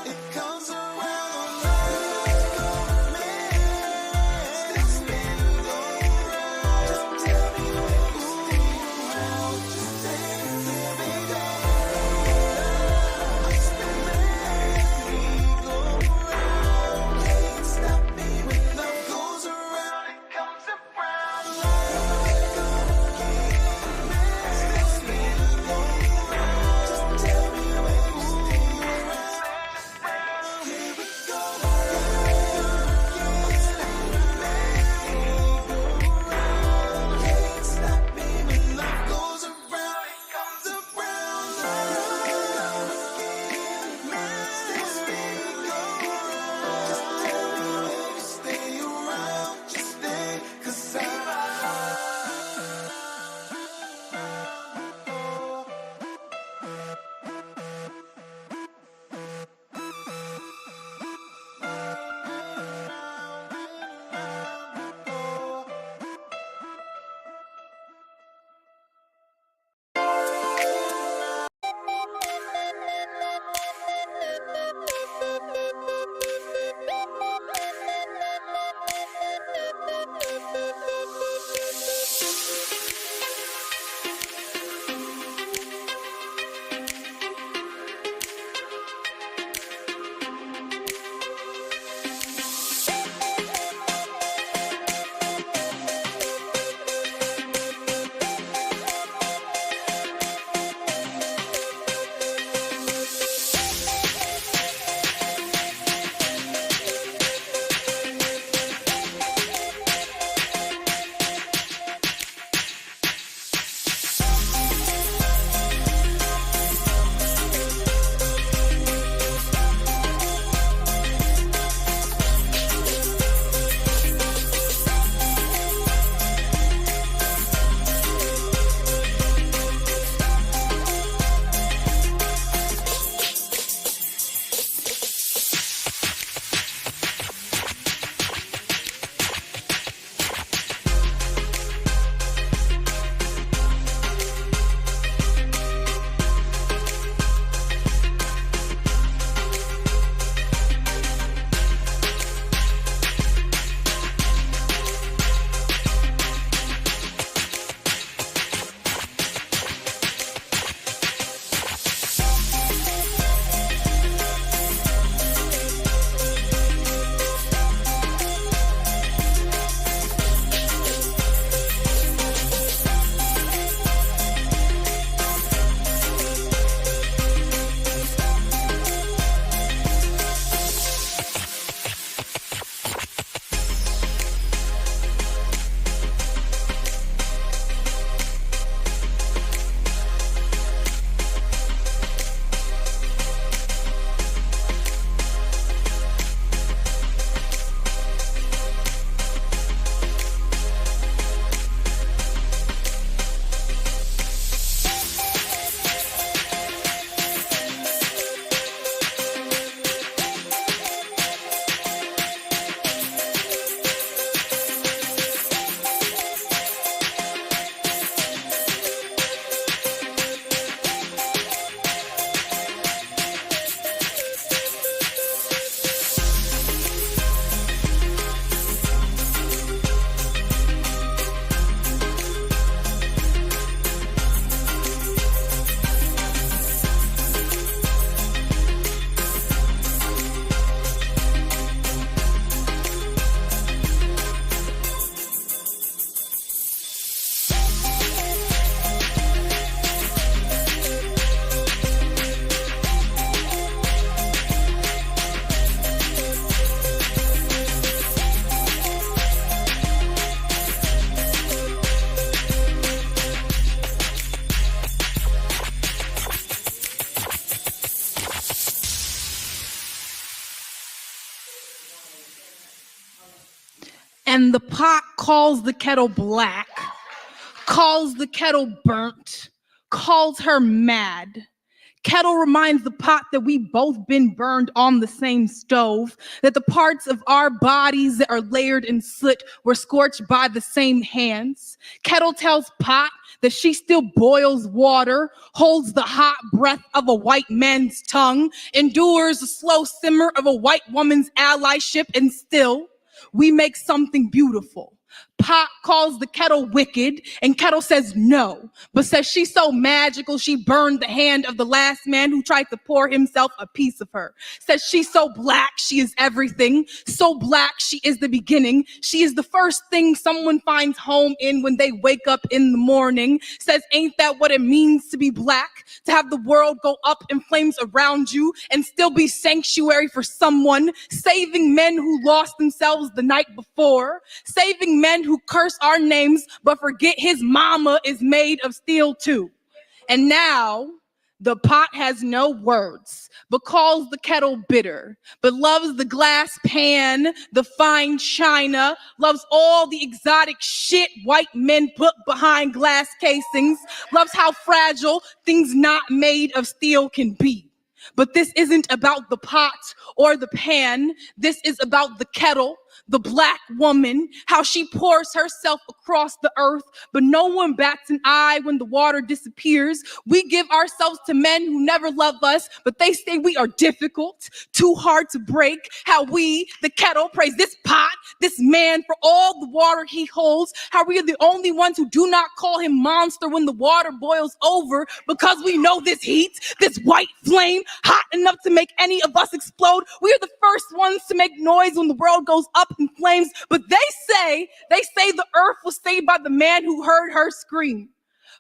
It comes around. And the pot calls the kettle black, calls the kettle burnt, calls her mad. Kettle reminds the pot that we both been burned on the same stove, that the parts of our bodies that are layered in soot were scorched by the same hands. Kettle tells pot that she still boils water, holds the hot breath of a white man's tongue, endures the slow simmer of a white woman's allyship, and still we make something beautiful. Pot calls the kettle wicked, and kettle says no, but says she's so magical she burned the hand of the last man who tried to pour himself a piece of her. Says she's so black she is everything, so black she is the beginning. She is the first thing someone finds home in when they wake up in the morning. Says ain't that what it means to be black? To have the world go up in flames around you and still be sanctuary for someone, saving men who lost themselves the night before, saving men who curse our names but forget his mama is made of steel too. And now the pot has no words but calls the kettle bitter, but loves the glass pan, the fine china, loves all the exotic shit white men put behind glass casings, loves how fragile things not made of steel can be. But this isn't about the pot or the pan. This is about the kettle, the black woman, how she pours herself across the earth, but no one bats an eye when the water disappears. We give ourselves to men who never love us, but they say we are difficult, too hard to break. How we, the kettle, praise this pot, this man for all the water he holds. How we are the only ones who do not call him monster when the water boils over, because we know this heat, this white flame, hot enough to make any of us explode. We are the first ones to make noise when the world goes up in flames, but they say the earth was saved by the man who heard her scream.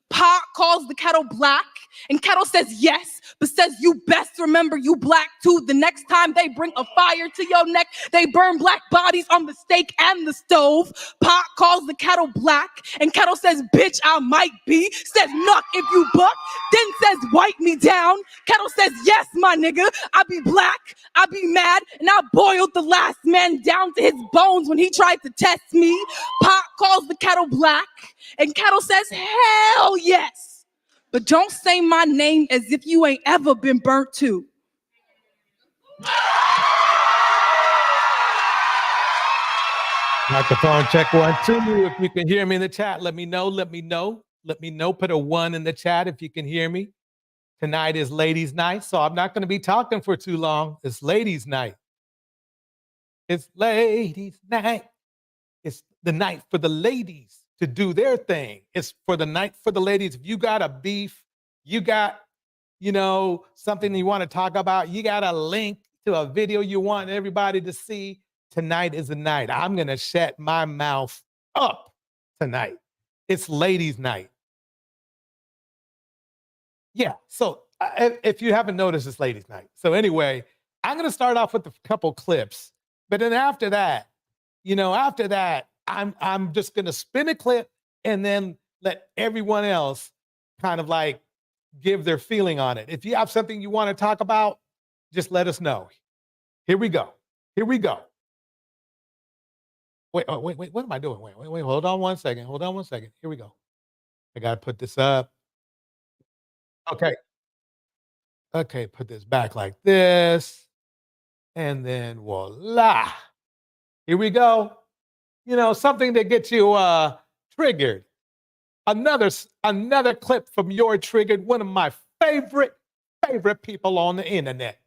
Pot calls the kettle black, and kettle says yes, but says you best remember you black too. The next time they bring a fire to your neck, they burn black bodies on the stake and the stove. Pot calls the kettle black, and kettle says bitch I might be, says nuck if you buck, then says wipe me down. Kettle says yes my nigga, I be black, I be mad, and I boiled the last man down to his bones when he tried to test me. Pot calls the kettle black, and kettle says hell yes. But don't say my name as if you ain't ever been burnt too. Microphone check 1, 2. If you can hear me in the chat, let me know. Let me know. Put a 1 in the chat if you can hear me. Tonight is ladies' night, so I'm not going to be talking for too long. It's ladies' night. It's ladies' night. It's the night for the ladies to do their thing. It's for the night for the ladies. If you got a beef, you got, something you want to talk about, you got a link to a video you want everybody to see, tonight is the night. I'm going to shut my mouth up tonight. It's ladies' night. Yeah, so if you haven't noticed, it's ladies' night. So anyway, I'm going to start off with a couple clips, but then after that, I'm just going to spin a clip and then let everyone else kind of like give their feeling on it. If you have something you want to talk about, just let us know. Here we go. Wait, what am I doing? Wait, hold on one second. Here we go. I got to put this up. Okay, put this back like this. And then voila. Here we go. Something that gets you triggered. Another clip from Your Triggered, one of my favorite people on the internet.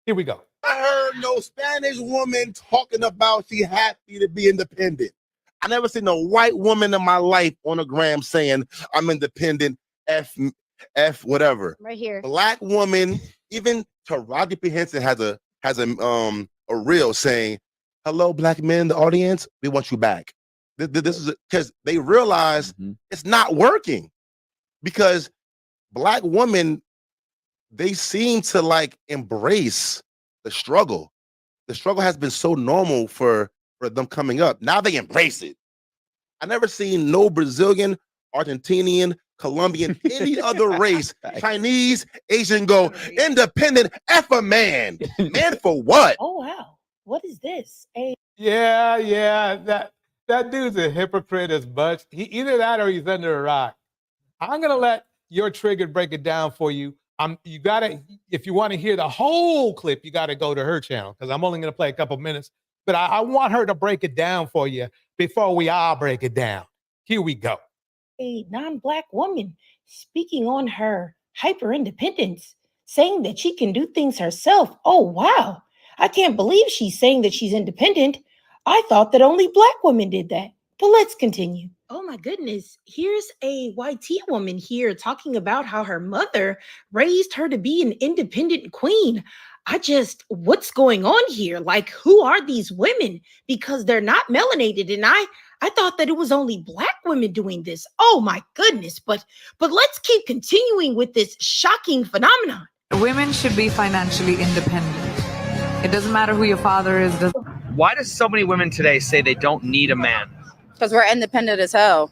Here we go. I heard no Spanish woman talking about she happy to be independent. I never seen a white woman in my life on a gram saying I'm independent, F whatever. Right here. Black woman, even Taraji P. Henson has a reel saying, hello, black men in the audience, we want you back. This is because they realize it's not working, because black women, they seem to like embrace the struggle. The struggle has been so normal for them coming up. Now they embrace it. I never seen no Brazilian, Argentinian, Colombian, any other race, Chinese, Asian go independent. F a man. Man for what? Oh wow. What is this? Yeah. That dude's a hypocrite as much. Either that or he's under a rock. I'm gonna let your trigger break it down for you. You gotta, if you want to hear the whole clip, you gotta go to her channel because I'm only gonna play a couple minutes. But I want her to break it down for you before we all break it down. Here we go. A non-Black woman speaking on her hyper independence, saying that she can do things herself. Oh, wow. I can't believe she's saying that she's independent. I thought that only Black women did that. But let's continue. Oh my goodness. Here's a YT woman here talking about how her mother raised her to be an independent queen. What's going on here? Like, who are these women? Because they're not melanated. And I thought that it was only Black women doing this. Oh my goodness. But let's keep continuing with this shocking phenomenon. Women should be financially independent. It doesn't matter who your father is. Why do so many women today say they don't need a man? Because we're independent as hell.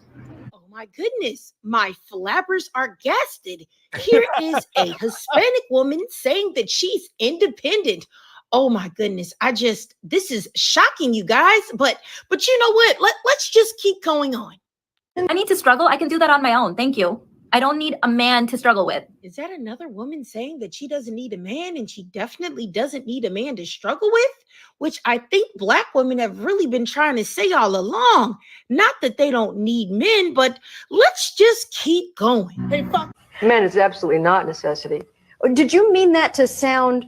Oh my goodness, my flappers are gasted. Here is a Hispanic woman saying that she's independent. Oh my goodness, this is shocking, you guys. But you know what? Let's just keep going on. I need to struggle. I can do that on my own. Thank you. I don't need a man to struggle with. Is that another woman saying that she doesn't need a man and she definitely doesn't need a man to struggle with? Which I think Black women have really been trying to say all along. Not that they don't need men, but let's just keep going. Hey, fuck. Men is absolutely not a necessity. Did you mean that to sound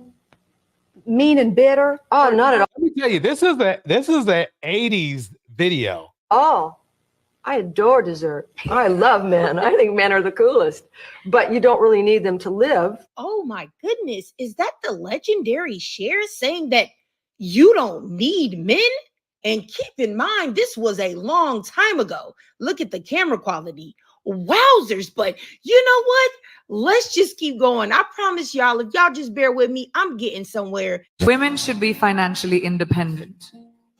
mean and bitter? Oh, not at all. Let me tell you, this is the 80s video. Oh, I adore dessert. I love men. I think men are the coolest, but you don't really need them to live. Oh my goodness. Is that the legendary Cher saying that you don't need men? And keep in mind, this was a long time ago. Look at the camera quality. Wowzers. But you know what? Let's just keep going. I promise y'all, if y'all just bear with me, I'm getting somewhere. Women should be financially independent.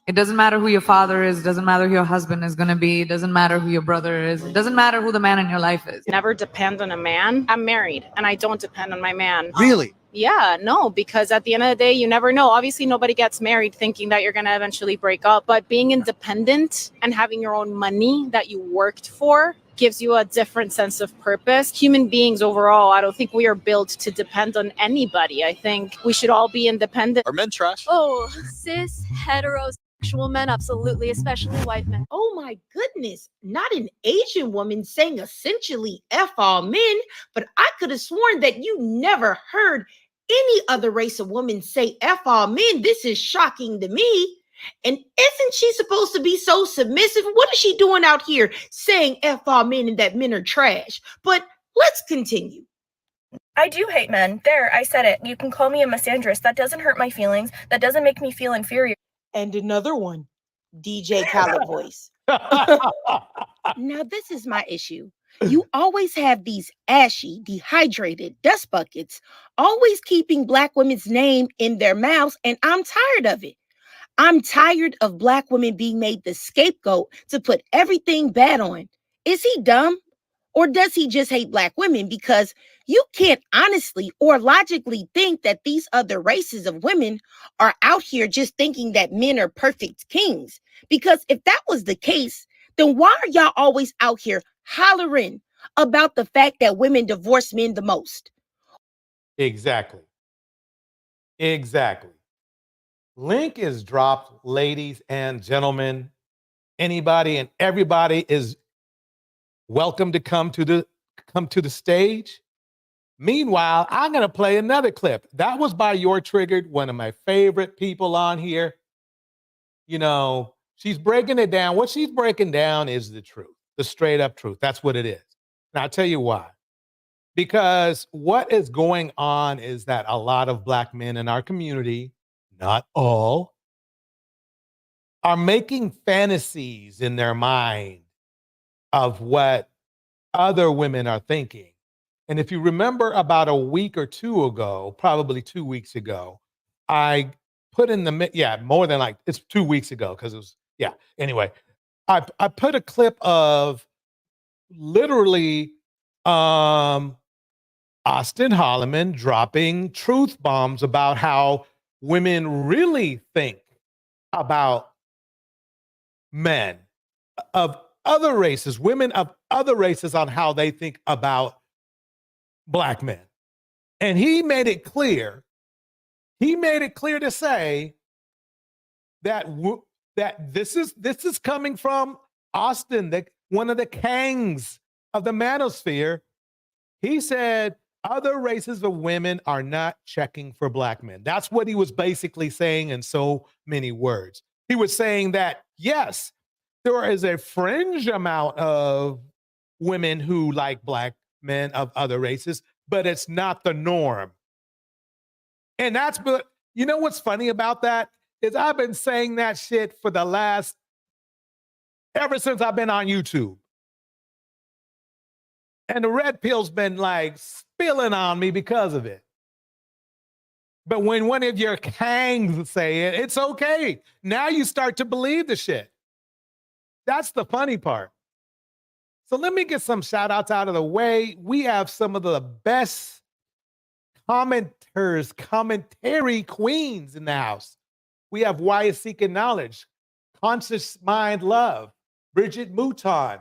It doesn't matter who your father is. It doesn't matter who your husband is going to be. It doesn't matter who your brother is. It doesn't matter who the man in your life is. Never depend on a man. I'm married and I don't depend on my man. Really? Yeah, no, because at the end of the day, you never know. Obviously, nobody gets married thinking that you're going to eventually break up. But being independent and having your own money that you worked for gives you a different sense of purpose. Human beings overall, I don't think we are built to depend on anybody. I think we should all be independent. Are men trash? Oh, cis, heterosexual men, absolutely, especially white men. Oh my goodness, not an Asian woman saying essentially F all men, but I could have sworn that you never heard any other race of women say F all men. This is shocking to me. And isn't she supposed to be so submissive? What is she doing out here saying F all men and that men are trash? But let's continue. I do hate men. There, I said it. You can call me a misandrist. That doesn't hurt my feelings. That doesn't make me feel inferior. And another one, DJ Khaled voice. Now, this is my issue. You always have these ashy, dehydrated dust buckets, always keeping Black women's name in their mouths, and I'm tired of it. I'm tired of Black women being made the scapegoat to put everything bad on. Is he dumb? Or does he just hate Black women? Because you can't honestly or logically think that these other races of women are out here just thinking that men are perfect kings. Because if that was the case, then why are y'all always out here hollering about the fact that women divorce men the most? Exactly. Link is dropped, ladies and gentlemen. Anybody and everybody is welcome to come to the stage. Meanwhile, I'm going to play another clip. That was by Your Triggered, one of my favorite people on here. You know, she's breaking it down. What she's breaking down is the truth, the straight up truth. That's what it is. And I'll tell you why. Because what is going on is that a lot of Black men in our community, not all, are making fantasies in their mind of what other women are thinking. And if you remember about a week or two ago, probably 2 weeks ago, I put in more than like, it's 2 weeks ago because it was, anyway, I put a clip of literally Austin Holloman dropping truth bombs about how women really think about men of other races, women of other races on how they think about black men. And he made it clear to say that that this is coming from Austin, one of the kings of the manosphere. He said other races of women are not checking for black men. That's what he was basically saying in so many words. He was saying that, yes, there is a fringe amount of women who like black men of other races, but it's not the norm. And but you know what's funny about that is I've been saying that shit for ever since I've been on YouTube. And the red pill's been like spilling on me because of it. But when one of your kangs say it, it's okay. Now you start to believe the shit. That's the funny part. So let me get some shout outs out of the way. We have some of the best commentary queens in the house. We have Why is Seeking Knowledge, Conscious Mind Love, Bridget Mouton,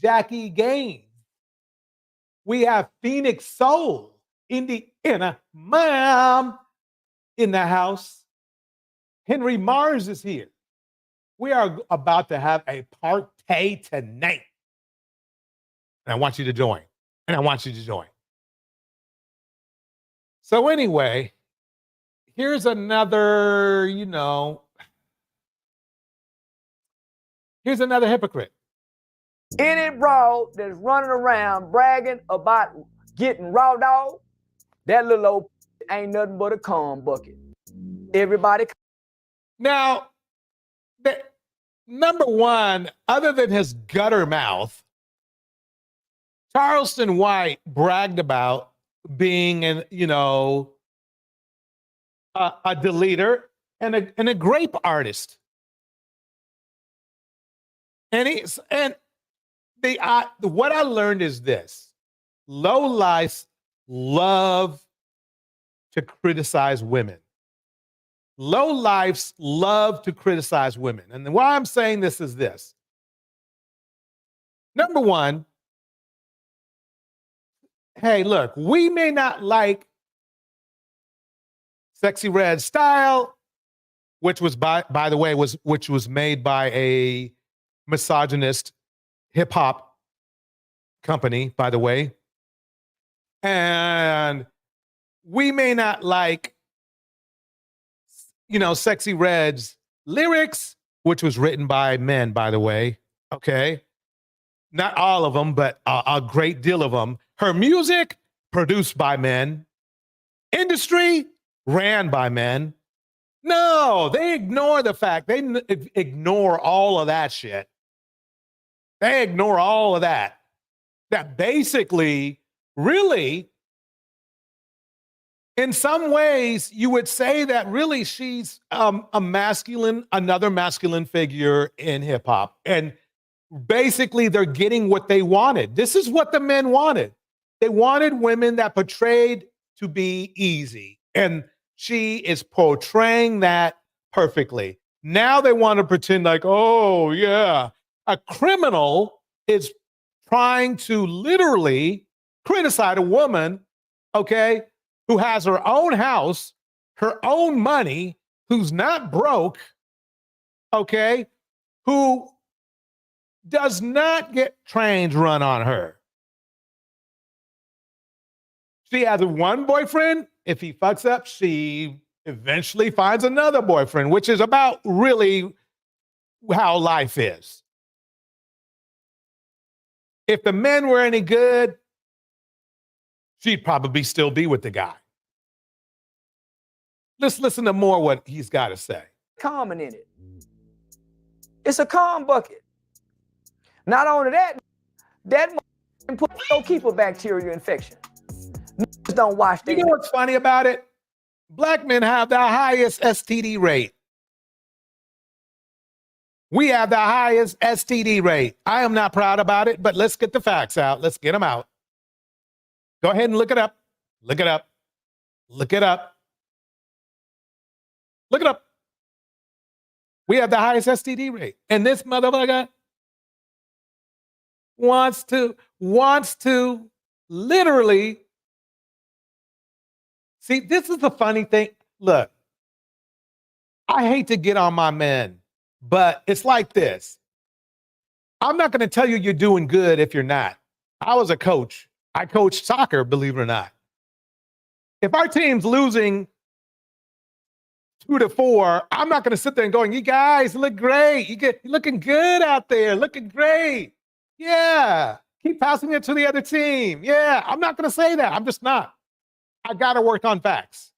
Jackie Gaines. We have Phoenix Soul, Indiana Mom in the house. Henry Mars is here. We are about to have a party tonight. And I want you to join. So anyway, here's another, here's another hypocrite. Any broad that's running around bragging about getting raw dog, that little old ain't nothing but a cum bucket. Everybody. Now, number one, other than his gutter mouth, Charleston White bragged about being a deleter and a grape artist. What I learned is this: lowlifes love to criticize women. Lowlifes love to criticize women. And why I'm saying this is this. Number one, hey, look, we may not like Sexy Red style, which was by the way, which was made by a misogynist hip hop company, by the way. And we may not like, Sexy Red's lyrics, which was written by men, by the way. Okay. Not all of them, but a great deal of them. Her music, produced by men. Industry, ran by men. No, they ignore the fact. They ignore all of that shit. They ignore all of that. That basically, really, in some ways, you would say that really she's another masculine figure in hip hop. And basically, they're getting what they wanted. This is what the men wanted. They wanted women that portrayed to be easy. And she is portraying that perfectly. Now they want to pretend like, oh, yeah, a criminal is trying to literally criticize a woman, okay, who has her own house, her own money, who's not broke, okay, who does not get trains run on her. She has one boyfriend. If he fucks up, she eventually finds another boyfriend, which is about really how life is. If the men were any good, she'd probably still be with the guy. Let's listen to more what he's got to say. Common in it. It's a cum bucket. Not only that don't keep a bacterial infection. Don't wash their. You know what's funny about it? Black men have the highest STD rate. We have the highest STD rate. I am not proud about it, but let's get the facts out. Let's get them out. Go ahead and look it up. Look it up. Look it up. Look it up. We have the highest STD rate. And this motherfucker wants to literally see. This is the funny thing. Look, I hate to get on my men, but it's like this. I'm not going to tell you you're doing good if you're not. I was a coach. I coached soccer, believe it or not. If our team's losing 2-4, I'm not going to sit there and going, you guys look great. You're looking good out there, looking great. Yeah, keep passing it to the other team. Yeah, I'm not going to say that. I'm just not. I got to work on facts.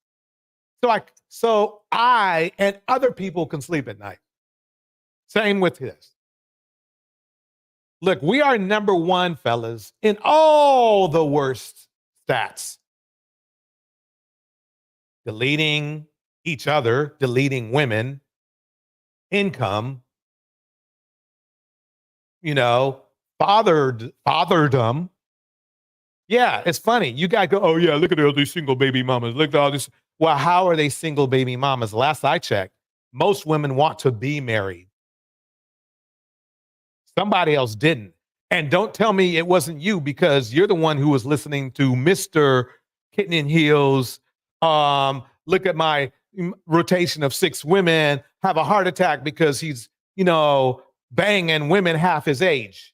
So I and other people can sleep at night. Same with this. Look, we are number one, fellas, in all the worst stats. Deleting each other, deleting women, income, fatherdom. Yeah, it's funny. You guys go, oh yeah, look at all these single baby mamas. Look at all this. Well, how are they single baby mamas? Last I checked, most women want to be married. Somebody else didn't. And don't tell me it wasn't you, because you're the one who was listening to Mr. Kitten in Heels. Look at my rotation of 6 women, have a heart attack because he's, banging women half his age.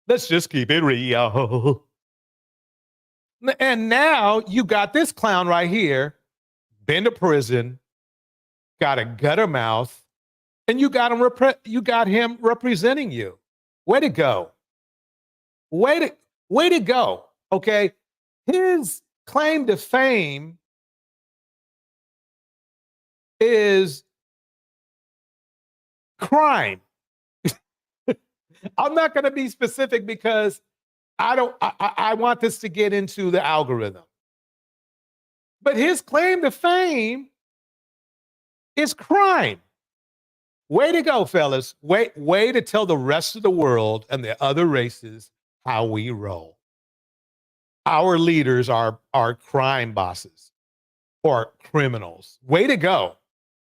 Let's just keep it real. And now you got this clown right here, been to prison, got a gutter mouth, and you got him representing you. Way to go. Way to go. Okay. His claim to fame is crime. I'm not going to be specific because I want this to get into the algorithm. But his claim to fame is crime. Way to go, fellas. Way to tell the rest of the world and the other races how we roll. Our leaders are crime bosses or criminals. Way to go.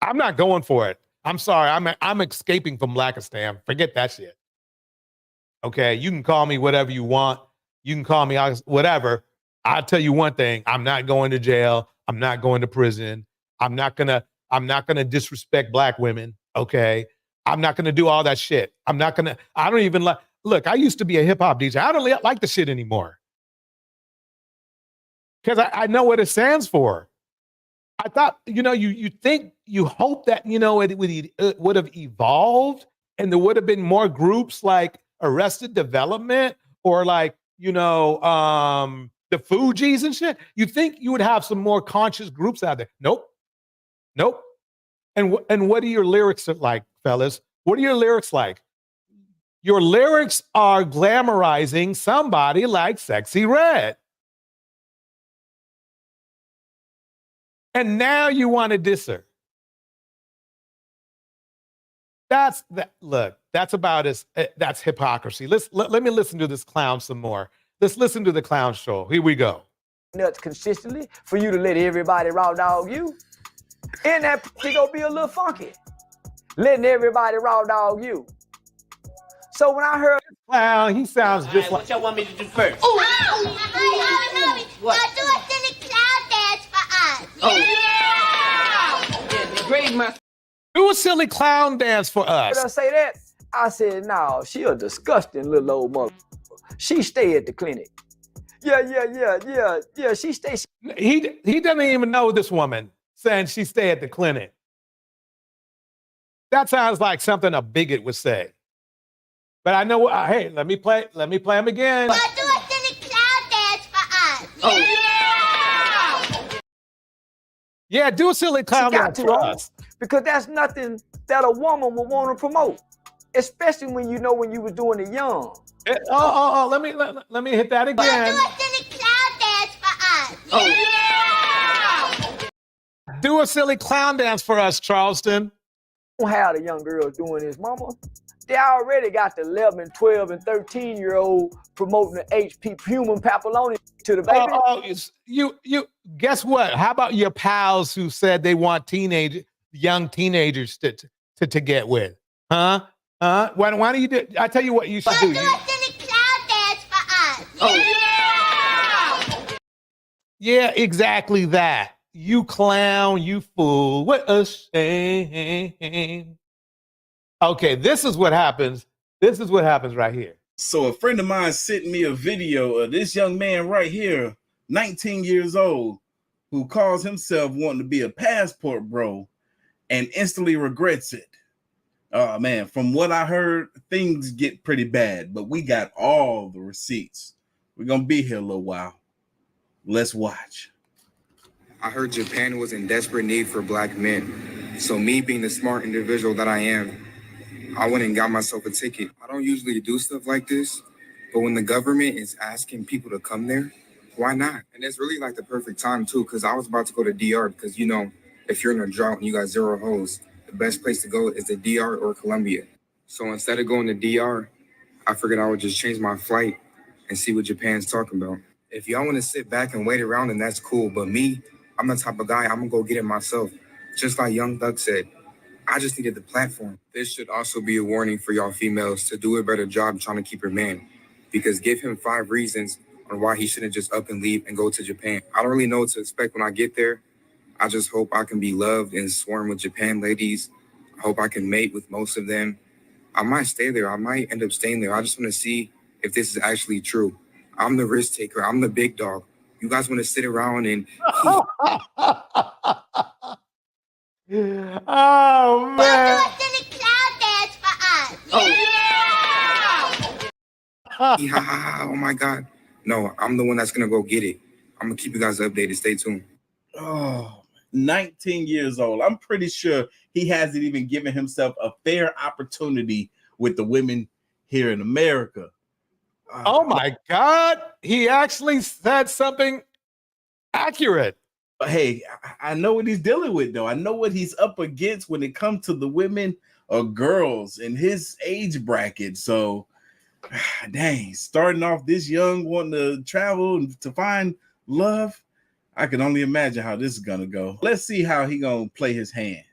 I'm not going for it. I'm sorry. I'm escaping from Blackistan. Forget that shit. Okay, you can call me whatever you want. You can call me whatever. I'll tell you one thing. I'm not going to jail. I'm not going to prison. I'm not gonna disrespect black women. Okay. I'm not gonna do all that shit. I don't even like, look, I used to be a hip hop DJ. I don't like the shit anymore. Because I know what it stands for. I thought, you hope that, it would have evolved and there would have been more groups like Arrested Development or like, the Fugees and shit. You think you would have some more conscious groups out there. Nope. And what are your lyrics like, fellas? What are your lyrics like? Your lyrics are glamorizing somebody like Sexy Red. And now you want to diss her. That's hypocrisy. Let me listen to this clown some more. Let's listen to the clown show. Here we go. Nuts consistently for you to let everybody raw dog you. And that pussy gonna be a little funky. Letting everybody raw dog you. So when I heard clown, he sounds just like. What y'all want me to do first? Oh, what? Now do a silly clown dance for us. Oh. Yeah, great, my. Do a silly clown dance for us. Did I say that? I said, no, she a disgusting little old mother. She stay at the clinic. Yeah, she stay. He doesn't even know this woman saying she stay at the clinic. That sounds like something a bigot would say. But I know, hey, let me play him again. Now do a silly clown dance for us. Oh. Yeah, do a silly clown dance for us. Because that's nothing that a woman would want to promote, especially when you was doing it young. Let me hit that again. Now do a silly clown dance for us. Oh. Do a silly clown dance for us, Charleston. Don't have the young girls doing this, mama. They already got the 11, 12, and 13-year-old promoting the HP human papilloma to the baby. You guess what? How about your pals who said they want young teenagers to get with? Huh? Why don't you do? I tell you what you should do. Do a silly clown dance for us. Yeah, exactly that. You clown, you fool. What a shame. Okay, this is what happens. This is what happens right here. So a friend of mine sent me a video of this young man right here, 19 years old, who calls himself wanting to be a passport bro and instantly regrets it. Oh man, from what I heard, things get pretty bad, but we got all the receipts. We're gonna be here a little while. Let's watch. I heard Japan was in desperate need for black men. So me being the smart individual that I am, I went and got myself a ticket. I don't usually do stuff like this, but when the government is asking people to come there, why not? And it's really like the perfect time too, because I was about to go to DR because, you know, if you're in a drought and you got zero hoes, the best place to go is the DR or Colombia. So instead of going to DR, I figured I would just change my flight and see what Japan's talking about. If y'all want to sit back and wait around, then that's cool. But me, I'm the type of guy, I'm going to go get it myself. Just like Young Thug said, I just needed the platform. This should also be a warning for y'all females to do a better job trying to keep your man. Because give him 5 reasons on why he shouldn't just up and leave and go to Japan. I don't really know what to expect when I get there. I just hope I can be loved and swarm with Japan ladies. I hope I can mate with most of them. I might stay there. I might end up staying there. I just want to see if this is actually true. I'm the risk taker. I'm the big dog. You guys want to sit around and... Oh, man. Do a silly clown dance for us. Oh, my God. No, I'm the one that's going to go get it. I'm going to keep you guys updated. Stay tuned. Oh, 19 years old. I'm pretty sure he hasn't even given himself a fair opportunity with the women here in America. Oh my God. He actually said something accurate. Hey, I know what he's dealing with, though. I know what he's up against when it comes to the women or girls in his age bracket. So, dang, starting off this young, wanting to travel and to find love, I can only imagine how this is gonna go. Let's see how he gonna play his hand.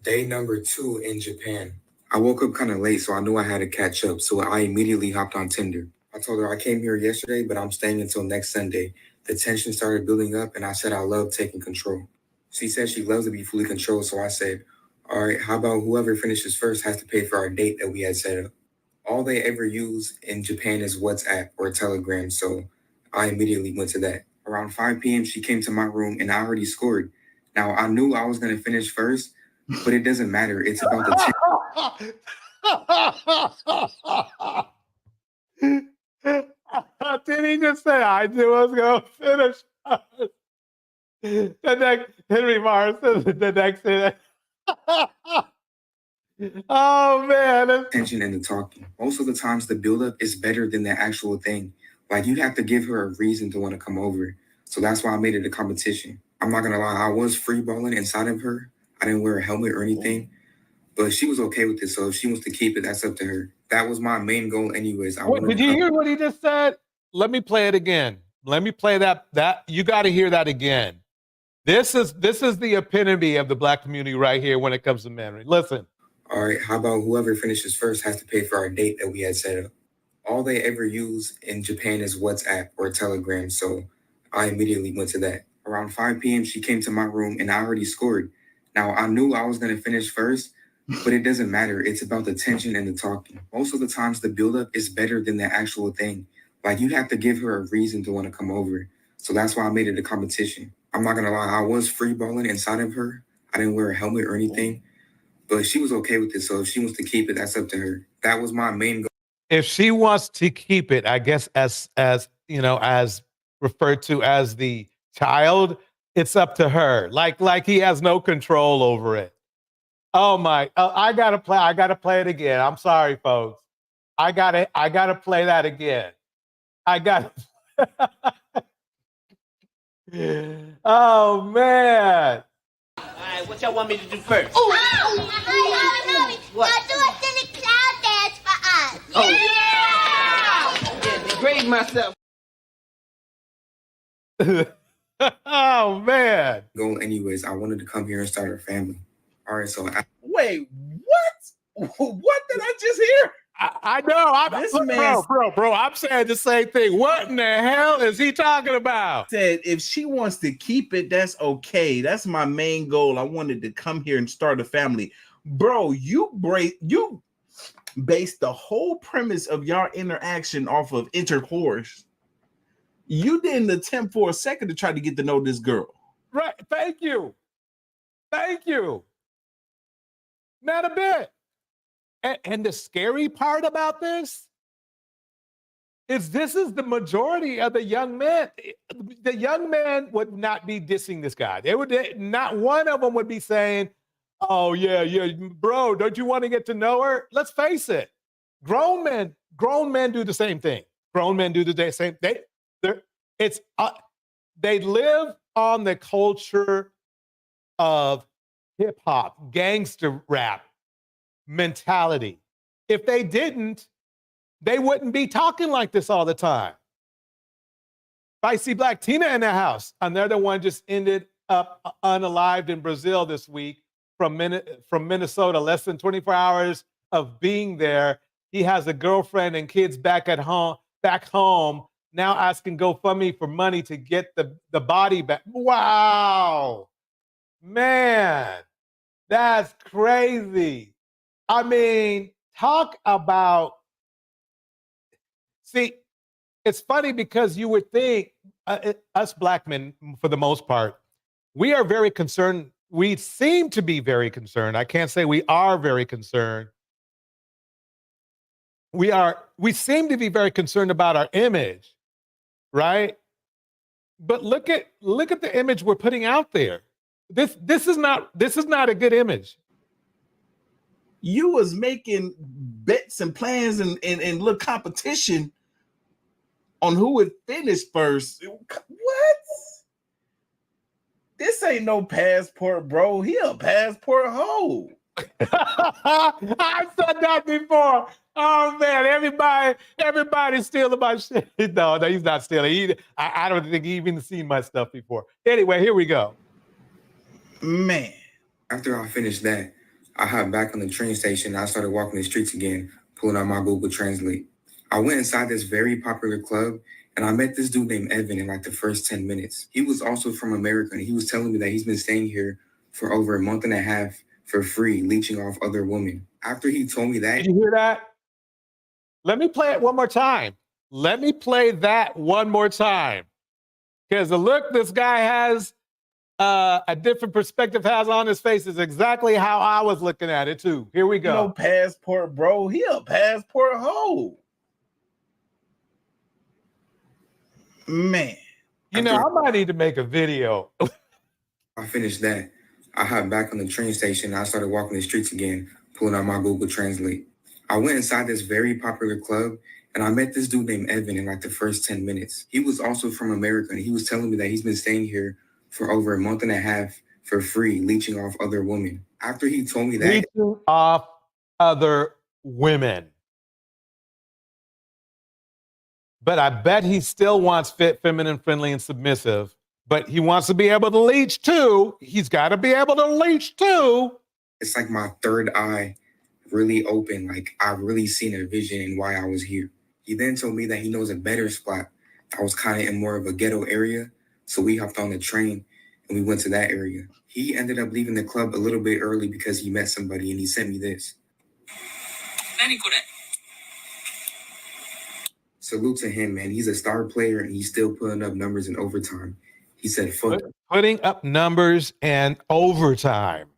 Day number 2 in Japan. I woke up kind of late, so I knew I had to catch up. So I immediately hopped on Tinder. I told her I came here yesterday, but I'm staying until next Sunday. The tension started building up, and I said I love taking control. She said she loves to be fully controlled, so I said, all right, how about whoever finishes first has to pay for our date that we had set up? All they ever use in Japan is WhatsApp or Telegram, so I immediately went to that. Around 5 p.m., she came to my room, and I already scored. Now, I knew I was going to finish first, but it doesn't matter. It's about the Did he just say I knew I was going to finish? The next Henry Mars says the next thing. Oh man, tension and the talking. Most of the times the buildup is better than the actual thing. Like you have to give her a reason to want to come over. So that's why I made it a competition. I'm not gonna lie, I was free balling inside of her. I didn't wear a helmet or anything, but she was okay with it. So if she wants to keep it, that's up to her. That was my main goal anyways. Did you hear what he just said? Let me play it again. Let me play that you got to hear that again. This is the epitome of the black community right here when it comes to men. Listen. All right, how about whoever finishes first has to pay for our date that we had set up? All they ever use in Japan is WhatsApp or Telegram, so I immediately went to that. Around 5 p.m., she came to my room, and I already scored. Now, I knew I was going to finish first, but it doesn't matter. It's about the tension and the talking. Most of the times, the buildup is better than the actual thing. Like, you have to give her a reason to want to come over. So that's why I made it a competition. I'm not going to lie, I was free balling inside of her. I didn't wear a helmet or anything. But she was okay with it, so if she wants to keep it, that's up to her. That was my main goal. If she wants to keep it, I guess as you know, as referred to as the child, it's up to her. Like he has no control over it. Oh my! I gotta play it again. I'm sorry, folks. I gotta play that again. I got. Oh man. What y'all want me to do first? Oh, mommy. What? Now do a silly clown dance for us. Oh. Yeah, degrade myself. Oh man. Goal anyways, I wanted to come here and start a family. All right, so Wait, what? What did I just hear? I know. This Look, man bro, I'm saying the same thing. What in the hell is he talking about? said if she wants to keep it, that's okay. That's my main goal. I wanted to come here and start a family. Bro, you based the whole premise of your interaction off of intercourse. You didn't attempt for a second to try to get to know this girl. Right. Thank you. Not a bit. And the scary part about this is the majority of the young men. The young men would not be dissing this guy. Not one of them would be saying, oh, yeah, bro, don't you want to get to know her? Let's face it. Grown men do the same thing. Grown men do the same thing. They live on the culture of hip hop, gangster rap mentality. If they didn't, they wouldn't be talking like this all the time. Spicy Black Tina in the house. Another one just ended up unalived in Brazil this week from Minnesota, less than 24 hours of being there. He has a girlfriend and kids back home, now asking GoFundMe for money to get the body back. Wow, man, that's crazy. I mean, talk about, see, it's funny because you would think us Black men, for the most part, we are very concerned. We seem to be very concerned. I can't say we are very concerned. We seem to be very concerned about our image, right? But look at the image we're putting out there. This is not a good image. You was making bets and plans and little competition on who would finish first. What? This ain't no passport, bro. He a passport hoe. I've said that before. Oh man, everybody's stealing my shit. No, he's not stealing. I don't think he even seen my stuff before. Anyway, here we go. Man. After I finished that, I hopped back on the train station and I started walking the streets again, pulling out my Google Translate. I went inside this very popular club and I met this dude named Evan in like the first 10 minutes. He was also from America and he was telling me that he's been staying here for over a month and a half for free, leeching off other women. After he told me that— Did you hear that? Let me play it one more time. Let me play that one more time. Because the look this guy has, a different perspective has on his face is exactly how I was looking at it too. Here we go. No passport, bro. He a passport hoe. Man. You know, I might need to make a video. I finished that. I hopped back on the train station and I started walking the streets again, pulling out my Google Translate. I went inside this very popular club and I met this dude named Evan in like the first 10 minutes. He was also from America and he was telling me that he's been staying here for over a month and a half for free, leeching off other women. After he told me that— Leeching off other women. But I bet he still wants fit, feminine, friendly, and submissive. But he wants to be able to leech too. He's got to be able to leech too. It's like my third eye really open. Like I've really seen a vision in why I was here. He then told me that he knows a better spot. I was kind of in more of a ghetto area. So we hopped on the train and we went to that area. He ended up leaving the club a little bit early because he met somebody and he sent me this. Salute to him, man. He's a star player and he's still putting up numbers in overtime. He said, fuck. Putting up numbers and overtime.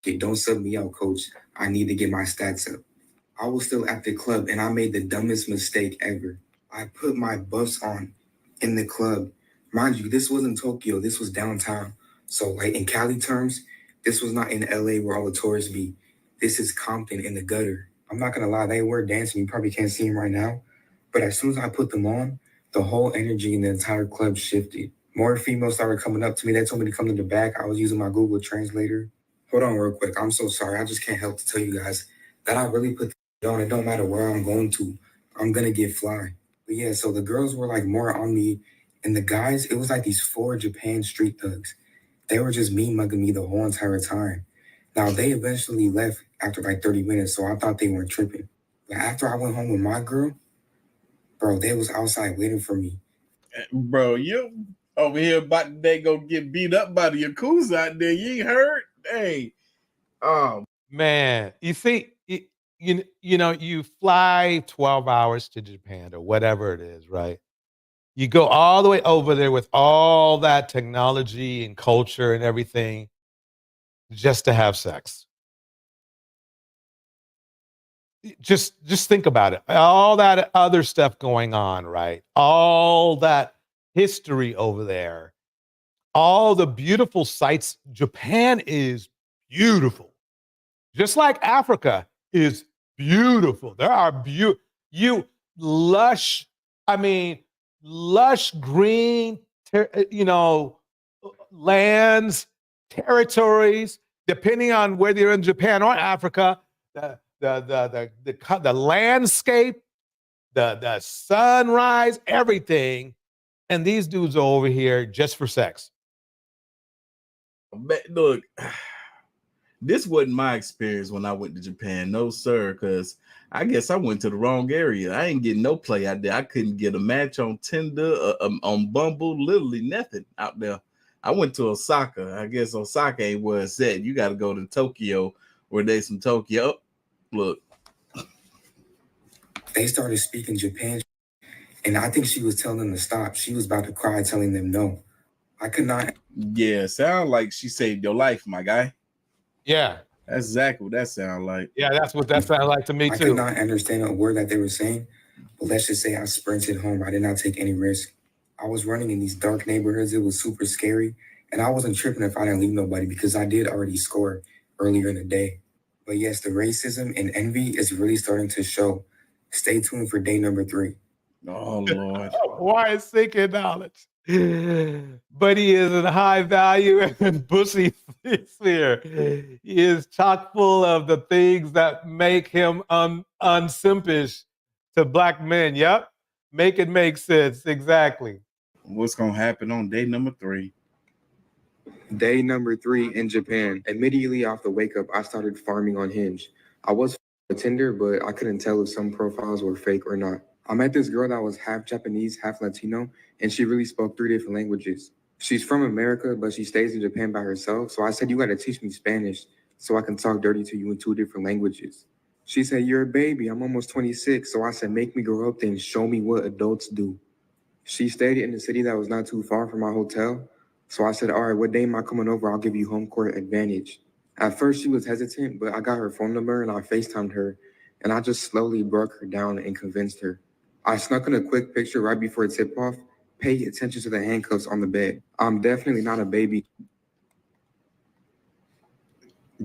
Okay, don't sub me out, coach. I need to get my stats up. I was still at the club and I made the dumbest mistake ever. I put my buffs on in the club. Mind you, this wasn't Tokyo. This was downtown. So like in Cali terms, this was not in LA where all the tourists be. This is Compton in the gutter. I'm not going to lie. They were dancing. You probably can't see them right now. But as soon as I put them on, the whole energy in the entire club shifted. More females started coming up to me. They told me to come to the back. I was using my Google Translator. Hold on real quick. I'm so sorry. I just can't help to tell you guys that I really put the on. It don't matter where I'm going to. I'm going to get fly. But yeah, so the girls were like more on me. And the guys, it was like these 4 Japan street thugs. They were just mean mugging me the whole entire time. Now, they eventually left after like 30 minutes, so I thought they weren't tripping. But after I went home with my girl, bro, they was outside waiting for me. Bro, you over here about to go get beat up by the Yakuza out there. You ain't heard? Hey. Oh, Man, you see, you know, you fly 12 hours to Japan or whatever it is, right? You go all the way over there with all that technology and culture and everything just to have sex. Just think about it. All that other stuff going on, right? All that history over there. All the beautiful sights. Japan is beautiful. Just like Africa is beautiful. There are lush, lush green, lands, territories, depending on whether you're in Japan or Africa, the landscape, the sunrise, everything. And these dudes are over here just for sex. but look, this wasn't my experience when I went to Japan. No, sir, because I guess I went to the wrong area. I ain't getting no play out there. I couldn't get a match on Tinder, on Bumble, literally nothing out there. I went to Osaka. I guess Osaka ain't where it's at. You got to go to Tokyo, where there's some Tokyo. Look. They started speaking Japan, and I think she was telling them to stop. She was about to cry, telling them no. I could not. Yeah, sound like she saved your life, my guy. Yeah. That's exactly what that sounds like. Yeah, that's what that sounds like to me, I too. could not understand a word that they were saying, but let's just say I sprinted home. I did not take any risk. I was running in these dark neighborhoods. It was super scary, and I wasn't tripping if I didn't leave nobody because I did already score earlier in the day. But yes, the racism and envy is really starting to show. Stay tuned for day number 3. Oh, Lord. Why is seeking knowledge? But he is in high value and bushy sphere. He is chock full of the things that make him unsimpish to black men. Yep. Make it make sense. Exactly. What's going to happen on day number 3? Day number 3 in Japan. Immediately after wake up, I started farming on Hinge. I was on Tinder, but I couldn't tell if some profiles were fake or not. I met this girl that was half Japanese, half Latino, and she really spoke 3 different languages. She's from America, but she stays in Japan by herself. So I said, you got to teach me Spanish so I can talk dirty to you in 2 different languages. She said, you're a baby. I'm almost 26. So I said, make me grow up then. Show me what adults do. She stayed in a city that was not too far from my hotel. So I said, all right, what day am I coming over? I'll give you home court advantage. At first, she was hesitant, but I got her phone number and I FaceTimed her. And I just slowly broke her down and convinced her. I snuck in a quick picture right before tip-off. Pay attention to the handcuffs on the bed. I'm definitely not a baby.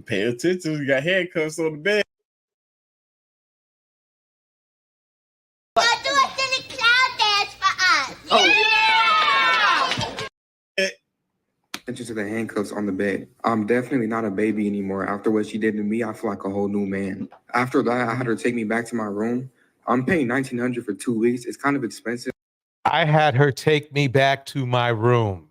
Pay attention. You got handcuffs on the bed. Now do a silly clown dance for us. Yeah! Attention to the handcuffs on the bed. I'm definitely not a baby anymore. After what she did to me, I feel like a whole new man. After that, I had her take me back to my room. I'm paying $1,900 for 2 weeks. It's kind of expensive. I had her take me back to my room.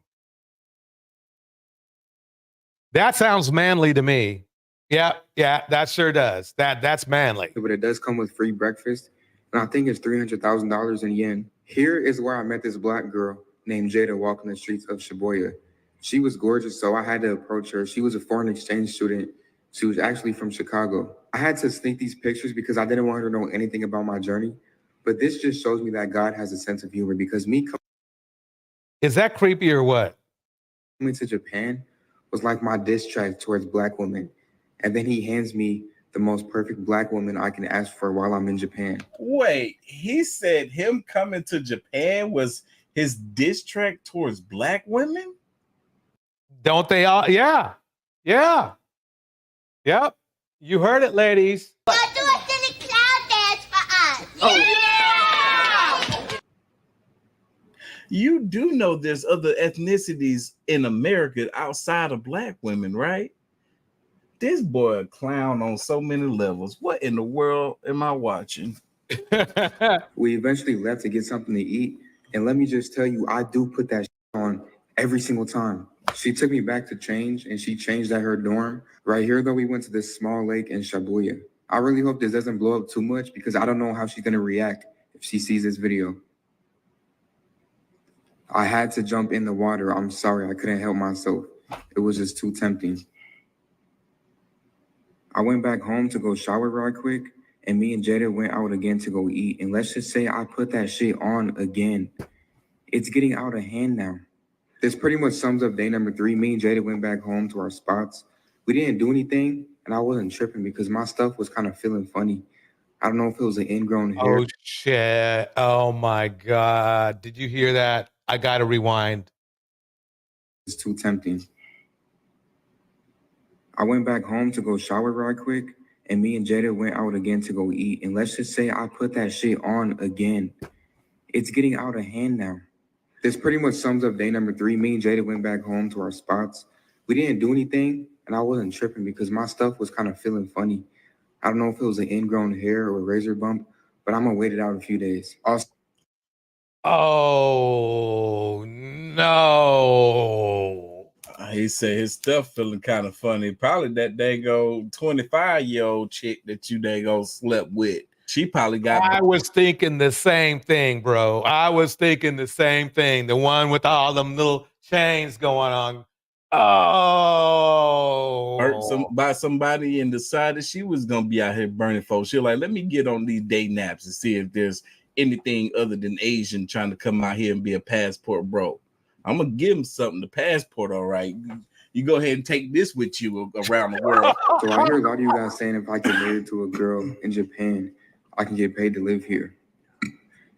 That sounds manly to me. Yeah, that sure does. That's manly. But it does come with free breakfast. And I think it's $300,000 in yen. Here is where I met this black girl named Jada walking the streets of Shibuya. She was gorgeous, so I had to approach her. She was a foreign exchange student. She was actually from Chicago. I had to sneak these pictures because I didn't want her to know anything about my journey. But this just shows me that God has a sense of humor because me Is that creepy or what? coming to Japan was like my diss track towards black women. And then he hands me the most perfect black woman I can ask for while I'm in Japan. Wait, he said him coming to Japan was his diss track towards black women? Don't they all? Yeah. Yep. You heard it, ladies. Now do a silly clown dance for us. Yeah! You do know there's other ethnicities in America outside of black women, right? This boy a clown on so many levels. What in the world am I watching? We eventually left to get something to eat. And let me just tell you, I do put that on every single time. She took me back to change, and she changed at her dorm. Right here, though, we went to this small lake in Shibuya. I really hope this doesn't blow up too much because I don't know how she's gonna react if she sees this video. I had to jump in the water. I'm sorry, I couldn't help myself. It was just too tempting. I went back home to go shower right quick, and me and Jada went out again to go eat. And let's just say I put that shit on again. It's getting out of hand now. This pretty much sums up day number 3. Me and Jada went back home to our spots. We didn't do anything, and I wasn't tripping because my stuff was kind of feeling funny. I don't know if it was an ingrown hair. Oh shit. Oh my God. Did you hear that? I gotta rewind. It's too tempting. I went back home to go shower right quick, and me and Jada went out again to go eat. And let's just say I put that shit on again. It's getting out of hand now. This pretty much sums up day number 3. Me and Jada went back home to our spots. We didn't do anything, and I wasn't tripping because my stuff was kind of feeling funny. I don't know if it was an ingrown hair or a razor bump, but I'm gonna wait it out a few days. Also, oh no. He said his stuff feeling kind of funny. Probably that dago 25-year-old chick that you dago slept with. She probably got. I was thinking the same thing, bro. I was thinking the same thing. The one with all them little chains going on. Oh, hurt by somebody and decided she was gonna be out here burning folks. She was like, let me get on these day naps and see if there's anything other than Asian trying to come out here and be a passport bro. I'm gonna give him something. The passport, all right. You go ahead and take this with you around the world. So I hear a lot of you guys saying if I get married to a girl in Japan, I can get paid to live here.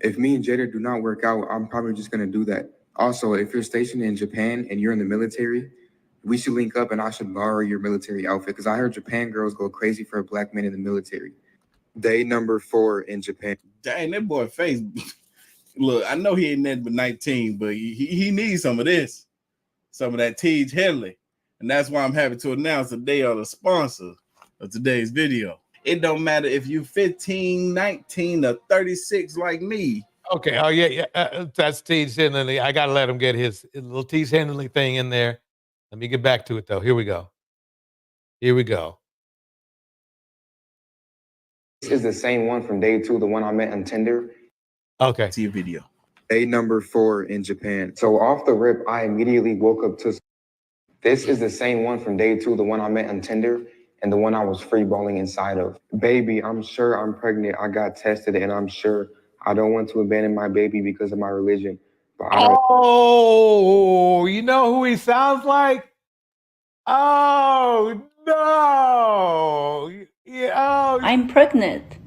If me and Jada do not work out, I'm probably just gonna do that. Also, if you're stationed in Japan and you're in the military, we should link up and I should borrow your military outfit because I heard Japan girls go crazy for black men in the military. Day number 4 in Japan. Dang, that boy face. Look, I know he ain't nothing but 19, but he needs some of this. Some of that Tej Headley. And that's why I'm happy to announce that they are the sponsor of today's video. It don't matter if you 15, 19, or 36 like me. Okay. Oh, yeah. That's Tej Headley. I got to let him get his little Tej Headley thing in there. Let me get back to it, though. Here we go. Here we go. This is the same one from day 2, the one I met on Tinder. Okay. See a video. Day number 4 in Japan. So off the rip, I immediately woke up to. This is the same one from day 2, the one I met on Tinder, and the one I was free balling inside of. Baby, I'm sure I'm pregnant. I got tested, and I'm sure I don't want to abandon my baby because of my religion. But I don't. Oh, you know who he sounds like? Oh, no. Yeah, oh. I'm pregnant.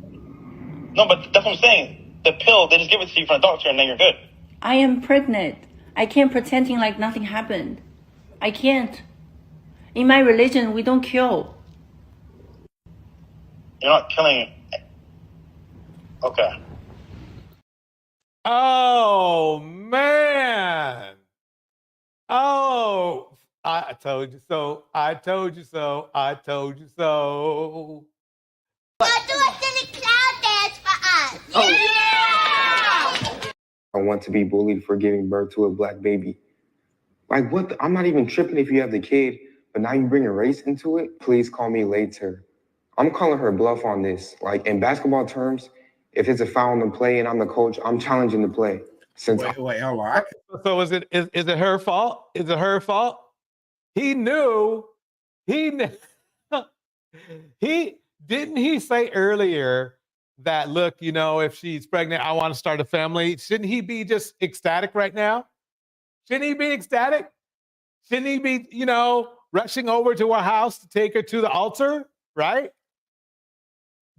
No, but that's what I'm saying. The pill, they just give it to you from a doctor and then you're good. I am pregnant. I can't pretending like nothing happened. I can't. In my religion, we don't kill. You're not killing. Okay. Oh, man. Oh, I told you so. I told you so. I told you so. Now do a silly clown dance for us. Oh. Yeah! I want to be bullied for giving birth to a black baby. Like, what? I'm not even tripping if you have the kid, but now you bring a race into it? Please call me later. I'm calling her bluff on this. Like, in basketball terms, if it's a foul on the play and I'm the coach, I'm challenging the play. Wait, hold on. So is it her fault? Is it her fault? He knew. He didn't he say earlier that, look, you know, if she's pregnant, I want to start a family. Shouldn't he be just ecstatic right now? Shouldn't he be ecstatic? Shouldn't he be, you know, rushing over to her house to take her to the altar, right?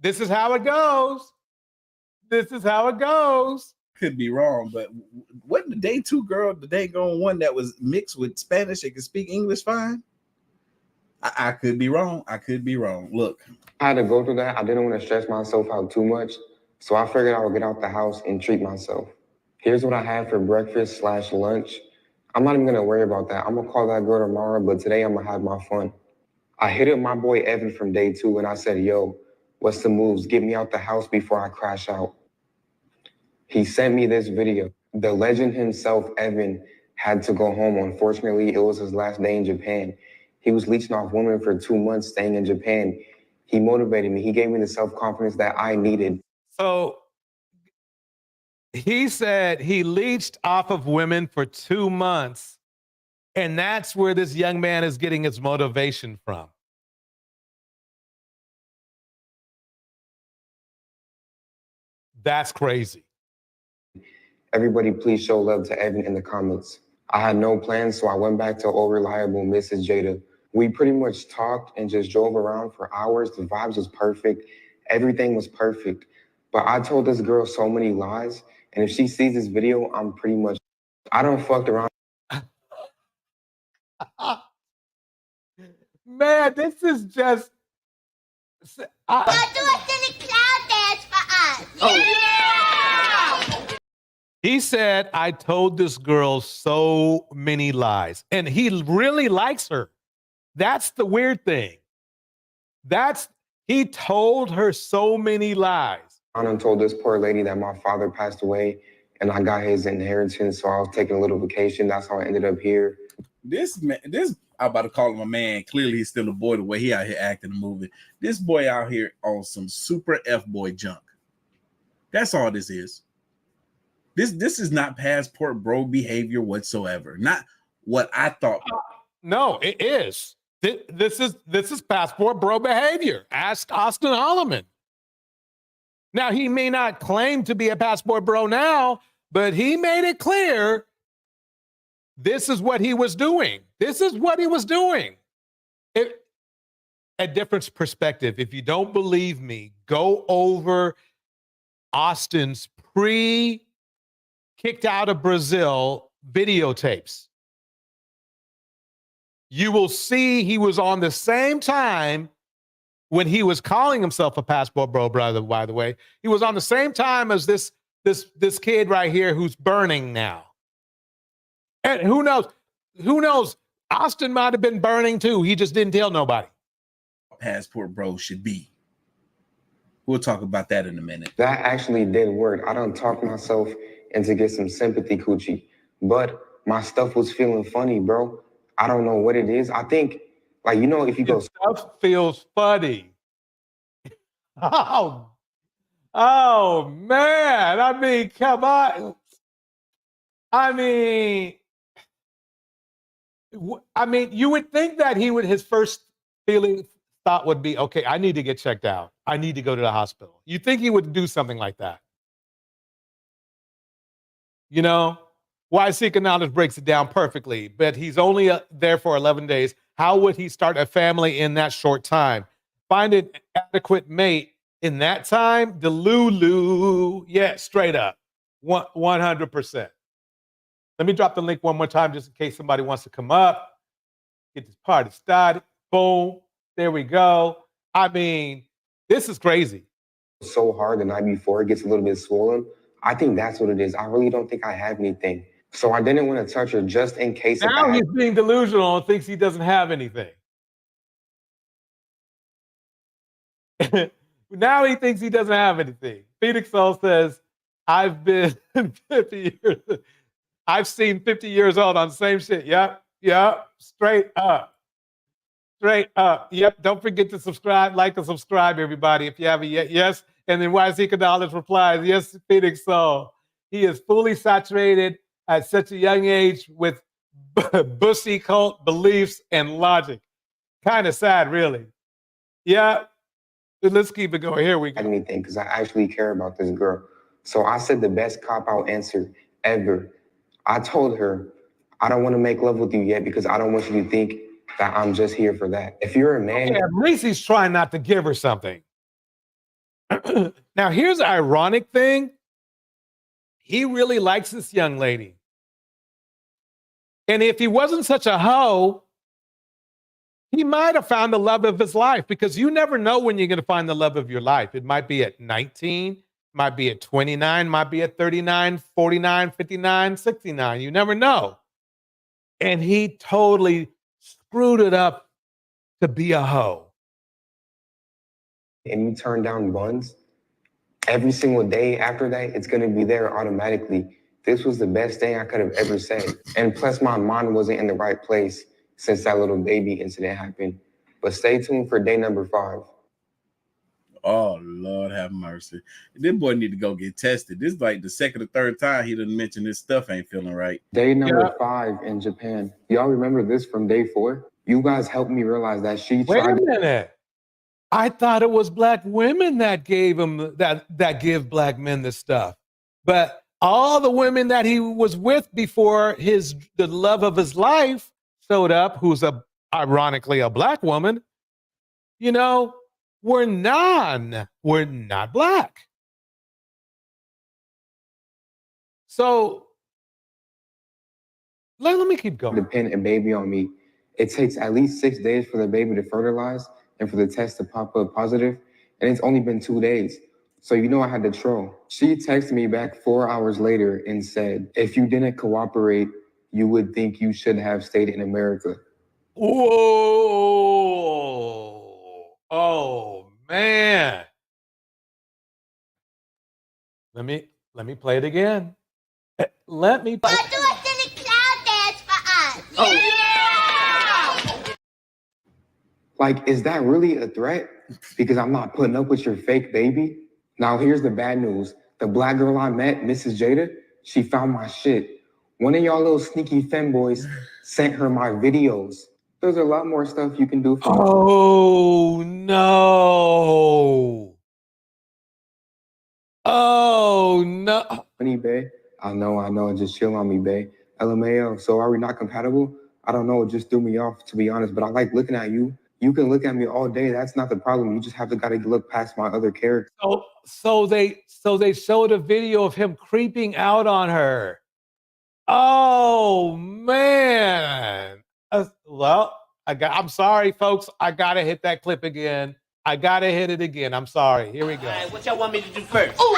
This is how it goes. This is how it goes. Could be wrong, but wasn't the day 2 girl the day going one that was mixed with Spanish and could speak English fine? I could be wrong. I could be wrong. Look. I had to go through that. I didn't want to stress myself out too much, so I figured I would get out the house and treat myself. Here's what I had for breakfast/lunch. I'm not even going to worry about that. I'm going to call that girl tomorrow, but today I'm going to have my fun. I hit up my boy Evan from day 2, and I said, yo, what's the moves? Get me out the house before I crash out. He sent me this video. The legend himself, Evan, had to go home. Unfortunately, it was his last day in Japan. He was leeching off women for 2 months staying in Japan. He motivated me. He gave me the self-confidence that I needed. So he said he leached off of women for 2 months, and that's where this young man is getting his motivation from. That's crazy. Everybody please show love to Evan in the comments. I had no plans, so I went back to old reliable Mrs. Jada. We pretty much talked and just drove around for hours. The vibes was perfect. Everything was perfect. But I told this girl so many lies, and if she sees this video, I'm pretty much, I don't fucked around. Man, this is just... Now do a silly clown dance for us. Yeah! He said, I told this girl so many lies, and he really likes her. That's the weird thing. He told her so many lies. I told this poor lady that my father passed away and I got his inheritance, so I was taking a little vacation. That's how I ended up here. This man, I'm about to call him a man. Clearly, he's still a boy the way he out here acting the movie. This boy out here on some super F-boy junk. That's all this is. This is not passport bro behavior whatsoever. Not what I thought. No, it is. This is passport bro behavior. Ask Austin Holloman. Now, he may not claim to be a passport bro now, but he made it clear this is what he was doing. This is what he was doing. A different perspective. If you don't believe me, go over Austin's kicked out of Brazil videotapes. You will see he was on the same time when he was calling himself a passport bro, brother, by the way. He was on the same time as this kid right here who's burning now. And who knows? Austin might have been burning too. He just didn't tell nobody. Passport bro should be. We'll talk about that in a minute. That actually did work. I done talked myself into get some sympathy coochie, but my stuff was feeling funny, bro. I don't know what it is. I think, like, you know, if you go... Stuff feels funny. Oh, man. I mean, come on. I mean, you would think that his first thought would be, okay, I need to get checked out. I need to go to the hospital. You think he would do something like that? You know? Why Seeking Knowledge breaks it down perfectly, but he's only there for 11 days. How would he start a family in that short time? Find an adequate mate in that time? Delulu. Yeah, straight up. 100%. Let me drop the link one more time just in case somebody wants to come up. Get this party started. Boom. There we go. I mean, this is crazy. So hard the night before, it gets a little bit swollen. I think that's what it is. I really don't think I have anything. So I didn't want to touch her just in case. Now he's being delusional and thinks he doesn't have anything. Now he thinks he doesn't have anything. Phoenix Soul says, I've been 50 years. I've seen 50 years old on the same shit. Yep. Straight up. Yep. Don't forget to subscribe, like and subscribe, everybody, if you haven't yet. Yes. And then YC Knowledge replies, yes, Phoenix Soul. He is fully saturated at such a young age with bussy cult beliefs and logic. Kind of sad, really. Yeah. Let's keep it going. Here we go. Anything, because I actually care about this girl. So I said the best cop-out answer ever. I told her, I don't want to make love with you yet because I don't want you to think that I'm just here for that. If you're a man... Yeah, at least he's trying not to give her something. Now, here's the ironic thing. He really likes this young lady. And if he wasn't such a hoe, he might have found the love of his life, because you never know when you're going to find the love of your life. It might be at 19, might be at 29, might be at 39, 49, 59, 69. You never know. And he totally screwed it up to be a hoe. And you turn down buns, every single day after that, it's going to be there automatically. This was the best thing I could have ever said. And plus, my mind wasn't in the right place since that little baby incident happened. But stay tuned for day number 5. Oh, Lord have mercy. This boy need to go get tested. This is like the second or third time he done mentioned this stuff ain't feeling right. Day number 5 in Japan. Y'all remember this from day 4? You guys helped me realize that she Wait tried a minute. I thought it was black women that gave him that give black men this stuff. But all the women that he was with before the love of his life showed up, who's ironically a black woman, you know, we're not black. So let me keep going. Depend a baby on me. It takes at least 6 days for the baby to fertilize and for the test to pop up positive, and it's only been 2 days. So you know I had to troll. She texted me back 4 hours later and said, if you didn't cooperate, you would think you should have stayed in America. Whoa. Oh, man. Let me play it again. Let me play. Do a silly clown dance for us. Oh. Yeah! Like, is that really a threat? Because I'm not putting up with your fake baby? Now, here's the bad news. The black girl I met, Mrs. Jada, she found my shit. One of y'all little sneaky femboys sent her my videos. There's a lot more stuff you can do for me. Oh, no. Oh, no. Honey, babe. I know. Just chill on me, babe. LMAO. So are we not compatible? I don't know. It just threw me off, to be honest. But I like looking at you. You can look at me all day. That's not the problem. You just gotta look past my other character. So they showed a video of him creeping out on her. Oh, man. Well, I'm sorry, folks. I gotta hit that clip again. I gotta hit it again. I'm sorry. Here we go. All right, what y'all want me to do first? Oh,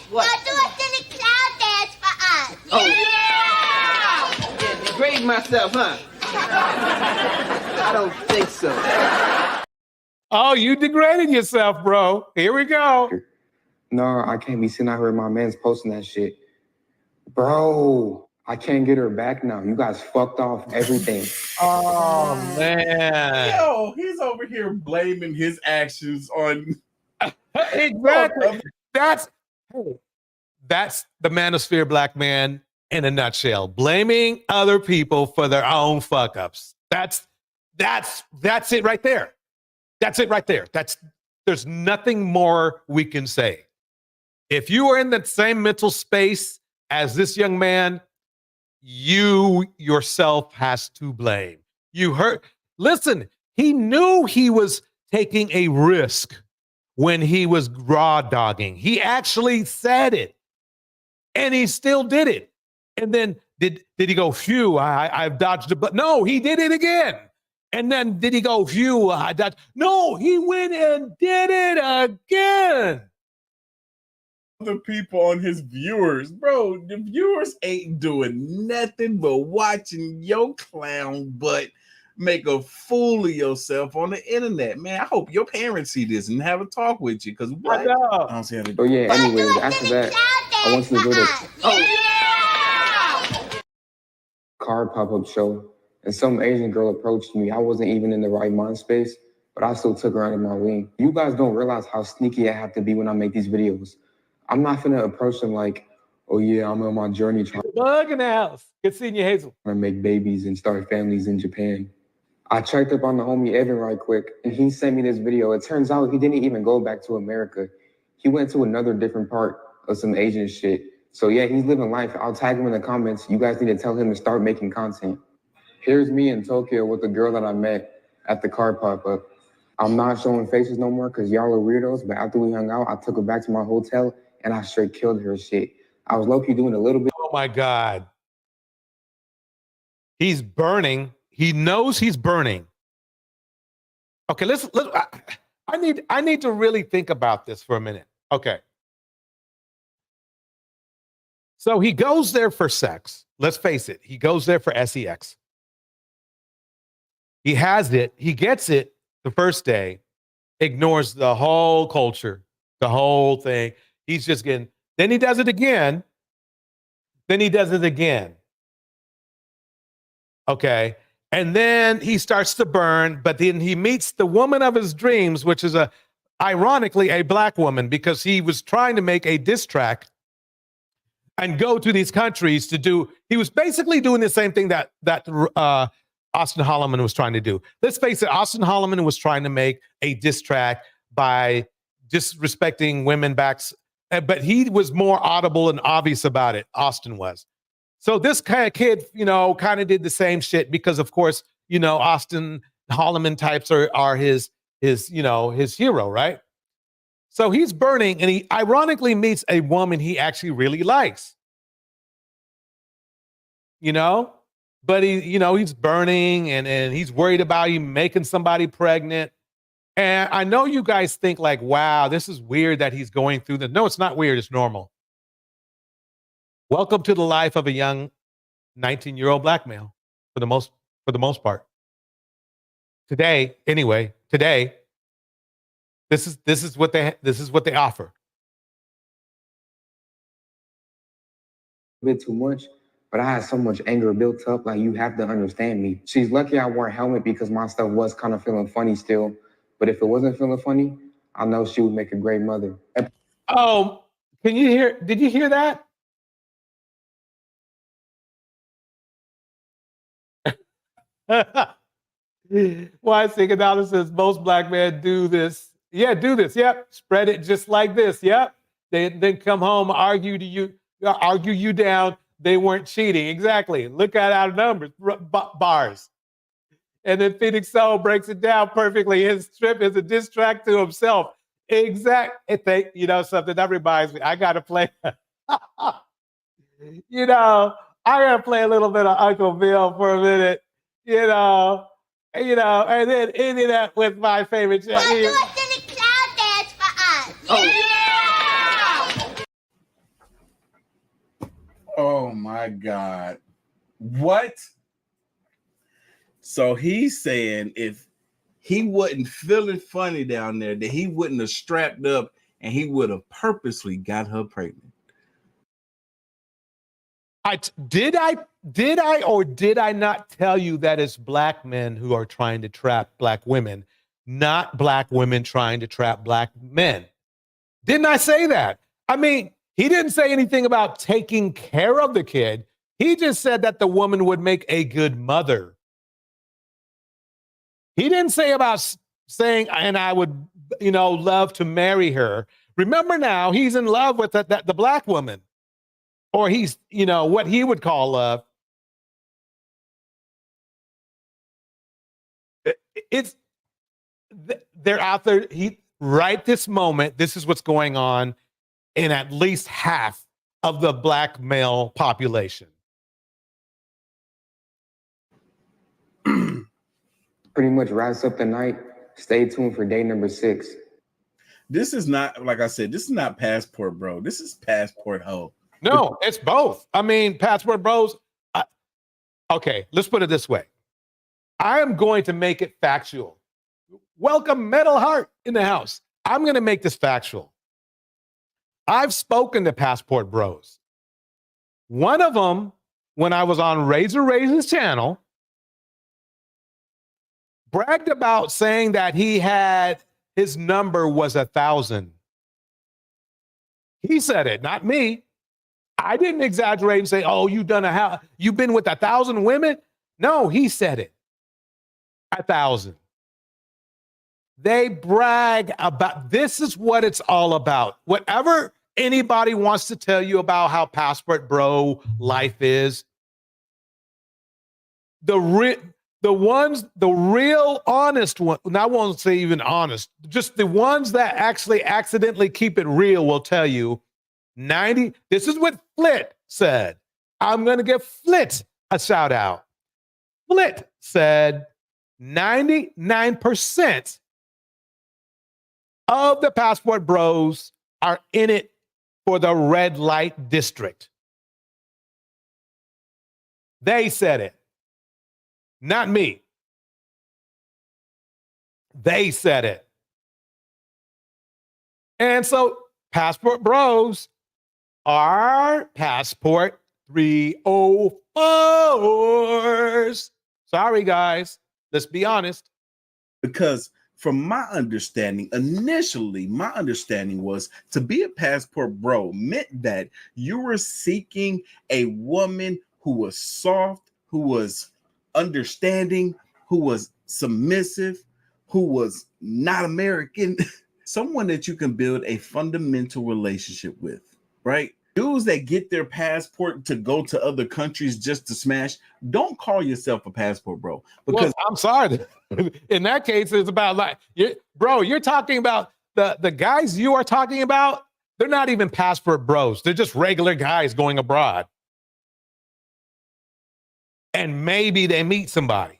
what? Do a silly clown dance for us. Oh. Yeah! Yeah, degrade myself, huh? I don't think so. Oh, you degraded yourself, bro. Here we go. No, I can't be sitting out here with my man's posting that shit. Bro, I can't get her back now. You guys fucked off everything. Oh, man. Yo, he's over here blaming his actions on... Exactly. That's the manosphere black man in a nutshell. Blaming other people for their own fuck-ups. That's it right there. That's it right there. There's nothing more we can say. If you are in that same mental space as this young man, you yourself has to blame. Listen, he knew he was taking a risk when he was raw dogging. He actually said it, and he still did it. And then did he go, phew, I've dodged it? But no, he did it again. And then did he go, phew, I dodged? No, he went and did it again. The people on his viewers, bro, the viewers ain't doing nothing but watching your clown butt make a fool of yourself on the internet. Man, I hope your parents see this and have a talk with you, because what? I don't see how to do. Oh yeah, anyways, after that, I went to go to card pop-up show, and some Asian girl approached me. I wasn't even in the right mind space, but I still took her under my wing. You guys don't realize how sneaky I have to be when I make these videos. I'm not finna approach them like, oh yeah, I'm on my journey trying Bug in the house. Good seeing you, Hazel. to make babies and start families in Japan. I checked up on the homie Evan right quick, and he sent me this video. It turns out he didn't even go back to America. He went to another different part of some Asian shit. So yeah, he's living life. I'll tag him in the comments. You guys need to tell him to start making content. Here's me in Tokyo with the girl that I met at the car pop-up. I'm not showing faces no more because y'all are weirdos, but after we hung out, I took her back to my hotel and I straight killed her shit. I was low-key doing a little bit. Oh my God. He's burning. He knows he's burning. Okay, I need to really think about this for a minute. Okay. So he goes there for sex. Let's face it. He goes there for sex. He has it. He gets it the first day, ignores the whole culture, the whole thing. He's just getting, then he does it again. Then he does it again. Okay. And then he starts to burn, but then he meets the woman of his dreams, which is ironically a black woman, because he was trying to make a diss track and go to these countries to do. He was basically doing the same thing that Austin Holloman was trying to do. Let's face it, Austin Holloman was trying to make a diss track by disrespecting women backs, but he was more audible and obvious about it. Austin was. So this kind of kid, kind of did the same shit because, of course, Austin Holloman types are his hero, right? So he's burning, and he ironically meets a woman he actually really likes. But he's burning, and he's worried about you making somebody pregnant. And I know you guys think like, wow, this is weird that he's going through this. No, it's not weird. It's normal. Welcome to the life of a young 19-year-old black male, for the most part. Today, this is what they offer. A bit too much, but I had so much anger built up. Like, you have to understand me. She's lucky I wore a helmet because my stuff was kind of feeling funny still. But if it wasn't feeling funny, I know she would make a great mother. Oh, did you hear that? Why $6 says most black men do this. Yeah, do this. Yep. Spread it just like this. Yep. They then come home, argue you down. They weren't cheating. Exactly. Look at our numbers, bars. And then Phoenix Soul breaks it down perfectly. His trip is a diss track to himself. Something that reminds me. I gotta play. I gotta play a little bit of Uncle Bill for a minute. And then ending up with my favorite. Well, do a silly clown dance for us. Yeah! Oh my God. What? So he's saying if he wasn't feeling funny down there, that he wouldn't have strapped up and he would have purposely got her pregnant. Did I not tell you that it's black men who are trying to trap black women, not black women trying to trap black men? Didn't I say that? I mean, he didn't say anything about taking care of the kid. He just said that the woman would make a good mother. He didn't say about saying, and I would, love to marry her. Remember now, he's in love with the black woman. Or he's, what he would call love. They're out there. Right this moment, this is what's going on in at least half of the black male population. Pretty much wraps up the night. Stay tuned for day number 6. This is not, like I said, this is not passport bro. This is passport hoe. No, it's both. I mean, passport bros. Okay, let's put it this way. I am going to make it factual. Welcome, Metal Heart in the house. I'm going to make this factual. I've spoken to passport bros. One of them, when I was on Razor Raisin's channel, bragged about saying that his number was 1,000. He said it, not me. I didn't exaggerate and say, oh, you've been with 1,000 women? No, he said it. 1,000. They brag about, this is what it's all about. Whatever anybody wants to tell you about how passport bro life is, the real honest one, and I won't say even honest, just the ones that actually accidentally keep it real will tell you 90, this is what Flit said. I'm going to give Flit a shout out. Flit said 99% of the passport bros are in it for the red light district. They said it. Not me. They said it. And so passport bros are passport 304s. Sorry, guys. Let's be honest. Because from my understanding, initially, my understanding was to be a passport bro meant that you were seeking a woman who was soft, who was understanding, who was submissive, who was not American, someone that you can build a fundamental relationship with, right? Dudes that get their passport to go to other countries just to smash, don't call yourself a passport bro. Because I'm sorry. In that case, it's about like, you're talking about the guys you are talking about. They're not even passport bros. They're just regular guys going abroad. And maybe they meet somebody.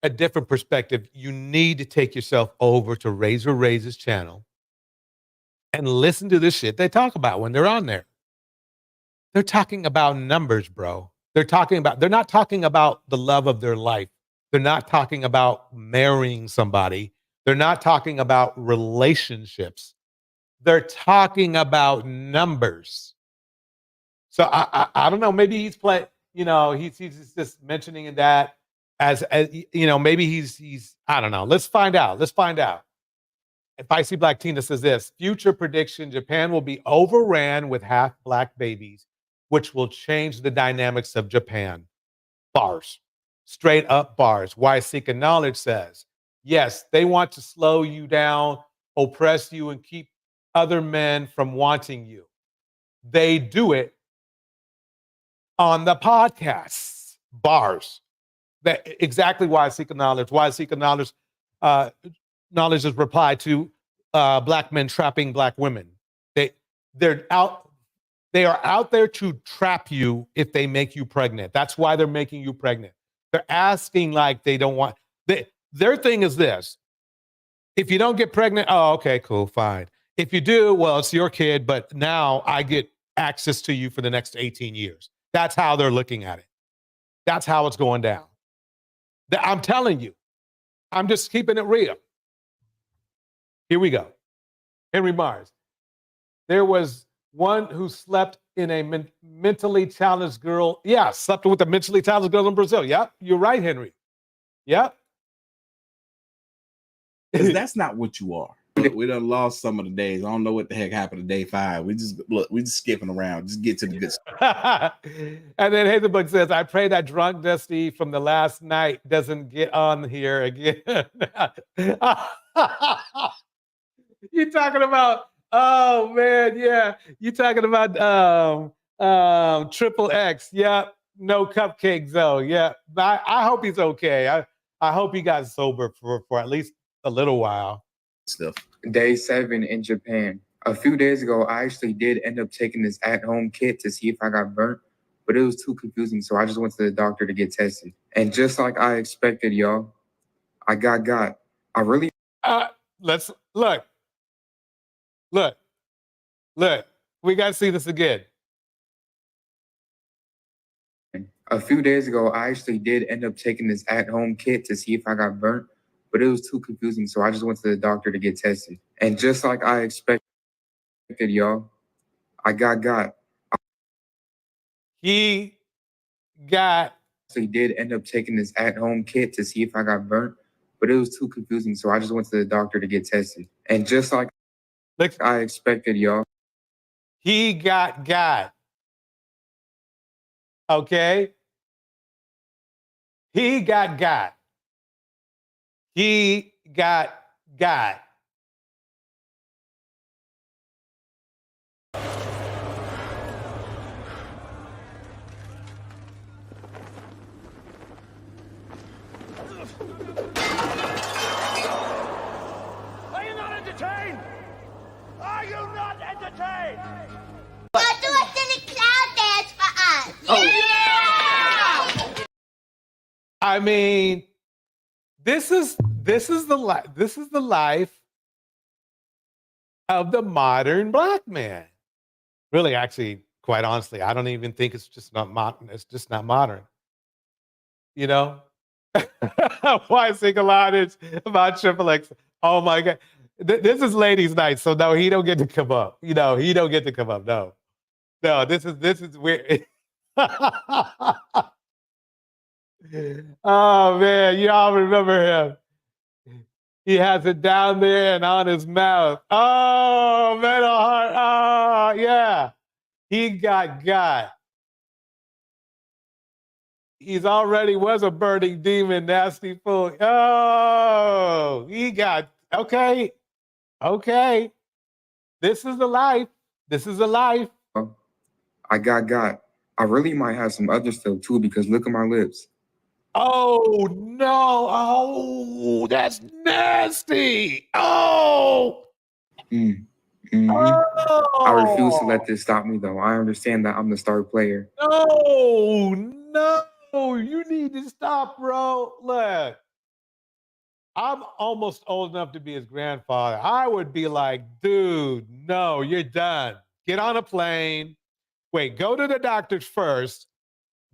A different perspective. You need to take yourself over to Razor Razor's channel and listen to the shit they talk about when they're on there. They're talking about numbers, bro. They're not talking about the love of their life. They're not talking about marrying somebody. They're not talking about relationships. They're talking about numbers. So I don't know. Maybe he's he's just mentioning that as maybe he's I don't know. Let's find out. Feisty Black Tina says this: future prediction: Japan will be overran with half black babies, which will change the dynamics of Japan. Bars. Straight up bars. Why Seeking Knowledge says, yes, they want to slow you down, oppress you, and keep other men from wanting you. They do it on the podcasts. Bars. That exactly why Seeking Knowledge. Why Seeking Knowledge Knowledge's reply to black men trapping black women. They are out there to trap you if they make you pregnant. That's why they're making you pregnant. They're asking like they don't want. Their thing is this: if you don't get pregnant, oh, okay, cool, fine. If you do, well, it's your kid, but now I get access to you for the next 18 years. That's how they're looking at it. That's how it's going down. I'm telling you. I'm just keeping it real. Here we go. Henry Mars. There was one who slept in a mentally challenged girl. Yeah, slept with a mentally challenged girl in Brazil. Yep, you're right, Henry. Yep. Because that's not what you are. We done lost some of the days. I don't know what the heck happened to day 5. We just skipping around. Just get to the good stuff. And then Hazelbrook says, I pray that drunk Dusty from the last night doesn't get on here again. You talking about, oh man, yeah. You talking about Triple X. Yep. No cupcakes though. Yeah. I hope he's okay. I hope he got sober for at least a little while. Stuff. Day 7 in Japan. A few days ago, I actually did end up taking this at-home kit to see if I got burnt, but it was too confusing, so I just went to the doctor to get tested. And just like I expected, y'all, I got. I really... Let's look. We got to see this again. A few days ago, I actually did end up taking this at-home kit to see if I got burnt, but it was too confusing, so I just went to the doctor to get tested. And just like I expected, y'all, I got. He got. So he did end up taking this at-home kit to see if I got burnt, but it was too confusing, so I just went to the doctor to get tested. And just like I expected, y'all. He got. Okay? He got. He got. Are you not entertained? Are you not entertained? Now do a silly clown dance for us. Oh. Yeah! I mean, this is the life of the modern black man. Really, actually, quite honestly, I don't even think it's just not modern. It's just not modern. You know? Why sing a lot about Triple X? Oh my God. This is ladies' night, so no, he don't get to come up. He don't get to come up. No, this is weird. Oh man, y'all remember him? He has it down there and on his mouth. Oh, metal heart. Oh yeah, he got. He's already was a burning demon, nasty fool. Oh, he got okay. This is the life. I got. I really might have some other stuff too because look at my lips. Oh no! Oh, that's nasty! Oh! I refuse to let this stop me though. I understand that I'm the star player. No! You need to stop, bro. Look, I'm almost old enough to be his grandfather. I would be like, dude, no, you're done. Get on a plane. Wait, go to the doctor first.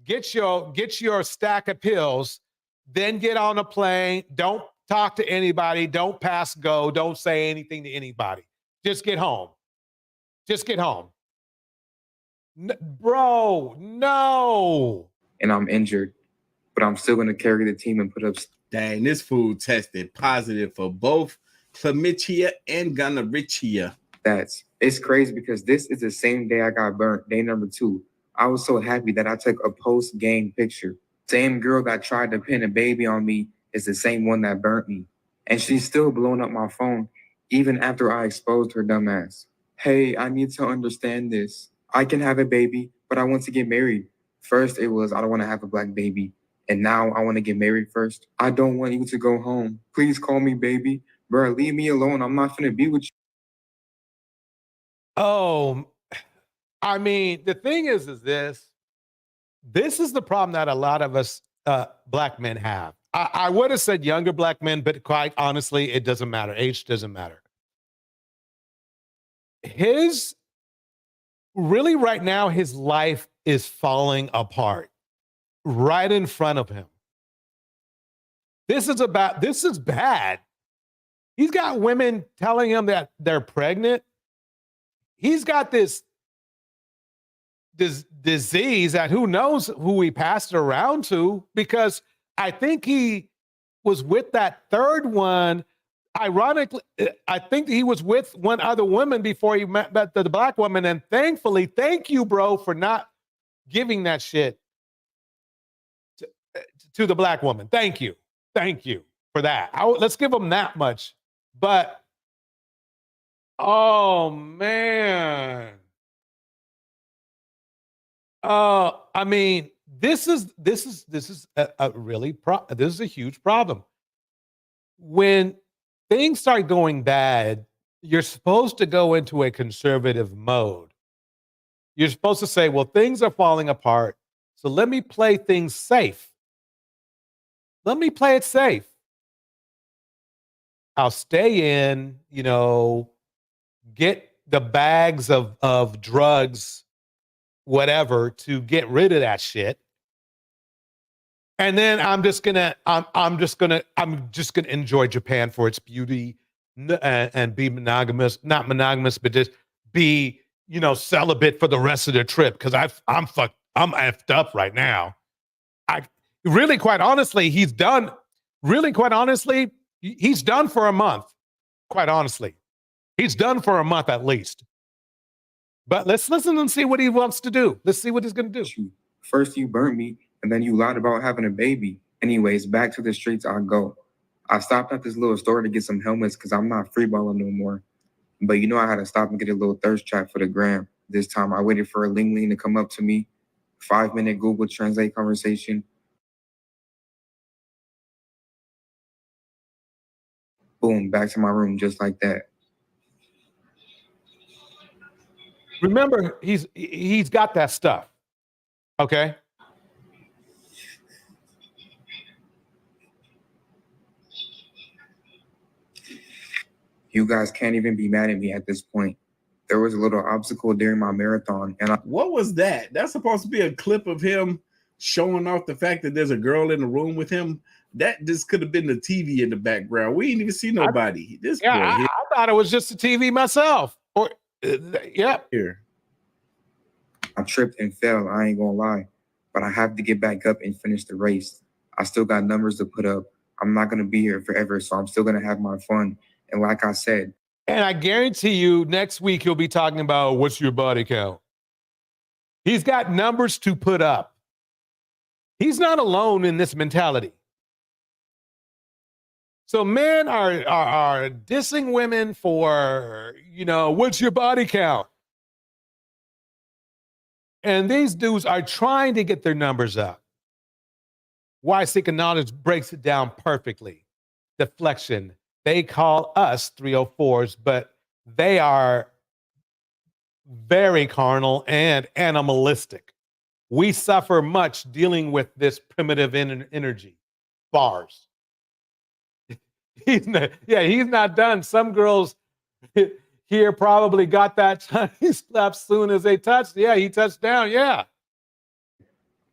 Get your stack of pills. Then get on a plane. Don't talk to anybody. Don't pass go. Don't say anything to anybody. Just get home. Bro, no. And I'm injured, but I'm still going to carry the team and put up. Dang, this fool tested positive for both chlamydia and gonorrhea. It's crazy because this is the same day I got burnt, day number 2. I was so happy that I took a post-game picture. Same girl that tried to pin a baby on me is the same one that burnt me. And she's still blowing up my phone, even after I exposed her dumb ass. Hey, I need to understand this. I can have a baby, but I want to get married. First, it was I don't want to have a black baby. And now I want to get married first. I don't want you to go home. Please call me baby. Bro, leave me alone. I'm not finna be with you. Oh, I mean, the thing is this is the problem that a lot of us black men have. I would have said younger black men, but quite honestly, it doesn't matter. Age doesn't matter. Really right now, his life is falling apart right in front of him. This is bad. He's got women telling him that they're pregnant. He's got this disease that who knows who he passed it around to, because I think he was with that third one. Ironically, I think he was with one other woman before he met the black woman. And thankfully, thank you, bro, for not giving that shit to the black woman. Thank you for that. Let's give him that much. But oh man. I mean, this is a huge problem. When things start going bad, you're supposed to go into a conservative mode. You're supposed to say, well, things are falling apart, so let me play things safe. Let me play it safe. I'll stay in, get the bags of drugs, whatever, to get rid of that shit. And then I'm just gonna enjoy Japan for its beauty and be monogamous, not monogamous, but just be, celibate for the rest of the trip. Cause I'm effed up right now. Quite honestly, he's done for a month. Quite honestly, he's done for a month at least. But let's listen and see what he wants to do. Let's see what he's going to do. First you burnt me, and then you lied about having a baby. Anyways, back to the streets I go. I stopped at this little store to get some helmets because I'm not freeballing no more. But I had to stop and get a little thirst trap for the gram. This time I waited for a ling to come up to me. 5-minute Google Translate conversation. Boom, back to my room just like that. Remember, he's got that stuff. Okay? You guys can't even be mad at me at this point. There was a little obstacle during my marathon, and what was that? That's supposed to be a clip of him showing off the fact that there's a girl in the room with him. That just could have been the TV in the background. We didn't even see nobody. I thought it was just the TV myself. Or here. I tripped and fell, I ain't gonna lie. But I have to get back up and finish the race. I still got numbers to put up. I'm not gonna be here forever, so I'm still gonna have my fun. And like I said, and I guarantee you next week he'll be talking about what's your body count. He's got numbers to put up. He's not alone in this mentality. So men are dissing women for, what's your body count? And these dudes are trying to get their numbers up. Why Seeking Knowledge breaks it down perfectly. Deflection. They call us 304s, but they are very carnal and animalistic. We suffer much dealing with this primitive energy. Bars. He's not done. Some girls here probably got that Chinese slap soon as they touched. Yeah, he touched down. Yeah.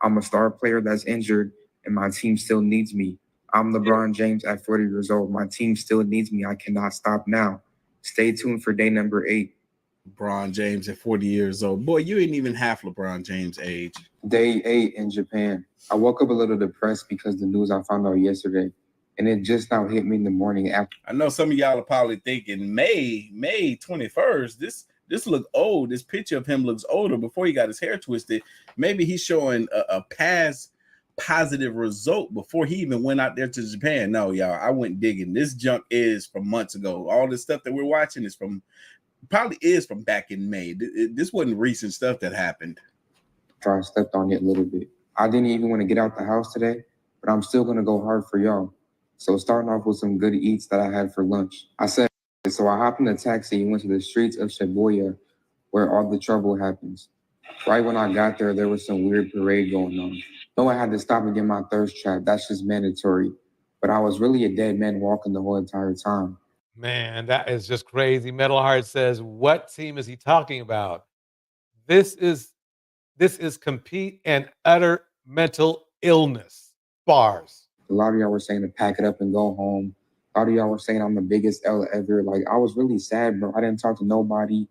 I'm a star player that's injured and my team still needs me. I'm LeBron James at 40 years old. My team still needs me. I cannot stop now. Stay tuned for day number 8. LeBron James at 40 years old. Boy, you ain't even half LeBron James' age. Day 8 in Japan. I woke up a little depressed because the news I found out yesterday. And it just now hit me in the morning after. I know some of y'all are probably thinking May 21st. This look old. This picture of him looks older before he got his hair twisted. Maybe he's showing a past positive result before he even went out there to Japan. No, y'all, I went digging. This junk is from months ago. All this stuff that we're watching is from back in May. This wasn't recent stuff that happened. I stepped on it a little bit. I didn't even want to get out the house today, but I'm still going to go hard for y'all. So starting off with some good eats that I had for lunch. I said, so I hopped in a taxi and went to the streets of Shibuya where all the trouble happens. Right when I got there, there was some weird parade going on. No, I had to stop and get my thirst trap. That's just mandatory. But I was really a dead man walking the whole entire time. Man, that is just crazy. Metal Heart says, what team is he talking about? This is complete and utter mental illness. Bars. A lot of y'all were saying to pack it up and go home. A lot of y'all were saying I'm the biggest L ever. Like, I was really sad, bro. I didn't talk to nobody.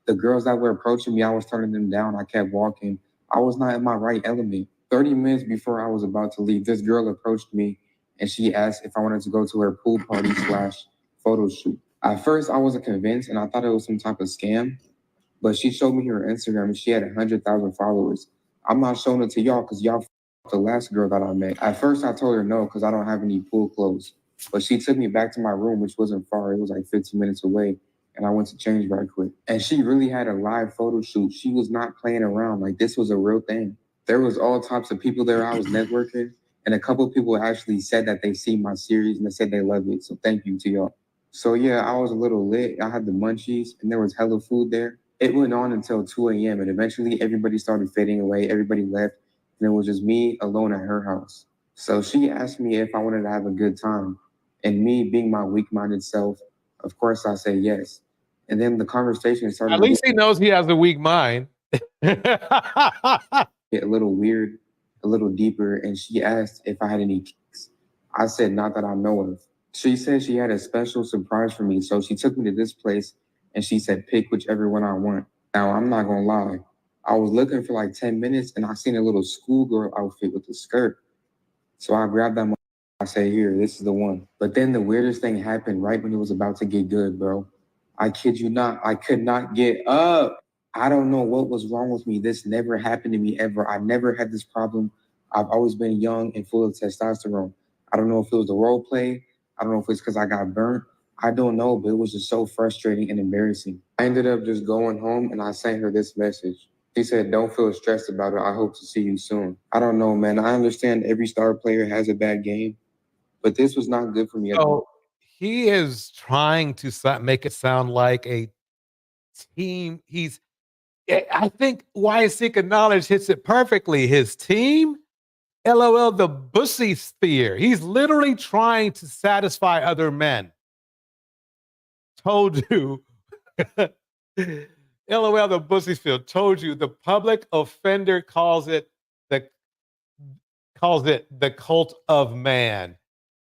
The girls that were approaching me, I was turning them down. I kept walking. I was not in my right element. 30 minutes before I was about to leave, this girl approached me and she asked if I wanted to go to her pool party / photo shoot. At first, I wasn't convinced and I thought it was some type of scam, but she showed me her Instagram and she had 100,000 followers. I'm not showing it to y'all because y'all the last girl that I met. At first, I told her no because I don't have any pool clothes. But she took me back to my room, which wasn't far. It was like 15 minutes away. And I went to change right quick. And she really had a live photo shoot. She was not playing around. Like, this was a real thing. There was all types of people there. I was networking. And a couple of people actually said that they see my series and they said they love it. So thank you to y'all. So yeah, I was a little lit. I had the munchies and there was hella food there. It went on until 2 a.m. And eventually everybody started fading away. Everybody left. And it was just me alone at her house. So she asked me if I wanted to have a good time. And me being my weak-minded self, of course I said yes. And then the conversation started. At least he knows he has a weak mind. Get a little weird, a little deeper. And she asked if I had any kicks. I said, not that I know of. She said she had a special surprise for me. So she took me to this place and she said, pick whichever one I want. Now, I'm not going to lie. I was looking for like 10 minutes and I seen a little schoolgirl outfit with a skirt. So I grabbed that. I say, here, this is the one. But then the weirdest thing happened right when it was about to get good, bro. I kid you not. I could not get up. I don't know what was wrong with me. This never happened to me ever. I never had this problem. I've always been young and full of testosterone. I don't know if it was the role play. I don't know if it's because I got burnt. I don't know, but it was just so frustrating and embarrassing. I ended up just going home and I sent her this message. She said, don't feel stressed about it. I hope to see you soon. I don't know, man. I understand every star player has a bad game, but this was not good for me. So he is trying to make it sound like a team. I think Why Seeking Knowledge hits it perfectly. His team, LOL, the bussy sphere. He's literally trying to satisfy other men. Told you. LOL, the bussy sphere. Told you. The public offender calls it calls it the cult of man.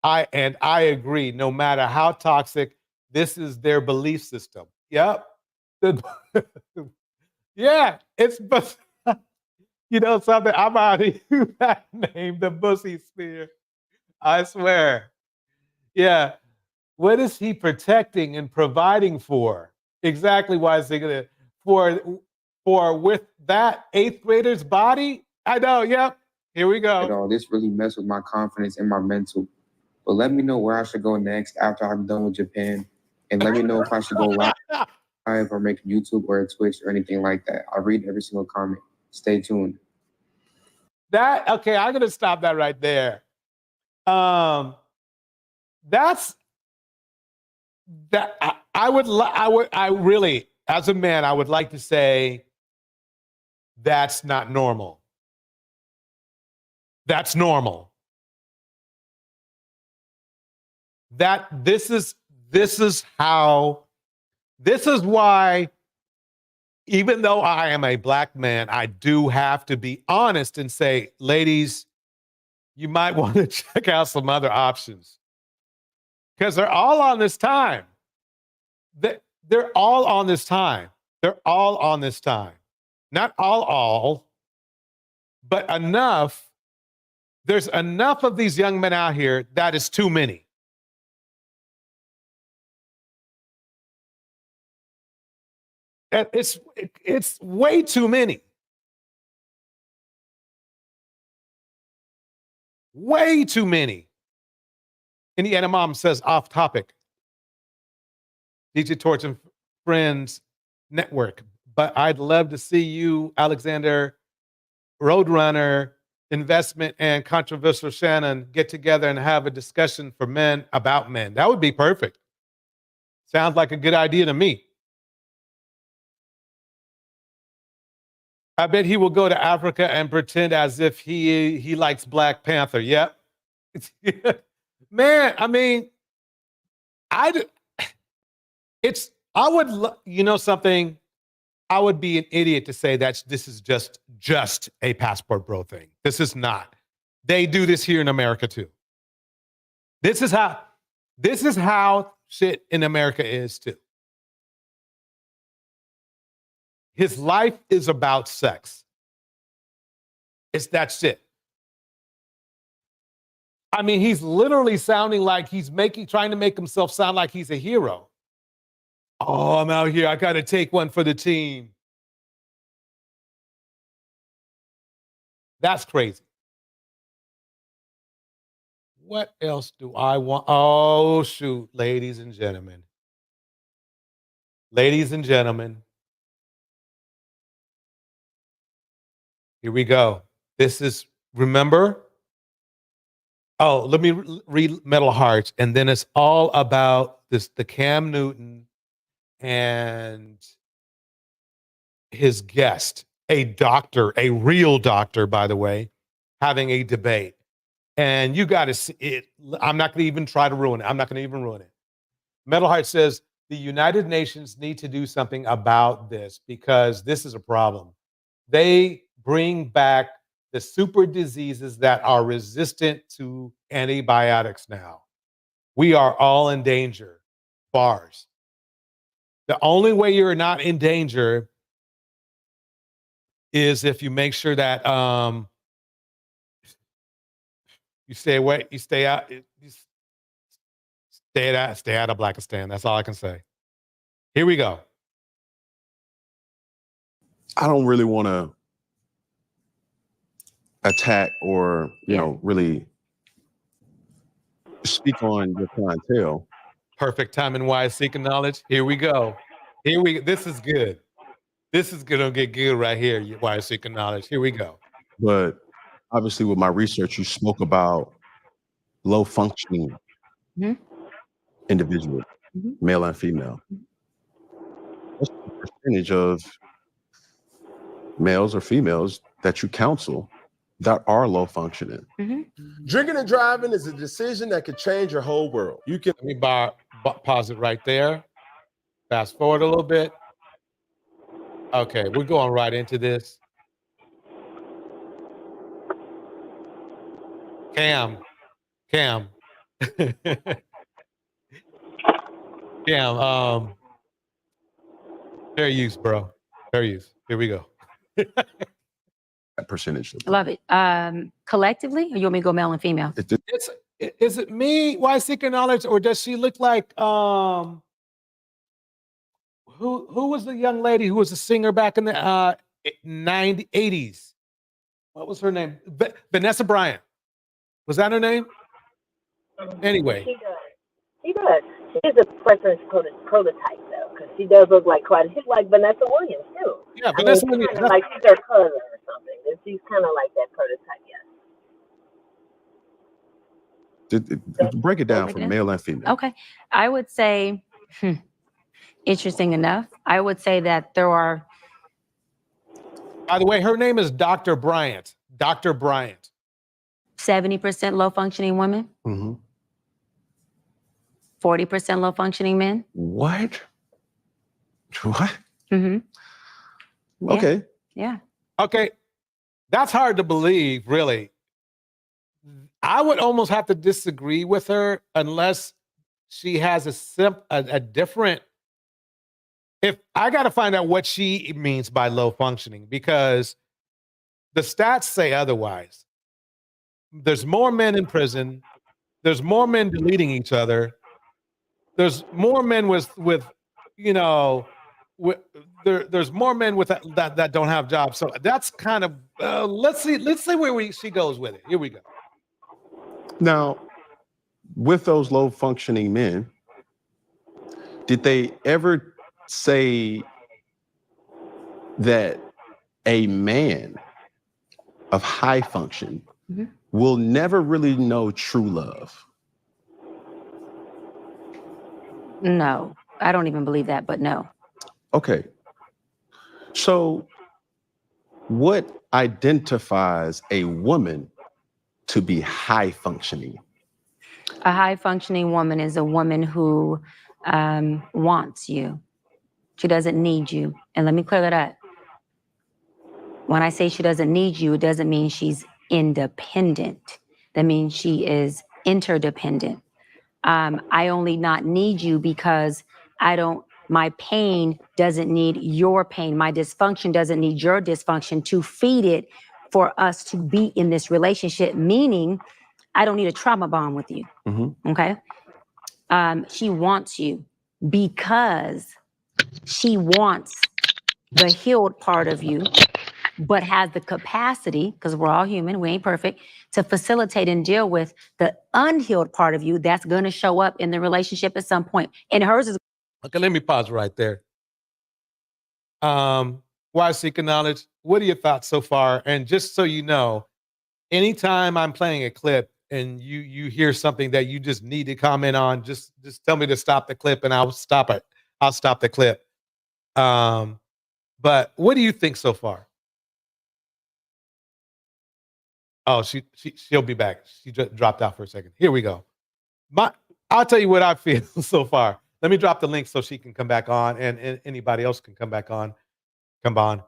I agree. No matter how toxic, this is their belief system. Yep. Yeah, it's but you know something. I'm out of you that name, the Bussy Spear. I swear. Yeah. What is he protecting and providing for? Exactly why is he gonna for with that eighth grader's body? I know, yep. Here we go. At all. This really messed with my confidence and my mental. But let me know where I should go next after I'm done with Japan. And let me know if I should go live or make YouTube or a Twitch or anything like that. I'll read every single comment. Stay tuned. Okay, I'm gonna stop that right there. That's that I really, as a man, I would like to say that's not normal. That's normal. This is why, even though I am a black man, I do have to be honest and say, ladies, you might want to check out some other options. Because they're all on this time. They're all on this time. They're all on this time. Not all, but enough. There's enough of these young men out here that is too many. It's way too many. Way too many. Indiana Mom says off topic. DJ Torch and Friends Network. But I'd love to see you, Alexander, Roadrunner, Investment, and Controversial Shannon get together and have a discussion for men about men. That would be perfect. Sounds like a good idea to me. I bet he will go to Africa and pretend as if he likes Black Panther. Yep. Man, I mean, you know something? I would be an idiot to say that this is just a passport bro thing. This is not. They do this here in America too. This is how shit in America is too. His life is about sex. It's that shit. I mean, he's literally sounding like trying to make himself sound like he's a hero. Oh, I'm out here. I got to take one for the team. That's crazy. What else do I want? Oh, shoot, ladies and gentlemen. Ladies and gentlemen. Here we go. This is, remember? Oh, let me read Metal Hearts. And then it's all about the Cam Newton and his guest, a doctor, a real doctor, by the way, having a debate. And you got to see it. I'm not going to even try to ruin it. I'm not going to even ruin it. Metal Heart says the United Nations need to do something about this because this is a problem. They bring back the super diseases that are resistant to antibiotics now. We are all in danger. Bars. The only way you're not in danger is if you make sure that you stay away, you stay out, stay out of Blackistan. That's all I can say. Here we go. I don't really want to attack or, really speak on your clientele. Perfect time and wise seeking knowledge. Here we go. This is good. This is gonna get good right here. Wise seeking knowledge. Here we go. But obviously, with my research, you spoke about low functioning individuals, male and female. What's the percentage of males or females that you counsel that are low functioning? Drinking and driving is a decision that could change your whole world. You can Let me pause it right there. Fast forward a little bit. Okay, we're going right into this. Cam. Cam, fair use, bro. Fair use. Here we go. That percentage. Love it. Collectively, or you want me to go male and female? Is it me? Why seeking knowledge, or does she look like who was the young lady who was a singer back in the 80s? What was her name? Vanessa Bryant. Was that her name? Anyway. She does. She does. She's a preference prototype though, because she does look like Vanessa Williams too. Yeah, Vanessa Williams. Kind of like she's her cousin or something. And she's kind of like that prototype, yes. Break it down from male and female. Okay. I would say, interesting enough, I would say that there are. By the way, her name is Dr. Bryant. Dr. Bryant. 70% low functioning women. Mm-hmm. 40% low functioning men. What? What? Mm-hmm. Yeah. Okay. Yeah. Okay. That's hard to believe, really. I would almost have to disagree with her unless she has a different. If I got to find out what she means by low functioning, because the stats say otherwise. There's more men in prison. There's more men deleting each other. There's more men with there's more men with that don't have jobs. So that's kind of let's see where she goes with it. Here we go. Now, with those low functioning men, did they ever say that a man of high function will never really know true love? No, I don't even believe that, but no. Okay. So what identifies a woman to be high functioning? A high functioning woman is a woman who wants you. She doesn't need you. And let me clear that up. When I say she doesn't need you, it doesn't mean she's independent. That means she is interdependent. I only not need you because my pain doesn't need your pain. My dysfunction doesn't need your dysfunction to feed it for us to be in this relationship, meaning I don't need a trauma bond with you. Mm-hmm. Okay. She wants you because she wants the healed part of you, but has the capacity, because we're all human, we ain't perfect, to facilitate and deal with the unhealed part of you that's going to show up in the relationship at some point. And hers is. Okay, let me pause right there. Why seeking knowledge? What are your thoughts so far? And just so you know, anytime I'm playing a clip and you hear something that you just need to comment on, just tell me to stop the clip and I'll stop it. I'll stop the clip. But what do you think so far? Oh, she'll be back. She just dropped out for a second. Here we go. I'll tell you what I feel so far. Let me drop the link so she can come back on, and anybody else can come back on. Come on.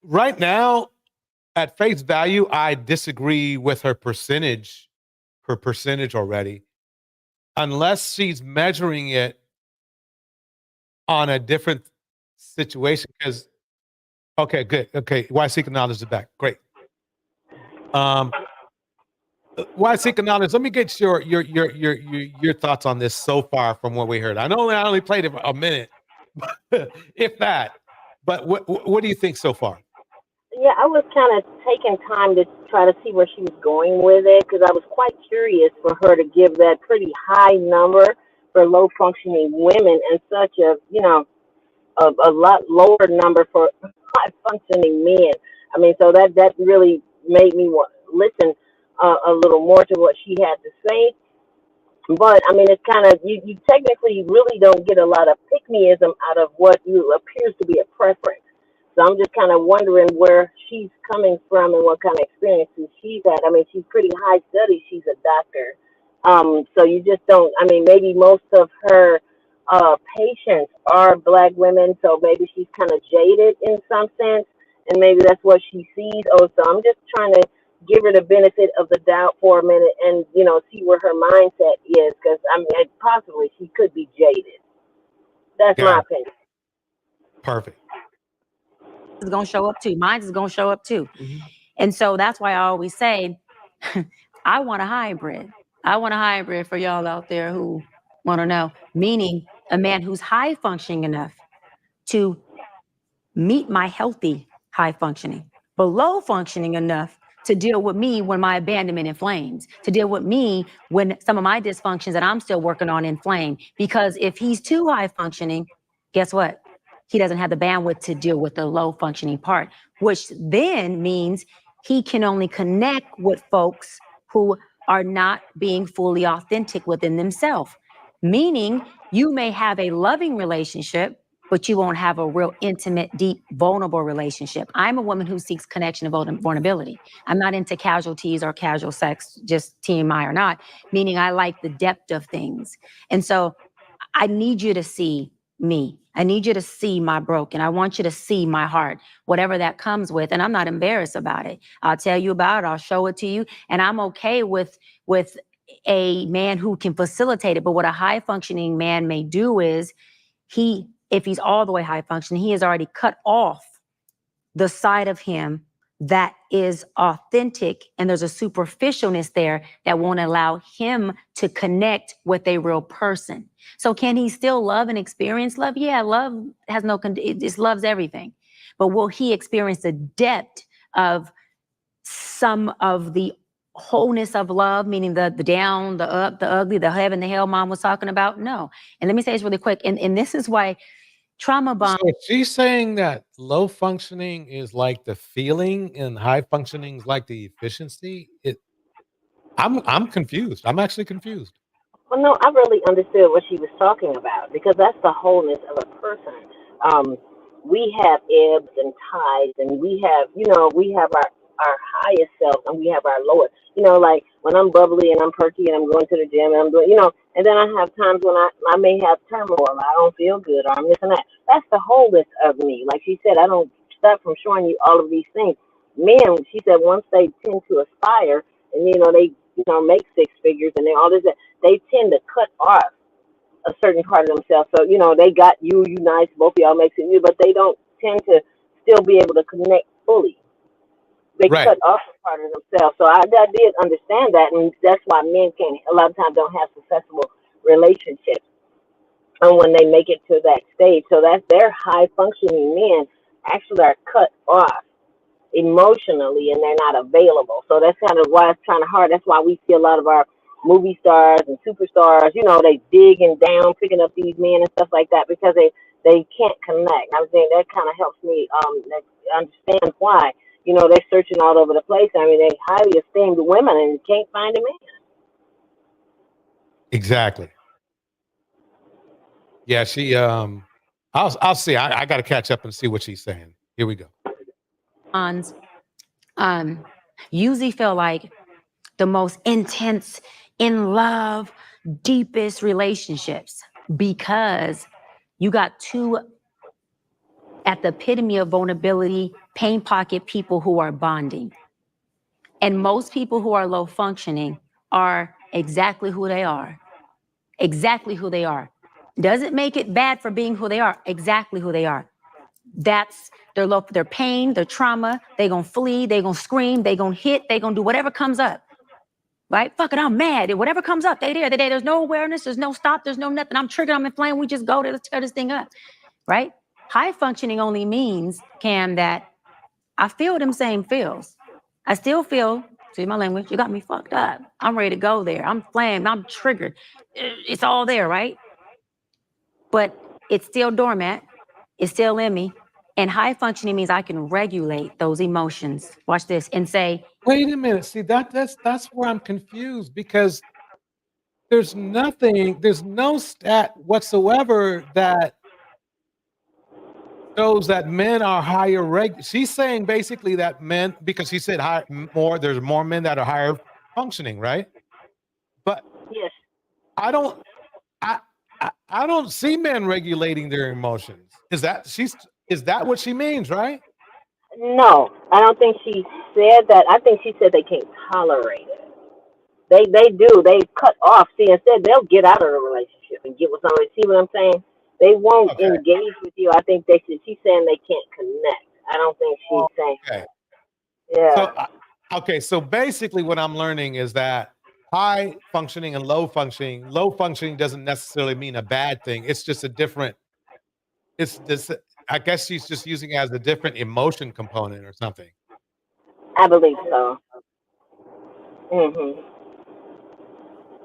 Right now, at face value, I disagree with her percentage already, unless she's measuring it on a different situation. Because okay, good. Okay, why seeking knowledge is back. Great. Why seeking knowledge? Let me get your thoughts on this so far from what we heard. I know I only played it a minute, if that. But what do you think so far? Yeah, I was kind of taking time to try to see where she was going with it, because I was quite curious for her to give that pretty high number for low functioning women and such a lot lower number for high functioning men. I mean, so that really made me listen a little more to what she had to say. But I mean, it's kind of you technically really don't get a lot of pick-me-ism out of what appears to be a preference. So I'm just kind of wondering where she's coming from and what kind of experiences she's had. I mean, she's pretty high study. She's a doctor. So you just don't. I mean, maybe most of her patients are Black women, so maybe she's kind of jaded in some sense, and maybe that's what she sees. Oh, so I'm just trying to give her the benefit of the doubt for a minute, and see where her mindset is, because I mean, possibly she could be jaded. That's my opinion. Perfect. Is going to show up too. Mine is going to show up too. And so that's why I always say, I want a hybrid. I want a hybrid for y'all out there who want to know, meaning a man who's high functioning enough to meet my healthy high functioning, but low functioning enough to deal with me when my abandonment inflames, to deal with me when some of my dysfunctions that I'm still working on inflame. Because if he's too high functioning, guess what? He doesn't have the bandwidth to deal with the low functioning part, which then means he can only connect with folks who are not being fully authentic within themselves. Meaning you may have a loving relationship, but you won't have a real intimate, deep, vulnerable relationship. I'm a woman who seeks connection and vulnerability. I'm not into casualties or casual sex, just TMI or not, meaning I like the depth of things. And so I need you to see me. I need you to see my broken. I want you to see my heart, whatever that comes with. And I'm not embarrassed about it. I'll tell you about it. I'll show it to you. And I'm okay with a man who can facilitate it. But what a high functioning man may do is if he's all the way high functioning, he has already cut off the side of him that is authentic, and there's a superficialness there that won't allow him to connect with a real person. So can he still love and experience love? Yeah, love has it just loves everything. But will he experience the depth of some of the wholeness of love, meaning the down, the up, the ugly, the heaven, the hell Mom was talking about? No. And let me say this really quick. And this is why trauma bond. So she's saying that low functioning is like the feeling and high functioning is like the efficiency. I'm confused. I'm actually confused. Well, no, I really understood what she was talking about, because that's the wholeness of a person. We have ebbs and tides, and we have our highest self, and we have our lowest. Like when I'm bubbly and I'm perky and I'm going to the gym and I'm doing, and then I have times when I may have turmoil. I don't feel good, or I'm this and that. That's the wholeness of me. Like she said, I don't stop from showing you all of these things. Men, she said, once they tend to aspire, and they make six figures and they all this, they tend to cut off a certain part of themselves. So they got you nice, both of y'all makes it you, but they don't tend to still be able to connect fully. They cut off a part of themselves. So I did understand that, and that's why men a lot of times don't have successful relationships, and when they make it to that stage. So that's their high functioning men actually are cut off emotionally, and they're not available. So that's kind of why it's kind of hard. That's why we see a lot of our movie stars and superstars, they digging down, picking up these men and stuff like that, because they can't connect. I'm saying that kind of helps me understand why. They're searching all over the place. I mean, they highly esteemed women and can't find a man. Exactly. Yeah, she I'll see. I gotta catch up and see what she's saying. Here we go. Usually feel like the most intense, in love, deepest relationships, because you got two at the epitome of vulnerability, pain pocket people who are bonding. And most people who are low functioning are exactly who they are. Exactly who they are. Doesn't make it bad for being who they are. Exactly who they are. That's their pain, their trauma. They're going to flee. They're going to scream. They're going to hit. They're going to do whatever comes up. Right? Fuck it, I'm mad. And whatever comes up, they're there. There's no awareness. There's no stop. There's no nothing. I'm triggered. I'm inflamed. We just go there. Let's tear this thing up. Right? High functioning only means, Cam, that I feel them same feels. I still feel, see my language, you got me fucked up. I'm ready to go there. I'm flamed. I'm triggered. It's all there, right? But it's still dormant. It's still in me. And high functioning means I can regulate those emotions. Watch this and say, wait a minute. See, that's where I'm confused, because there's no stat whatsoever that shows that men are higher she's saying basically that men, because she said there's more men that are higher functioning, right? But yes, I don't see men regulating their emotions. Is that what she means, right? No, I don't think she said that. I think she said they can't tolerate it. They do. They cut off. See, instead they'll get out of the relationship and get with somebody. See what I'm saying? They won't Okay. engage with you. I think she's saying they can't connect. I don't think she's saying. Okay. Yeah. So, okay. So basically, what I'm learning is that high functioning and low functioning doesn't necessarily mean a bad thing. It's just a different. It's this. I guess she's just using it as a different emotion component or something. I believe so.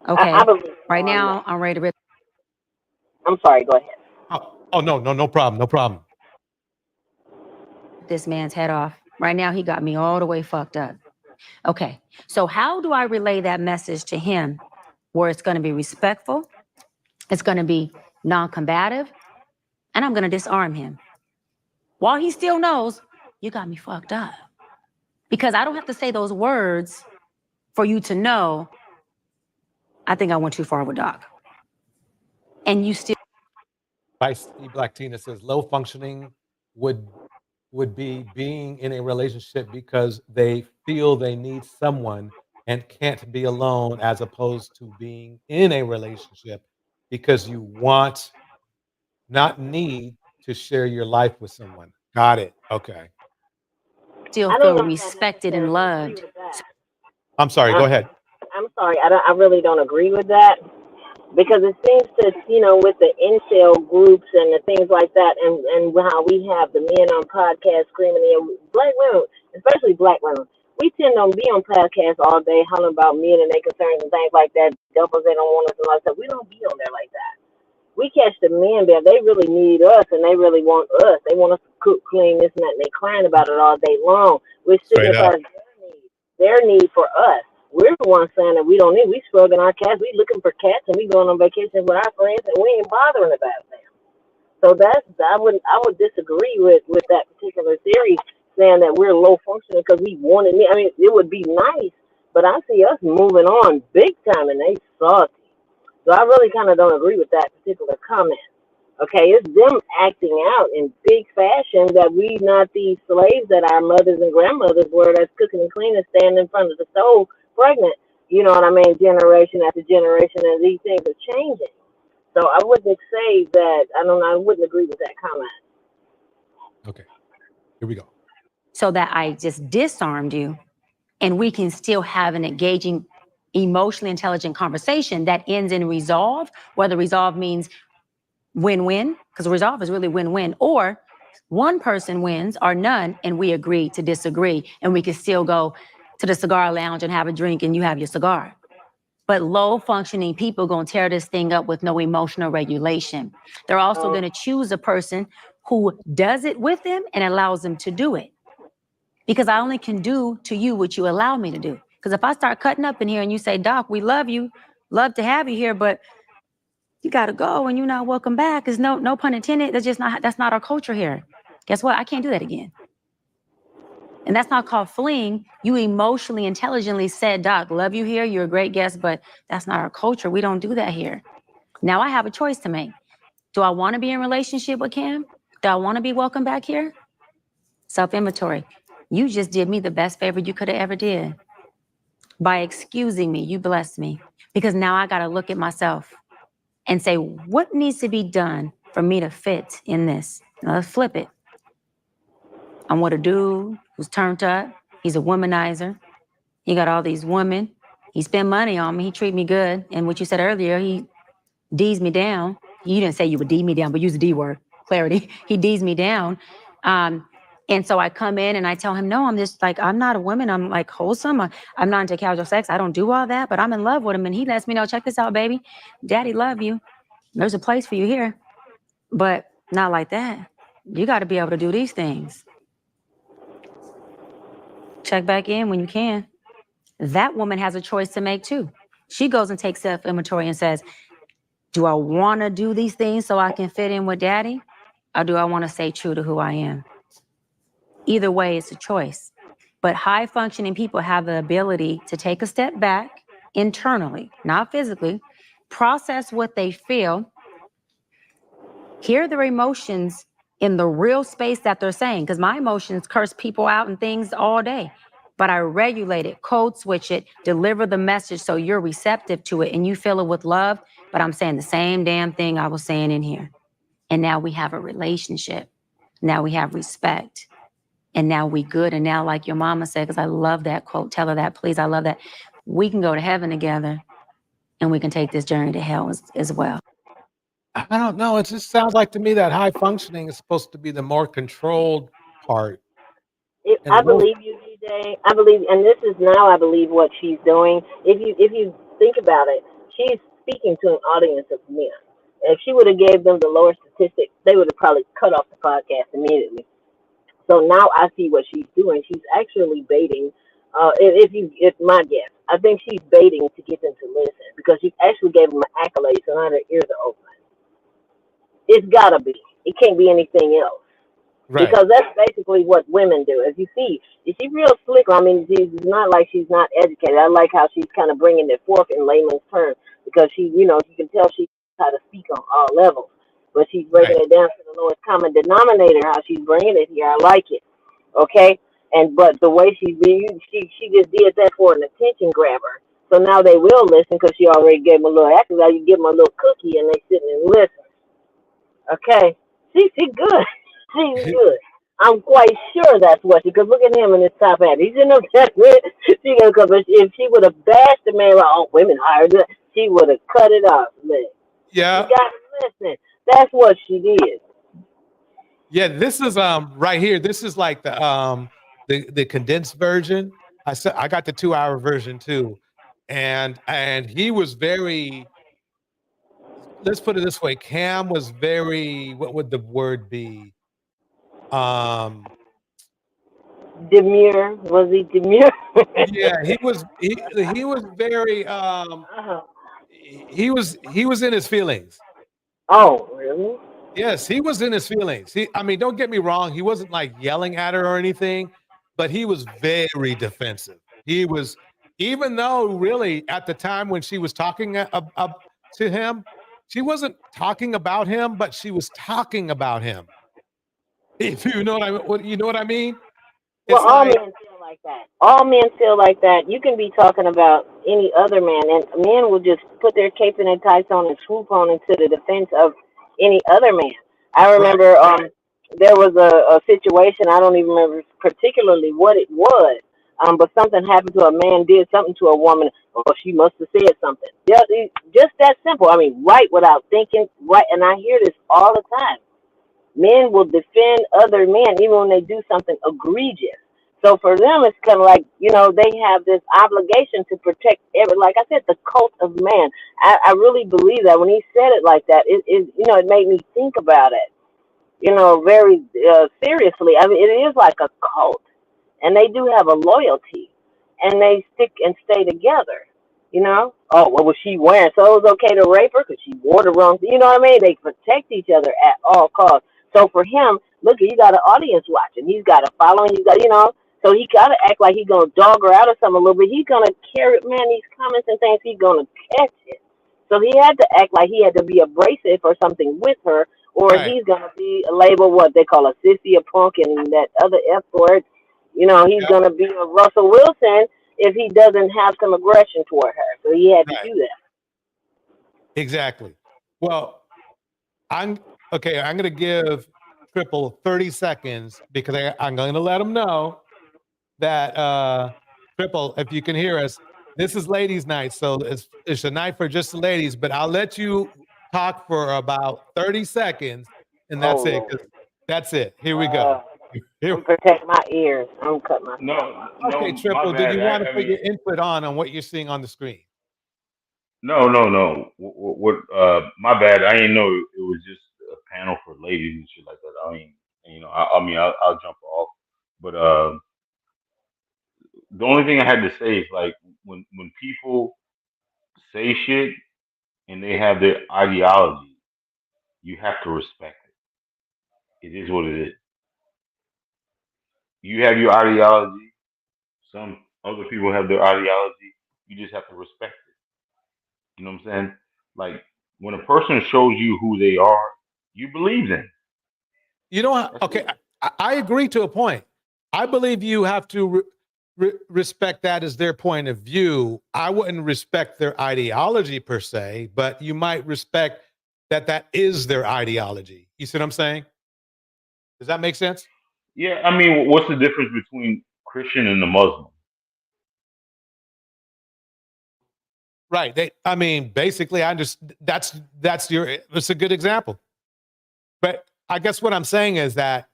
Okay. I believe so Right on now, that. I'm ready to rip I'm sorry. Go ahead. Oh no problem. No problem. this man's head off. Right now, he got me all the way fucked up. Okay. So how do I relay that message to him where it's going to be respectful, it's going to be non-combative, and I'm going to disarm him while he still knows you got me fucked up? Because I don't have to say those words for you to know I think I went too far with Doc. And you still. Vice E Black Tina says low functioning would be being in a relationship because they feel they need someone and can't be alone, as opposed to being in a relationship because you want, not need, to share your life with someone. Got it. Okay. Still I feel don't know if I respected and necessarily agree loved. with that. I'm sorry. Go ahead. I'm sorry. I really don't agree with that. Because it seems to, with the incel groups and the things like that, and how we have the men on podcasts screaming in, black women, especially black women, we tend to be on podcasts all day hollering about men and their concerns and things like that, doubles they don't want us and all that stuff. We don't be on there like that. We catch the men there. They really need us and they really want us. They want us to cook, clean, this and that, and they crying about it all day long. We're Straight up. signifying their need for us. We're the ones saying that we don't need. We struggling our cats. We looking for cats, and we going on vacation with our friends, and we ain't bothering about them. So I would disagree with that particular theory, saying that we're low functioning because we wanted. I mean, it would be nice, but I see us moving on big time, and they salty. So I really kind of don't agree with that particular comment. Okay, it's them acting out in big fashion that we not these slaves that our mothers and grandmothers were, that's cooking and cleaning, standing in front of the stove, pregnant. You know what I mean? Generation after generation, and these things are changing. So I wouldn't say that. I wouldn't agree with that comment. Okay. Here we go. So that I just disarmed you, and we can still have an engaging, emotionally intelligent conversation that ends in resolve, whether resolve means win-win, because resolve is really win-win, or one person wins or none, and we agree to disagree, and we can still go to the cigar lounge and have a drink and you have your cigar. But low functioning people gonna tear this thing up with no emotional regulation. They're also gonna choose a person who does it with them and allows them to do it. Because I only can do to you what you allow me to do. Because if I start cutting up in here and you say, Doc, we love you, love to have you here, but you gotta go and you're not welcome back. Is no pun intended. That's not our culture here. Guess what? I can't do that again. And that's not called fleeing. You emotionally, intelligently said, Doc, love you here. You're a great guest, but that's not our culture. We don't do that here. Now I have a choice to make. Do I want to be in a relationship with Cam? Do I want to be welcome back here? Self-inventory. You just did me the best favor you could have ever did. By excusing me, you blessed me. Because now I got to look at myself and say, what needs to be done for me to fit in this? Now let's flip it. I'm with a dude who's turned up. He's a womanizer. He got all these women. He spent money on me. He treat me good. And what you said earlier, he D's me down. You didn't say you would D me down, but use the D word, clarity. He D's me down. And so I come in and I tell him, no, I'm not a woman. I'm like wholesome. I'm not into casual sex. I don't do all that, but I'm in love with him. And he lets me know, check this out, baby. Daddy love you. There's a place for you here, but not like that. You got to be able to do these things. Check back in when you can. That woman has a choice to make too. She goes and takes self-inventory and says, do I want to do these things so I can fit in with daddy? Or do I want to stay true to who I am? Either way, it's a choice. But high-functioning people have the ability to take a step back internally, not physically, process what they feel, hear their emotions in the real space that they're saying, because my emotions curse people out and things all day. But I regulate it, code switch it, deliver the message so you're receptive to it and you feel it with love. But I'm saying the same damn thing I was saying in here. And now we have a relationship. Now we have respect. And now we good. And now, like your mama said, because I love that quote, tell her that, please. I love that. We can go to heaven together and we can take this journey to hell as well. I don't know. It just sounds like to me that high functioning is supposed to be the more controlled part. And I believe you, DJ. I believe, and this is now, I believe, what she's doing. If you think about it, she's speaking to an audience of men. If she would have gave them the lower statistics, they would have probably cut off the podcast immediately. So now I see what she's doing. She's actually baiting. If my guess, I think she's baiting to get them to listen because she actually gave them accolades, so now their ears are open. It's gotta be. It can't be anything else. Right. Because that's basically what women do. As you see, is she real slick? I mean, she's not like she's not educated. I like how she's kind of bringing it forth in layman's terms because she, you can tell she knows how to speak on all levels. But she's breaking it down to the lowest common denominator. How she's bringing it here, I like it. Okay, but the way she just did that for an attention grabber. So now they will listen because she already gave them a little acting. Now you give them a little cookie and they sit and listen. Okay, she's good. She's good. I'm quite sure that's what because look at him in his top hat. He's in upset with. She gonna come. If she would have bashed the man, like, oh, women hired her, she would have cut it off, man. Yeah. She got him listening. That's what she did. Yeah, this is right here. This is like the condensed version. I got the 2-hour version too, and he was very. Let's put it this way: Cam was very. What would the word be? Demure. Was he demure? Yeah, he was. He was very. He was in his feelings. Oh, really? Yes, he was in his feelings. I mean, don't get me wrong. He wasn't like yelling at her or anything, but he was very defensive. He was, even though really at the time when she was talking to him, she wasn't talking about him, but she was talking about him. If you know what I mean? Well, all men feel like that. All men feel like that. You can be talking about any other man, and men will just put their cape and their tights on and swoop on into the defense of any other man. I remember there was a situation, I don't even remember particularly what it was, but something happened to a man, did something to a woman. Oh, she must have said something. Just that simple. I mean, right without thinking, right. And I hear this all the time. Men will defend other men even when they do something egregious. So for them, it's kind of like, they have this obligation to protect like I said, the cult of man. I really believe that when he said it like that, it made me think about it, very seriously. I mean, it is like a cult, and they do have a loyalty, and they stick and stay together. Oh, what was she wearing? So it was okay to rape her because she wore the wrong thing. You know what I mean? They protect each other at all costs. So for him, look, he got an audience watching. He's got a following. He's got, so he got to act like he's going to dog her out or something a little bit. He's going to carry, man, these comments and things, he's going to catch it. So he had to act like he had to be abrasive or something with her, or he's going to be labeled what they call a sissy, a punk, and that other F word. He's going to be a Russell Wilson if he doesn't have some aggression toward her. So he had to do that. Exactly. Well, I'm going to give Triple 30 seconds because I'm going to let him know that Triple, if you can hear us, this is ladies' night. So it's a night for just the ladies, but I'll let you talk for about 30 seconds and that's it. That's it. Here we go. Protect my ears. I don't cut my Okay, Triple, did you want to put your input on what you're seeing on the screen? No. What? My bad. I didn't know it was just a panel for ladies and shit like that. I'll jump off. But the only thing I had to say is like when people say shit and they have their ideology, you have to respect it. It is what it is. You have your ideology. Some other people have their ideology. You just have to respect it. You know what I'm saying? Like when a person shows you who they are, you believe them. You don't. Okay, I agree to a point. I believe you have to respect that as their point of view. I wouldn't respect their ideology per se, but you might respect that is their ideology. You see what I'm saying? Does that make sense? Yeah, I mean, what's the difference between Christian and the Muslim? Right. I mean, basically, I just that's a good example. But I guess what I'm saying is that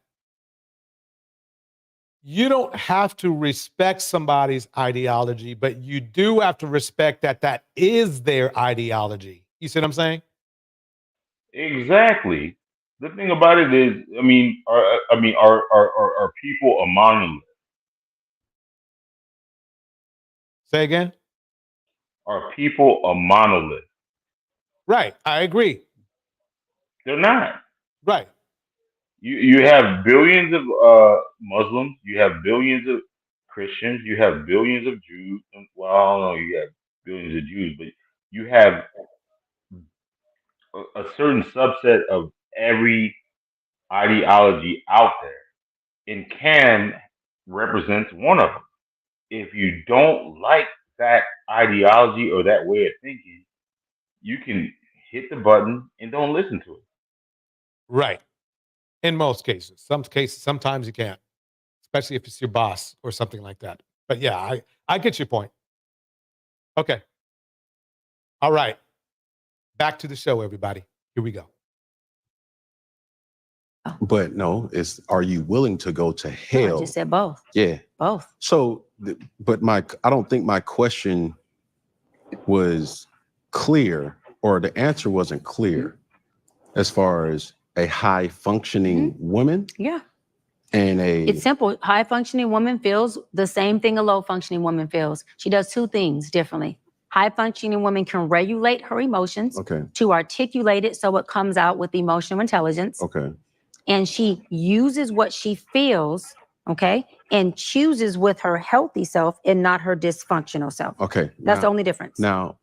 you don't have to respect somebody's ideology, but you do have to respect that is their ideology. You see what I'm saying? Exactly. The thing about it is, are people a monolith? Say again? Are people a monolith? Right. I agree. They're not. Right. You have billions of Muslims, you have billions of Christians, you have billions of Jews. Well, I don't know, you have billions of Jews, but you have a certain subset of every ideology out there, and Cam represents one of them. If you don't like that ideology or that way of thinking, you can hit the button and don't listen to it. Right. In most cases. Some cases, sometimes you can't, especially if it's your boss or something like that. But yeah, I get your point. Okay. All right. Back to the show, everybody. Here we go. But no, are you willing to go to hell? I just said both. Yeah. Both. So, but I don't think my question was clear, or the answer wasn't clear as far as a high functioning woman. Yeah. And it's simple. High functioning woman feels the same thing a low functioning woman feels. She does two things differently. High functioning woman can regulate her emotions to articulate it so it comes out with emotional intelligence. Okay. And she uses what she feels, and chooses with her healthy self and not her dysfunctional self. Okay. That's the only difference. Now,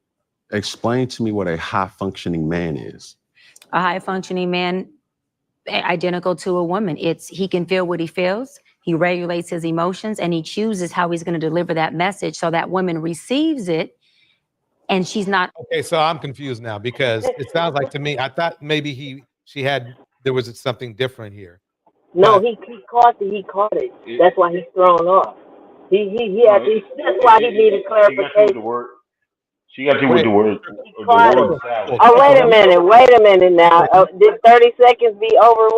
explain to me what a high functioning man is. A high functioning man, identical to a woman. He can feel what he feels. He regulates his emotions and he chooses how he's going to deliver that message so that woman receives it and she's not. Okay, so I'm confused now because it sounds like to me, I thought maybe there was something different here. No, he caught it. That's why he's thrown off. That's why he needed clarification. She got you with the word. Oh, wait a minute now. Did 30 seconds be over?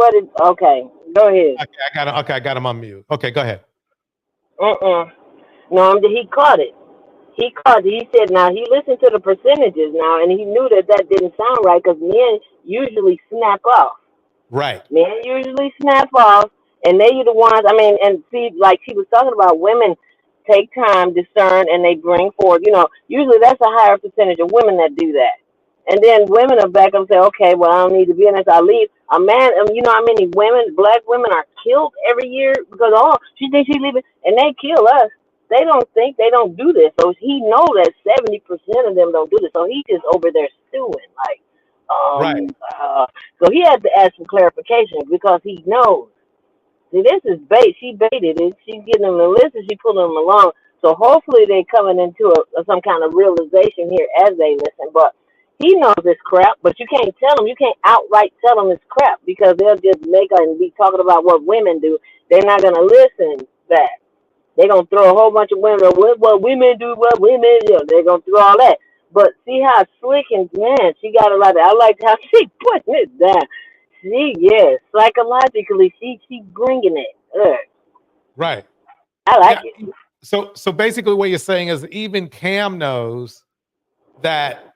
Okay, go ahead. I got him on mute. Okay, go ahead. No, he caught it. He said, now he listened to the percentages now, and he knew that didn't sound right because men usually snap off. Right. Men usually snap off, and they are the ones, and see, like she was talking about, women take time, discern, and they bring forward. Usually that's a higher percentage of women that do that. And then women are back and say, okay, well, I don't need to be in this. I leave. A man, you know how many black women are killed every year because, she thinks she's leaving, and they kill us. They don't think, they don't do this. So he knows that 70% of them don't do this. So he's just over there stewing, right. So he had to ask some clarification because he knows. See, this is bait. She baited it. She's getting them to listen. She pulling them along. So hopefully they're coming into some kind of realization here as they listen. But he knows it's crap. But you can't tell them. You can't outright tell them it's crap because they'll just make and be talking about what women do. They're not going to listen back. They're going to throw a whole bunch of women. What women do, what women do. They're going to throw all that. But see how slick and man, she got a lot of. I like how she putting it down. Psychologically, she bringing it. Right. I like it. So basically, what you're saying is even Cam knows that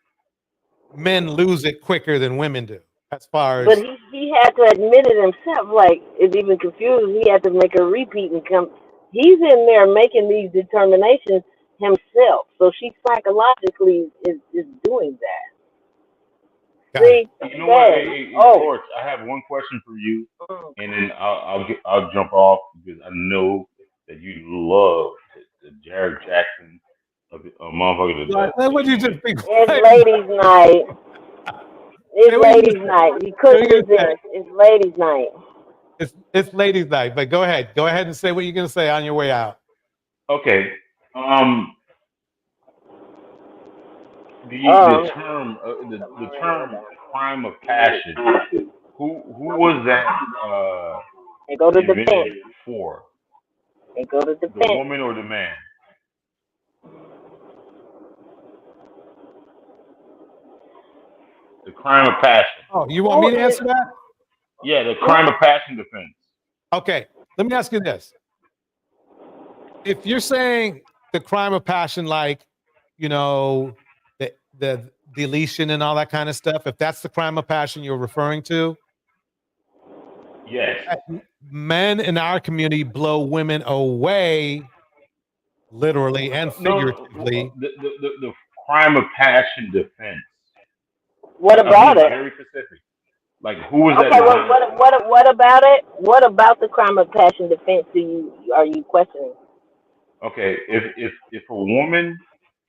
men lose it quicker than women do, as far as. But he had to admit it himself. Like it's even confusing. He had to make a repeat and come. He's in there making these determinations himself. So she psychologically is doing that. See, you know what? Torch, I have one question for you, and then I'll jump off because I know that you love the Jared Jackson of motherfucker. What you just think? It's ladies' night. It's ladies' night. You couldn't resist. It's ladies' night. It's ladies' night, but go ahead. Go ahead and say what you're gonna say on your way out. Okay. The term the term crime of passion. Who was that They go to invented defense. for? They go to The defense. woman or the man? The crime of passion. Oh, you want me to answer that? Yeah, the crime of passion defense. Okay, let me ask you this. If you're saying the crime of passion, like, you know, the deletion and all that kind of stuff, if that's the crime of passion you're referring to, yes, men in our community blow women away, literally and figuratively. The crime of passion defense. What about it? Very specific. Like, who was Okay, that? what about it? What about the crime of passion defense are you questioning? Okay, if a woman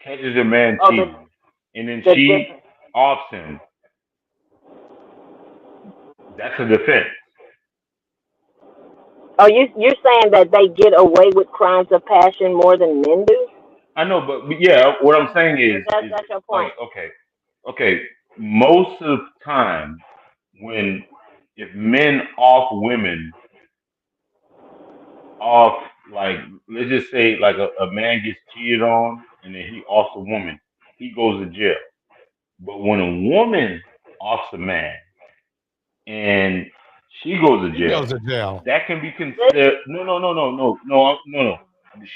catches a man cheating and then she offs him, that's a defense. Oh, you're saying that they get away with crimes of passion more than men do? I know, but yeah, what I'm saying is that's your point. Like, okay, most of the time if men off women off, like, let's just say like a man gets cheated on and then he offs a woman, he goes to jail. But when a woman offs a man and she goes to jail, that can be considered no.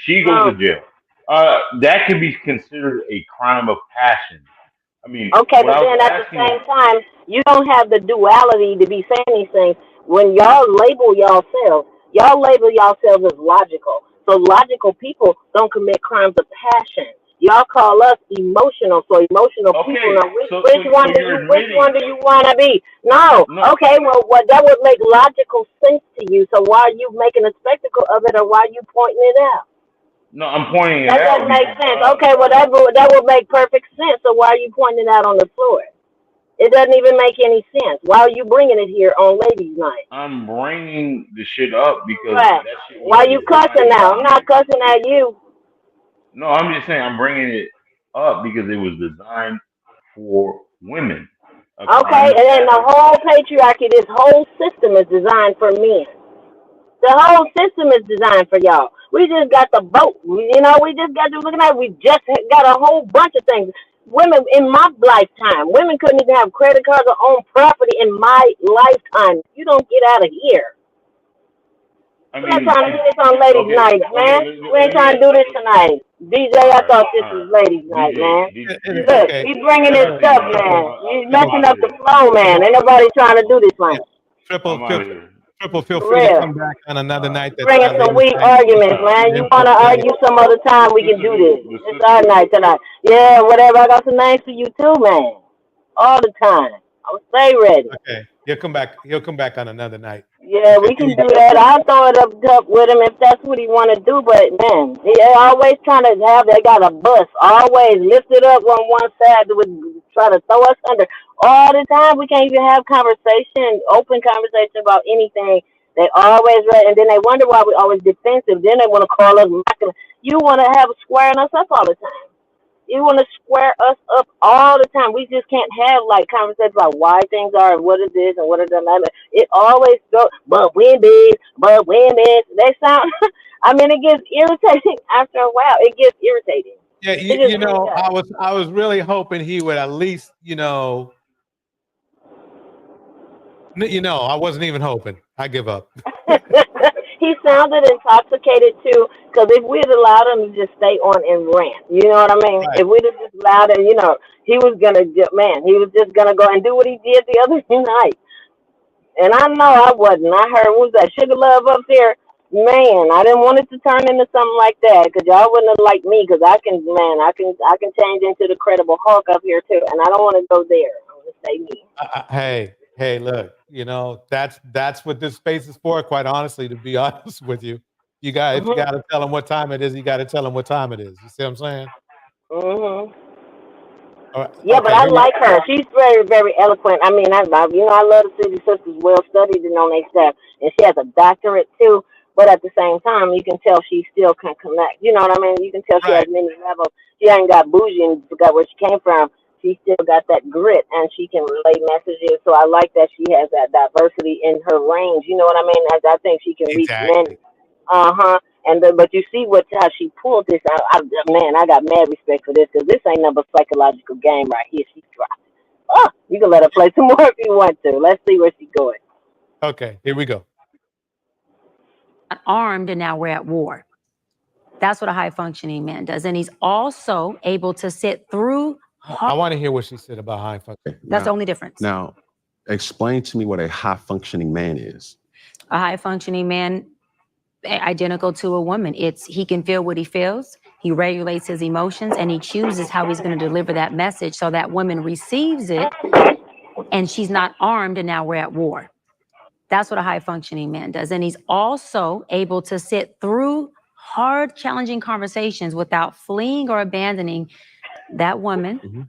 She goes to jail. That can be considered a crime of passion. I mean, okay, but then at the same time, you don't have the duality to be saying these things. When y'all label yourselves as logical. So logical people don't commit crimes of passion. Y'all call us emotional. So emotional people. Now, which one do you want to be? No. Okay. Well, that would make logical sense to you. So why are you making a spectacle of it, or why are you pointing it out? No, I'm pointing it out. That doesn't make sense. Okay. Well, that would make perfect sense. So why are you pointing it out on the floor? It doesn't even make any sense. Why are you bringing it here on Ladies' Night? I'm bringing the shit up because right. that shit. Why are you cussing now? I'm not cussing at you. No, I'm just saying I'm bringing it up because it was designed for women. Okay, and then the whole patriarchy, this whole system is designed for men. The whole system is designed for y'all. We just got the boat. We just got to look at it. We just got a whole bunch of things. Women in my lifetime, women couldn't even have credit cards or own property in my lifetime. You don't get out of here. We're not trying to do this on Ladies' Night, man. We ain't trying to do this tonight. DJ, I thought this was Ladies' Night, man. Look, he's bringing this stuff, man. He's messing up the flow, man. Ain't nobody trying to do this one. Triple, feel free to come back on another night. Bringing some weak arguments, man. You want to argue some other time, we can do this. It's our night tonight. Yeah, whatever. I got some names for you too, man. All the time. I'll stay ready. Okay. He'll come back on another night. Yeah, we can do that. I'll throw it up with him if that's what he want to do. But man, he always trying to they got a bus. Always lift it up on one side to try to throw us under. All the time, we can't even have open conversation about anything. They always and then they wonder why we always defensive. Then they want to call us. You want to have squaring us up all the time. You want to square us up all the time. We just can't have like conversations about why things are and what it is and what it doesn't. It always goes, but women. They sound. I mean, it gets irritating after a while. It gets irritating. Yeah, I was really hoping he would at least, I wasn't even hoping. I give up. He sounded intoxicated too, because if we'd allowed him to just stay on and rant, you know what I mean? Right. If we'd have just allowed him, he was just gonna go and do what he did the other night. And I know I wasn't. I heard, what was that, Sugar Love up there? Man, I didn't want it to turn into something like that, because y'all wouldn't have liked me, because I can change into the Credible Hulk up here too, and I don't want to go there. I want to stay me. Hey, look, that's what this space is for, quite honestly, to be honest with you. If you got to tell them what time it is, you got to tell them what time it is. You see what I'm saying? Yeah, but Okay, I here we like her. She's very, very eloquent. I mean, I love the City Sisters, well studied and on their stuff, and she has a doctorate too. But at the same time, you can tell she still can connect. You know what I mean? You can tell she has many levels. She ain't got bougie and forgot where she came from. She still got that grit, and she can relay messages. So I like that she has that diversity in her range. You know what I mean? I think she can reach men. But you see how she pulled this out. Man, I got mad respect for this because this ain't nothing but psychological game right here. She's dropped. Oh, you can let her play some more if you want to. Let's see where she's going. Okay, here we go. Armed and now we're at war. That's what a high functioning man does. And he's also able to sit through. I want to hear what she said about high functioning. That's the only difference. Now, explain to me what a high functioning man is. A high functioning man, identical to a woman. He can feel what he feels. He regulates his emotions and he chooses how he's going to deliver that message so that woman receives it and she's not armed and now we're at war. That's what a high functioning man does. And he's also able to sit through hard, challenging conversations without fleeing or abandoning that woman,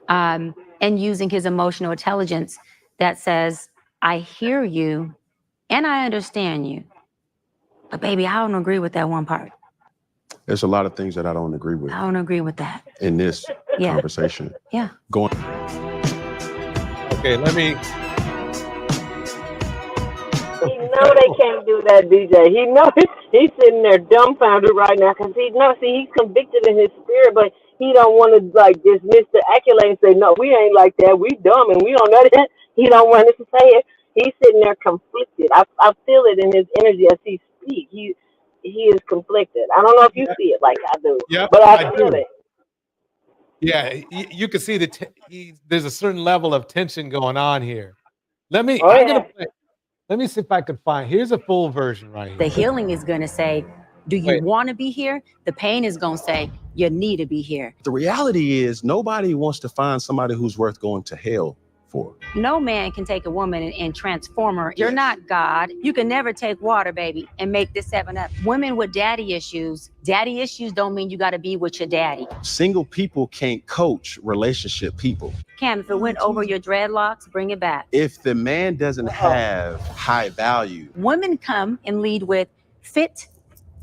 and using his emotional intelligence that says, I hear you and I understand you. But baby, I don't agree with that one part. There's a lot of things that I don't agree with I don't agree with that. in this conversation. Yeah. Going. Okay, let me. He know they can't do that, DJ. He know he's sitting there dumbfounded right now because he's convicted in his spirit, but he don't want to like dismiss the accolade and say, no, we ain't like that. We dumb and we don't know that. He don't want to say it. He's sitting there conflicted. I feel it in his energy as he speaks. He is conflicted. I don't know if you see it like I do, but I feel it. Yeah, you can see there's a certain level of tension going on here. Let me see if I can find. Here's a full version right here. The healing is going to say, do you want to be here? The pain is going to say, you need to be here. The reality is nobody wants to find somebody who's worth going to hell for. No man can take a woman and transform her. You're not God. You can never take water, baby, and make this 7-Up. Women with daddy issues don't mean you got to be with your daddy. Single people can't coach relationship people. Cam, if it went over your dreadlocks, bring it back. If the man doesn't have high value. Women come and lead with fit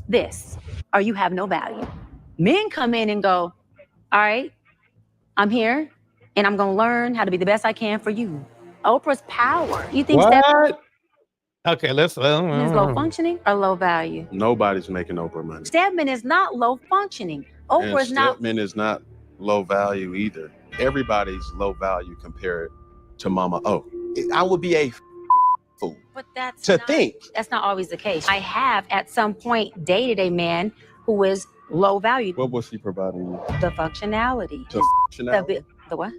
this, or you have no value. Men come in and go, all right, I'm here. And I'm going to learn how to be the best I can for you. Oprah's power. You think what? Okay, let's. Is low functioning or low value? Nobody's making Oprah money. Stedman is not low functioning. Oprah's not. Stedman is not low value either. Everybody's low value compared to Mama O. I would be a fool. But that's that's not always the case. I have at some point dated a man who is low value. What was he providing you? The functionality. The functionality. The what?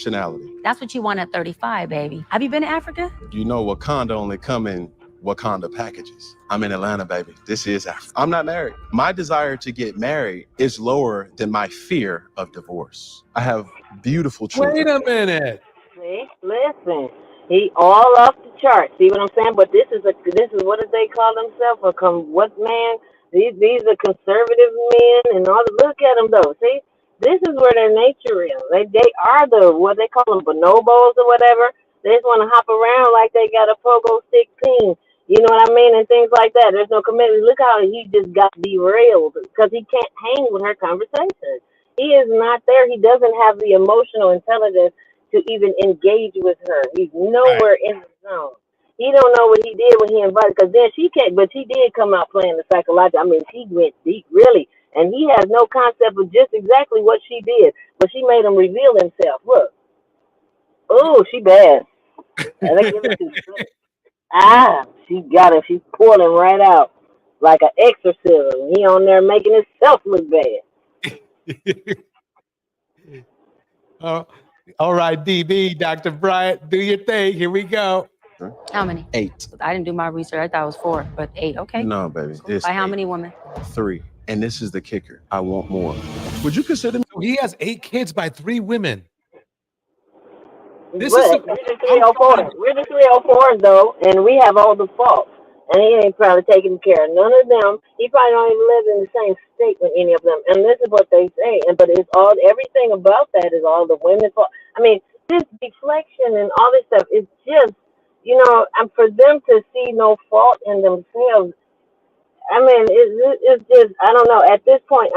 Functionality. That's what you want at 35, baby. Have you been to Africa? You know, Wakanda only come in Wakanda packages. I'm in Atlanta, baby. This is Africa. I'm not married. My desire to get married is lower than my fear of divorce. I have beautiful children. Wait a minute. See, listen. He all off the chart. See what I'm saying? But this is what do they call themselves? What man? These are conservative men and all. Look at them though. See. This is where their nature is. They are what they call them, bonobos or whatever. They just want to hop around like they got a pogo stick team. You know what I mean? And things like that. There's no commitment. Look how he just got derailed because he can't hang with her conversation. He is not there. He doesn't have the emotional intelligence to even engage with her. He's nowhere in the zone. He don't know what he did when he invited, because then she can't, but she did come out playing the psychological. I mean, she went deep, really. And he has no concept of just exactly what she did. But she made him reveal himself. Look. Oh, she bad. She got him. She pulled him right out like an exorcism. He on there making himself look bad. All right, DB, Dr. Bryant, do your thing. Here we go. How many? 8. I didn't do my research. I thought it was 4, but 8. Okay. No, baby. By how many women? 3. And this is the kicker. I want more. Would you consider me? He has 8 kids by 3 women. We're the 304s. We're the 304s, though, and we have all the faults. And he ain't probably taking care of none of them. He probably don't even live in the same state with any of them. And this is what they say. But it's all, everything about that is all the women fault. I mean, this deflection and all this stuff is just, and for them to see no fault in themselves, I mean, it's just, I don't know. At this point,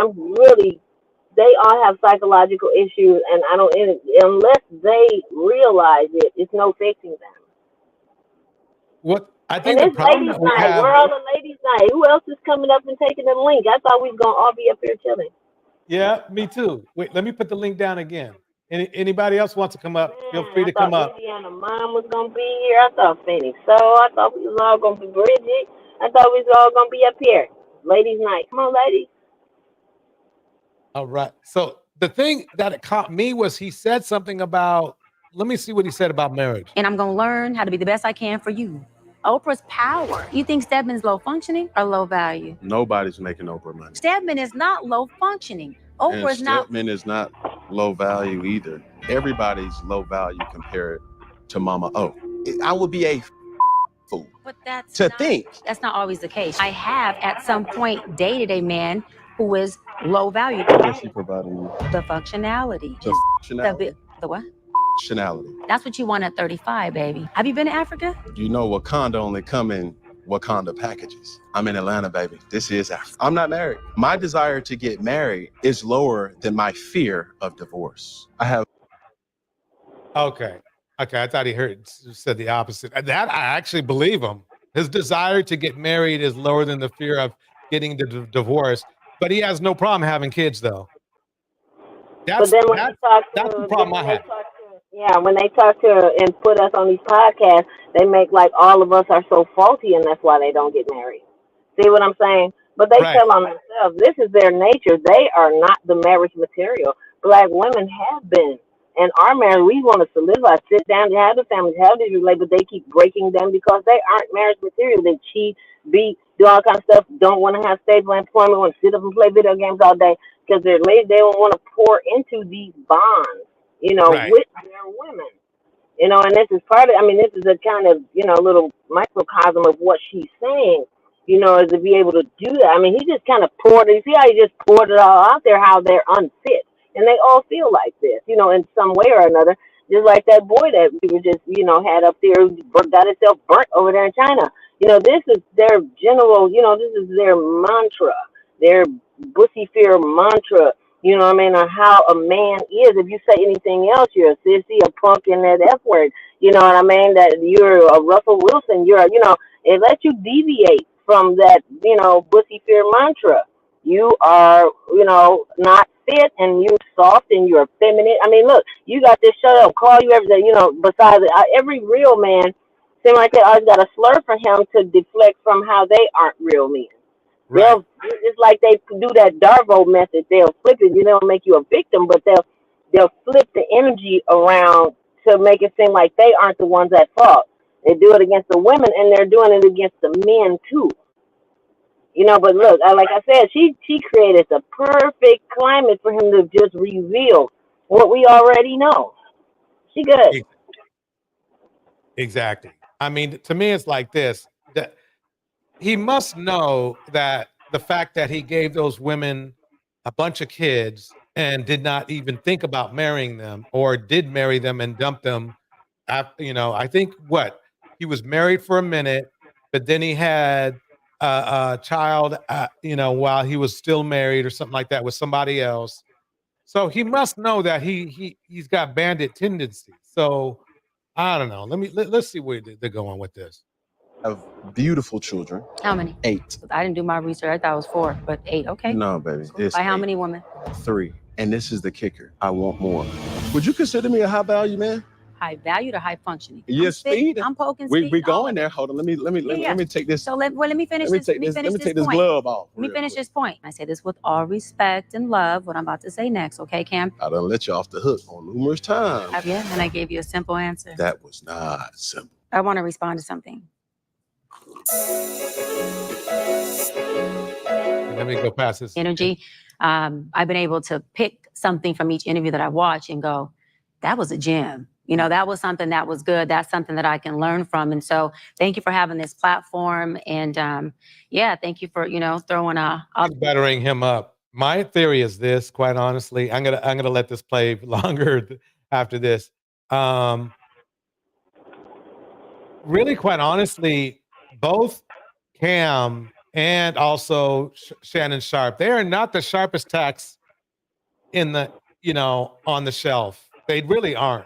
they all have psychological issues, and unless they realize it, it's no fixing them. What I And think the it's problem ladies' that we night. have. Where all the ladies' night? Who else is coming up and taking the link? I thought we was gonna all be up here chilling. Yeah, me too. Wait, let me put the link down again. Anybody else wants to come up? Feel free I to thought come up. Indiana Mom was gonna be here. I thought Phoenix. So I thought we was all gonna be Bridget. I thought we was all gonna be up here. Ladies' night. Come on, ladies. All right. So the thing that it caught me was he said something about. Let me see what he said about marriage. And I'm gonna learn how to be the best I can for you. Oprah's power. You think Stedman's low functioning or low value? Nobody's making Oprah money. Stedman is not low functioning. And Oprah's not. Stedman is not low value either. Everybody's low value compared to Mama O. I would be a fool But that's to not, think. That's not always the case. I have at some point dated a man who is low value. What is he providing you? The functionality. The functionality. The what? Functionality. That's what you want at 35, baby. Have you been to Africa? You know, Wakanda only come in Wakanda packages. I'm in Atlanta, baby. This is Africa. I'm not married. My desire to get married is lower than my fear of divorce. I have. Okay. I thought he said the opposite. That I actually believe him. His desire to get married is lower than the fear of getting the divorce, but he has no problem having kids, though. That's But then when the problem I have. When they talk to and put us on these podcasts, they make like all of us are so faulty, and that's why they don't get married. See what I'm saying? But they tell on themselves. This is their nature. They are not the marriage material. Black women have been and are married. We want to solidify, sit down, have the families, have these relationships, but they keep breaking them because they aren't marriage material. They cheat, beat, do all kinds of stuff. Don't want to have stable employment. Want to sit up and play video games all day because they're lazy. They don't want to pour into these bonds. With their women, and this is part of, this is a kind of, little microcosm of what she's saying, is to be able to do that. He just kind of poured it. You see how he just poured it all out there, how they're unfit. And they all feel like this, in some way or another, just like that boy that we were just, had up there who got himself burnt over there in China. This is their general, this is their mantra, their bussy fear mantra. Or how a man is. If you say anything else, you're a sissy, a punk, and that F word. That you're a Russell Wilson. It lets you deviate from that, bussy fear mantra. You are, not fit, and you're soft, and you're feminine. Look, you got this shut up, call you every day. Besides every real man, seems like they always got a slur for him to deflect from how they aren't real men. Right. It's like they do that Darvo method. They'll flip it. They'll make you a victim, but they'll flip the energy around to make it seem like they aren't the ones at fault. They do it against the women, and they're doing it against the men too. But look, like I said, she created the perfect climate for him to just reveal what we already know. She good. Exactly. To me, it's like this. That he must know that the fact that he gave those women a bunch of kids and did not even think about marrying them, or did marry them and dump them. I think he was married for a minute, but then he had a child, while he was still married or something like that with somebody else. So he must know that he's got bandit tendencies. So I don't know. Let's see where they're going with this. Have beautiful children. How many? 8. I didn't do my research. I thought it was 4, but 8. Okay. No, baby. It's By how 8. many women? 3. And this is the kicker. I want more. Would you consider me a high value man? High value to high functioning. Yes, speed. I'm poking We speed. going there. Hold on. Let me take this. So let me finish Let me this. take this. Let me take this point. glove off. Let me finish this point. I say this with all respect and love. What I'm about to say next, okay, Cam? I done let you off the hook on numerous times. Have you? And I gave you a simple answer. That was not simple. I want to respond to something. Let me go past this. Energy. I've been able to pick something from each interview that I watch and go, that was a gem. You know, that was something that was good. That's something that I can learn from. And so thank you for having this platform. And yeah, thank you for, you know, throwing bettering him up. My theory is this, quite honestly. I'm gonna let this play longer after this. Really, quite honestly, both Cam and also Shannon Sharp, they are not the sharpest tacks in the, you know, on the shelf. They really aren't.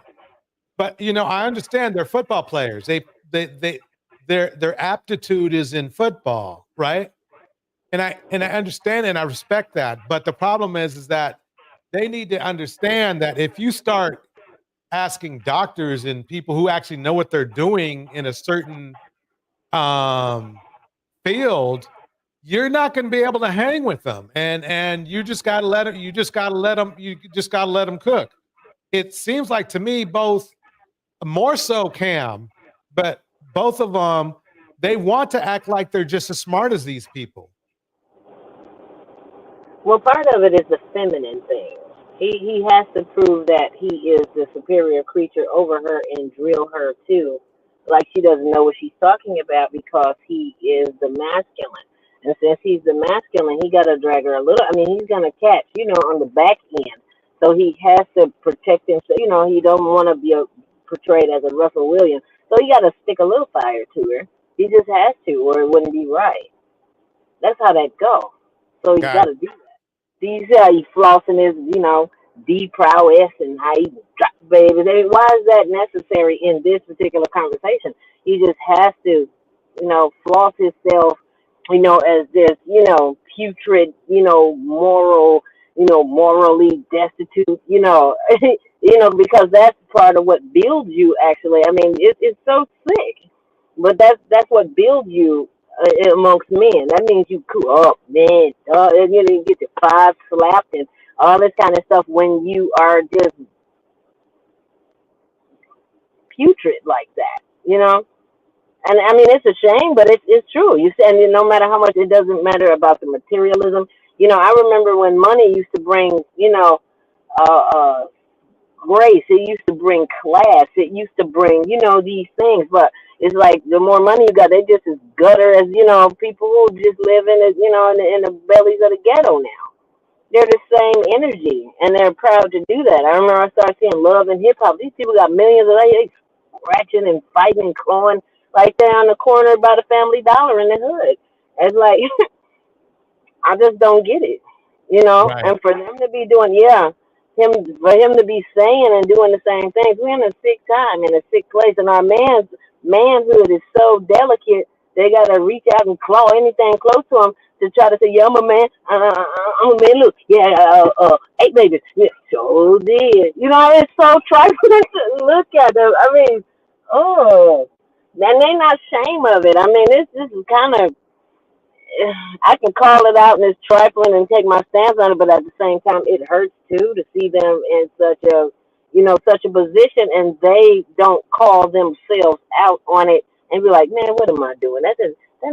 But you know, I understand they're football players. Their aptitude is in football, right? And I understand and I respect that. But the problem is that they need to understand that if you start asking doctors and people who actually know what they're doing in a certain field, you're not going to be able to hang with them. And you just got to let them. You just got to let them cook. It seems like to me both, more so Cam, but both of them, they want to act like they're just as smart as these people. Well, part of it is the feminine thing. He has to prove that he is the superior creature over her and drill her too, like she doesn't know what she's talking about because he is the masculine. And since he's the masculine, he got to drag her a little. I mean, he's gonna catch, you know, on the back end. So he has to protect himself. You know, he don't want to be portrayed as a Russell Williams. So he got to stick a little fire to her. He just has to, or it wouldn't be right. That's how that goes. So he's got to do that. You see how he flossing his, you know, D prowess and how he drops babies. I mean, why is that necessary in this particular conversation? He just has to, you know, floss himself, you know, as this, you know, putrid, you know, moral, you know, morally destitute, you know, you know, because that's part of what builds you. Actually, I mean, it's so sick, but that's what builds you amongst men. That means you cool up, man. And, you know, you get your five slapped and all this kind of stuff when you are just putrid like that, you know. And I mean, it's a shame, but it's true. You said, and no matter how much, it doesn't matter about the materialism. You know, I remember when money used to bring, you know, grace. It used to bring class. It used to bring, you know, these things. But it's like the more money you got, they just as gutter as, you know, people who just live in it, you know, in the bellies of the ghetto now. They're the same energy, and they're proud to do that. I remember I started seeing love and hip hop. These people got millions of dollars, they scratching and fighting and clawing right there on the corner by the Family Dollar in the hood. It's like I just don't get it, you know. Right. And for them to be doing, for him to be saying and doing the same things, we're in a sick time, in a sick place, and our manhood is so delicate. They gotta reach out and claw anything close to him to try to say, "Yeah, I'm a man. I'm a man. Look, yeah, 8 babies. Yeah, so did. You know, it's so trifling to look at them. I mean, oh, and they not ashamed of it. I mean, this is kind of. I can call it out and it's trifling and take my stance on it, but at the same time, it hurts too to see them in such a, you know, such a position, and they don't call themselves out on it and be like, man, what am I doing? That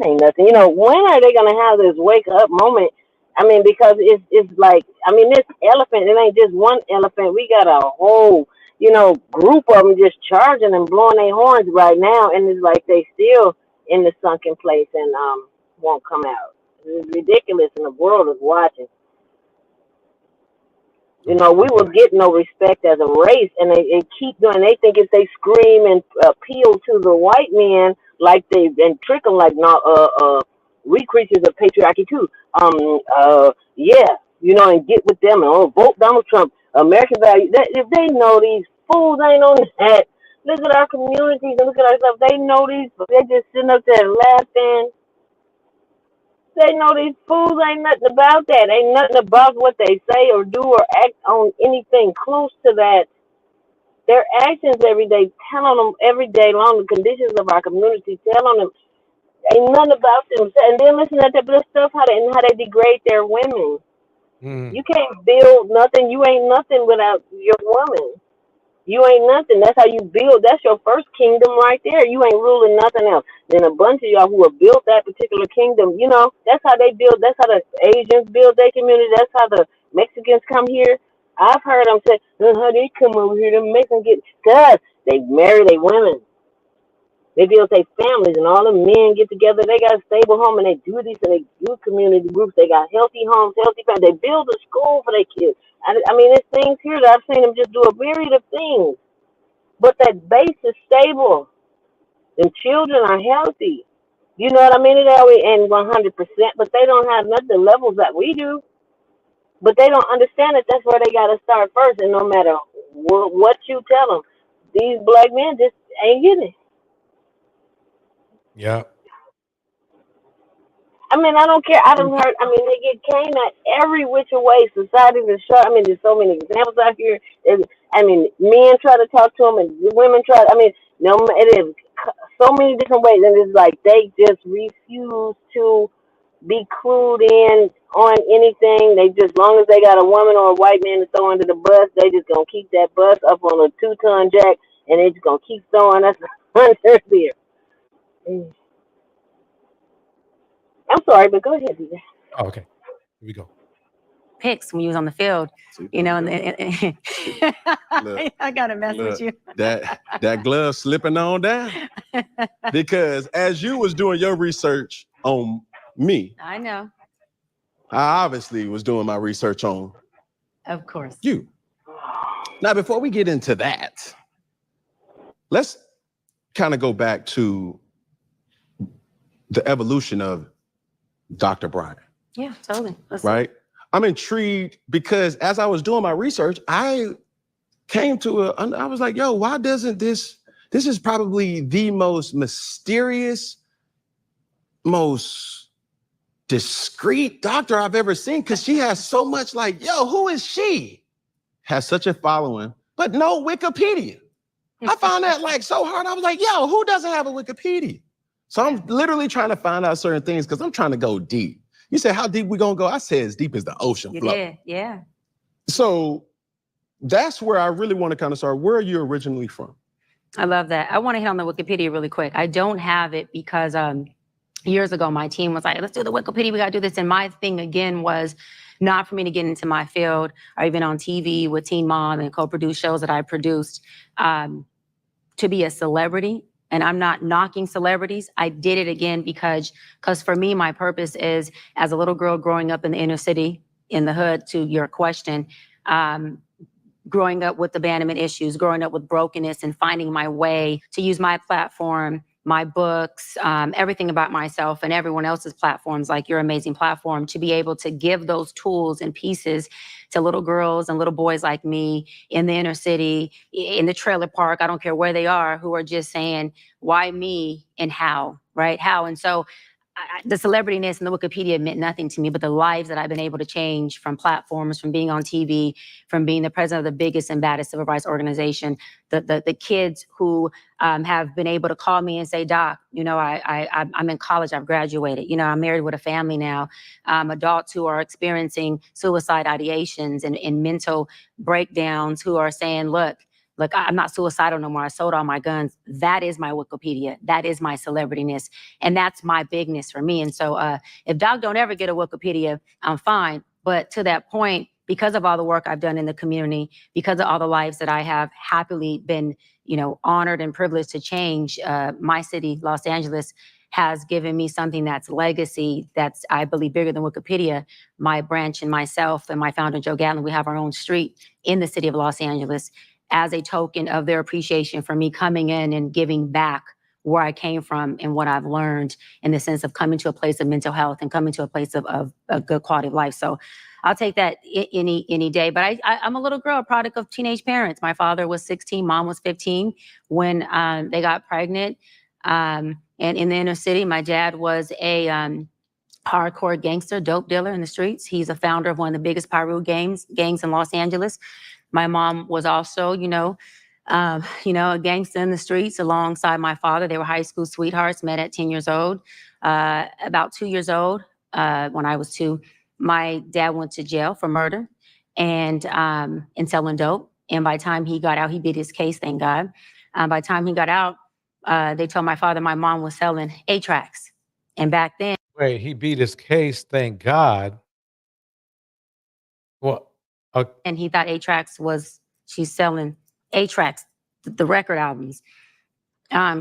ain't nothing. You know, when are they gonna have this wake up moment? I mean, because it's like, I mean, this elephant, it ain't just one elephant. We got a whole, you know, group of them just charging and blowing their horns right now, and it's like they still in the sunken place and won't come out. It's ridiculous, and the world is watching. You know, we will get no respect as a race, and they keep doing. They think if they scream and appeal to the white men, like they and trick them, like no, we creatures of patriarchy too. Yeah, you know, and get with them and vote Donald Trump. American value. If they know these fools ain't on that, look at our communities and look at our stuff. They know these. They just sitting up there laughing. They know these fools ain't nothing about that. Ain't nothing about what they say or do or act on anything close to that. Their actions every day tell on them every day long. The conditions of our community tell on them. Ain't nothing about them. And then listen to that stuff, how they degrade their women. You can't build nothing. You ain't nothing without your woman. You ain't nothing. That's how you build. That's your first kingdom right there. You ain't ruling nothing else. Then a bunch of y'all who have built that particular kingdom, you know, that's how they build. That's how the Asians build their community. That's how the Mexicans come here. I've heard them say, how they come over here to make them get, cause they marry their women. They deal with their families, and all the men get together. They got a stable home, and they do these, and they do community groups. They got healthy homes, healthy families. They build a school for their kids. I mean, there's things here that I've seen them just do a myriad of things. But that base is stable, and children are healthy. You know what I mean? It always and 100%, but they don't have nothing levels that we do. But they don't understand that that's where they got to start first. And no matter what you tell them, these black men just ain't getting it. Yeah. I mean, I don't care. I don't hurt. I mean, they get came at every which way. Society is shut. I mean, there's so many examples out here. I mean, men try to talk to them, and women try. I mean, no, it is so many different ways, and it's like they just refuse to be clued in on anything. They just, as long as they got a woman or a white man to throw under the bus, they just gonna keep that bus up on a 2-ton jack, and they just gonna keep throwing us under there. I'm sorry, but go ahead, DJ. Oh, okay. Here we go. Pics when you was on the field, you know, and Look, I gotta mess with you. that glove slipping on down. Because as you was doing your research on me, I know. I obviously was doing my research on Of course. you. Now, before we get into that, let's kind of go back to the evolution of Dr. Bryant. Yeah, totally. Right? I'm intrigued because as I was doing my research, I came to I was like, yo, why doesn't this is probably the most mysterious, most discreet doctor I've ever seen, because she has so much like, yo, who is she? Has such a following, but no Wikipedia. I found that like so hard. I was like, yo, who doesn't have a Wikipedia? So I'm literally trying to find out certain things because I'm trying to go deep. You said, how deep we gonna go? I said, as deep as the ocean floor. Yeah. So that's where I really want to kind of start. Where are you originally from? I love that. I want to hit on the Wikipedia really quick. I don't have it because years ago, my team was like, let's do the Wikipedia. We got to do this. And my thing again was not for me to get into my field or even on TV with Teen Mom and co-produce shows that I produced to be a celebrity. And I'm not knocking celebrities. I did it again because for me, my purpose is, as a little girl growing up in the inner city, in the hood, to your question, growing up with abandonment issues, growing up with brokenness, and finding my way to use my platform, my books, everything about myself and everyone else's platforms, like your amazing platform, to be able to give those tools and pieces to little girls and little boys like me in the inner city, in the trailer park, I don't care where they are, who are just saying, why me and how, right? How? And so the celebrityness and the Wikipedia meant nothing to me, but the lives that I've been able to change from platforms, from being on TV, from being the president of the biggest and baddest civil rights organization, the kids who have been able to call me and say, Doc, you know, I'm in college, I've graduated, you know, I'm married with a family now, adults who are experiencing suicide ideations and mental breakdowns, who are saying, look, I'm not suicidal no more. I sold all my guns. That is my Wikipedia. That is my celebrityness. And that's my bigness for me. And so if Doc don't ever get a Wikipedia, I'm fine. But to that point, because of all the work I've done in the community, because of all the lives that I have happily been, you know, honored and privileged to change, my city, Los Angeles, has given me something that's legacy, that's, I believe, bigger than Wikipedia. My branch and myself and my founder, Joe Gatlin, we have our own street in the city of Los Angeles, as a token of their appreciation for me coming in and giving back where I came from and what I've learned, in the sense of coming to a place of mental health and coming to a place of a good quality of life. So I'll take that any day. But I'm a little girl, a product of teenage parents. My father was 16, mom was 15 when they got pregnant. And in the inner city, my dad was a hardcore gangster, dope dealer in the streets. He's a founder of one of the biggest Piru gangs in Los Angeles. My mom was also, a gangster in the streets alongside my father. They were high school sweethearts, met at 10 years old. About 2 years old, when I was 2, my dad went to jail for murder and selling dope. And by the time he got out, he beat his case, thank God. By the time he got out, they told my father my mom was selling 8-tracks. And back then— Wait, he beat his case, thank God. Well, Okay. And he thought A-Trax was, she's selling A-Trax, the record albums.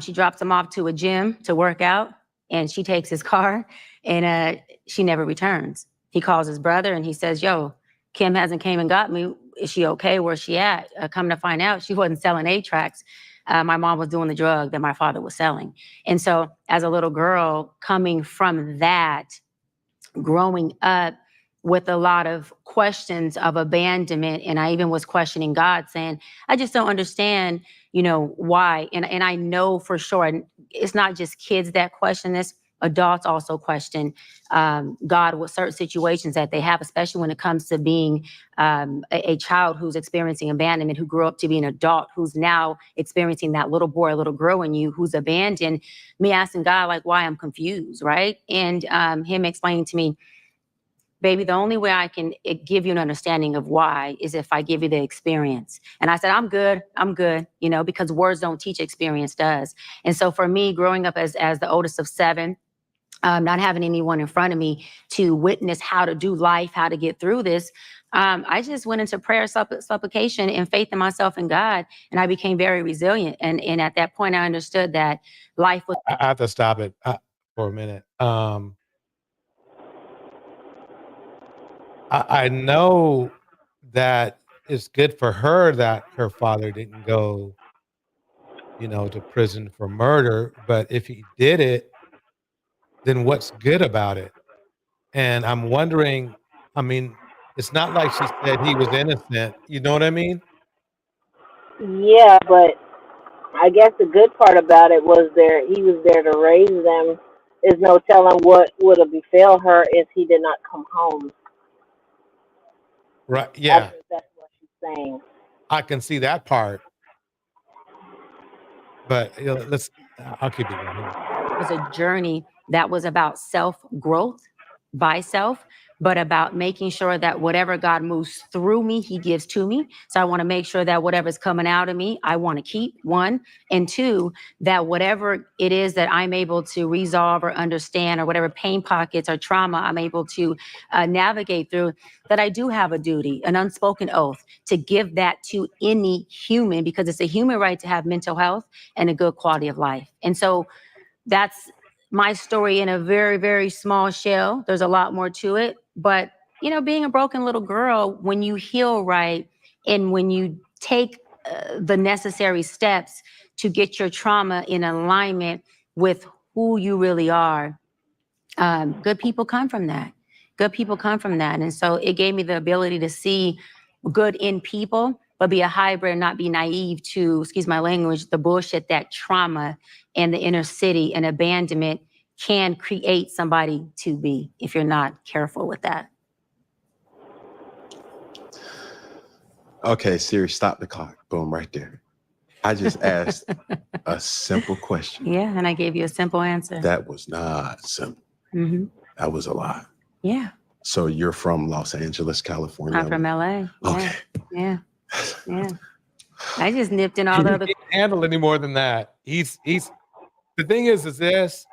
She drops him off to a gym to work out, and she takes his car, and she never returns. He calls his brother and he says, yo, Kim hasn't came and got me. Is she okay? Where's she at? Come to find out, she wasn't selling A-Trax. My mom was doing the drug that my father was selling. And so as a little girl coming from that, growing up with a lot of questions of abandonment, and I even was questioning God, saying, I just don't understand, you know, why. And I know for sure, and it's not just kids that question this, adults also question God with certain situations that they have, especially when it comes to being a child who's experiencing abandonment, who grew up to be an adult, who's now experiencing that little boy, little girl in you who's abandoned. Me asking God, like, why I'm confused, right? And him explaining to me, baby, the only way I can give you an understanding of why is if I give you the experience. And I said, I'm good, you know, because words don't teach, experience does. And so for me, growing up as the oldest of 7, not having anyone in front of me to witness how to do life, how to get through this, I just went into prayer, supplication, and faith in myself and God, and I became very resilient. And at that point, I understood that life was. I have to stop it for a minute. I know that it's good for her that her father didn't go, you know, to prison for murder, but if he did it, then what's good about it? And I'm wondering, I mean, it's not like she said he was innocent. You know what I mean? Yeah, but I guess the good part about it was he was there to raise them. There's no telling what would have befell her if he did not come home. Right. Yeah. That's what she's saying. I can see that part. But you know, I'll keep it going. It was a journey that was about self-growth by self, but about making sure that whatever God moves through me, he gives to me. So I want to make sure that whatever's coming out of me, I want to keep, 1. And 2, that whatever it is that I'm able to resolve or understand, or whatever pain pockets or trauma I'm able to navigate through, that I do have a duty, an unspoken oath to give that to any human, because it's a human right to have mental health and a good quality of life. And so that's my story in a very, very small shell. There's a lot more to it. But, you know, being a broken little girl, when you heal right, and when you take the necessary steps to get your trauma in alignment with who you really are, good people come from that. Good people come from that. And so it gave me the ability to see good in people, but be a hybrid and not be naive to, excuse my language, the bullshit that trauma and the inner city and abandonment can create somebody to be if you're not careful with that. Okay, Siri, stop the clock. Boom, right there. I just asked a simple question. Yeah, and I gave you a simple answer. That was not simple. Mm-hmm. That was a lot. Yeah. So you're from Los Angeles, California? I'm from LA. Okay. Yeah. Yeah. I just nipped in all the other. He can't handle any more than that. He's the thing is this.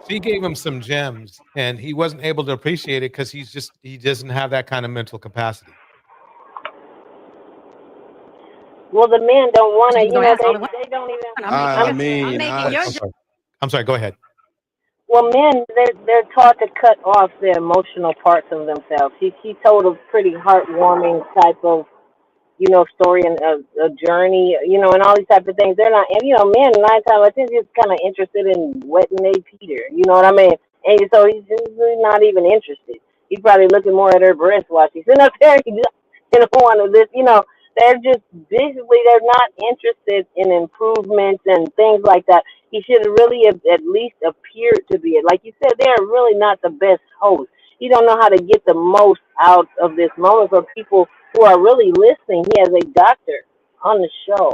She gave him some gems, and he wasn't able to appreciate it because he doesn't have that kind of mental capacity. Well, the men don't want to, you know, they don't even. I'm sorry. Go ahead. Well, men, they're taught to cut off the emotional parts of themselves. He told a pretty heartwarming type of, you know, story and a journey, you know, and all these type of things. They're not, and you know, men 9 times I think just kind of interested in wetting a Peter. You know what I mean? And so he's not even interested. He's probably looking more at her breast while she's sitting up there. He don't want to this, you know. They're just basically they're not interested in improvements and things like that. He should have really at least appeared to be it. Like you said, they're really not the best hosts. He don't know how to get the most out of this moment for people who are really listening. He has a doctor on the show.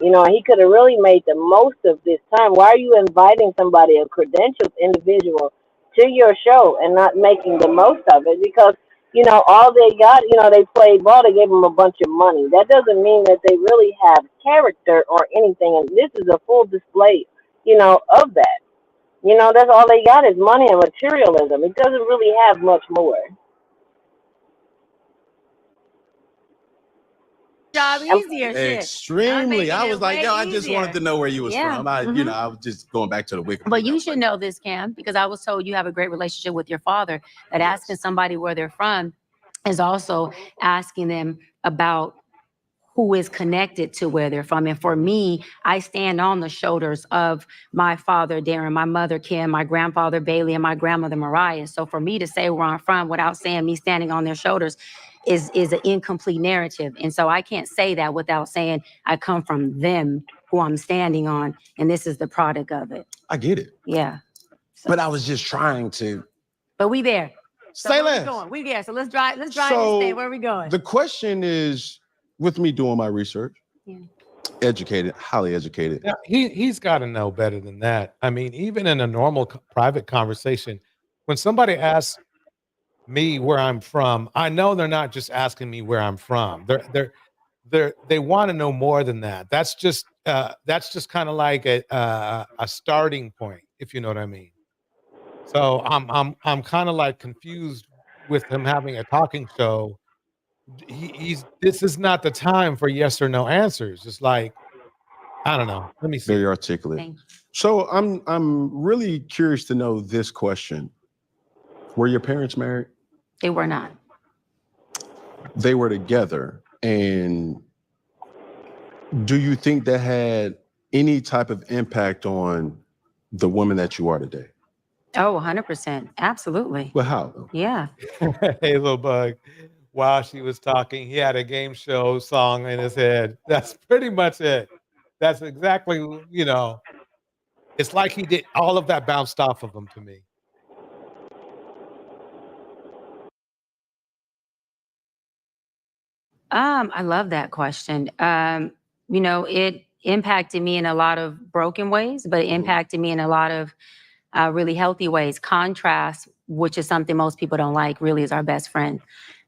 You know, he could have really made the most of this time. Why are you inviting somebody, a credentialed individual, to your show and not making the most of it? Because you know, all they got, you know, they played ball, they gave them a bunch of money. That doesn't mean that they really have character or anything. And this is a full display, you know, of that. You know, that's all they got is money and materialism. It doesn't really have much more. job easier. Shit. Extremely. I was like, way yo, I just wanted easier. to know where you was Yeah. from. I Mhm. I was just going back to the Wikipedia. But you should know this, Cam, because I was told you have a great relationship with your father, that asking somebody where they're from is also asking them about who is connected to where they're from. And for me, I stand on the shoulders of my father, Darren, my mother, Kim, my grandfather, Bailey, and my grandmother, Mariah. So for me to say where I'm from without saying me standing on their shoulders is an incomplete narrative. And so I can't say that without saying I come from them, who I'm standing on, and this is the product of it. I get it. Yeah. But I was just trying to But we there. So say where we less. going? We there. So let's drive this So thing. Where are we going? the question is, with me doing my research, educated, highly educated. Yeah, he's got to know better than that. I mean, even in a normal private conversation, when somebody asks me where I'm from, I know they're not just asking me where I'm from. They want to know more than that. That's just kind of like a starting point, if you know what I mean. So I'm kind of like confused with him having a talking show. This is not the time for yes or no answers. It's like, I don't know. Let me see. Very articulate. So I'm really curious to know this question. Were your parents married? They were not. They were together. And do you think that had any type of impact on the woman that you are today? Oh, 100%. Absolutely. Well, how? Yeah. Hey, little bug. While she was talking, he had a game show song in his head. That's pretty much it. That's exactly, it's like he did all of that bounced off of him to me. I love that question. It impacted me in a lot of broken ways, but it impacted me in a lot of really healthy ways. Contrast, which is something most people don't like, really is our best friend.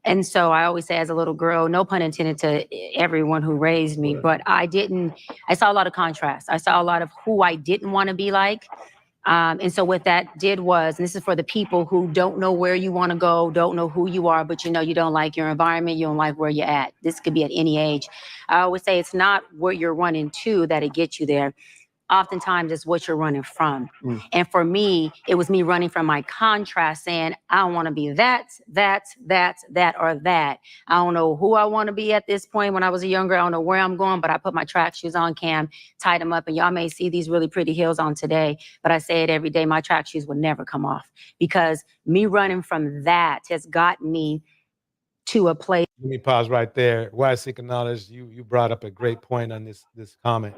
And so I always say as a little girl, no pun intended to everyone who raised me, but I saw a lot of contrast. I saw a lot of who I didn't want to be like. And so what that did was, and this is for the people who don't know where you want to go, don't know who you are, but you don't like your environment, you don't like where you're at. This could be at any age. I always say it's not where you're running to that it gets you there. Oftentimes it's what you're running from. And for me, it was me running from my contrast, saying, I don't want to be that, or that. I don't know who I want to be at this point when I was younger. I don't know where I'm going, but I put my track shoes on, Cam, tied them up, and y'all may see these really pretty heels on today, but I say it every day, my track shoes would never come off because me running from that has gotten me to a place. Let me pause right there. Why I seek knowledge, you brought up a great point on this comment.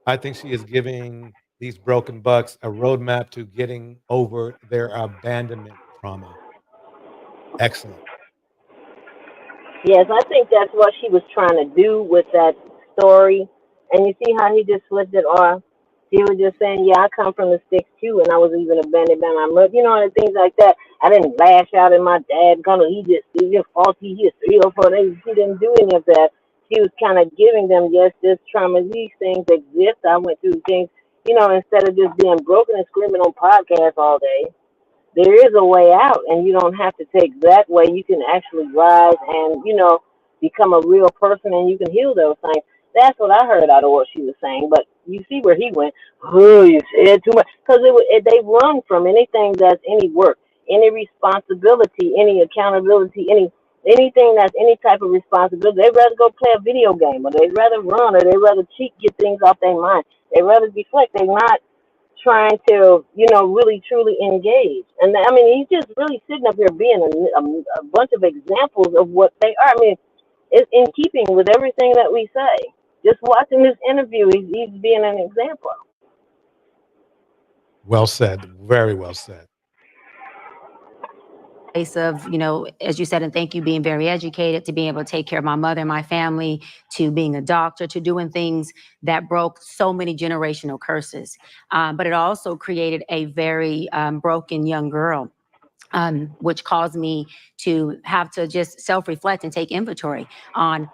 I think she is giving these broken bucks a roadmap to getting over their abandonment trauma. Excellent. Yes, I think that's what she was trying to do with that story. And you see how he just flipped it off? He was just saying, yeah, I come from the sticks too, and I was even abandoned by my mother, and things like that. I didn't lash out at my dad, he's just faulty, he's 3 or 4 days. She didn't do any of that. She was kind of giving them, yes, this trauma, these things exist. I went through things, instead of just being broken and screaming on podcasts all day. There is a way out, and you don't have to take that way. You can actually rise and, become a real person, and you can heal those things. That's what I heard out of what she was saying. But you see where he went. Oh, you said too much. Because they run from anything that's any work, any responsibility, any accountability, anything that's any type of responsibility. They'd rather go play a video game, or they'd rather run, or they'd rather cheat, get things off their mind. They'd rather deflect. They're not trying to, really truly engage. And I mean, he's just really sitting up here being a bunch of examples of what they are. I mean, it's in keeping with everything that we say. Just watching this interview, he's being an example. Well said. Very well said. Of, as you said, and thank you, being very educated, to being able to take care of my mother and my family, to being a doctor, to doing things that broke so many generational curses. But it also created a very broken young girl, which caused me to have to just self-reflect and take inventory on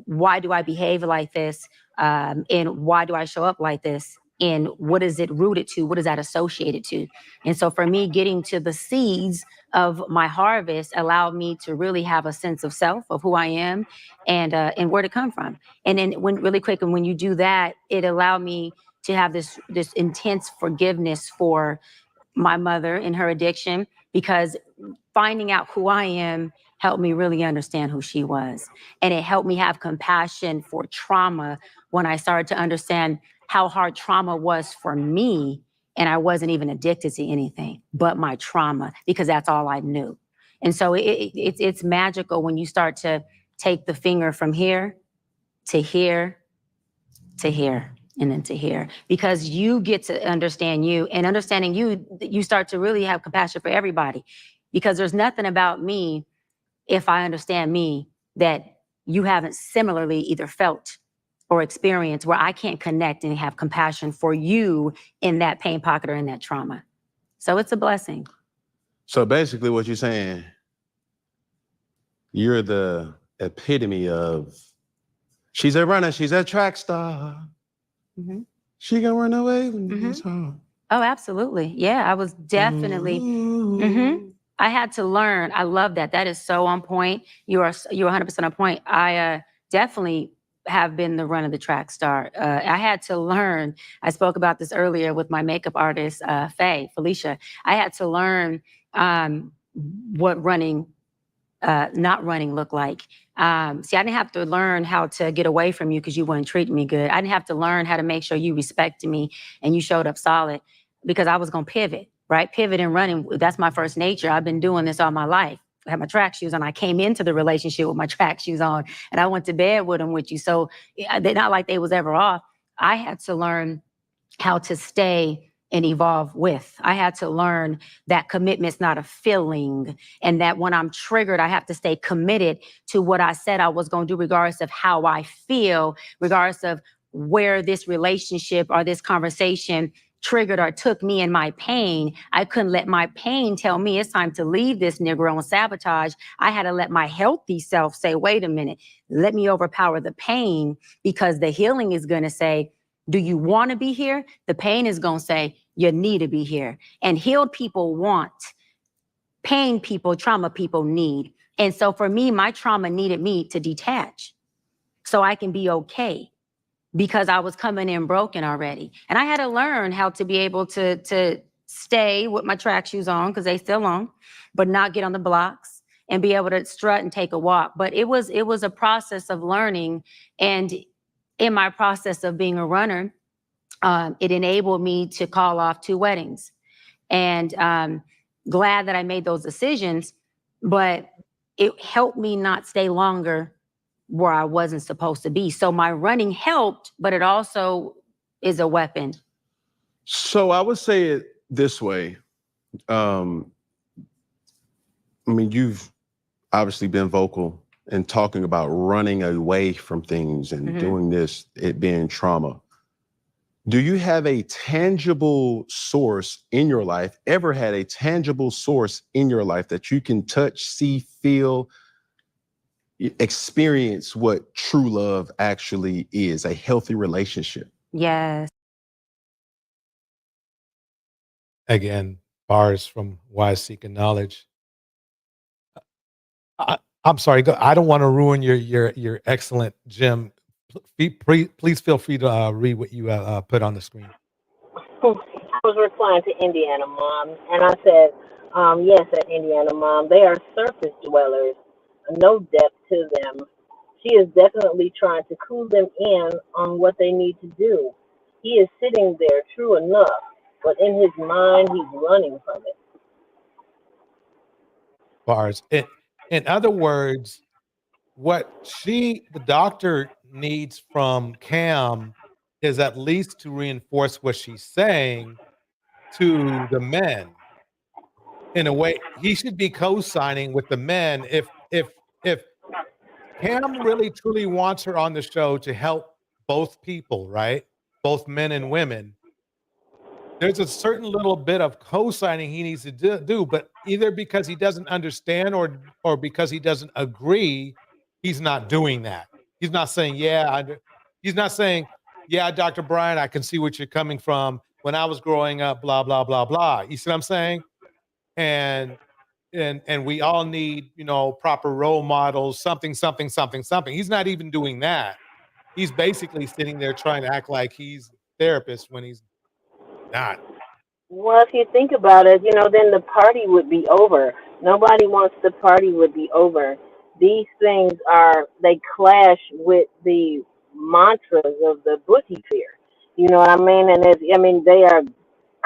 why do I behave like this, and why do I show up like this? and what is it rooted to? What is that associated to? And so for me, getting to the seeds of my harvest allowed me to really have a sense of self, of who I am, and where to come from. And then really quick, and when you do that, it allowed me to have this intense forgiveness for my mother and her addiction, because finding out who I am helped me really understand who she was. And it helped me have compassion for trauma when I started to understand how hard trauma was for me. And I wasn't even addicted to anything but my trauma, because that's all I knew. And so it's magical when you start to take the finger from here to here to here and then to here, because you get to understand you, and understanding you, you start to really have compassion for everybody, because there's nothing about me, if I understand me, that you haven't similarly either felt or experienced, where I can't connect and have compassion for you in that pain pocket or in that trauma. So it's a blessing. So basically what you're saying, you're the epitome of, she's a runner, she's a track star. Mm-hmm. She gonna run away when it's home. Oh, absolutely. Yeah, I was definitely, I had to learn. I love that. That is so on point. You're 100% on point. I definitely have been the run of the track star. I had to learn. I spoke about this earlier with my makeup artist, Felicia. I had to learn what running, not running looked like. See, I didn't have to learn how to get away from you because you weren't treating me good. I didn't have to learn how to make sure you respected me and you showed up solid, because I was going to pivot, right? Pivot and running, that's my first nature. I've been doing this all my life. I had my track shoes on. I came into the relationship with my track shoes on, and I went to bed with them with you. So they're not like they was ever off. I had to learn how to stay and evolve with. I had to learn that commitment's not a feeling, and that when I'm triggered, I have to stay committed to what I said I was going to do, regardless of how I feel, regardless of where this relationship or this conversation triggered or took me in my pain. I couldn't let my pain tell me it's time to leave this Negro and sabotage. I had to let my healthy self say, wait a minute, let me overpower the pain, because the healing is going to say, do you want to be here? The pain is going to say, you need to be here. And healed people want. Pain people, trauma people need. And so for me, my trauma needed me to detach so I can be okay, because I was coming in broken already. And I had to learn how to be able to stay with my track shoes on, because they still on, but not get on the blocks, and be able to strut and take a walk. But it was a process of learning. And in my process of being a runner, it enabled me to call off 2 weddings. And glad that I made those decisions, but it helped me not stay longer where I wasn't supposed to be. So my running helped, but it also is a weapon. So I would say it this way. I mean, you've obviously been vocal in talking about running away from things and doing this, it being trauma. Do you have a tangible source in your life, ever had a tangible source in your life that you can touch, see, feel, experience what true love actually is, a healthy relationship? Yes. Again, bars from Wise Seeking Knowledge. I'm sorry, I don't want to ruin your excellent gem. Please feel free to read what you put on the screen. I was replying to Indiana Mom, and I said, yes, at Indiana Mom, they are surface dwellers, no depth to them. She is definitely trying to clue them in on what they need to do. He is sitting there, true enough, but in his mind, he's running from it. Bars. In other words, what the doctor needs from Cam is at least to reinforce what she's saying to the men. In a way, he should be co-signing with the men. If Cam really truly wants her on the show to help both people, right? Both men and women, there's a certain little bit of co-signing he needs to do, but either because he doesn't understand or because he doesn't agree, he's not doing that. He's not saying, he's not saying, yeah, Dr. Bryant, I can see what you're coming from. When I was growing up, blah, blah, blah, blah. You see what I'm saying? And we all need, you know, proper role models, something. He's not even doing that. He's basically sitting there trying to act like he's a therapist when he's not. Well, if you think about it, you know, then the party would be over. Nobody wants the party would be over. These things they clash with the mantras of the booty fear. You know what I mean? And they are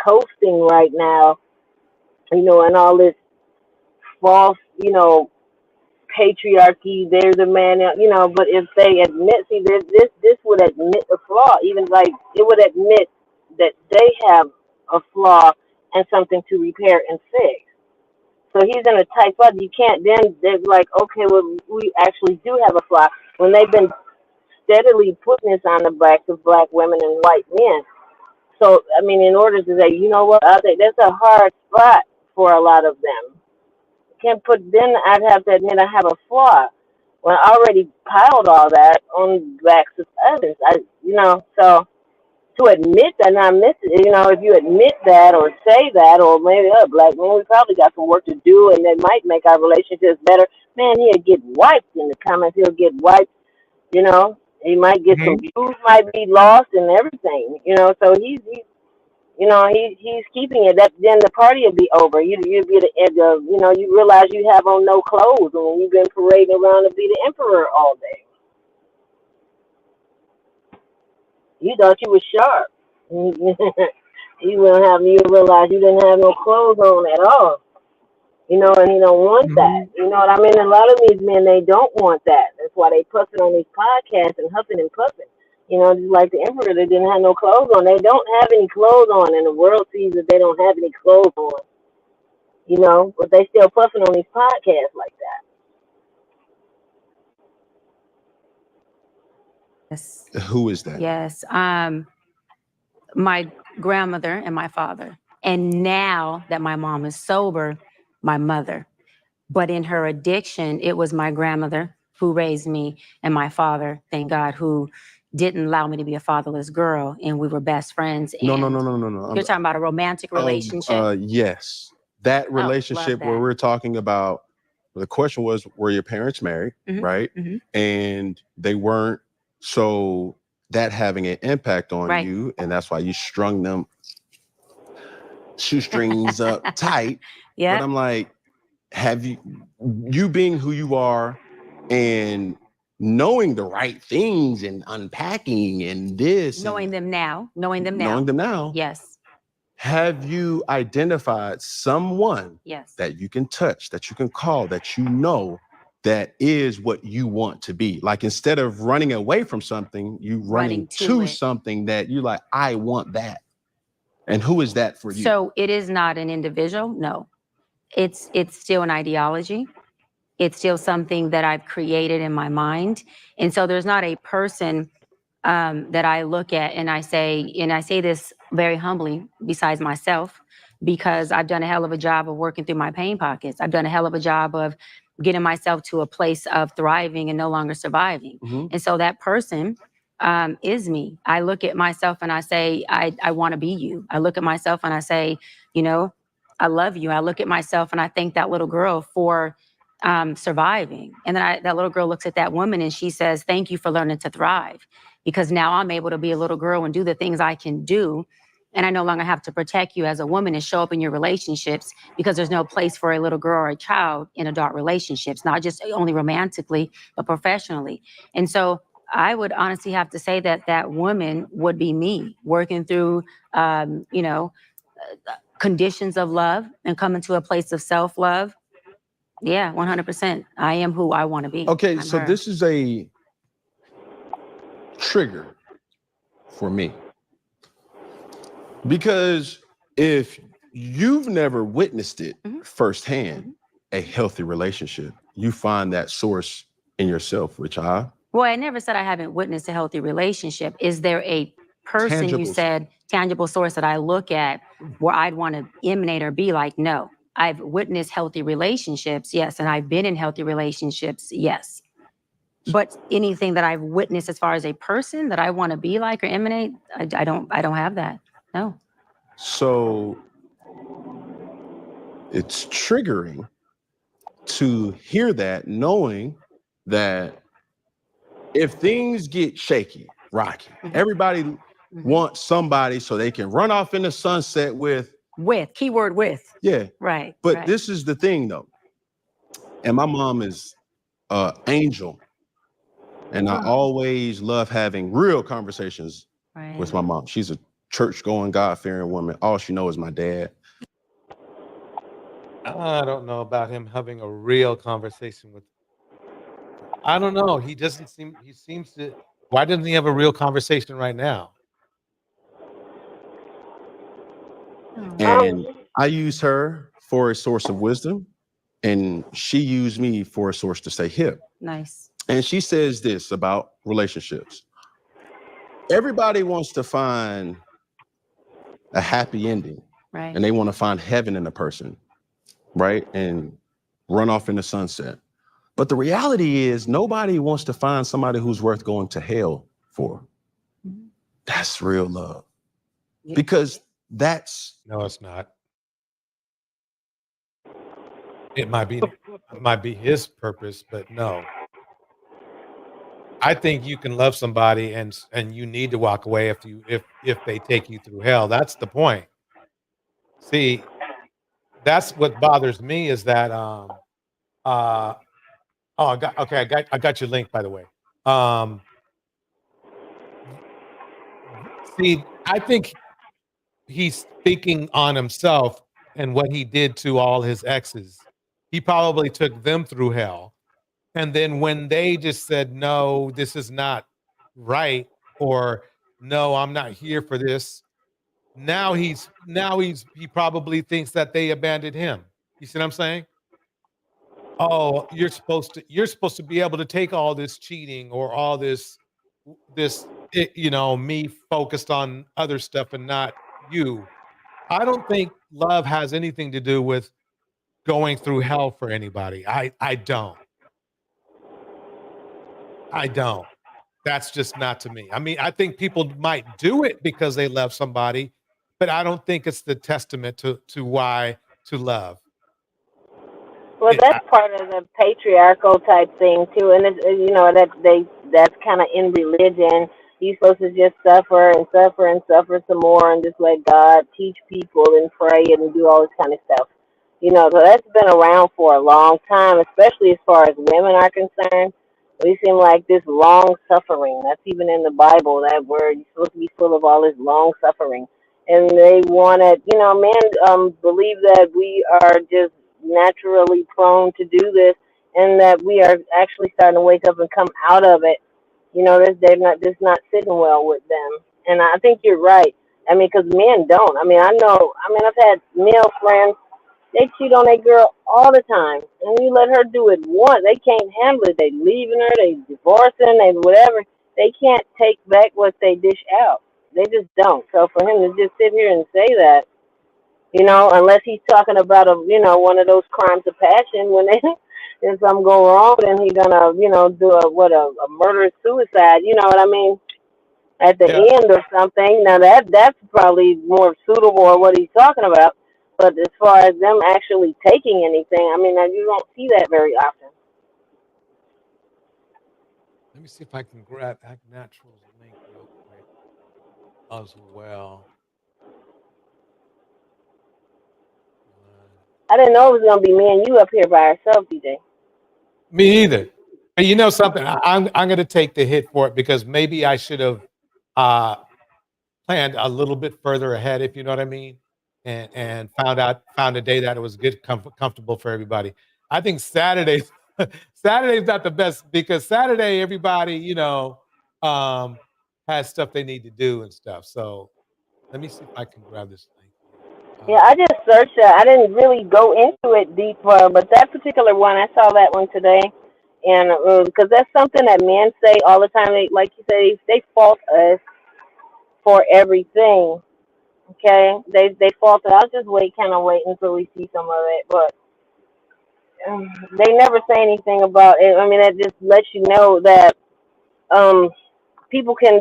coasting right now, you know, and all this false, you know, patriarchy. They're the man, you know. But if they admit, see, this would admit the flaw. Even like it would admit that they have a flaw and something to repair and fix. So he's in a tight spot. You can't then. They're like, okay, well, we actually do have a flaw when they've been steadily putting this on the backs of black women and white men. So I mean, in order to say, you know what, I think that's a hard spot for a lot of them. Then I'd have to admit I have a flaw. When I already piled all that on the backs of others, so to admit that, not miss it, you know, if you admit that or say that, or maybe, black men, we probably got some work to do, and that might make our relationships better. Man, he'll get wiped in the comments. He'll get wiped, you know. He might get some views, might be lost, and everything, you know. So he's keeping it. That then the party will be over. You be the end of, you know, you realize you have on no clothes, and you've been parading around to be the emperor all day. You thought you was sharp. You realize you didn't have no clothes on at all. You know, and he don't want that. You know what I mean? A lot of these men, they don't want that. That's why they puffing on these podcasts and huffing and puffing. You know, just like the emperor, they didn't have no clothes on. They don't have any clothes on, and the world sees that they don't have any clothes on. You know, but they still puffing on these podcasts like that. Yes. Who is that? Yes. My grandmother and my father. And now that my mom is sober, my mother. But in her addiction, it was my grandmother who raised me and my father, thank God, who didn't allow me to be a fatherless girl. And we were best friends. No. You're talking about a romantic relationship? Yes. That relationship where we're talking about, the question was, were your parents married, right? And they weren't. So that having an impact on you, and that's why you strung them shoestrings up tight. Yeah. But I'm like, have you being who you are and knowing the right things and unpacking and this. Knowing them now. Knowing them now. Yes. Have you identified someone yes. that you can touch, that you can call, that you know that is what you want to be? Like, instead of running away from something, you running to something that you like, I want that. And who is that for you? So it is not an individual. No, it's still an ideology. It's still something that I've created in my mind. And so there's not a person that I look at and I say this very humbly, besides myself, because I've done a hell of a job of working through my pain pockets. I've done a hell of a job of getting myself to a place of thriving and no longer surviving. And so that person is me. I look at myself and I say, I want to be you. I look at myself and I say, you know, I love you. I look at myself and I thank that little girl for surviving. And then that little girl looks at that woman and she says, thank you for learning to thrive, because now I'm able to be a little girl and do the things I can do. And I no longer have to protect you as a woman and show up in your relationships, because there's no place for a little girl or a child in adult relationships, not just only romantically, but professionally. And so I would honestly have to say that that woman would be me, working through, conditions of love and coming to a place of self-love. Yeah, 100%. I am who I want to be. Okay, I'm so her. this is a trigger for me. Because if you've never witnessed it firsthand, a healthy relationship, you find that source in yourself, which I... Well, I never said I haven't witnessed a healthy relationship. Is there a person, Tangible. you said, tangible source that I look at where I'd want to emanate or be like? No. I've witnessed healthy relationships, yes. And I've been in healthy relationships, yes. But anything that I've witnessed as far as a person that I want to be like or emanate, I don't have that. No. So it's triggering to hear that, knowing that if things get shaky, rocky, everybody wants somebody so they can run off in the sunset with. Keyword with. Yeah. Right. But right. this is the thing though. And my mom is angel. And I always love having real conversations with my mom. She's a church-going, God-fearing woman. All she knows is my dad. I don't know about him having a real conversation with. I don't know. He doesn't seem. He seems to. Why doesn't he have a real conversation right now? And I use her for a source of wisdom, and she used me for a source to stay hip. Nice. And she says this about relationships. Everybody wants to find a happy ending. Right. And they want to find heaven in a person, right? And run off in the sunset. But the reality is nobody wants to find somebody who's worth going to hell for. That's real love. Because that's... No, it's not. It might be his purpose, but no. I think you can love somebody and you need to walk away if they take you through hell. That's the point. See, that's what bothers me is that I got your link, by the way. See, I think he's speaking on himself and what he did to all his exes. He probably took them through hell. And then when they just said, no, this is not right, or no, I'm not here for this. Now he probably thinks that they abandoned him. You see what I'm saying? Oh, you're supposed to be able to take all this cheating or all this, me focused on other stuff and not you. I don't think love has anything to do with going through hell for anybody. I don't. That's just not to me. I mean, I think people might do it because they love somebody, but I don't think it's the testament to why to love. Well, that's part of the patriarchal type thing too, and that's kind of in religion. You're supposed to just suffer and suffer and suffer some more, and just let God teach people and pray and do all this kind of stuff. So that's been around for a long time, especially as far as women are concerned. We seem like this long suffering. That's even in the Bible. That word, you're supposed to be full of all this long suffering, and they want to, men believe that we are just naturally prone to do this, and that we are actually starting to wake up and come out of it. They're not just not sitting well with them, and I think you're right. I mean, because men don't. I mean, I've had male friends. They cheat on their girl all the time, and you let her do it once. They can't handle it. They leaving her. They divorcing. They whatever. They can't take back what they dish out. They just don't. So for him to just sit here and say that, unless he's talking about one of those crimes of passion when if something go wrong, then he's gonna do a murder suicide. You know what I mean? At the end or something. Now that's probably more suitable or what he's talking about. But as far as them actually taking anything, I mean, you don't see that very often. Let me see if I can grab Act Natural's link real quick as well. I didn't know it was gonna be me and you up here by ourselves, DJ. Me either. But you know something? I'm going to take the hit for it because maybe I should have planned a little bit further ahead, if you know what I mean, and found a day that it was good, comfortable for everybody. I think Saturday's not the best because Saturday everybody has stuff they need to do and stuff. So let me see if I can grab this link. Yeah, I just searched that. I didn't really go into it deeper, but that particular one, I saw that one today, and because that's something that men say all the time. They, like you say, they fault us for everything. Okay, they fault us. I'll just wait until we see some of it. But they never say anything about it. I mean, that just lets you know that um, people can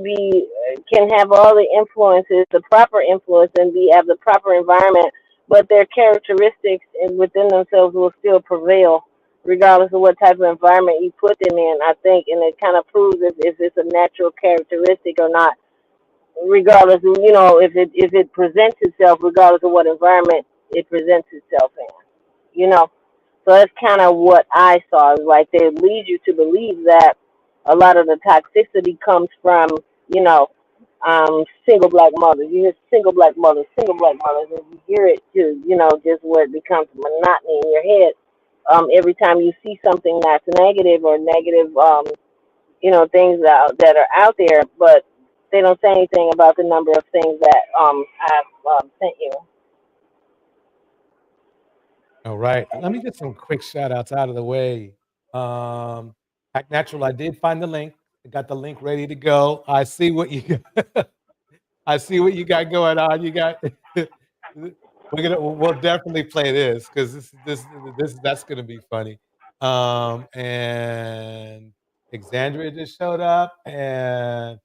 have all the influences, the proper influence, and have the proper environment, but their characteristics within themselves will still prevail, regardless of what type of environment you put them in. I think, and it kind of proves if it's a natural characteristic or not, regardless of if it presents itself, regardless of what environment it presents itself in. So that's kind of what I saw. Like they lead you to believe that a lot of the toxicity comes from, you know, single black mothers. You hear single black mothers, and you hear it too, just where it becomes monotony in your head. Every time you see something that's negative or negative, things that are out there, but they don't say anything about the number of things that I've sent you. All right. Let me get some quick shout outs out of the way. Act Natural, I did find the link. I got the link ready to go. I see what you got. I see what you got going on. You got we'll definitely play this because that's gonna be funny. And Exandria just showed up and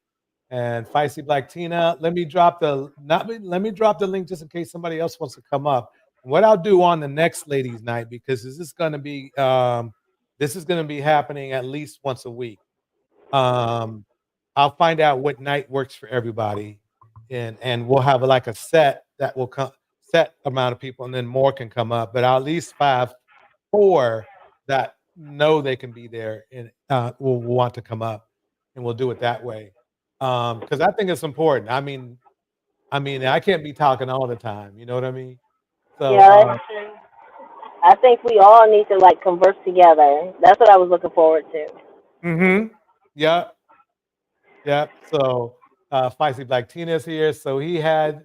Feisty Black Tina. Let me drop the link just in case somebody else wants to come up. What I'll do on the next ladies' night, because this is going to be happening at least once a week. I'll find out what night works for everybody, and we'll have like a set that will come set amount of people, and then more can come up. But I'll at least 4 that know they can be there and will want to come up, and we'll do it that way. Because I think it's important. I mean, I can't be talking all the time. You know what I mean? So, Yeah, that's true. I think we all need to like converse together. That's what I was looking forward to. yeah. So, Feisty Black Tina's here. So he had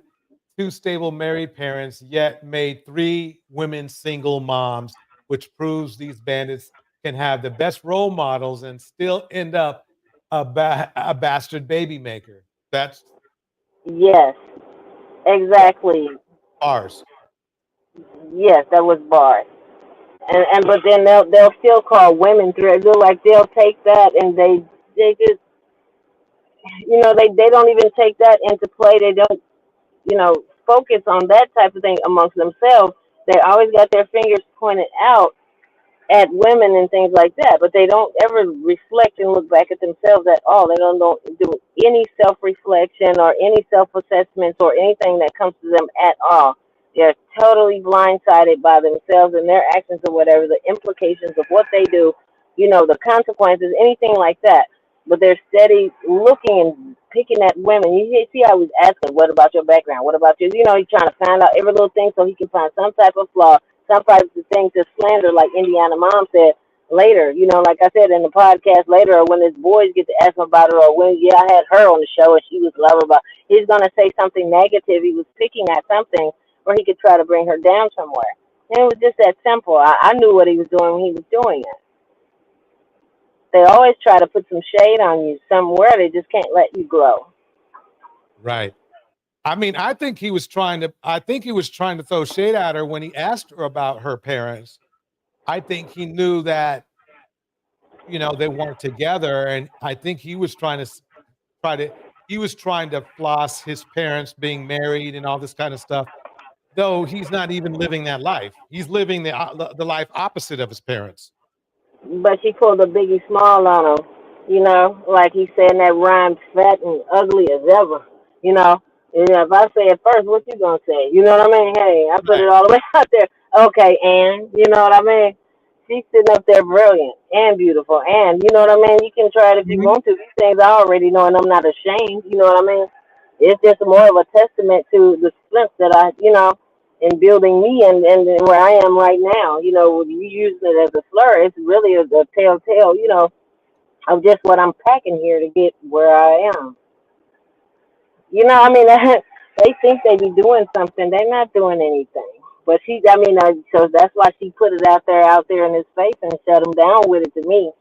2 stable married parents, yet made 3 women single moms, which proves these bandits can have the best role models and still end up a bastard baby maker. That's Yes, exactly. ours. Yes, that was bars. And but then they'll still call women through. They'll take that and they just they don't even take that into play. They don't focus on that type of thing amongst themselves. They always got their fingers pointed out at women and things like that, but they don't ever reflect and look back at themselves at all. They don't do any self-reflection or any self-assessments or anything that comes to them at all. They're totally blindsided by themselves and their actions or whatever, the implications of what they do, the consequences, anything like that. But they're steady looking and picking at women. You see how he's asking, what about your background? What about you? He's trying to find out every little thing so he can find some type of flaw, some type of thing to slander, like Indiana Mom said later. Like I said in the podcast later, or when his boys get to ask him about her, or when, I had her on the show and she was lovable, he's going to say something negative. He was picking at something where he could try to bring her down somewhere. And it was just that simple. I knew what he was doing when he was doing it. They always try to put some shade on you somewhere. They just can't let you grow. Right. I mean, I think he was trying to throw shade at her when he asked her about her parents. I think he knew that, they weren't together, and I think he was trying to floss his parents being married and all this kind of stuff. Though he's not even living that life. He's living the life opposite of his parents. But she pulled a Biggie Small on him, like he said in that rhyme, fat and ugly as ever, if I say it first, what you gonna say? You know what I mean? Hey, I put it all the way out there. Okay, and you know what I mean? She's sitting up there brilliant and beautiful, and you know what I mean? You can try it if you want to. These things I already know, and I'm not ashamed. You know what I mean? It's just more of a testament to the strength that in building me and where I am right now. With you using it as a slur, it's really a telltale, of just what I'm packing here to get where I am. I mean, they think they be doing something. They're not doing anything. But so that's why she put it out there in his face and shut him down with it to me.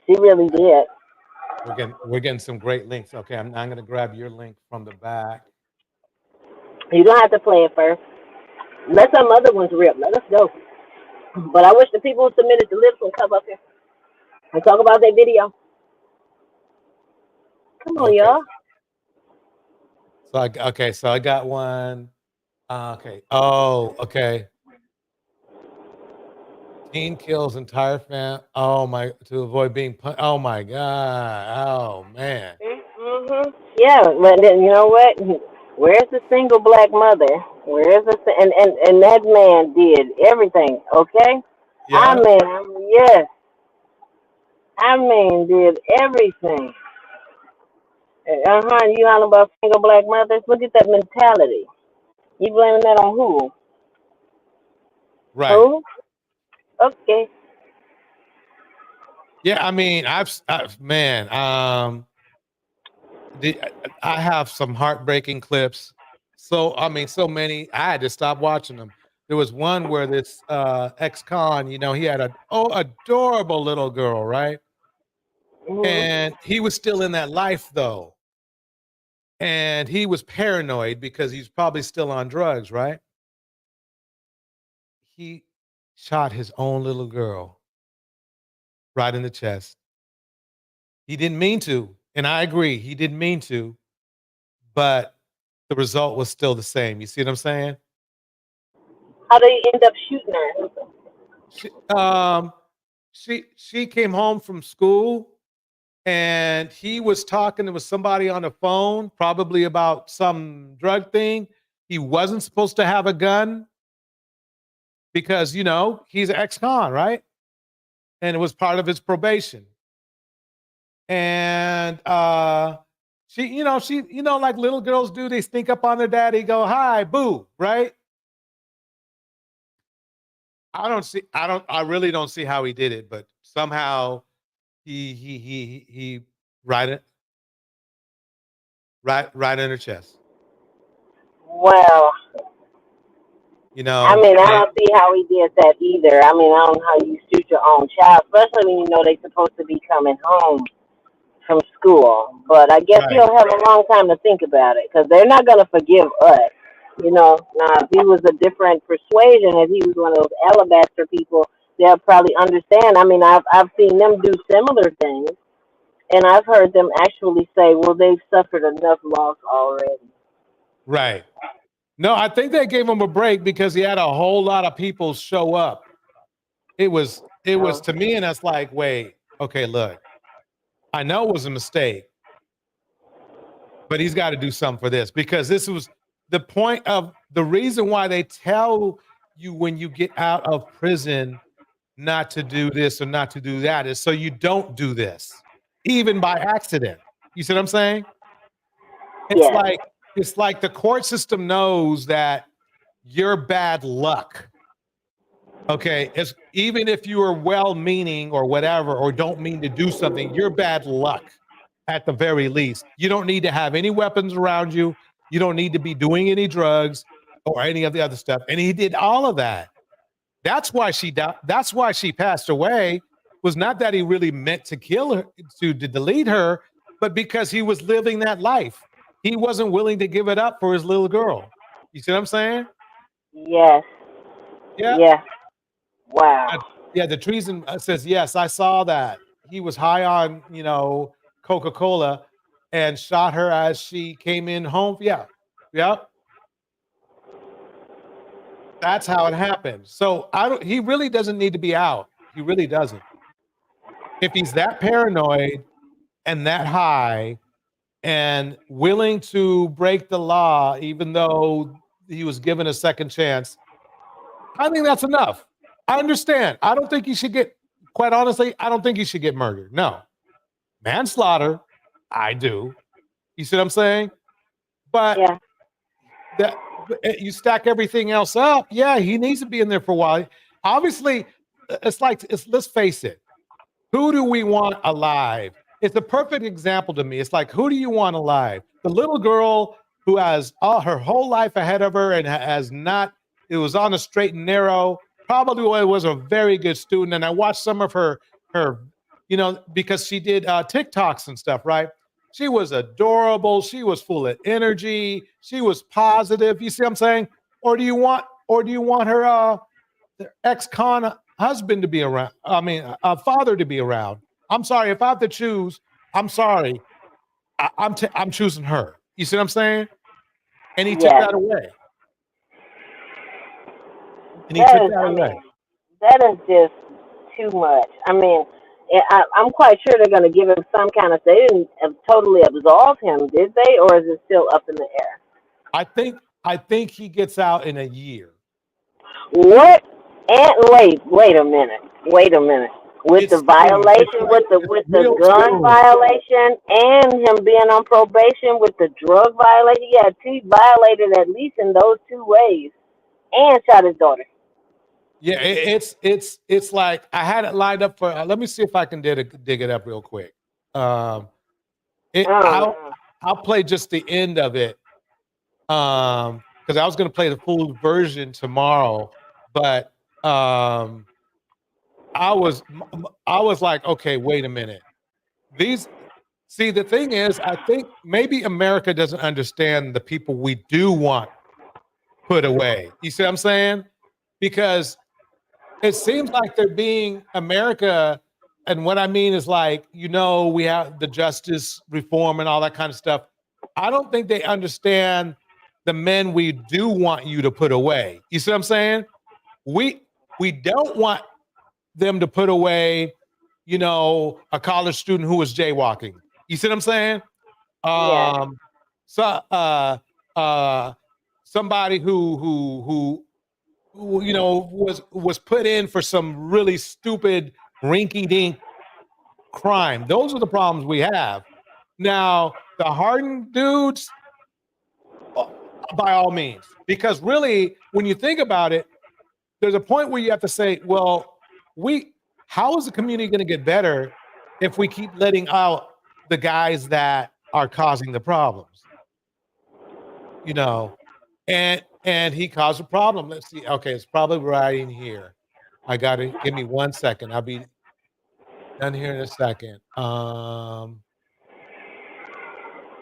She really did. We're getting some great links. Okay, I'm going to grab your link from the back. You don't have to play it first. Let some other ones rip. Let us go. But I wish the people who submitted the lips would come up here and talk about their video. Come on, Okay. y'all. So I got one. Okay. Oh, okay. Teen kills entire fam. Oh my! To avoid being punched. Oh my God! Oh man! Mm-hmm. Yeah, but then you know what? Where's the single black mother? Where's the and that man did everything. Okay. I Yeah. mean, yes. I mean, did everything. You hollering about single black mothers? Look at that mentality. You blaming that on who? Right. Who? Okay. Yeah. I mean, man. I have some heartbreaking clips. So I mean, so many. I had to stop watching them. There was one where this ex-con, he had a adorable little girl, right? Mhm. And he was still in that life though. And he was paranoid because he's probably still on drugs, right? He shot his own little girl right in the chest. He didn't mean to. And I agree, he didn't mean to, but the result was still the same. You see what I'm saying? How did he end up shooting her? She came home from school and he was talking with somebody on the phone, probably about some drug thing. He wasn't supposed to have a gun because, he's an ex-con, right? And it was part of his probation. And she, like little girls do, they sneak up on their daddy, go, hi, boo, right? I really don't see how he did it, but somehow he right in her chest. Wow. I mean, I don't see how he did that either. I mean, I don't know how you shoot your own child, especially when you know they're supposed to be coming home from school. But I guess he'll have a long time to think about it because they're not going to forgive us. Now, if he was a different persuasion, if he was one of those alabaster people, they'll probably understand. I mean, I've seen them do similar things, and I've heard them actually say, well, they've suffered enough loss already. Right. No, I think they gave him a break because he had a whole lot of people show up. It was to me, and that's like, wait, okay, look, I know it was a mistake, but he's got to do something for this because this was the point of the reason why they tell you when you get out of prison not to do this or not to do that is so you don't do this, even by accident. You see what I'm saying? It's like the court system knows that you're bad luck. Okay, it's even if you are well-meaning or whatever, or don't mean to do something, you're bad luck at the very least. You don't need to have any weapons around you. You don't need to be doing any drugs or any of the other stuff. And he did all of that. That's why she died. That's why she passed away. Was not that he really meant to kill her, to delete her, but because he was living that life. He wasn't willing to give it up for his little girl. You see what I'm saying? Yes. Yeah. Yeah. Wow. Yeah, the treason says, yes, I saw that. He was high on, Coca-Cola and shot her as she came in home. Yeah. Yep. That's how it happened. So he really doesn't need to be out. He really doesn't. If he's that paranoid and that high and willing to break the law, even though he was given a second chance, I think that's enough. I understand. I don't think he should get, quite honestly, I don't think he should get murdered. No. Manslaughter, I do. You see what I'm saying? But you stack everything else up. Yeah, he needs to be in there for a while. Obviously, let's face it. Who do we want alive? It's a perfect example to me. It's like, who do you want alive? The little girl who has all her whole life ahead of her and it was on a straight and narrow, probably was a very good student. And I watched some of her, because she did TikToks and stuff, right? She was adorable. She was full of energy. She was positive. You see what I'm saying? Or do you want or do you want her ex-con husband to be around? I mean, a father to be around. I'm sorry, if I have to choose, I'm sorry. I'm choosing her. You see what I'm saying? And he took Yes. that away. And he That took is, that I away. mean, that is just too much. I mean, I'm quite sure they're going to give him some kind of. They didn't totally absolve him, did they, or is it still up in the air? I think he gets out in a year. What? And wait a minute. With the violation, with the gun violation, and him being on probation with the drug violation, yeah, he violated at least in those two ways, and shot his daughter. Yeah, it's like I had it lined up for. Let me see if I can dig it up real quick. I'll play just the end of it, because I was going to play the full version tomorrow, but I was like, okay, wait a minute. See, the thing is, I think maybe America doesn't understand the people we do want put away. You see what I'm saying? Because it seems like they're being America, and what I mean is like, we have the justice reform and all that kind of stuff. I don't think they understand the men we do want you to put away. You see what I'm saying? We don't want them to put away, a college student who was jaywalking. You see what I'm saying? Yeah. Somebody who was put in for some really stupid rinky-dink crime. Those are the problems we have. Now, the hardened dudes, by all means, because really, when you think about it, there's a point where you have to say, well, how is the community going to get better if we keep letting out the guys that are causing the problems? And he caused a problem. Let's see. Okay, it's probably right in here. I got to give me 1 second. I'll be done here in a second.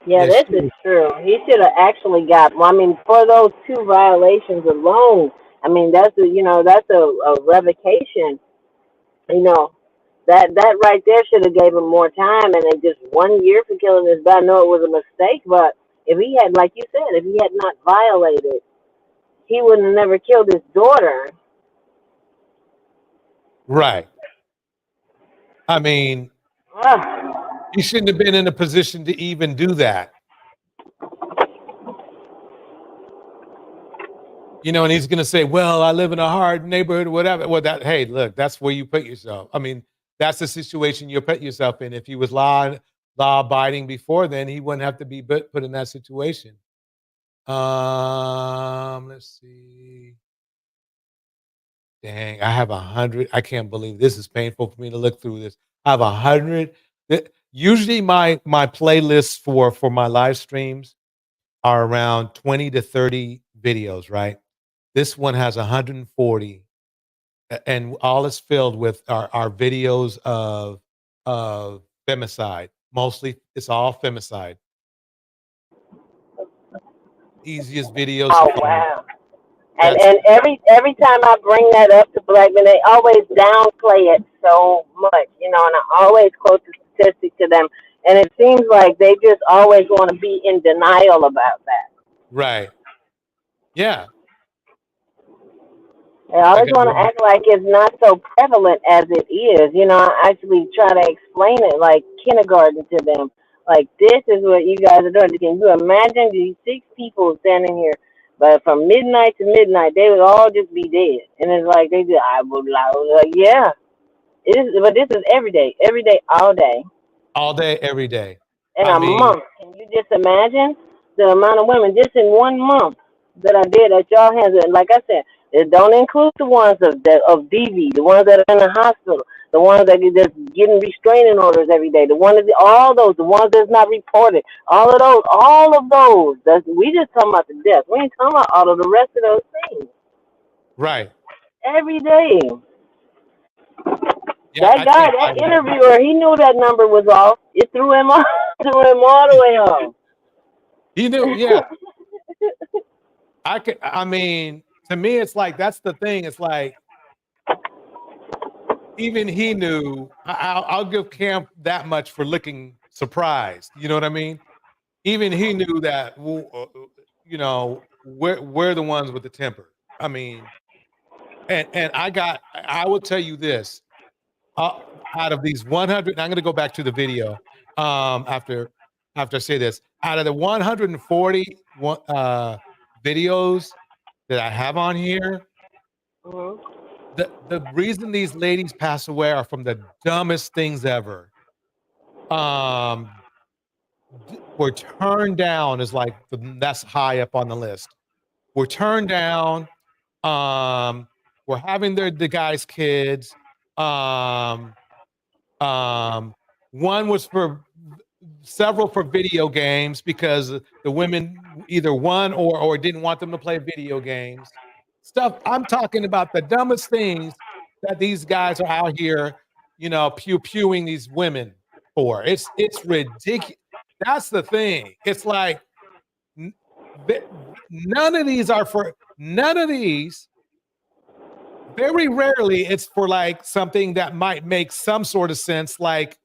Yeah, this is true. He should have actually got. Well, I mean, for those two violations alone, I mean, that's a revocation. That right there should have gave him more time, and then just 1 year for killing his dad. I know it was a mistake, but if he had, like you said, if he had not violated, he wouldn't have never killed his daughter. Right. I mean, he shouldn't have been in a position to even do that. And he's going to say, well, I live in a hard neighborhood or whatever. Well, hey, look, that's where you put yourself. I mean, that's the situation you put yourself in. If he was law abiding before then, he wouldn't have to be put in that situation. Let's see. Dang, I have 100. I can't believe this is painful for me to look through this. I have 100. Usually my playlists for my live streams are around 20 to 30 videos, right? This one has 140, and all it's filled with are videos of femicide. Mostly, it's all femicide. Easiest videos. Oh wow! And every time I bring that up to black men, they always downplay it so much, and I always quote the statistic to them, and it seems like they just always want to be in denial about that. Right. Yeah. They always want to act like it's not so prevalent as it is. I actually try to explain it like kindergarten to them. Like, this is what you guys are doing. Can you imagine these 6 people standing here, but from midnight to midnight, they would all just be dead. And it's like, I was like, yeah. It is, but this is every day, all day. All day, every day. In a month. Can you just imagine the amount of women just in 1 month that I did at y'all hands? And like I said, it don't include the ones of DV, the ones that are in the hospital, the ones that are just getting restraining orders every day, the ones that's not reported, all of those. We just talking about the death. We ain't talking about all of the rest of those things. Right. Every day. Yeah, that interviewer, he knew that number was off. It threw him all the way off. He knew, yeah. To to me, it's like, that's the thing. It's like, even he knew, I'll give Cam that much for looking surprised. You know what I mean? Even he knew that, you know, we're the ones with the temper. I mean, and I will tell you this, out of these 100, I'm going to go back to the video after I say this. Out of the 140 videos that I have on here, the reason these ladies pass away are from the dumbest things ever. Were turned down is like that's high up on the list. We're turned down. We're having the guys' kids. One was for several for video games because the women either won or didn't want them to play video games. Stuff. I'm talking about the dumbest things that these guys are out here, you know, pewing these women for. It's ridiculous. That's the thing. It's like none of these. Very rarely it's for like something that might make some sort of sense, like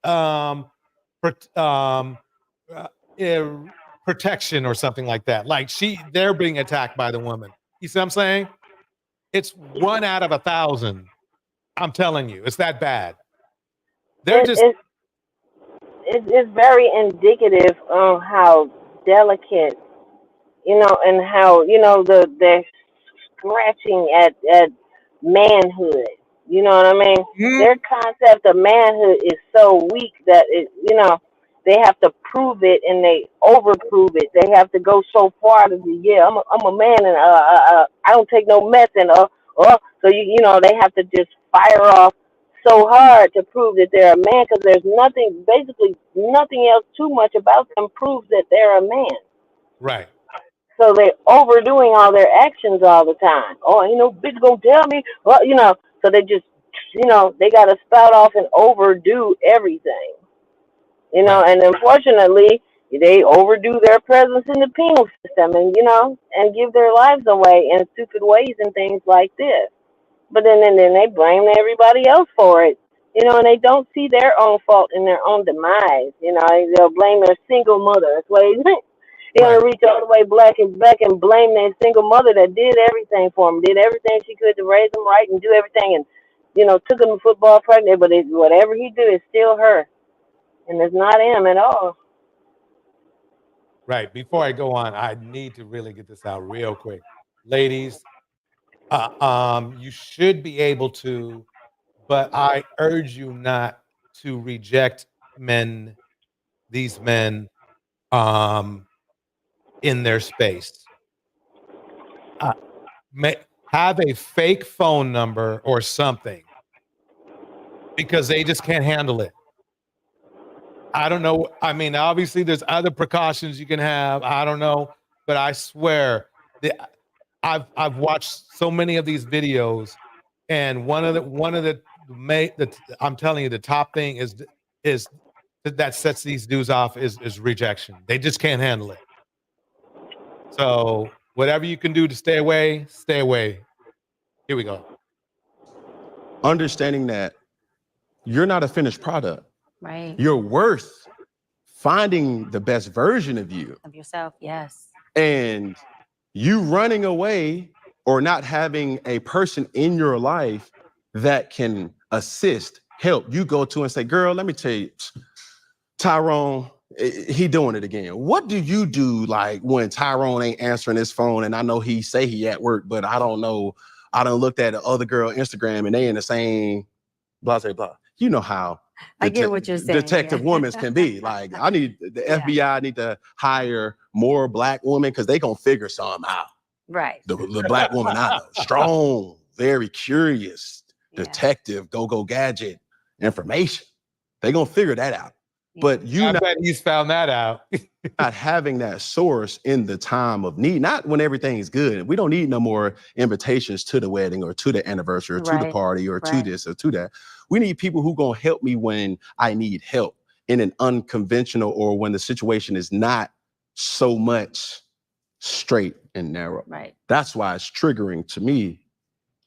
protection or something like that. Like they're being attacked by the woman. You see what I'm saying? It's 1 out of 1,000. I'm telling you, it's that bad. It's very indicative of how delicate, you know, and how, you know, they're scratching at manhood. You know what I mean? Their concept of manhood is so weak that you know, they have to prove it and they overprove it. They have to go so far to be, yeah, I'm a man and I don't take no mess and so you know, they have to just fire off so hard to prove that they're a man, because there's basically nothing else too much about them proves that they're a man. Right. So they're overdoing all their actions all the time. Oh, you know, bitch gonna tell me, well, you know, so they just, you know, they got to spout off and overdo everything. You know, and unfortunately, they overdo their presence in the penal system and, you know, and give their lives away in stupid ways and things like this. But then they blame everybody else for it, you know, and they don't see their own fault in their own demise. You know, they'll blame their single mother. That's why they want to reach all the way back and blame their single mother that did everything for them, did everything she could to raise them right and do everything, and, you know, took them to football practice. But whatever he do is still her, and it's not him at all. Right. Before I go on, I need to really get this out real quick, ladies. You should be able to, but I urge you not to reject these men, in their space. Have a fake phone number or something, because they just can't handle it. I don't know. I mean, obviously there's other precautions you can have. I don't know, but I swear I've watched so many of these videos, and one of the I'm telling you, the top thing is that sets these dudes off is rejection. They just can't handle it. So whatever you can do to stay away, stay away. Here we go. Understanding that you're not a finished product. Right. You're worth finding the best version of you. Of yourself, yes. And you running away or not having a person in your life that can assist, help, you go to and say, girl, let me tell you, Tyrone, he doing it again. What do you do like when Tyrone ain't answering his phone and I know he say he at work, but I don't know. I done looked at the other girl Instagram and they in the same blah, blah, blah. You know how I get what you're saying. detective women can be. Like, I need the FBI need to hire more black women because they gonna figure something out. Right. The black woman I know, strong, very curious, detective, go gadget information. They gonna figure that out. But I bet he's found that out. Not having that source in the time of need, not when everything's good. We don't need no more invitations to the wedding or to the anniversary or to the party or to this or to that. We need people who gonna help me when I need help in an unconventional or when the situation is not so much straight and narrow. Right. That's why it's triggering to me.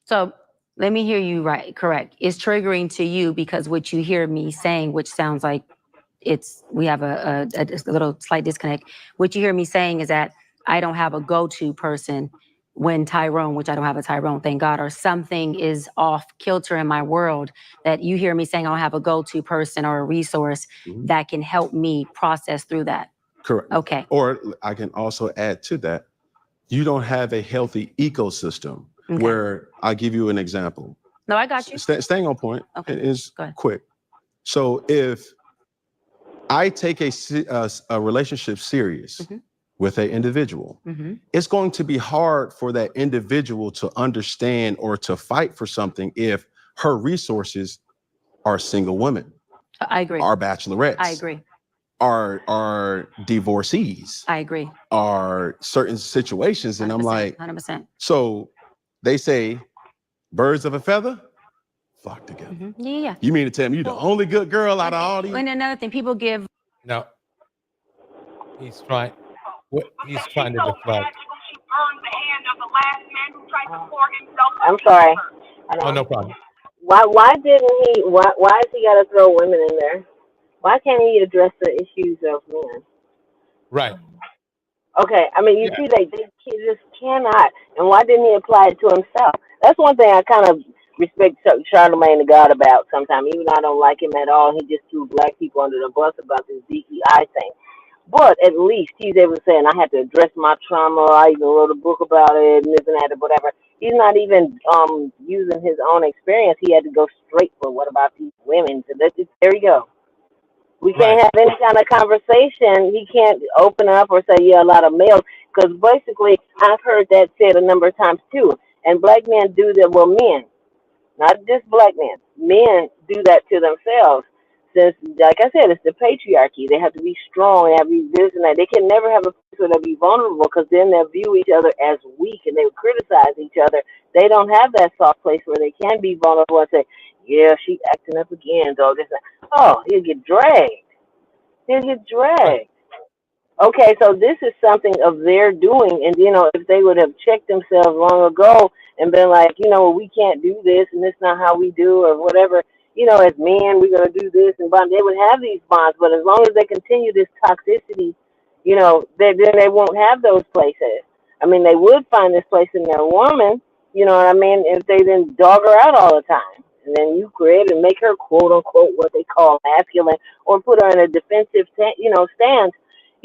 So let me hear you right. Correct. It's triggering to you because what you hear me saying, which sounds like we have a little slight disconnect. What you hear me saying is that I don't have a go-to person when Tyrone, which I don't have a Tyrone, thank God, or something is off kilter in my world, that you hear me saying I don't have a go-to person or a resource that can help me process through that. Correct. Okay. Or I can also add to that, you don't have a healthy ecosystem where I'll give you an example. No, I got you. Staying on point is quick. So if I take a relationship serious with an individual, it's going to be hard for that individual to understand or to fight for something if her resources are single women. I agree. Are bachelorettes. I agree. Are divorcees. I agree. Are certain situations. And I'm like, 100%. So they say birds of a feather flock together. Yeah. You mean to tell me you're the only good girl out of all these? And another thing, people give. No. He's trying to deflect. I'm sorry. Oh, no problem. Why didn't he? Why has he got to throw women in there? Why can't he address the issues of men? Right. Okay, I mean, you see, they just cannot. And why didn't he apply it to himself? That's one thing I kind of respect Charlemagne the God about sometimes. Even though I don't like him at all, he just threw black people under the bus about this DEI thing. But at least he's able to say, and I had to address my trauma. I even wrote a book about it, and this and that, and whatever. He's not even using his own experience. He had to go straight for what about these women? So that's just, there you go. We can't have any kind of conversation. He can't open up or say, yeah, a lot of males. Because basically, I've heard that said a number of times too. And black men do that. Well, men, not just black men. Men do that to themselves. Since, like I said, it's the patriarchy. They have to be strong. They have to be this and that. They can never have a place where they'll be vulnerable because then they'll view each other as weak and they will criticize each other. They don't have that soft place where they can be vulnerable and say, yeah, she acting up again. So this, oh, he'll get dragged. He'll get dragged. Okay, so this is something of their doing. And, you know, if they would have checked themselves long ago and been like, you know, we can't do this and this is not how we do or whatever, you know, as men, we're going to do this and bond. They would have these bonds. But as long as they continue this toxicity, you know, then they won't have those places. I mean, they would find this place in their woman, you know what I mean, if they didn't dog her out all the time. And then you create and make her, quote unquote, what they call masculine, or put her in a defensive, stance. You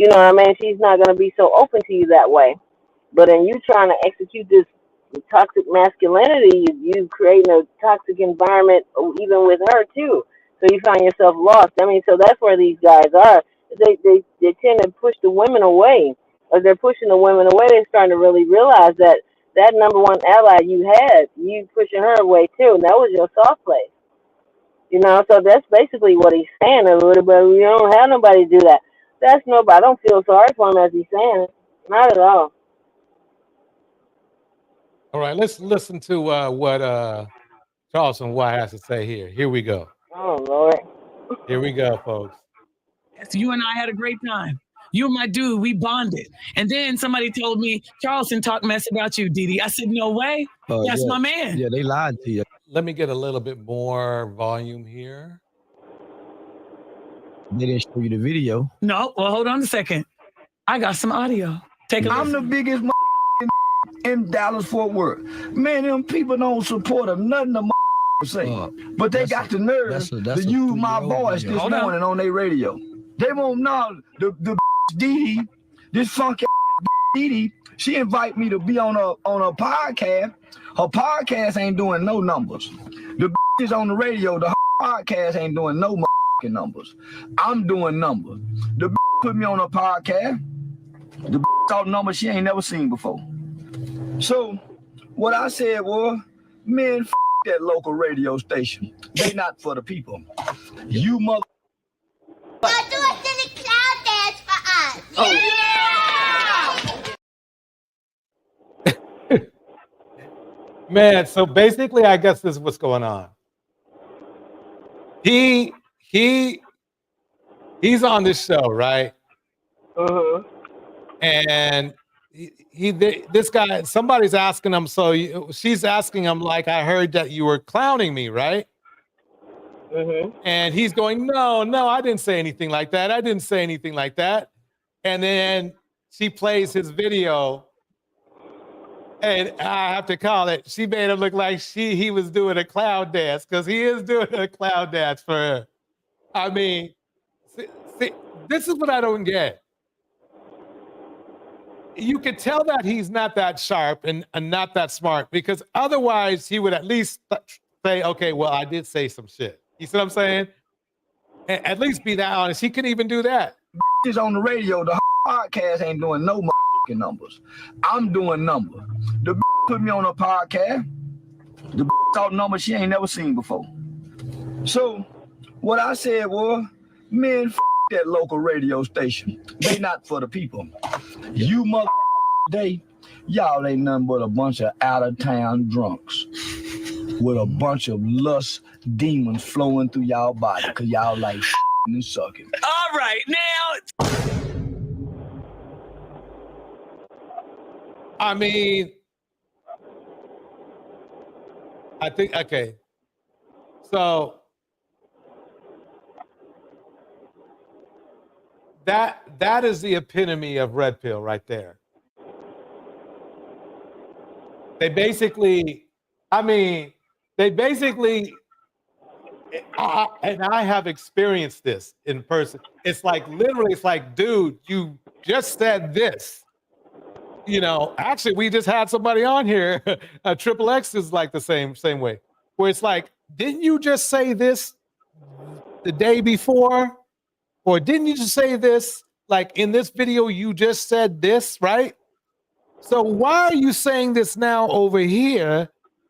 know what I mean? She's not going to be so open to you that way. But in you trying to execute this toxic masculinity, you creating a toxic environment even with her too. So you find yourself lost. I mean, so that's where these guys are. They tend to push the women away. As they're pushing the women away, they're starting to really realize that number one ally you had, you pushing her away too. And that was your soft place. You know, so that's basically what he's saying a little bit. You don't have nobody do that. That's nobody. I don't feel sorry for him as he's saying. Not at all. All right, let's listen to what Charleston White has to say here. Here we go. Oh, Lord. Here we go, folks. You and I had a great time. You and my dude, we bonded. And then somebody told me, Charleston talked mess about you, Didi. I said, no way. That's my man. Yeah, they lied to you. Let me get a little bit more volume here. They didn't show you the video. No, well, hold on a second. I got some audio. Take a listen. I'm the biggest in Dallas-Fort Worth. Man, them people don't support of nothing the say. But they got the nerve to use my voice this morning on their radio. They won't know the Didi, this funky Didi, she invite me to be on a podcast. Her podcast ain't doing no numbers. The is on the radio, the podcast ain't doing no numbers. I'm doing numbers. The put me on a podcast. The thought numbers she ain't never seen before. So what I said was, man, that local radio station. They not for the people. You mother. Now do a silly clown dance for us. Yeah! Man, so basically, I guess this is what's going on. He's on this show, right? Uh-huh. And this guy, somebody's asking him, she's asking him, like, I heard that you were clowning me, right? Mm-hmm. And he's going, no, I didn't say anything like that. I didn't say anything like that. And then she plays his video, and I have to call it, she made him look like he was doing a clown dance, because he is doing a clown dance for her. I mean, see, this is what I don't get. You could tell that he's not that sharp and not that smart, because otherwise he would at least say, okay, well, I did say some shit. You see what I'm saying? At least be that honest. He can even do that. Is on the radio. The podcast ain't doing no numbers. I'm doing numbers. The put me on a podcast. The thought numbers she ain't never seen before. So what I said was, man, that local radio station. They not for the people. You y'all ain't nothing but a bunch of out-of-town drunks with a bunch of lust demons flowing through y'all body, because y'all like and sucking. All right, now. I mean, I think, okay. So that is the epitome of red pill right there. They basically, and I have experienced this in person. It's like, literally, it's like, dude, you just said this. You know, actually, we just had somebody on here. Triple X is like the same way, where it's like, didn't you just say this the day before? Or didn't you just say this, like in this video, you just said this, right? So why are you saying this now over here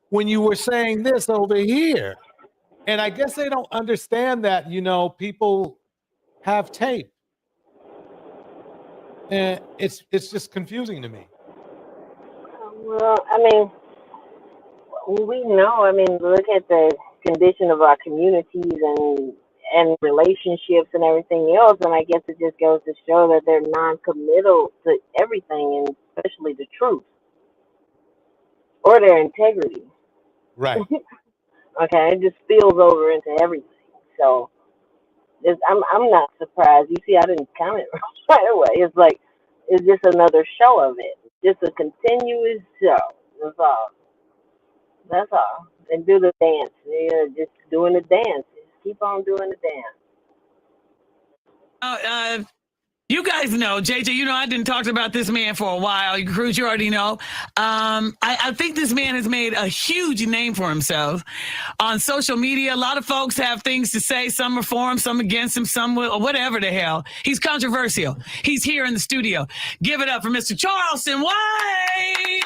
when you were saying this over here? And I guess they don't understand that, you know, people have tape. And it's just confusing to me. Well, I mean, we know. I mean, look at the condition of our communities and relationships and everything else, and I guess it just goes to show that they're non-committal to everything, and especially the truth or their integrity. Right. Okay, it just spills over into everything. So I'm not surprised. You see, I didn't comment right away. It's like, it's just another show of it. Just a continuous show. That's all. That's all. And do the dance. Yeah, just doing the dance. Keep on doing the dance. You guys know, JJ, you know, I didn't talk about this man for a while. Cruz, you already know. I think this man has made a huge name for himself on social media. A lot of folks have things to say. Some are for him, some against him, some whatever the hell. He's controversial. He's here in the studio. Give it up for Mr. Charleston White.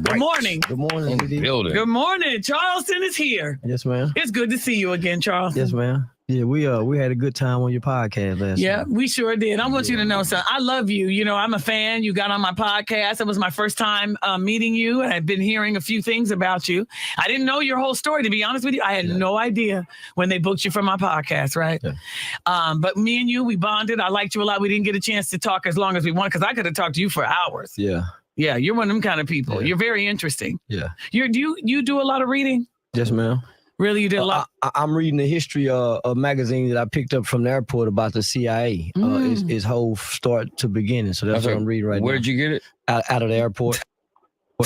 Good morning. Good morning. Good morning. Charleston is here. Yes, ma'am. It's good to see you again, Charleston. Yes, ma'am. Yeah, we had a good time on your podcast last Yeah, night. we sure did. I want you to know something. I love you. You know, I'm a fan. You got on my podcast. It was my first time meeting you, and I've been hearing a few things about you. I didn't know your whole story, to be honest with you. I had no idea when they booked you for my podcast, right? Yeah. But me and you, we bonded. I liked you a lot. We didn't get a chance to talk as long as we wanted, because I could have talked to you for hours. Yeah. Yeah, you're one of them kind of people. Yeah. You're very interesting. Yeah. Do you do a lot of reading? Yes, ma'am. Really, you did a lot? I'm reading the history of a magazine that I picked up from the airport about the CIA. Its whole start to beginning. So that's what I'm reading right now. Where'd you get it? Out of the airport.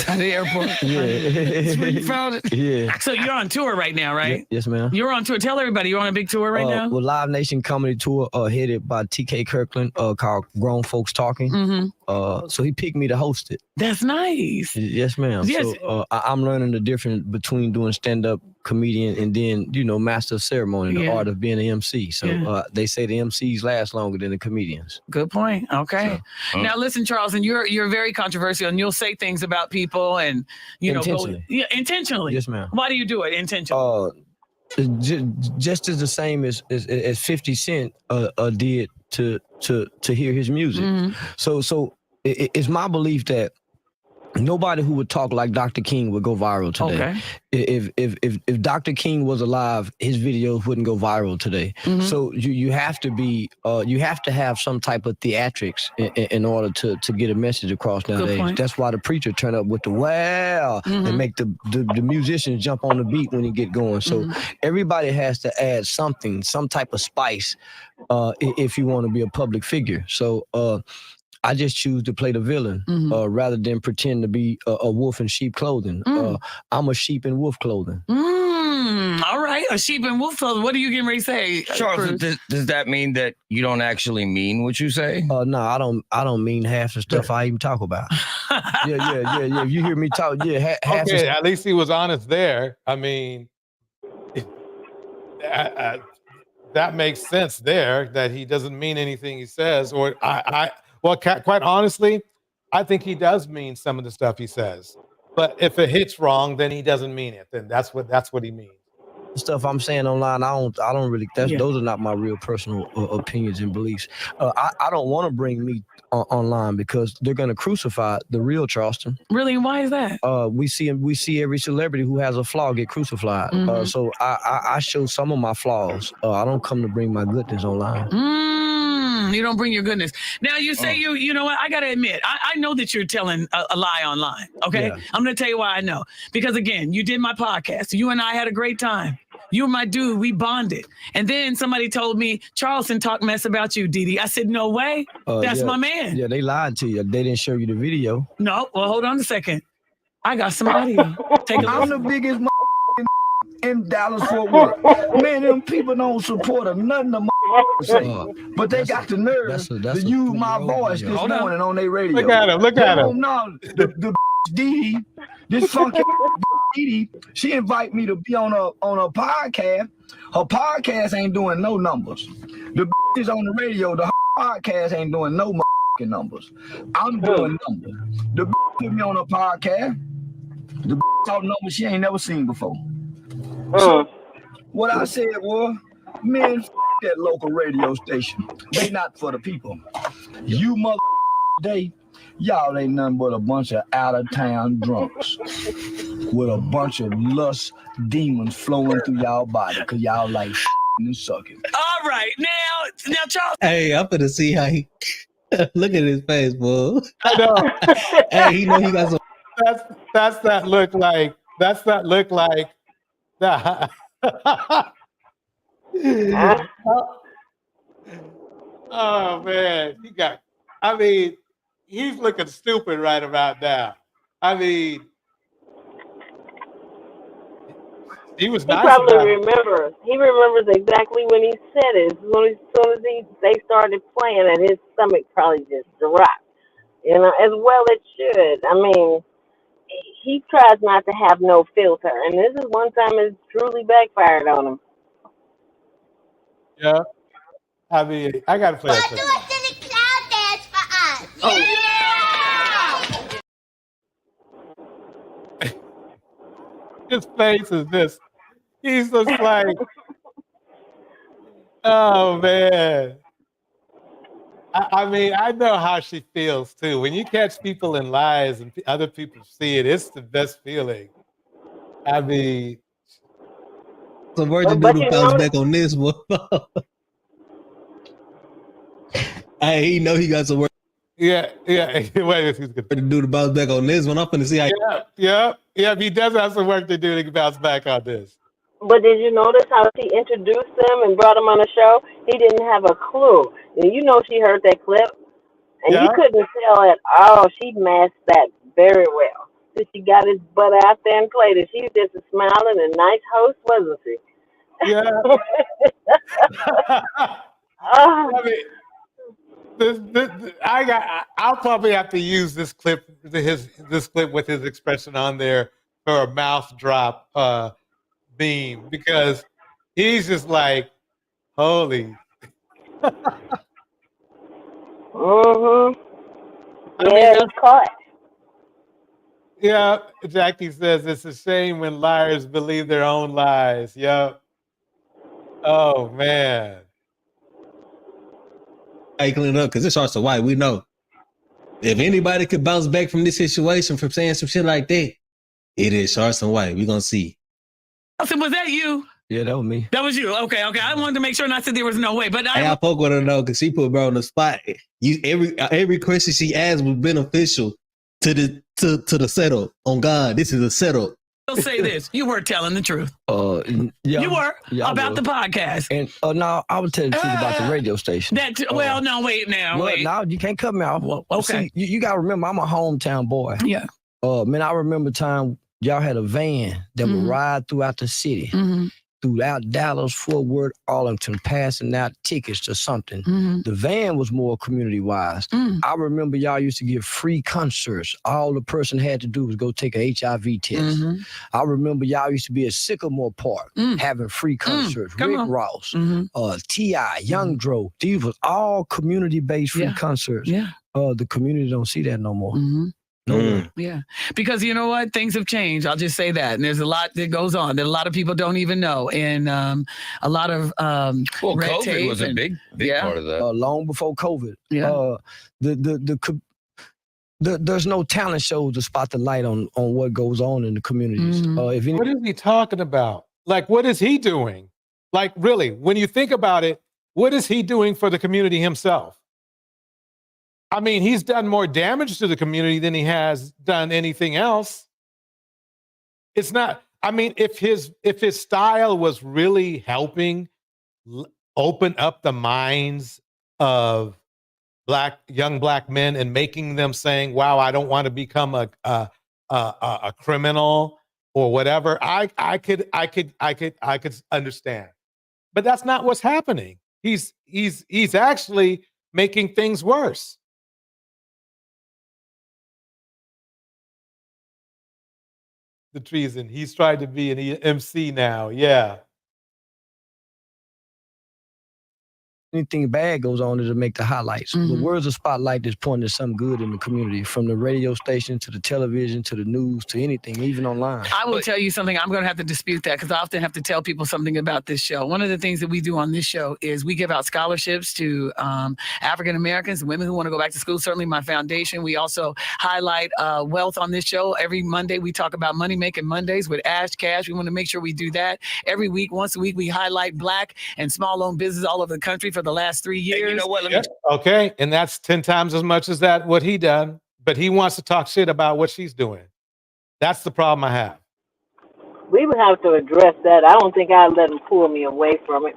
At the airport? Yeah. That's where you found it? Yeah. So you're on tour right now, right? Yes, ma'am. You're on tour. Tell everybody you're on a big tour right now. Well, Live Nation Comedy Tour headed by TK Kirkland called Grown Folks Talking. Mm-hmm. So he picked me to host it. That's nice. Yes, ma'am. Yes. So I'm learning the difference between doing stand-up comedian and then, you know, master of ceremony, the art of being an MC. So they say the MCs last longer than the comedians. Good point. Okay. So, now listen, Charleston, you're very controversial, and you'll say things about people, and intentionally. Intentionally. Yes, ma'am. Why do you do it intentionally? Just as the same as 50 Cent did to hear his music. So it's my belief that Nobody who would talk like Dr. King would go viral today. Okay. If Dr. King was alive, his videos wouldn't go viral today. So you have to be you have to have some type of theatrics in order to get a message across nowadays. point. That's why the preacher turn up with the wow and make the musicians jump on the beat when he get going. So everybody has to add something, some type of spice, if you want to be a public figure. So I just choose to play the villain rather than pretend to be a wolf in sheep clothing. I'm a sheep in wolf clothing. All right, a sheep in wolf clothing. What are you getting ready to say, Charles? Does that mean that you don't actually mean what you say? No, I don't mean half the stuff I even talk about. yeah. If you hear me talk, half Okay, at least he was honest there. I mean, that makes sense there, that he doesn't mean anything he says. Or well, quite honestly, I think he does mean some of the stuff he says. But if it hits wrong, then he doesn't mean it. Then that's what he means. Stuff I'm saying online, I don't really. Those are not my real personal opinions and beliefs. I don't want to bring me online because they're gonna crucify the real Charleston. Really? Why is that? We see every celebrity who has a flaw get crucified. So I show some of my flaws. I don't come to bring my goodness online. You don't bring your goodness. Now you say you know what? I gotta admit, I know that you're telling a lie online. Okay, I'm gonna tell you why I know. Because again, you did my podcast. You and I had a great time. You and my dude, we bonded. And then somebody told me Charleston talked mess about you, Didi. I said, no way. That's my man. Yeah, they lied to you. They didn't show you the video. No, well, hold on a second. I got some audio. Take a I'm the biggest in Dallas Fort Worth. Man, them people don't support a nothing the say. But they got the nerve to use my voice this morning on their radio. Look at him. Look at him. No, the Didi, this funky Didi, she invite me to be on a podcast. Her podcast ain't doing no numbers. The is on the radio. The podcast ain't doing no numbers. I'm doing numbers. The put me on a podcast. The talk numbers she ain't never seen before. So what I said was, man, that local radio station. They not for the people. You y'all ain't nothing but a bunch of out-of-town drunks with a bunch of lust demons flowing through y'all body because y'all like and sucking. All right, now, Charles. Hey, I'm finna see how he look at his face, boy. I know. Hey, he know he got some. That's that look like. That's that look like. That. Oh man, he's looking stupid right about now. I mean, he was nice. He probably remembers. He remembers exactly when he said it. As soon as they started playing, and his stomach probably just dropped. You know, as well it should. I mean, he tries not to have no filter, and this is one time it's truly backfired on him. Yeah. I mean, I gotta play that. Do a silly clown dance for us. His face is this. He's just like, oh man. I mean, I know how she feels too. When you catch people in lies and other people see it, it's the best feeling. I mean, some Virgin Doodle bounce back on this one. Hey, he know he got some work. Yeah. Wait, he's good to do the bounce back on this one. I'm finna see how. Yeah. He does have some work to do to bounce back on this. But did you notice how she introduced him and brought him on the show? He didn't have a clue. You know, she heard that clip, and you couldn't tell at all. She masked that very well. So she got his butt out there and played it. She was just a smiling and nice host, wasn't she? Yeah. I mean, I'll probably have to use this clip, this clip with his expression on there for a mouth drop meme, because he's just like, holy. Yeah, he's caught. Yeah, Jackie says it's a shame when liars believe their own lies. Yep. Oh man. Hey, clean it up because it's Charleston White. We know. If anybody could bounce back from this situation from saying some shit like that, it is Charleston White. We're gonna see. So was that you? Yeah, that was me. That was you. Okay. I wanted to make sure, and I said there was no way. But I poke with her though, because she put bro on the spot. Every question she asked was beneficial to the setup. On God, this is a setup. I'll say this: you were telling the truth. Yeah, You were yeah, I about was. the podcast. And now I would tell you the truth about the radio station. Well, no, wait now. Well, Wait. now you can't cut me off. Well, okay. See, you gotta remember, I'm a hometown boy. Yeah. Man, I remember time y'all had a van that would ride throughout the city, throughout Dallas, Fort Worth, Arlington, passing out tickets to something. The van was more community-wise. I remember y'all used to give free concerts. All the person had to do was go take a HIV test. I remember y'all used to be at Sycamore Park having free concerts. Rick Ross, T.I., Young Dro. These was all community-based free concerts. Yeah. The community don't see that no more. Yeah, because you know what? Things have changed. I'll just say that. And there's a lot that goes on that a lot of people don't even know. And a lot of red COVID tape was a big part of that. Long before COVID. Yeah. There's no talent shows to spot the light on what goes on in the communities. What is he talking about? Like, what is he doing? Like, really, when you think about it, what is he doing for the community himself? I mean, he's done more damage to the community than he has done anything else. It's not, I mean, if his style was really helping open up the minds of young black men and making them saying, wow, I don't want to become a criminal or whatever, I could understand. But that's not what's happening. He's actually making things worse. The treason. He's tried to be an MC now. Yeah. Anything bad goes on to make the highlights. The words of spotlight is pointing to something good in the community, from the radio station to the television to the news to anything, even online. I will tell you something. I'm going to have to dispute that because I often have to tell people something about this show. One of the things that we do on this show is we give out scholarships to African Americans, women who want to go back to school. Certainly my foundation. We also highlight wealth on this show. Every Monday we talk about Money Making Mondays with Ash Cash. We want to make sure we do that. Every week, once a week, we highlight black and small-owned business all over the country for the last 3 years. Hey, you know what? Okay, and that's 10 times as much as that what he done. But he wants to talk shit about what she's doing. That's the problem I have. We would have to address that. I don't think I'd let him pull me away from it.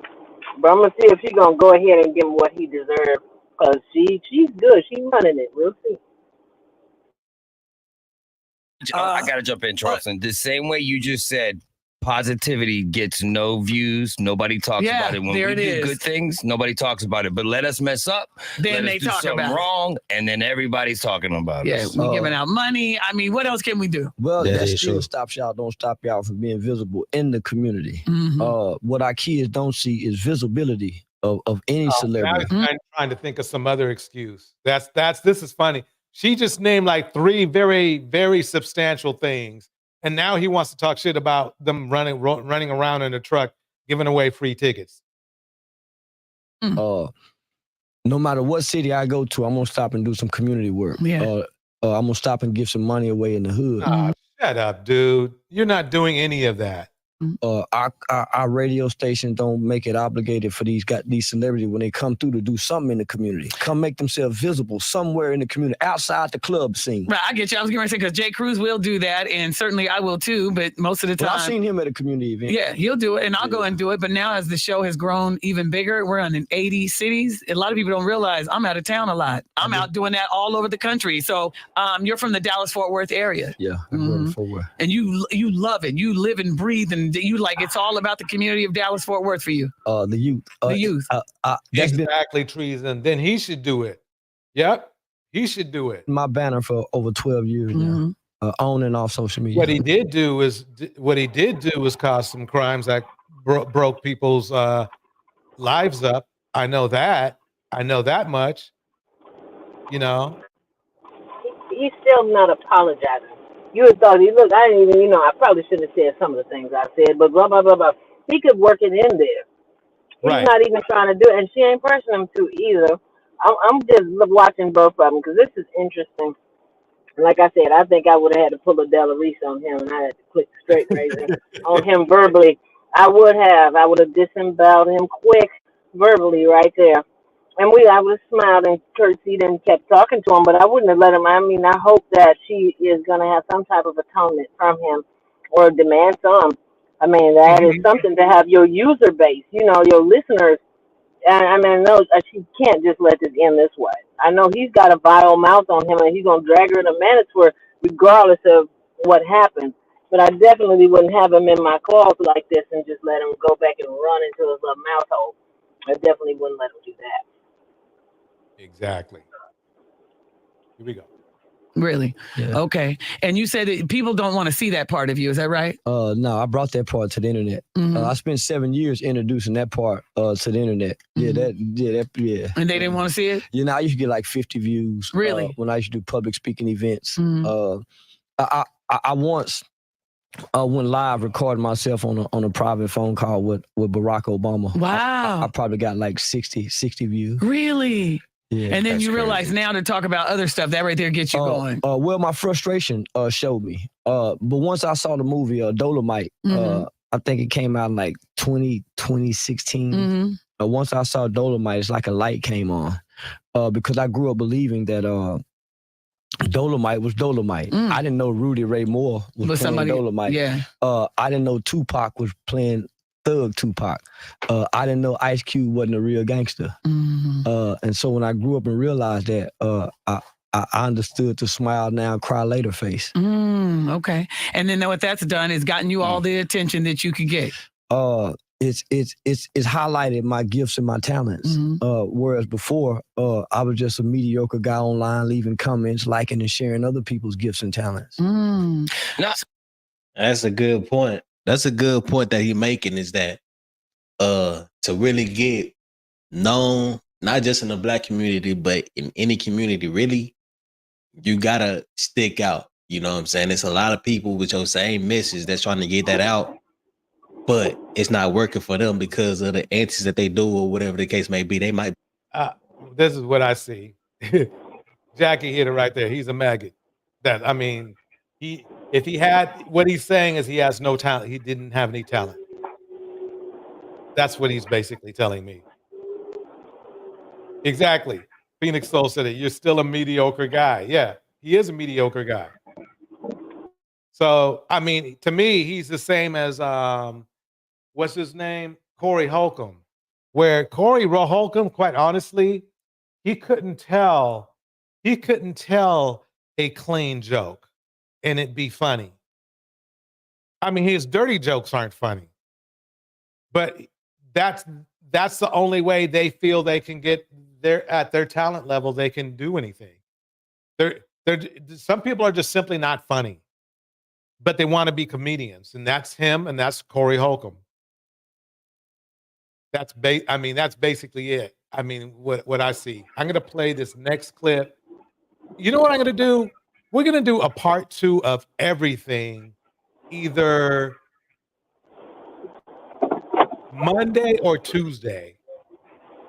But I'm gonna see if she's gonna go ahead and give him what he deserves, because she's good. She's running it. We'll see. I gotta jump in, Charleston. The same way you just said, positivity gets no views. Nobody talks about it. When we do good things, nobody talks about it. But let us mess up. Then let they us do talk something about wrong, and then everybody's talking about it. Yeah, we're giving out money. I mean, what else can we do? Well, that still stops y'all. Don't stop y'all from being visible in the community. What our kids don't see is visibility of any celebrity. I'm trying to think of some other excuse. This is funny. She just named like 3 very, very substantial things. And now he wants to talk shit about them running around in a truck, giving away free tickets. No matter what city I go to, I'm gonna stop and do some community work. I'm gonna stop and give some money away in the hood. Shut up, dude. You're not doing any of that. Our radio station don't make it obligated for these celebrities when they come through to do something in the community. Come make themselves visible somewhere in the community, outside the club scene. Right, I get you. I was going to say, because Jay Cruz will do that, and certainly I will too, but most of the time. Well, I've seen him at a community event. Yeah, he'll do it, and I'll go and do it. But now as the show has grown even bigger, we're in 80 cities. A lot of people don't realize I'm out of town a lot. I'm out doing that all over the country. So you're from the Dallas-Fort Worth area. Yeah, I'm from Fort Worth. And you love it. You live and breathe, and you like it's all about the community of Dallas-Fort Worth for you. The youth. The youth. Exactly, treason. Then he should do it. Yep, he should do it. My banner for over 12 years now, on and off social media. What he did do was cause some crimes that broke people's lives up. I know that much. You know. He's still not apologizing. You would thought, look, I didn't even, I probably shouldn't have said some of the things I said, but blah, blah, blah, blah. He could work it in there. He's not even trying to do it, and she ain't pressing him to either. I'm just watching both of them because this is interesting. Like I said, I think I would have had to pull a Della Reese on him, and I had to click straight razor on him verbally. I would have. I would have disemboweled him quick verbally right there. And I would have smiled and curtsied and kept talking to him, but I wouldn't have let him. I mean, I hope that she is going to have some type of atonement from him or demand some. I mean, that is something to have your user base, your listeners. I mean, no, she can't just let this end this way. I know he's got a vile mouth on him, and he's going to drag her in a mandatory regardless of what happens. But I definitely wouldn't have him in my claws like this and just let him go back and run into his little mouth hole. I definitely wouldn't let him do that. Exactly. Here we go. Really? Yeah. Okay. And you said that people don't want to see that part of you. Is that right? No, I brought that part to the internet. I spent 7 years introducing that part to the internet. Yeah, yeah. And they didn't want to see it? You know, I used to get like 50 views. Really? When I used to do public speaking events. I once went live, recording myself on a private phone call with Barack Obama. Wow. I probably got like 60 views. Really? Yeah, and then you realize now to talk about other stuff, that right there gets you going. Well, my frustration showed me. But once I saw the movie Dolomite, I think it came out in like 2016. Once I saw Dolomite, it's like a light came on. Because I grew up believing that Dolomite was Dolomite. I didn't know Rudy Ray Moore was playing Dolomite. Yeah. I didn't know Tupac was playing Thug Tupac. I didn't know Ice Cube wasn't a real gangster. And so when I grew up and realized that, I understood the smile now, cry later face. Okay. And then what that's done is gotten you all the attention that you could get. It's highlighted my gifts and my talents. Whereas before, I was just a mediocre guy online, leaving comments, liking and sharing other people's gifts and talents. That's a good point. That's a good point that he's making, is that to really get known, not just in the Black community, but in any community, really, you gotta stick out. You know what I'm saying? It's a lot of people with your same message that's trying to get that out, but it's not working for them because of the antics that they do or whatever the case may be. They might. This is what I see. Jackie hit it right there. He's a maggot. If he had, what he's saying is he has no talent. He didn't have any talent. That's what he's basically telling me. Exactly. Phoenix Soul said it. You're still a mediocre guy. Yeah, he is a mediocre guy. So, I mean, to me, he's the same as, what's his name? Corey Holcomb. Where Corey Holcomb, quite honestly, he couldn't tell a clean joke and it'd be funny. I mean, his dirty jokes aren't funny, but that's the only way they feel they can get at their talent level. They can do anything. Some people are just simply not funny, but they want to be comedians, and that's him, and that's Corey Holcomb. That's basically it. I mean, what I see. I'm gonna play this next clip. You know what I'm gonna do? We're going to do a part 2 of everything, either Monday or Tuesday,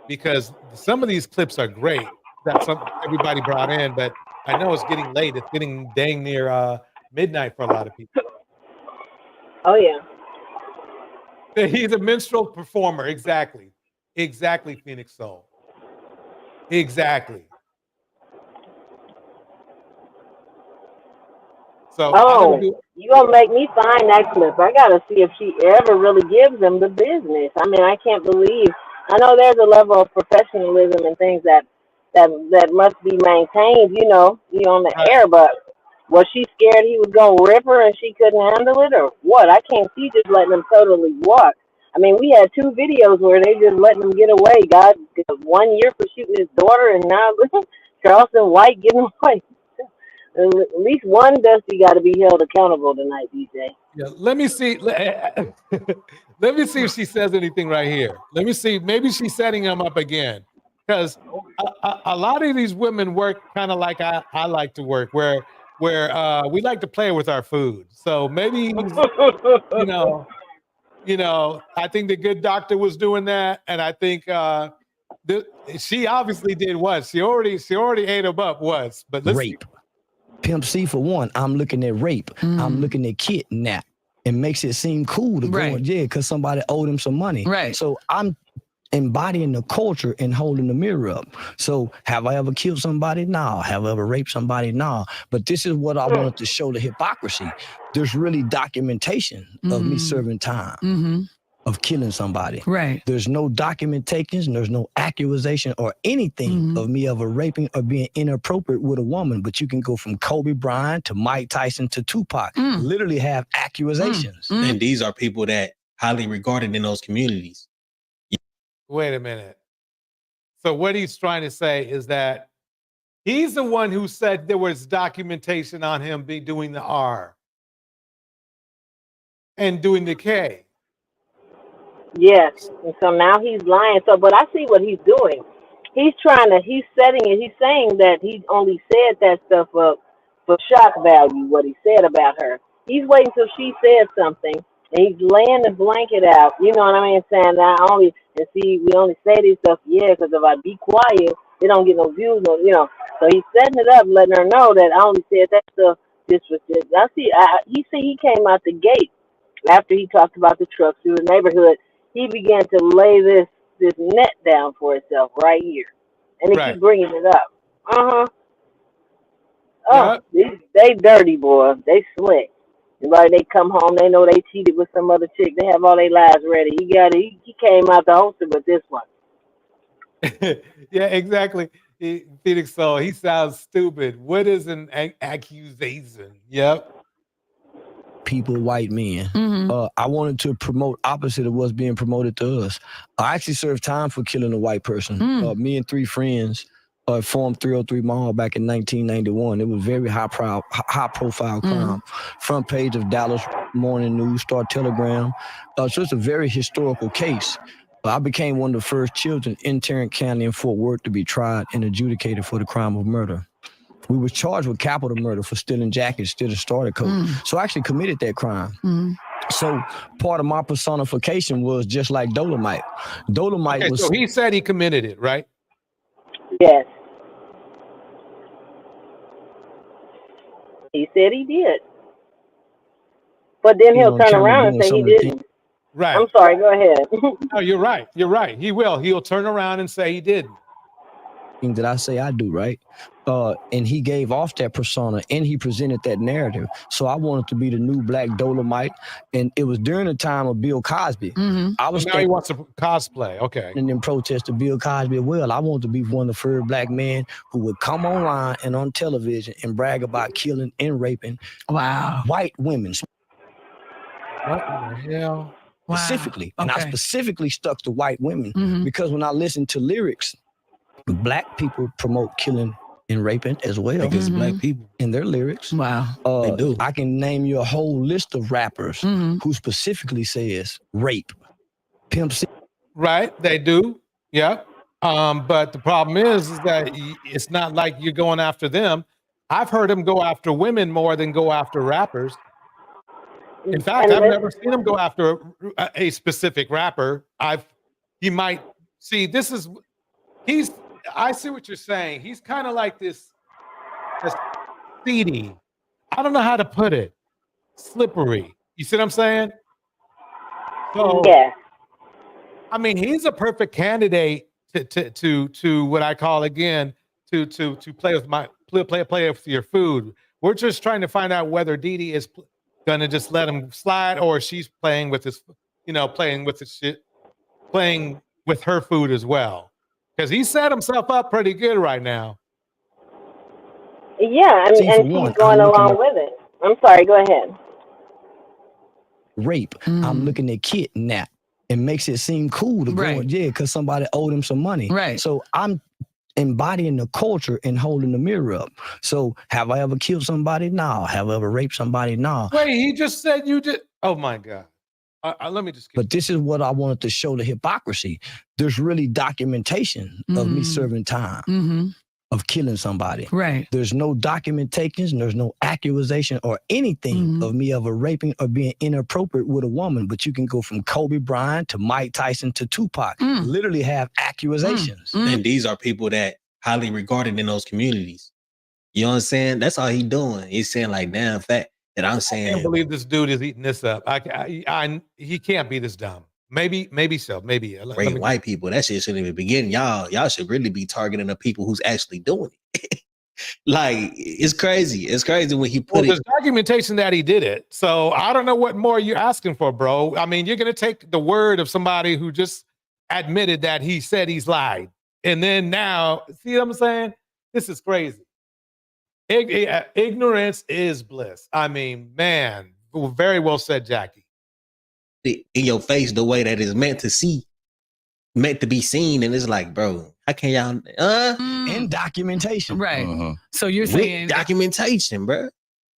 because some of these clips are great that everybody brought in, but I know it's getting late. It's getting dang near midnight for a lot of people. Oh, yeah. He's a minstrel performer. Exactly, Phoenix Soul. Exactly. So you gonna make me find that clip. I gotta see if she ever really gives them the business. I mean, I can't believe. I know there's a level of professionalism and things that must be maintained, on the air, but was she scared he was gonna rip her and she couldn't handle it, or what? I can't see just letting them totally walk. I mean, we had 2 videos where they just letting them get away. God, 1 year for shooting his daughter, and now Charleston White getting away. At least one Dusty got to be held accountable tonight, DJ. Yeah, let me see. Let me see if she says anything right here. Let me see. Maybe she's setting him up again, because a lot of these women work kind of like I like to work, where we like to play with our food. So maybe I think the Good Doctor was doing that, and I think She obviously did what? She already ate him up once. But rape. Pimp C for one. I'm looking at rape. I'm looking at kidnap. It makes it seem cool to go in jail because somebody owed him some money. Right. So I'm embodying the culture and holding the mirror up. So have I ever killed somebody? No. Have I ever raped somebody? No. But this is what I wanted to show the hypocrisy. There's really documentation of me serving time, of killing somebody. Right. There's no documentation, there's no accusation or anything of me ever raping or being inappropriate with a woman. But you can go from Kobe Bryant to Mike Tyson to Tupac, literally have accusations. And these are people that highly regarded in those communities. Wait a minute. So what he's trying to say is that he's the one who said there was documentation on him doing the R and doing the K. Yes. And so now he's lying. So, but I see what he's doing. He's setting it. He's saying that he only said that stuff up for shock value, what he said about her. He's waiting till she said something, and he's laying the blanket out. You know what I mean? Saying that we only say this stuff, because if I be quiet, they don't get no views, So he's setting it up, letting her know that I only said that stuff. This was this. He came out the gate after he talked about the trucks through the neighborhood. He began to lay this net down for itself right here, and they keep bringing it up. Oh, they dirty, boy. They slick. Like they come home, they know they cheated with some other chick. They have all their lies ready. He got it. He came out the holster with this one. Yeah, exactly. Phoenix Soul. He sounds stupid. What is an accusation? Yep. People, white men. I wanted to promote opposite of what's being promoted to us. I actually served time for killing a white person. Me and 3 friends formed 303 Mall back in 1991. It was very high profile crime. Front page of Dallas Morning News, Star Telegram. So it's a very historical case. I became one of the first children in Tarrant County in Fort Worth to be tried and adjudicated for the crime of murder. We were charged with capital murder for stealing jackets, stealing starter coat. So I actually committed that crime. So part of my personification was just like Dolomite. Dolomite was. So he said he committed it, right? Yes. He said he did. But then he'll turn around and say he didn't. Right. I'm sorry, go ahead. No, you're right. You're right. He will. He'll turn around and say he didn't. That I say I do, right? And he gave off that persona and he presented that narrative. So I wanted to be the new Black Dolomite. And it was during the time of Bill Cosby. I was now he wants to cosplay. Okay. And then protest to Bill Cosby. Well, I wanted to be one of the first black men who would come online and on television and brag about killing and raping white women. What the hell? Specifically. And I specifically stuck to white women because when I listened to lyrics, black people promote killing and raping as well. Because black people in their lyrics. They do. I can name you a whole list of rappers who specifically says rape, Pimp C. Right, they do. Yeah. But the problem is that it's not like you're going after them. I've heard him go after women more than go after rappers. In fact, I've never seen him go after a specific rapper. He might see. I see what you're saying. He's kind of like this seedy. I don't know how to put it. Slippery. You see what I'm saying? So, yeah. I mean, he's a perfect candidate to what I call again to play with your food. We're just trying to find out whether Dee Dee is gonna just let him slide or she's playing with his, playing with her food as well. Because he set himself up pretty good right now. Yeah, and she's going along with it. I'm sorry, go ahead. Rape. I'm looking at kidnap. It makes it seem cool to go in jail because somebody owed him some money. Right. So I'm embodying the culture and holding the mirror up. So have I ever killed somebody? No. Have I ever raped somebody? No. Wait, he just said you did. Oh my God. Let me just. But this is what I wanted to show the hypocrisy. There's really documentation of me serving time. of killing somebody. Right. There's no documentation, there's no accusation or anything of me ever raping or being inappropriate with a woman. But you can go from Kobe Bryant to Mike Tyson to Tupac. Literally have accusations. And these are people that highly regarded in those communities. You know what I'm saying? That's all he doing. He's saying like, damn, fact that I'm saying. I can't believe this dude is eating this up. He can't be this dumb. Maybe so. Maybe white people. That shit shouldn't even begin. Y'all should really be targeting the people who's actually doing it. Like, it's crazy. It's crazy when he put there's documentation that he did it. So I don't know what more you're asking for, bro. I mean, you're gonna take the word of somebody who just admitted that he said he's lied, and then now, see what I'm saying? This is crazy. Ignorance is bliss. I mean, man, very well said, Jackie. In your face the way that it's meant to be seen, and it's like, bro, how can y'all and documentation, right? So you're saying documentation, bro.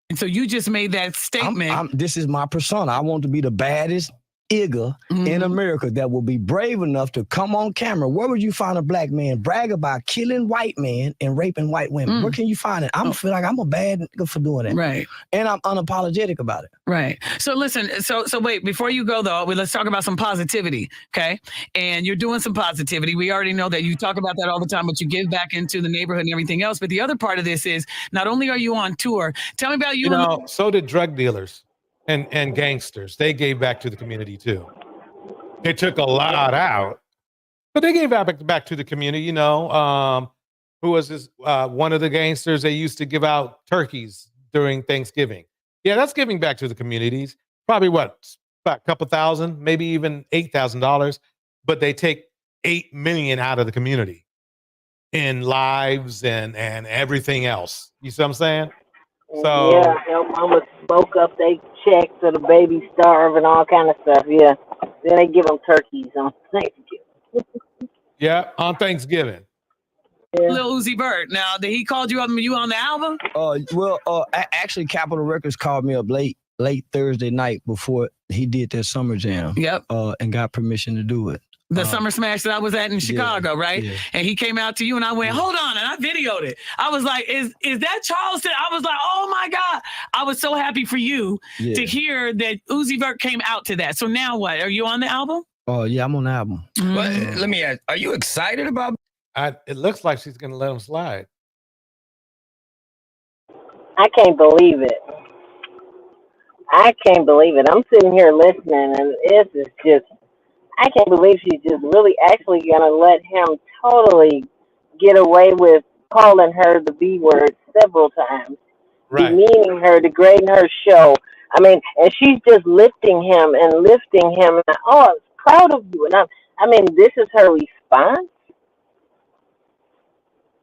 And so you just made that statement. This is my persona. I want to be the baddest nigga in America that will be brave enough to come on camera. Where would you find a black man brag about killing white men and raping white women? Where can you find it? I feel like I'm a bad nigga for doing it. Right. And I'm unapologetic about it. Right. So listen, so wait, before you go though, let's talk about some positivity. Okay. And you're doing some positivity. We already know that you talk about that all the time, but you give back into the neighborhood and everything else. But the other part of this is not only are you on tour, tell me about you. So did drug dealers. And gangsters, they gave back to the community too. They took a lot out, but they gave back to the community. You know, who was this? One of the gangsters, they used to give out turkeys during Thanksgiving. Yeah, that's giving back to the communities. Probably about a couple thousand, maybe even $8,000. But they take $8 million out of the community in lives and everything else. You see what I'm saying? So yeah, help mama smoke up they checks so the baby starve and all kind of stuff. Yeah, then they give them turkeys on Thanksgiving. Yeah, on Thanksgiving. Yeah. Lil Uzi Vert. Now, did he called you up? You on the album? Actually, Capitol Records called me up late Thursday night before he did that summer jam. Yep. And got permission to do it. The summer smash that I was at in Chicago, right? Yeah. And he came out to you and I went, hold on. And I videoed it. I was like, is that Charleston? I was like, oh my God. I was so happy for you to hear that Uzi Vert came out to that. So now what? Are you on the album? Oh, yeah, I'm on the album. But let me ask, are you excited about it? Looks like she's going to let him slide. I can't believe it. I'm sitting here listening, and this is just, I can't believe she's just really actually going to let him totally get away with calling her the B word several times, demeaning her, degrading her show. I mean, and she's just lifting him. And, oh, I'm proud of you. And I mean, this is her response?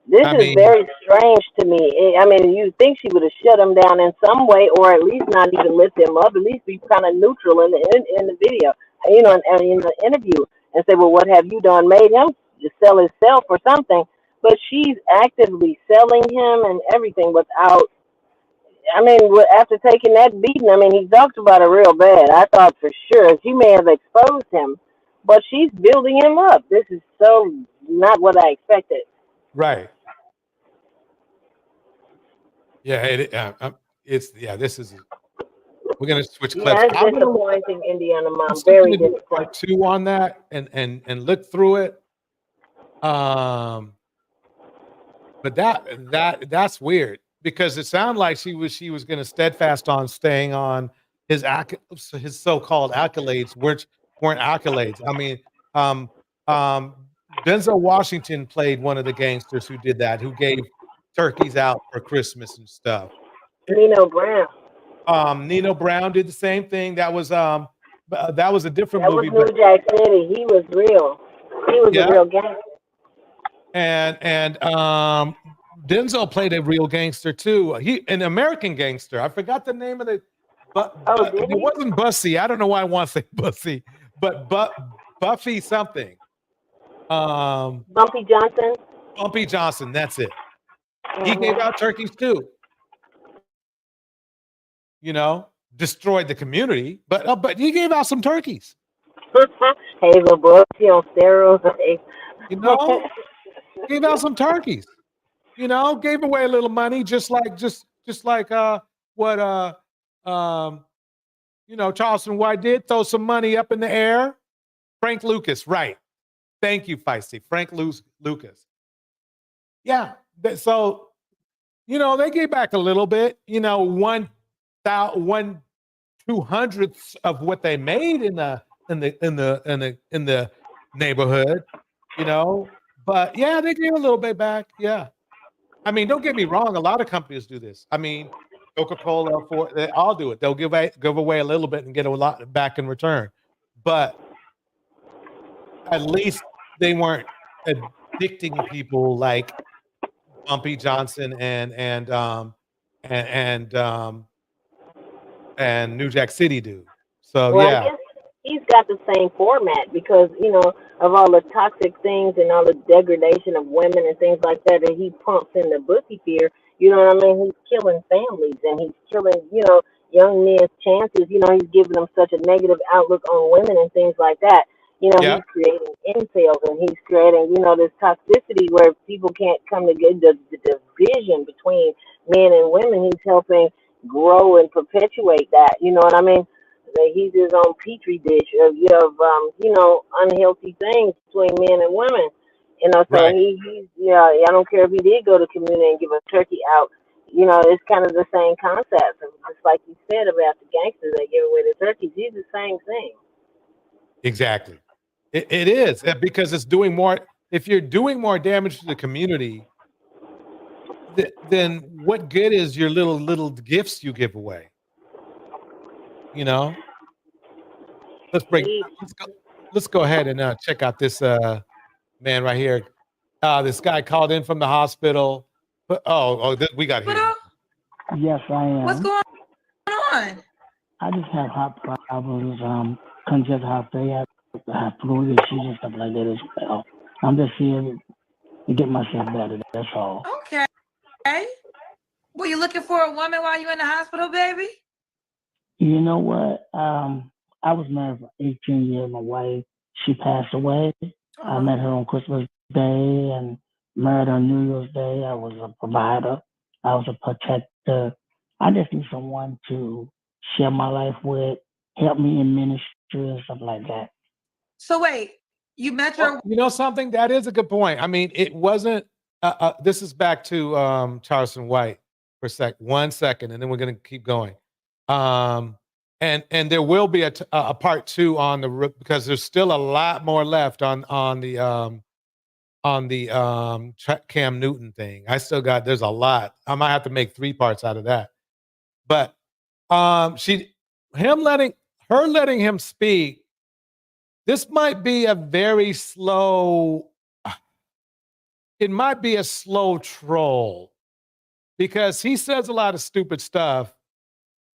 This is very strange to me. I mean, you think she would have shut him down in some way, or at least not even lift him up, at least be kind of neutral in the video, you know, and in the interview, and say, well, what have you done? Made him just sell himself or something. But she's actively selling him and everything without, I mean, after taking that beating, I mean, he talked about it real bad. I thought for sure she may have exposed him, but she's building him up. This is so not what I expected. Right. Yeah, this is. We're gonna switch clips. Yeah, it's disappointing, Indiana Mom. Very disappointing. Part 2 on that, and look through it. But that's weird because it sounded like she was gonna steadfast on staying on his so-called accolades, which weren't accolades. I mean, Denzel Washington played one of the gangsters who did that, who gave turkeys out for Christmas and stuff. Nino Brown. Nino Brown did the same thing. That was a different movie. That was New Jack City. He was real. He was a real gangster. And Denzel played a real gangster too. An American gangster. I forgot the name of it wasn't Bussy. I don't know why I want to say Bussy, but Buffy something. Bumpy Johnson. Bumpy Johnson. That's it. He gave out turkeys too. You know, destroyed the community, but he gave out some turkeys. Hazel Bussy on steroids. You know, gave out some turkeys. You know, gave away a little money, just like what Charleston White did. Throw some money up in the air. Frank Lucas, right? Thank you, Feisty. Frank Lucas. Yeah. So, they gave back a little bit. 1/200th of what they made in the neighborhood. But yeah, they gave a little bit back. Yeah. I mean, don't get me wrong. A lot of companies do this. I mean, Coca-Cola, they all do it. They'll give away a little bit and get a lot back in return. But at least they weren't addicting people like Bumpy Johnson and New Jack City do. So Well, yeah. I guess he's got the same format because, of all the toxic things and all the degradation of women and things like that he pumps in the Bussy fear, you know what I mean? He's killing families and he's killing, young men's chances. He's giving them such a negative outlook on women and things like that. Yeah. He's creating incels and he's creating, this toxicity where people can't come together, the division between men and women. He's helping grow and perpetuate that. You know what I mean? He's his own petri dish of unhealthy things between men and women. So right. I don't care if he did go to community and give a turkey out. It's kind of the same concept. Just like you said about the gangsters that give away the turkeys, he's the same thing. Exactly. It is because it's doing more. If you're doing more damage to the community, then what good is your little gifts you give away? Let's go ahead and check out this man right here. This guy called in from the hospital. We got here. Yes, I am. What's going on? I just have heart problems, congestive heart failure, I have fluid issues and stuff like that as well. I'm just here to get myself better. That's all. Okay. Were you looking for a woman while you were in the hospital, baby? You know what? I was married for 18 years. My wife, she passed away. I met her on Christmas Day and married her on New Year's Day. I was a provider. I was a protector. I just need someone to share my life with, help me in ministry and stuff like that. So wait, you met her? Well, you know something? That is a good point. I mean, it wasn't. This is back to Charleston White for 1 second, and then we're going to keep going. And there will be a part 2 on the because there's still a lot more left on the Cam Newton thing. There's a lot. I might have to make 3 parts out of that. But letting him speak. This might be a very slow. It might be a slow troll because he says a lot of stupid stuff.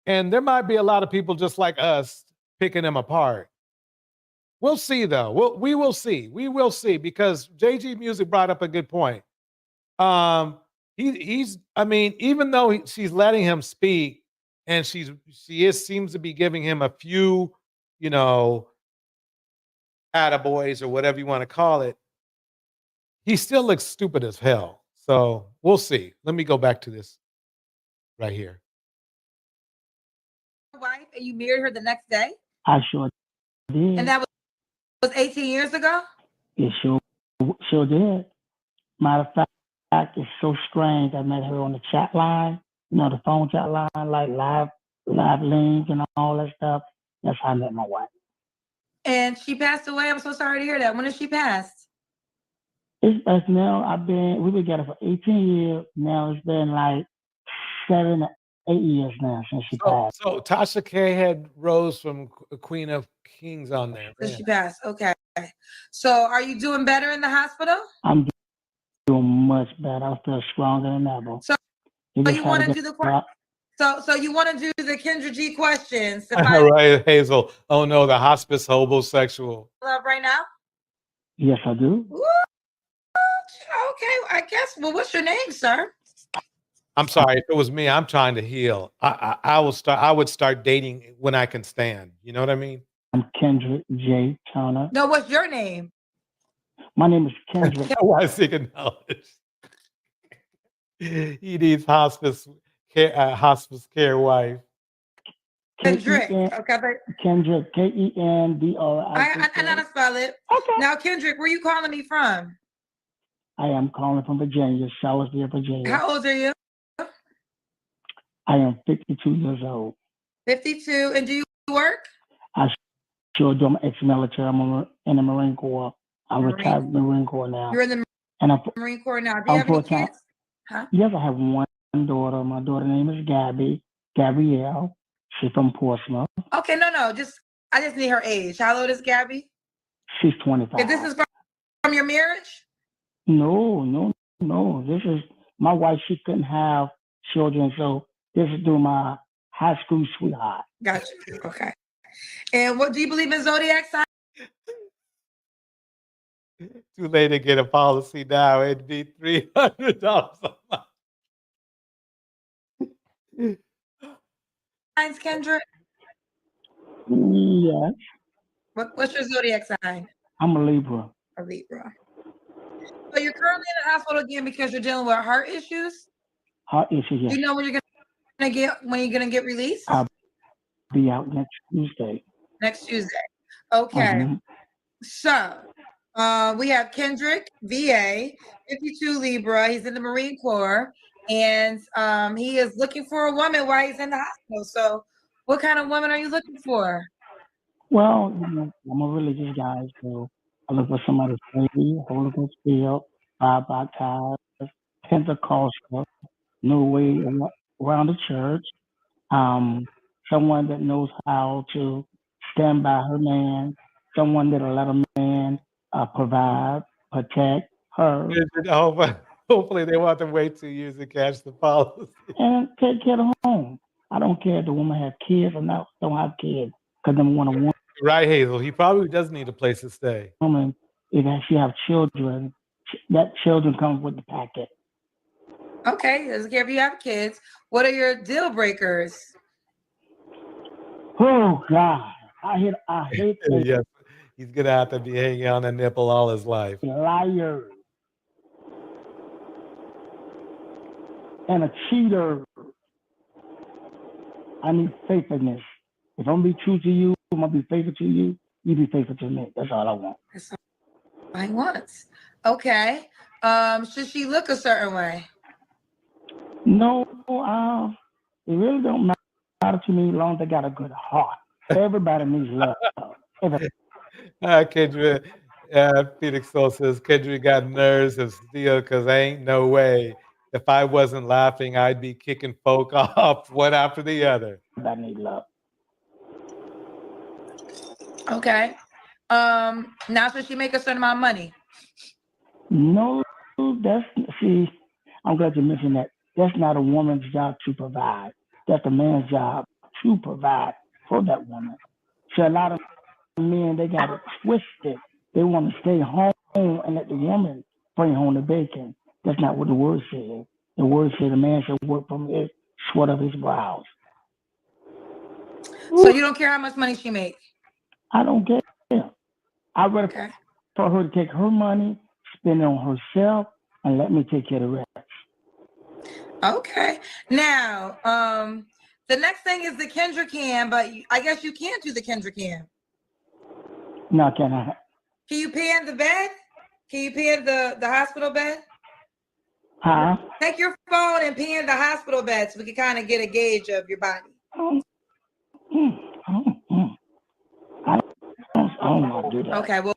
And there might be a lot of people just like us picking him apart. We'll see, though. We will see. We will see because JG Music brought up a good point. I mean, even though she's letting him speak, and she seems to be giving him a few, attaboys or whatever you want to call it. He still looks stupid as hell. So we'll see. Let me go back to this right here. Wife and you married her the next day? I sure did. And that was 18 years ago? It sure did. Matter of fact, it's so strange. I met her on the chat line, the phone chat line, like live links and all that stuff. That's how I met my wife. And she passed away. I'm so sorry to hear that. When did she pass? It's now. We've been together for 18 years. Now it's been like 7 or 8 years now since she passed. So Tasha K had Rose from Queen of Kings on there. Since she passed. Okay. So are you doing better in the hospital? I'm doing much better. I feel stronger than ever. So you want to do the So you want to do the Kendra G questions? Right, Hazel. Oh no, the hospice homosexual. Love right now? Yes, I do. Ooh, okay, I guess. Well, what's your name, sir? I'm sorry. If it was me, I'm trying to heal. I would start dating when I can stand. You know what I mean? I'm Kendrick J. Turner. No, what's your name? My name is Kendrick. Why seeking knowledge? He needs hospice care wife. Kendrick. Okay, but Kendrick, Kendrick. I know how to spell it. Okay. Now, Kendrick, where you calling me from? I am calling from Virginia, Charlottesville, Virginia. How old are you? I am 52 years old. 52. And do you work? I sure do. I'm ex-military. I'm in the Marine Corps. I'm retired from the Marine Corps now. You're in the and Marine Corps now. Do you have any kids? Huh? Yes, I have one daughter. My daughter's name is Gabrielle. She's from Portsmouth. Okay, no. I just need her age. How old is Gabby? She's 25. Is this from your marriage? No. This is my wife. She couldn't have children, so this is through my high school sweetheart. Gotcha. Okay. And what do you believe in zodiac signs? Too late to get a policy now. It'd be $300 a month. Signs, Kendrick? Yes. What's your zodiac sign? I'm a Libra. A Libra. So you're currently in the hospital again because you're dealing with heart issues? Heart issues, yes. Do you know when you're gonna get released? I'll be out next Tuesday. Next Tuesday. Okay. So we have Kendrick, VA, 52 Libra. He's in the Marine Corps, and he is looking for a woman while he's in the hospital. So what kind of woman are you looking for? Well, I'm a religious guy, so I look for somebody steady, Holy Ghost filled, baptized, Pentecostal, no way around the church. Someone that knows how to stand by her man, someone that'll let a man provide, protect her. Hopefully they want to wait 2 years to catch the policy. And take care of home. I don't care if the woman has kids or not, don't have kids. Because number one, right, Hazel. He probably does need a place to stay. Woman, if she have children, that children comes with the packet. Okay, doesn't care if you have kids. What are your deal breakers? Oh God, I hate that. Yes, he's gonna have to be hanging on a nipple all his life. Liar and a cheater. I need faithfulness. If I'm gonna be true to you, I'm gonna be faithful to you. You be faithful to me. That's all I want. That's all I want. Okay. Should she look a certain way? No, it really don't matter to me as long as they got a good heart. Everybody needs love. Kendra, Phoenix Soul says, Kendra got nerves of steel because ain't no way. If I wasn't laughing, I'd be kicking folk off one after the other. I need love. Okay. Now should she make a certain amount of money? No, I'm glad you mentioned that. That's not a woman's job to provide. That's a man's job to provide for that woman. So a lot of men, they got it twisted. They want to stay home and let the woman bring home the bacon. That's not what the word says. The word says a man should work from the sweat of his brows. So you don't care how much money she makes? I don't care. I'd rather for her to take her money, spend it on herself, and let me take care of the rest. Okay. Now, the next thing is the Kendra cam, but I guess you can't do the Kendra cam. No, can I? Can you pan the bed? Can you pan the hospital bed? Huh? Take your phone and pan the hospital bed so we can kind of get a gauge of your body. I don't want to do that. Okay, well,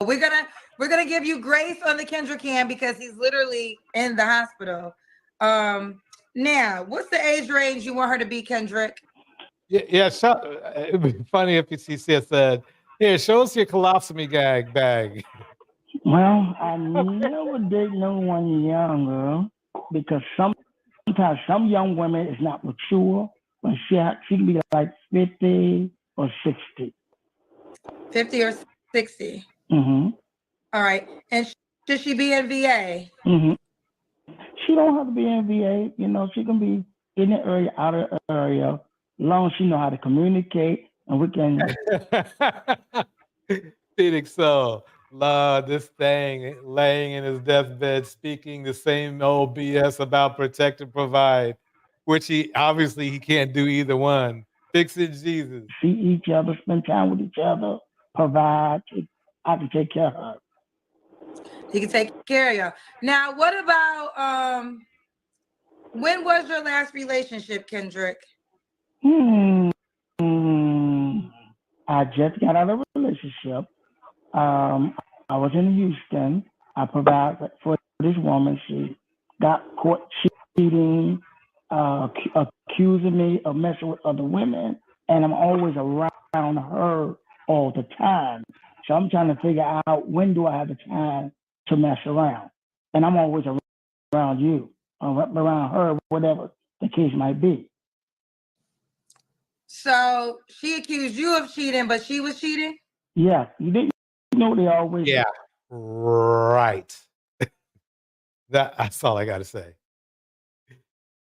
we're gonna give you grace on the Kendra cam because he's literally in the hospital. Now, what's the age range you want her to be, Kendrick? Yeah. It'd be funny if she said, "Here, show us your colostomy bag." Well, I never date no one younger because sometimes some young women is not mature, but she can be like 50 or 60. 50 or 60. Mm-hmm. All right. And should she be in VA? Mm-hmm. She don't have to be in VA. She can be in the area, out of the area, as long as she know how to communicate and we can. Phoenix Soul. Love this thing laying in his deathbed, speaking the same old BS about protect and provide, which he can't do either one. Fixing Jesus. See each other, spend time with each other, provide. I can take care of her. He can take care of you. Now, what about when was your last relationship, Kendrick? I just got out of a relationship. I was in Houston. I provided for this woman. She got caught cheating, accusing me of messing with other women, and I'm always around her all the time. So I'm trying to figure out when do I have the time to mess around, and I'm always around you, around her, whatever the case might be. So she accused you of cheating, but she was cheating? Yeah, you didn't know they always. Yeah, right. That's all I got to say.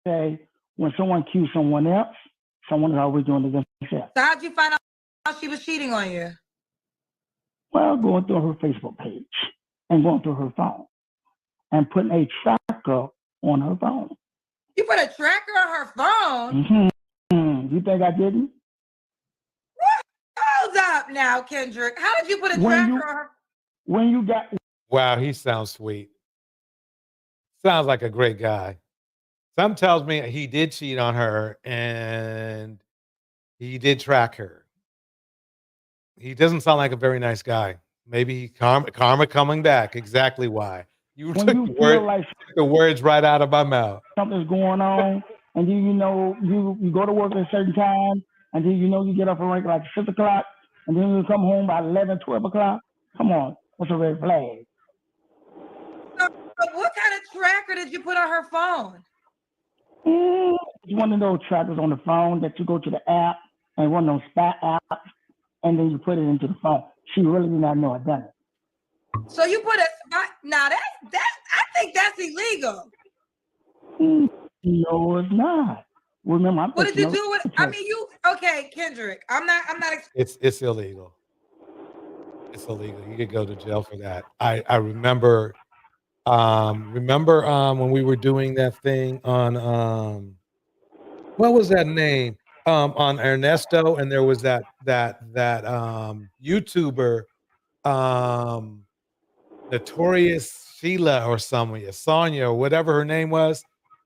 Say when someone accuses someone else, someone is always doing it themselves. So how'd you find out she was cheating on you? Well, going through her Facebook page and going through her phone and putting a tracker on her phone. You put a tracker on her phone? You think I didn't? Hold up now, Kendrick. How did you put a tracker on her? When you got... Wow, he sounds sweet. Sounds like a great guy. Some tells me he did cheat on her and he did track her. He doesn't sound like a very nice guy. Maybe karma coming back. Exactly why. You took the words right out of my mouth. Something's going on, and then you go to work at a certain time, and then you get up around like 6 o'clock, and then you come home by 11, 12 o'clock. Come on, that's a red flag. So what kind of tracker did you put on her phone? It's one of those trackers on the phone that you go to the app and one of those spy apps, and then you put it into the phone. She really did not know I done it. So you put a spy. Now that I think that's illegal. No, it's not. Remember, what did you do with? I mean, okay, Kendrick. I'm not. It's illegal. It's illegal. You could go to jail for that. I remember. When we were doing that thing on what was that name? On Ernesto, and there was that YouTuber, Notorious Sheila or Sonia or whatever her name was.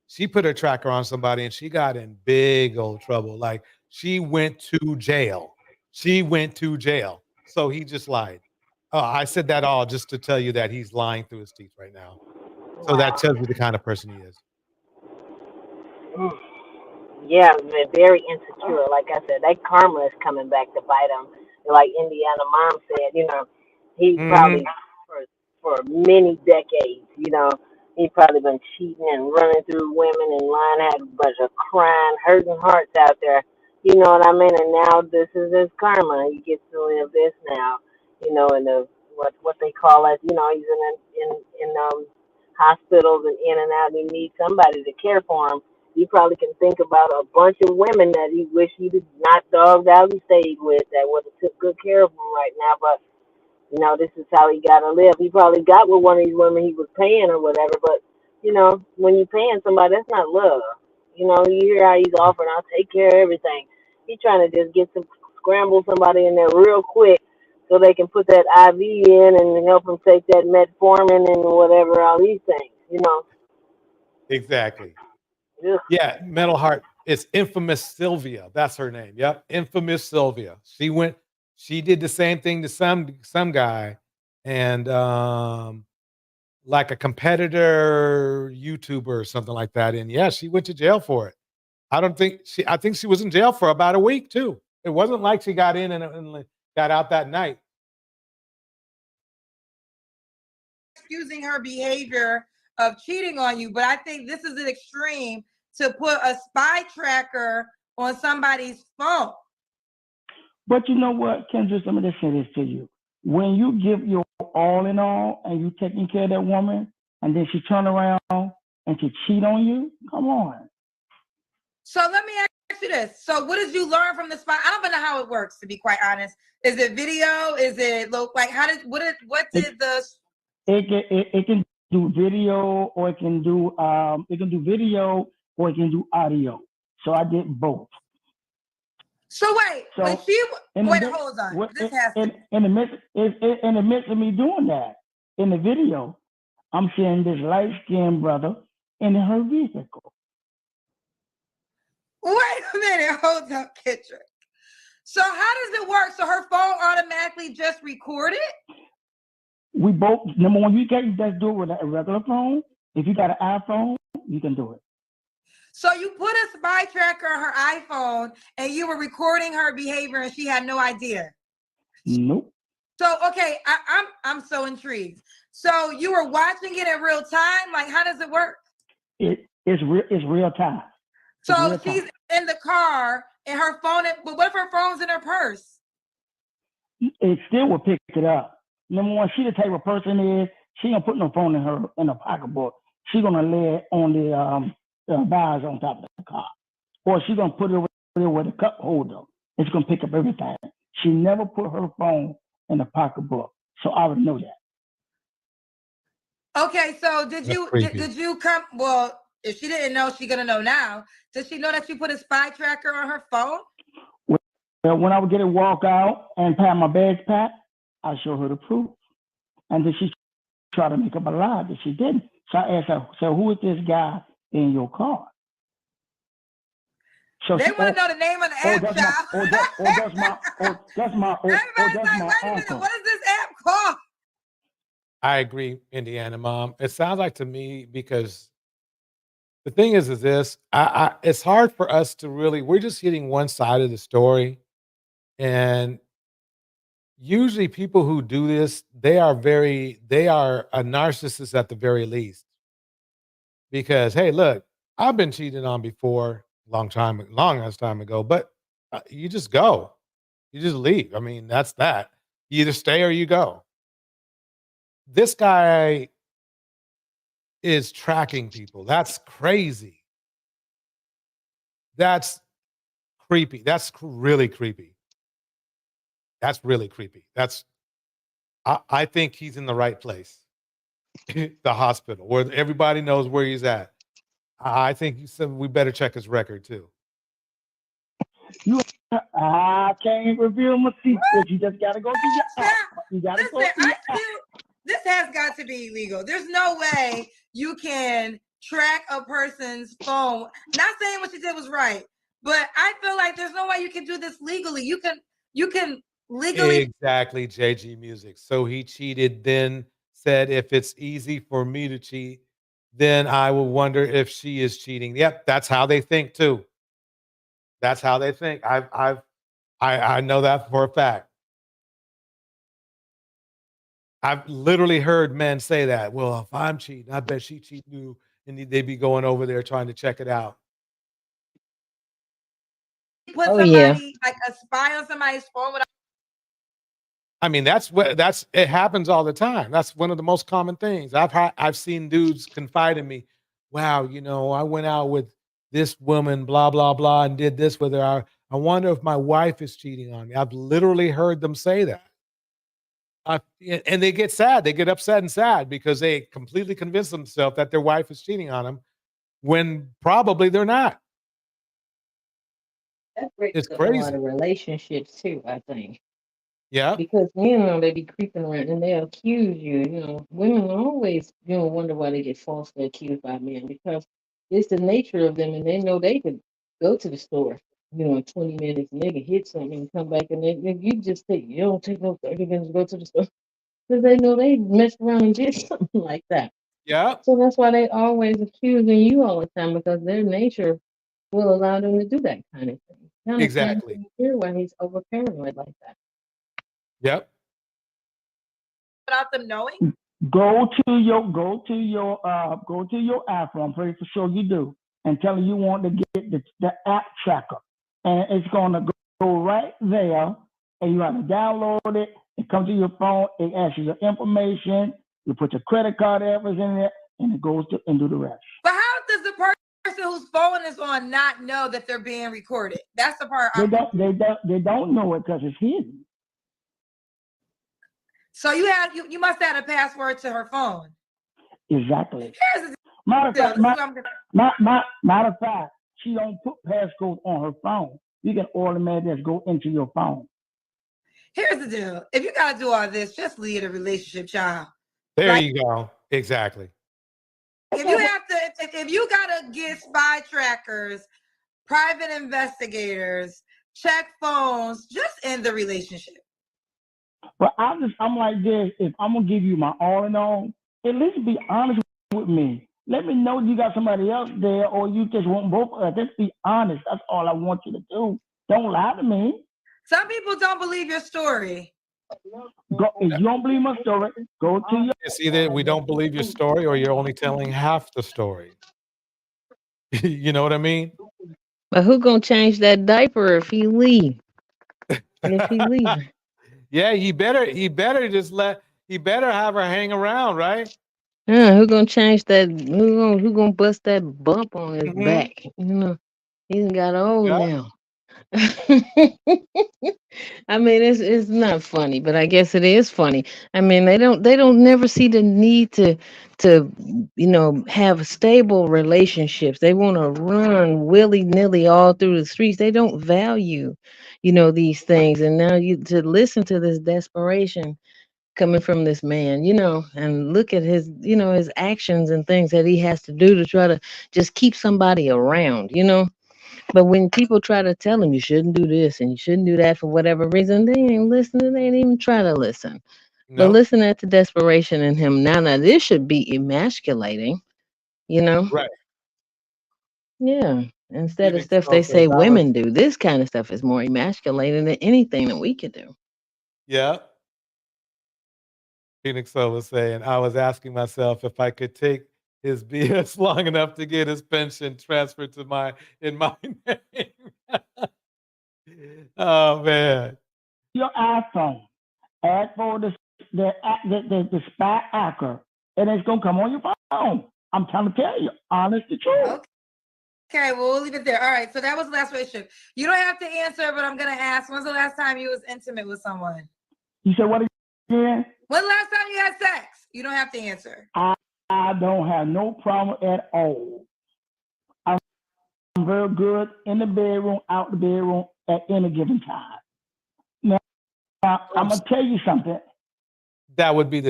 She put her tracker on somebody and she got in big old trouble. Like she went to jail. So he just lied. I said that all just to tell you that he's lying through his teeth right now. So that tells you the kind of person he is. Yeah, they're very insecure. Like I said, that karma is coming back to bite him. Like Indiana Mom said, he probably for many decades, he's probably been cheating and running through women and lying, had a bunch of crying, hurting hearts out there. You know what I mean? And now this is his karma. He gets to live this now. In the what they call it. He's in hospitals and in and out. And he needs somebody to care for him. He probably can think about a bunch of women that he wish he did not dogged out and stayed with that would have took good care of him right now. But this is how he got to live. He probably got with one of these women he was paying or whatever. But when you're paying somebody, that's not love. You hear how he's offering, I'll take care of everything. He's trying to just scramble somebody in there real quick so they can put that IV in and help him take that metformin and whatever, all these things. Exactly. Yeah, mental heart. It's infamous Sylvia. That's her name. Yep, infamous Sylvia. She did the same thing to some guy, and like a competitor YouTuber or something like that. And yeah, she went to jail for it. I think she was in jail for about a week too. It wasn't like she got in and got out that night. Excusing her behavior of cheating on you, but I think this is an extreme to put a spy tracker on somebody's phone. But you know what, Kendrick, let me just say this to you. When you give your all in all and you taking care of that woman and then she turn around and she cheat on you, come on. So let me ask ask you this. So what did you learn from the spy? I don't even know how it works, to be quite honest. Is it video? Is it like what did the it can do video, or it can do video, or it can do audio. So I did both. So wait, hold on. This has in the midst of me doing that, in the video, I'm seeing this light-skinned brother in her vehicle. Wait a minute, hold up, Kendrick. So how does it work? So her phone automatically just recorded? We both, number one, you can just do it with a regular phone. If you got an iPhone, you can do it. So you put a spy tracker on her iPhone and you were recording her behavior and she had no idea? Nope. So, okay, I'm so intrigued. So you were watching it in real time? Like, how does it work? It's real time. So she's in the car and her phone, but what if her phone's in her purse? It still will pick it up. Number one, she the type of person is, she gonna put no phone in her pocketbook. She gonna lay it on the bars on top of the car. Or she gonna put it over there with a cup holder. It's gonna pick up everything. She never put her phone in the pocketbook. So I would know that. Okay, so did you come, well, if she didn't know, she's gonna know now. Does she know that you put a spy tracker on her phone? Well, when I would get it, walk out and pat my bags packed, I show her the proof. And then she tried to make up a lie that she didn't. So I asked her, so who is this guy in your car? So they want to know the name of the app, child. That's my uncle. What is this app called? I agree, Indiana Mom. It sounds like to me, because the thing is this, it's hard for us to really, we're just hitting one side of the story. And usually people who do this, they are a narcissist at the very least. Because, hey, look, I've been cheated on before, long ass time ago, but you just go. You just leave. I mean, that's that. You either stay or you go. This guy is tracking people. That's crazy. That's creepy. That's really creepy. That's really creepy. I think he's in the right place. The hospital, where everybody knows where he's at. I think we better check his record too. I can't reveal my secrets. You just gotta go to your app. You gotta go to your app. This has got to be illegal. There's no way you can track a person's phone. Not saying what you did was right, but I feel like there's no way you can do this legally. You can legally. Exactly, JG Music. So he cheated, then said, if it's easy for me to cheat, then I will wonder if she is cheating. Yep, that's how they think too. That's how they think. I know that for a fact. I've literally heard men say that. Well, if I'm cheating, I bet she cheating too, and they'd be going over there trying to check it out. Put somebody like a spy on somebody's phone without. I mean, it happens all the time. That's one of the most common things. I've seen dudes confide in me. Wow, I went out with this woman, blah, blah, blah, and did this with her. I wonder if my wife is cheating on me. I've literally heard them say that. And they get sad. They get upset and sad because they completely convince themselves that their wife is cheating on them when probably they're not. That breaks It's up crazy. a lot of relationships too, I think. Yeah. Because they be creeping around and they accuse you. Women always wonder why they get falsely accused by men, because it's the nature of them, and they know they could go to the store, in 20 minutes, and they can hit something and come back, and you don't take no 30 minutes to go to the store, because they know they messed around and did something like that. Yeah. So that's why they always accusing you all the time, because their nature will allow them to do that kind of thing. Exactly. Hear why he's over paranoid like that. Yep. Without them knowing? Go to your iPhone. I'm pretty sure you do, and tell them you want to get the app tracker, and it's gonna go right there, and you have to download it. It comes to your phone. It asks you your information. You put your credit card address in there, and it goes to and do the rest. But how does the person whose phone is on not know that they're being recorded? That's the part. They don't know it because it's hidden. So you must have a password to her phone. Exactly. Here's the Matter of fact, she don't put passcodes on her phone. You can automatically just go into your phone. Here's the deal. If you gotta do all this, just leave the relationship, child. There you go. Exactly. If you have to, if you gotta get spy trackers, private investigators, check phones, just end the relationship. But I'm like this. If I'm gonna give you my all in all, at least be honest with me. Let me know you got somebody else there, or you just want both of us. Just be honest. That's all I want you to do. Don't lie to me. Some people don't believe your story. If you don't believe my story, go to your. It's either we don't believe your story, or you're only telling half the story. You know what I mean? But who gonna change that diaper if he leave? If he leave? Yeah, he better have her hang around, right? Yeah, who gonna change that? Who gonna bust that bump on his back? You know, he's got old now. I mean, it's not funny, but I guess it is funny. I mean, they don't never see the need to have stable relationships. They want to run willy-nilly all through the streets. They don't value, these things. And now you to listen to this desperation coming from this man, and look at his, his actions and things that he has to do to try to just keep somebody around, But when people try to tell him you shouldn't do this and you shouldn't do that for whatever reason, they ain't listening. They ain't even try to listen. No. But listen at the desperation in him. Now this should be emasculating, Right. Yeah. Instead of stuff they say women do, this kind of stuff is more emasculating than anything that we could do. Yeah. Phoenix Soul was saying, I was asking myself if I could take his BS long enough to get his pension transferred in my name. Oh man. Your iPhone. Ask for the spy hacker, and it's gonna come on your phone. I'm trying to tell you, honest the truth. Okay, well, we'll leave it there. All right, so that was the last relationship. You don't have to answer, but I'm gonna ask. When's the last time you was intimate with someone? You said what again? When's the last time you had sex? You don't have to answer. I don't have no problem at all. I'm very good in the bedroom, out the bedroom at any given time. Now I'm gonna tell you something. That would be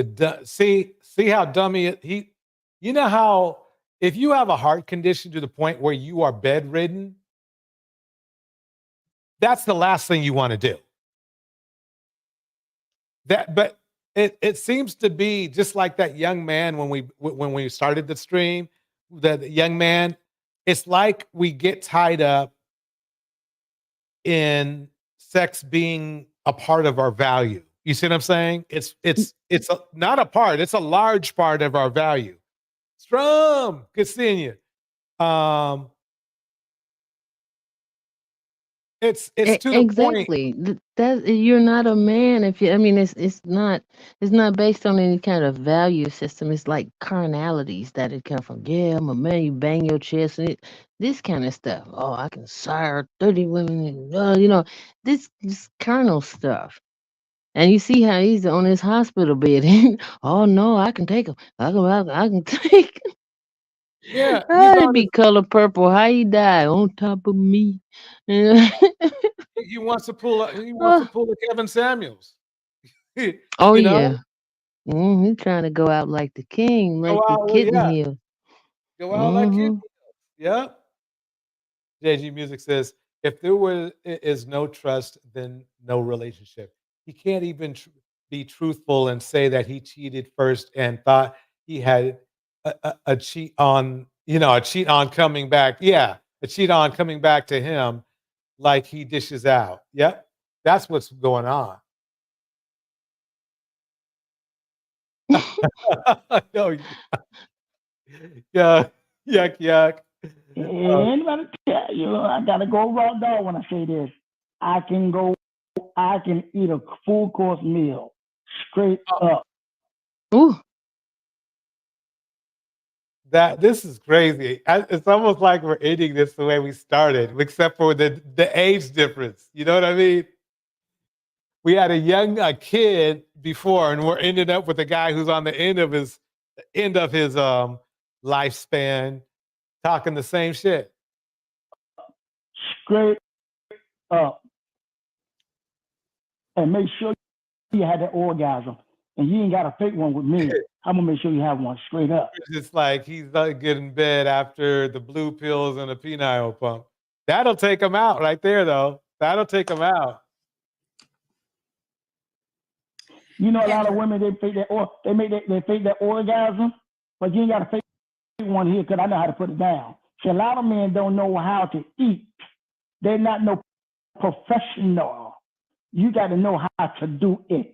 see how dummy he. You know how if you have a heart condition to the point where you are bedridden, that's the last thing you want to do. But it seems to be just like that young man when we started the stream. The young man, it's like we get tied up in sex being a part of our value. You see what I'm saying? It's not a part. It's a large part of our value. Strum, good seeing you. It's to the exactly point. that you're not a man if you. I mean, it's not based on any kind of value system. It's like carnalities that it come from. Yeah, I'm a man. You bang your chest and this kind of stuff. Oh, I can sire 30 women. And, this carnal stuff. And you see how he's on his hospital bed. Oh no, I can take him. I can take him. Yeah, I'd be color purple. How he die on top of me? He wants to pull a Kevin Samuels. Oh yeah, he's trying to go out like the king, like the kitten heel. Go out like kitten. Yep. JG Music says, if there is no trust, then no relationship. He can't even be truthful and say that he cheated first and thought he had a cheat on, a cheat on coming back. Yeah, a cheat on coming back to him like he dishes out. Yep, that's what's going on. No, yeah, yuck. Anybody tell you I gotta go raw dog when I say this? I can eat a full course meal straight up. Ooh. This is crazy. It's almost like we're ending this the way we started, except for the age difference. You know what I mean? We had a kid before, and we're ending up with a guy who's on the end of his lifespan, talking the same shit. Straight up, and make sure you had that orgasm, and you ain't got to fake one with me. I'm gonna make sure you have one straight up. It's just like he's getting in bed after the blue pills and a penile pump. That'll take him out right there, though. That'll take him out. You know, a lot of women they fake that orgasm, but you ain't got to fake one here because I know how to put it down. See, a lot of men don't know how to eat. They're not no professional. You got to know how to do it.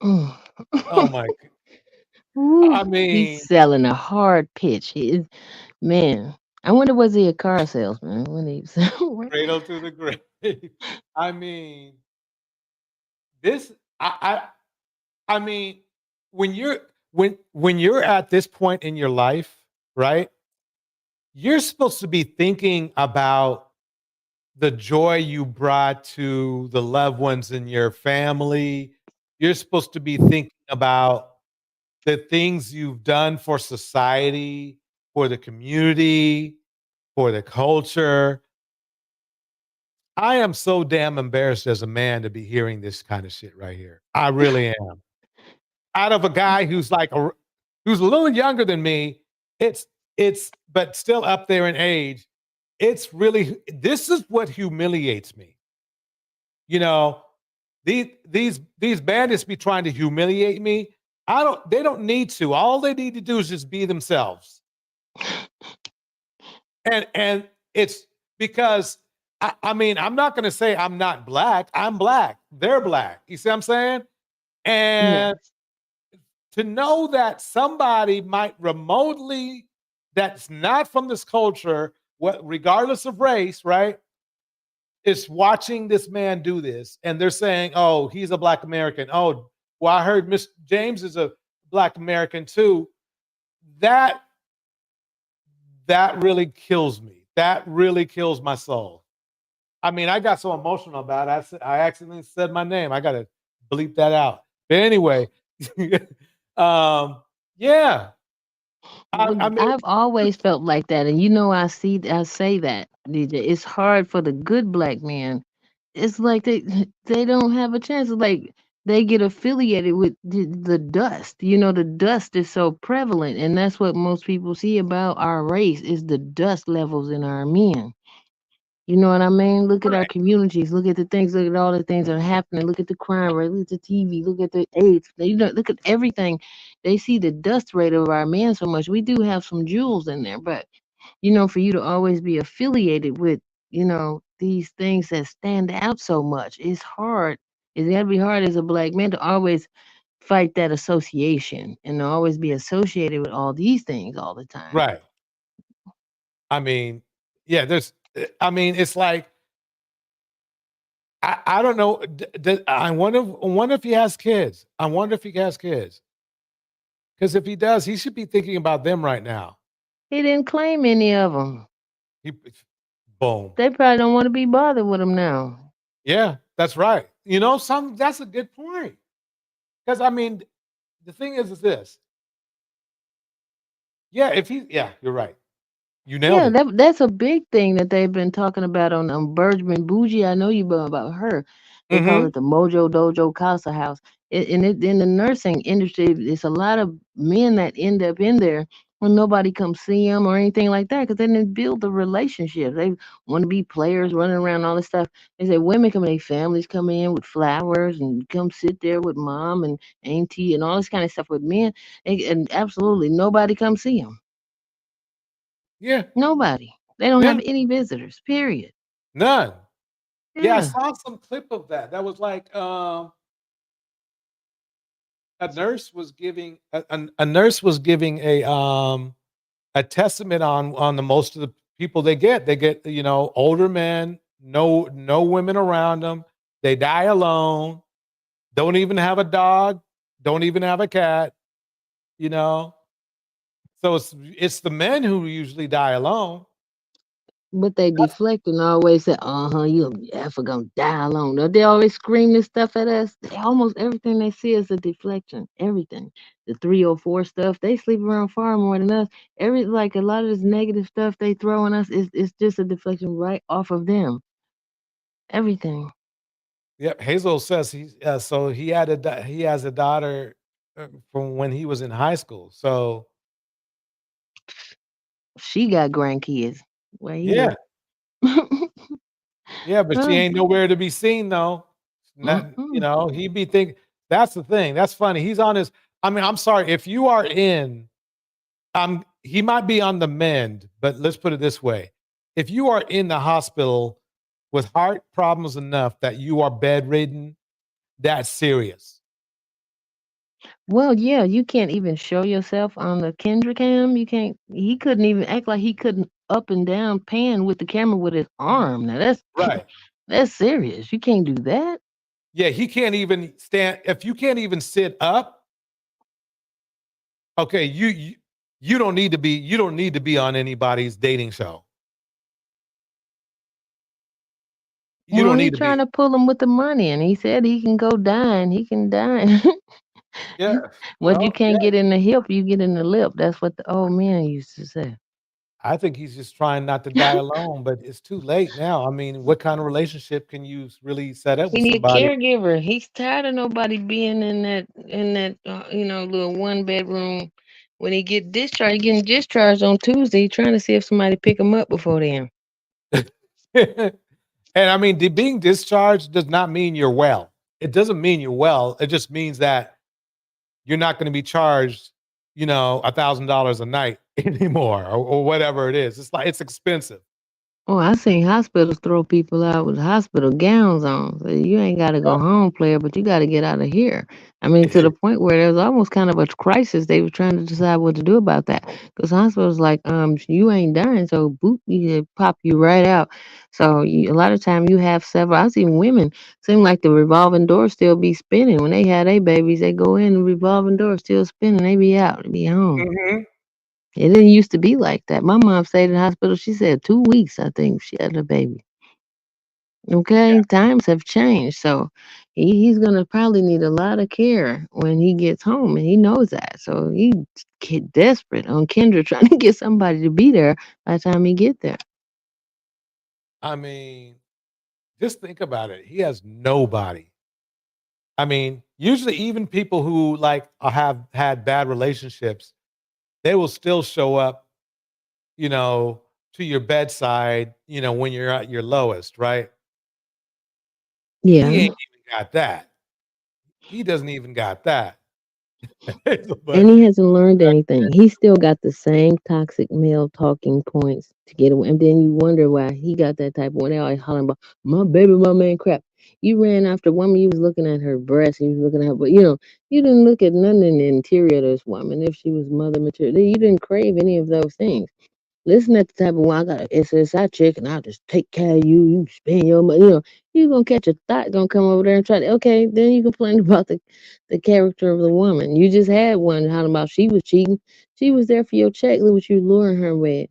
Oh my God. Ooh, I mean, he's selling a hard pitch. Man, I wonder, was he a car salesman when he cradle to the grave. I mean, I mean, when you're at this point in your life, right? You're supposed to be thinking about the joy you brought to the loved ones in your family. You're supposed to be thinking about the things you've done for society, for the community, for the culture. I am so damn embarrassed as a man to be hearing this kind of shit right here. I really am. Out of a guy who's who's a little younger than me, but still up there in age. This is what humiliates me. You know, these bandits be trying to humiliate me. They don't need to. All they need to do is just be themselves. And it's because I mean, I'm not going to say I'm not black. I'm black. They're black. You see what I'm saying? And to know that somebody might remotely, that's not from this culture, regardless of race, right, is watching this man do this, and they're saying, "Oh, he's a Black American." Oh, well, I heard Miss James is a Black American too. That really kills me. That really kills my soul. I mean, I got so emotional about it. I accidentally said my name. I got to bleep that out. But anyway, yeah. I've always felt like that, and I say that, DJ. It's hard for the good black men. It's like they don't have a chance. It's like they get affiliated with the dust. The dust is so prevalent, and that's what most people see about our race is the dust levels in our men. You know what I mean? Look at our communities. Look at the things. Look at all the things that are happening. Look at the crime rate. Look at the TV. Look at the AIDS. Look at everything. They see the dust rate of our men so much. We do have some jewels in there, but for you to always be affiliated with, these things that stand out so much, it's hard. It's got to be hard as a black man to always fight that association and to always be associated with all these things all the time. Right. I mean, yeah, it's like, I don't know. I wonder if he has kids. I wonder if he has kids. Because if he does, he should be thinking about them right now. He didn't claim any of them. Boom. They probably don't want to be bothered with him now. Yeah, that's right. That's a good point. Because I mean, the thing is this. Yeah, you're right. You nailed it. That's a big thing that they've been talking about on Bergman Bougie. I know you know about her. They call it the Mojo Dojo Casa House. In the nursing industry, it's a lot of men that end up in there when nobody comes see them or anything like that because they didn't build the relationship. They want to be players running around all this stuff. They say women come in, families come in with flowers and come sit there with mom and auntie and all this kind of stuff with men. And absolutely nobody comes see them. Yeah. Nobody. They don't have any visitors, period. None. Yeah, I saw some clip of that. That was like a nurse was giving a testament on the most of the people they get. They get, older men, no women around them. They die alone. Don't even have a dog. Don't even have a cat. So it's the men who usually die alone. But they deflect and always say, you ever gonna die alone. They always scream this stuff at us. Almost everything they see is a deflection. Everything. The 304 stuff, they sleep around far more than us. Like a lot of this negative stuff they throw on us is just a deflection right off of them. Everything. Yep. Hazel says so he has a daughter from when he was in high school. So She got grandkids. Where he yeah. at? Yeah, but she ain't nowhere to be seen though. Not, he'd be thinking that's the thing. That's funny. He's on his, I'm sorry, if you are in, he might be on the mend, but let's put it this way. If you are in the hospital with heart problems enough that you are bedridden, that's serious. Well, yeah, you can't even show yourself on the Kendrick cam. You can't. He couldn't even act like he couldn't up and down pan with the camera with his arm. Now that's right. That's serious. You can't do that. Yeah, he can't even stand. If you can't even sit up, okay, you don't need to be on anybody's dating show. You don't need to trying to pull him with the money, and he said he can go dine. He can dine. Yeah. What you can't get in the hip, you get in the lip. That's what the old man used to say. I think he's just trying not to die alone, but it's too late now. I mean, what kind of relationship can you really set up He with need a somebody? caregiver. He's tired of nobody being in that little 1 bedroom. When he get discharged, he getting discharged on Tuesday. Trying to see if somebody pick him up before then. And I mean, being discharged does not mean you're well. It doesn't mean you're well. It just means that you're not going to be charged, $1,000 a night anymore, or whatever it is. It's expensive. Oh, I seen hospitals throw people out with hospital gowns on. So you ain't got to go home, player, but you got to get out of here. I mean, to the point where there was almost kind of a crisis. They were trying to decide what to do about that because hospitals like, you ain't dying, so boop, you pop you right out. So a lot of time you have several. I seen women seem like the revolving door still be spinning when they had their babies. They go in, the revolving door still spinning. They be out, they be home. Mm-hmm. It didn't used to be like that. My mom stayed in the hospital. She said 2 weeks, I think, she had a baby. Okay, Yeah. times have changed. So he's gonna probably need a lot of care when he gets home, and he knows that. So he get desperate on Kendra trying to get somebody to be there by the time he get there. I mean, just think about it. He has nobody. I mean, usually even people who have had bad relationships, they will still show up, to your bedside, when you're at your lowest, right? He Yeah. ain't even got that. He doesn't even got that. And he hasn't learned anything. He still got the same toxic male talking points to get away. And then you wonder why he got that type of when they always hollering about my baby, my man crap. You ran after a woman, you was looking at her breast, you was looking at her, but you didn't look at nothing in the interior of this woman. If she was mother material, you didn't crave any of those things. Listen at the type of one I got an SSI chick and I'll just take care of you. You spend your money. You're gonna catch a thought, gonna come over there and try to okay, then you complain about the character of the woman. You just had one how about she was cheating. She was there for your check. Look what you luring her with.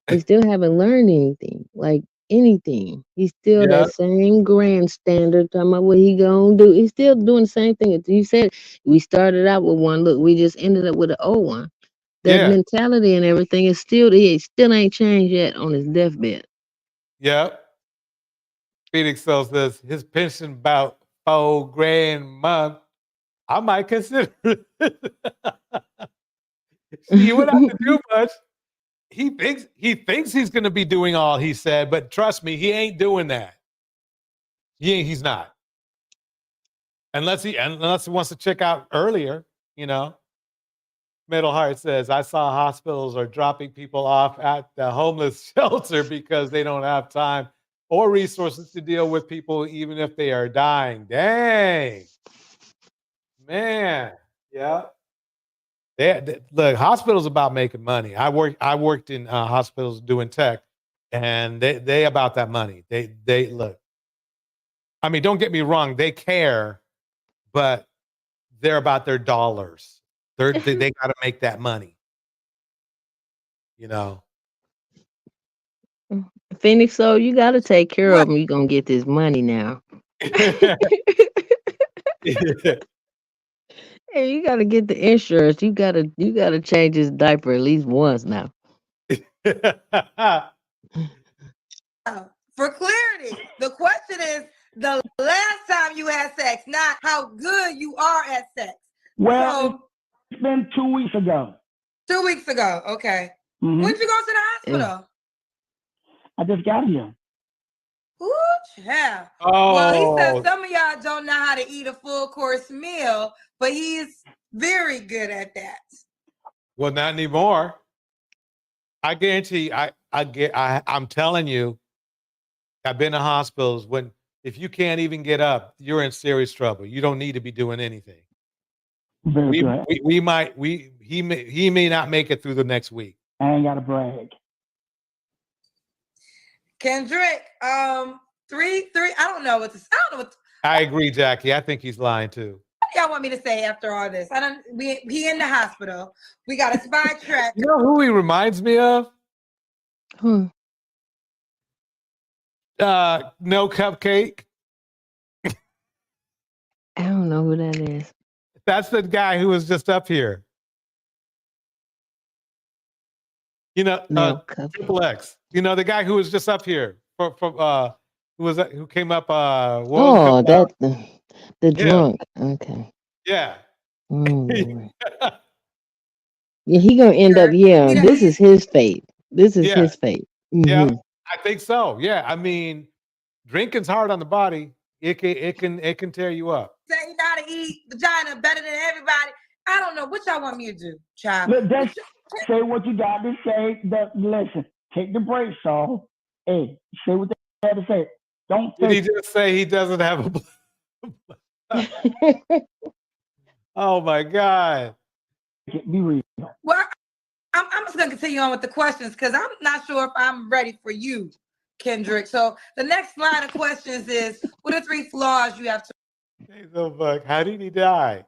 He still haven't learned anything. Like anything. He's still Yeah. that same grand standard talking about what he gonna do. He's still doing the same thing. You said we started out with one. Look, we just ended up with an old one. That mentality and everything is still ain't changed yet on his deathbed. Yep. Phoenix says his pension about $4,000 a month. I might consider it. You wouldn't have to do much. He thinks he's going to be doing all he said, but trust me, he ain't doing that. He's not. Unless he wants to check out earlier, Middle Heart says, I saw hospitals are dropping people off at the homeless shelter because they don't have time or resources to deal with people, even if they are dying. Dang. Man. Yeah. Look, hospitals about making money. I worked in hospitals doing tech, and they about that money. They look. I mean, don't get me wrong. They care, but they're about their dollars. They got to make that money. you know. Phoenix, so you got to take care of him. You're going to get this money now. Hey, you got to get the insurance. You got to change his diaper at least once now. For clarity, the question is the last time you had sex, not how good you are at sex. Well, it's been 2 weeks ago. 2 weeks ago. Okay. Mhm. When did you go to the hospital? I just got here. Ooh, yeah. Oh. Well, he said some of y'all don't know how to eat a full course meal, but he's very good at that. Well, not anymore. I guarantee. I'm telling you. I've been to hospitals if you can't even get up, you're in serious trouble. You don't need to be doing anything. Very good. He may not make it through the next week. I ain't got to brag. Kendrick, three. I don't know what to. I don't know what. I agree, Jackie. I think he's lying too. What do y'all want me to say after all this? He in the hospital. We got a spy track. You know who he reminds me of? No Cupcake. I don't know who that is. That's the guy who was just up here. You know, Triple X. You know, the guy who was just up here who came up. The drunk. Okay. Yeah. Yeah, he gonna end up. Yeah, this is his fate. This is his fate. Yeah, I think so. Yeah, I mean, drinking's hard on the body. It can tear you up. Say you gotta eat vagina better than everybody. I don't know what y'all want me to do, child. Look, say what you got to say. Listen, take the brakes off. Hey, say what they have to say. Don't. Did he just say he doesn't have a? Oh my God. Be real. Well, I'm just gonna continue on with the questions because I'm not sure if I'm ready for you, Kendrick. So the next line of questions is: what are 3 flaws you have to? Hey, so fuck. How did he die?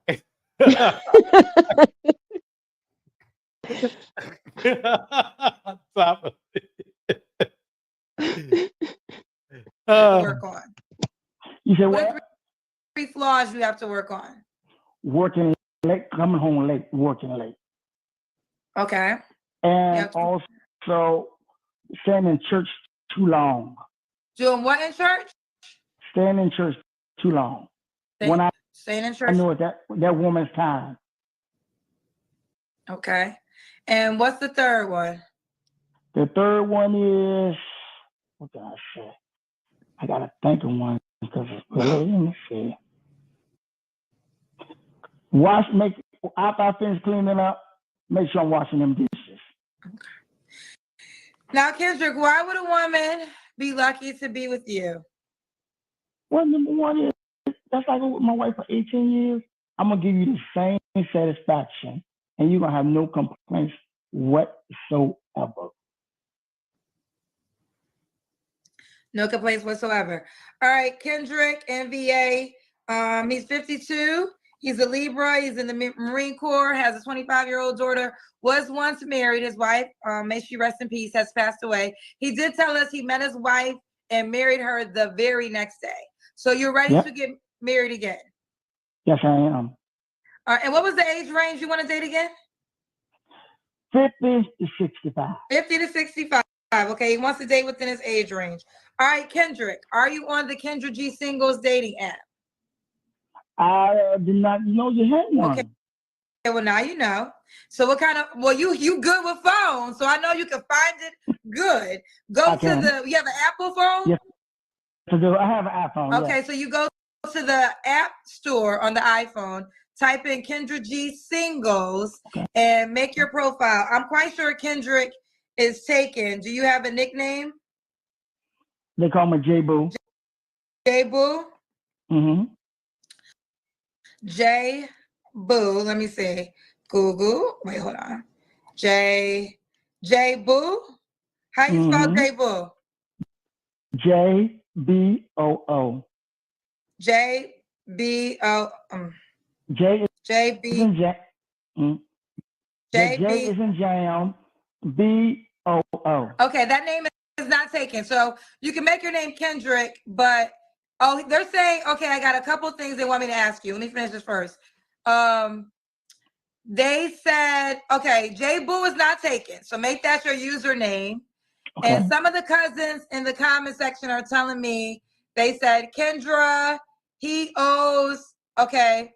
Stop Work on. You said what? what? Are 3 flaws you have to work on? Working late, coming home late, working late. Okay. And also staying in church too long. Doing what in church? Staying in church too long. Staying in church. I know it, that woman's time. Okay. And what's the third one? The third one is, what did I say? I gotta think of one because it's really, let me see. After I finish cleaning up, make sure I'm washing them dishes. Now, Kendrick, why would a woman be lucky to be with you? Well, number one is, that's like with my wife for 18 years. I'm going to give you the same satisfaction, and you're going to have no complaints whatsoever. No complaints whatsoever. All right, Kendrick, NVA. He's 52. He's a Libra. He's in the Marine Corps, has a 25-year-old daughter, was once married. His wife, may she rest in peace, has passed away. He did tell us he met his wife and married her the very next day. So you're ready to get married again? Yes, I am. And what was the age range you want to date again? 50 to 65. 50 to 65. Okay, he wants to date within his age range. All right, Kendrick, are you on the Kendra G Singles dating app? I did not know you had one. Okay, well, now you know. So what kind of, well, you good with phones, so I know you can find it good. You have an Apple phone? Yes, I have an iPhone. Okay, so you go to the app store on the iPhone, type in Kendra G Singles, and make your profile. I'm quite sure Kendrick is taken. Do you have a nickname? They call me J-Boo. J-Boo? Mm-hmm. J-Boo. Let me see. Google. Wait, hold on. J-Boo? How you spell J-Boo? J-B-O-O. J-B-O. J J-B. isn't J. J isn't jam. BOO. Okay, that name is not taken. So you can make your name Kendrick, but they're saying, okay, I got a couple things they want me to ask you. Let me finish this first. They said, okay, J Boo is not taken. So make that your username. Okay. And some of the cousins in the comment section are telling me, they said, Kendra, he owes, okay.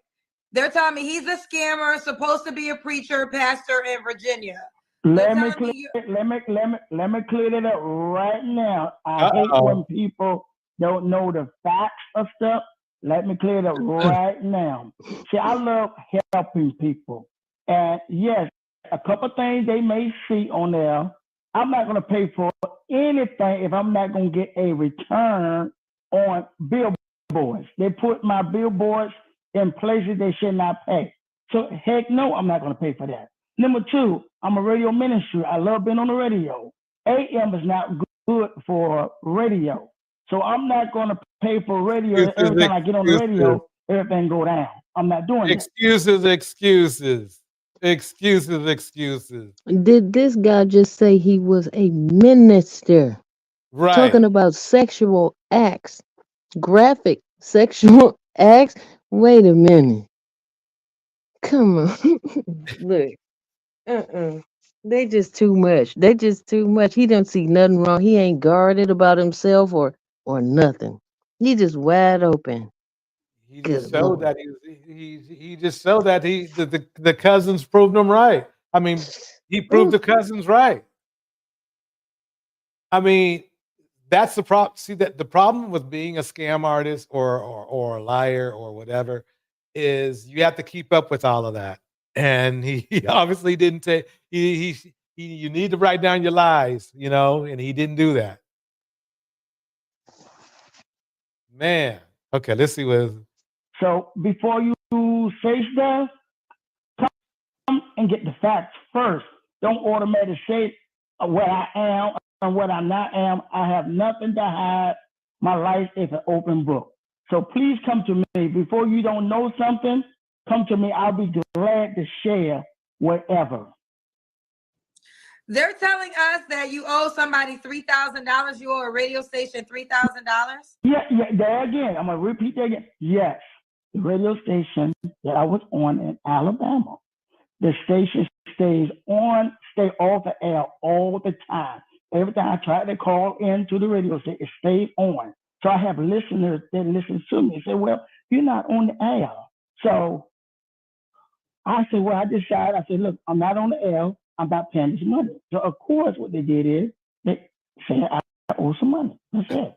They're telling me he's a scammer, supposed to be a preacher, pastor in Virginia. Let me clear that up right now. I hate when people don't know the facts of stuff. Let me clear it up right now. See, I love helping people. And yes, a couple things they may see on there. I'm not going to pay for anything if I'm not going to get a return on billboards. They put my billboards in places they should not pay. So heck no, I'm not going to pay for that. Number two, I'm a radio ministry. I love being on the radio. AM is not good for radio. So I'm not going to pay for radio. Every time I get on the radio, everything go down. I'm not doing Excuses. Did this guy just say he was a minister? Right. Talking about sexual acts, graphic sexual acts. Wait a minute. Come on. Look. They just too much. He don't see nothing wrong. He ain't guarded about himself or nothing. He just wide open. He just showed that he just showed that the cousins proved him right. I mean, he proved the cousins right. I mean, that's the problem. See, that the problem with being a scam artist or a liar or whatever is you have to keep up with all of that. And he obviously didn't take. You need to write down your lies, and he didn't do that. Man, okay, let's see what. So before you say stuff, come and get the facts first. Don't automatically say what I am and what I'm not am. I have nothing to hide. My life is an open book. So please come to me. Before you don't know something, come to me. I'll be glad to share whatever. They're telling us that you owe somebody $3,000. You owe a radio station $3,000. Yeah. There again, I'm gonna repeat that again. Yes, the radio station that I was on in Alabama. The station stay off the air all the time. Every time I tried to call into the radio station, it stayed on. So I have listeners that listen to me and say, well, you're not on the air. So I said, well, I said, look, I'm not on the air. I'm not paying this money. So of course what they did is they said I owe some money. That's it.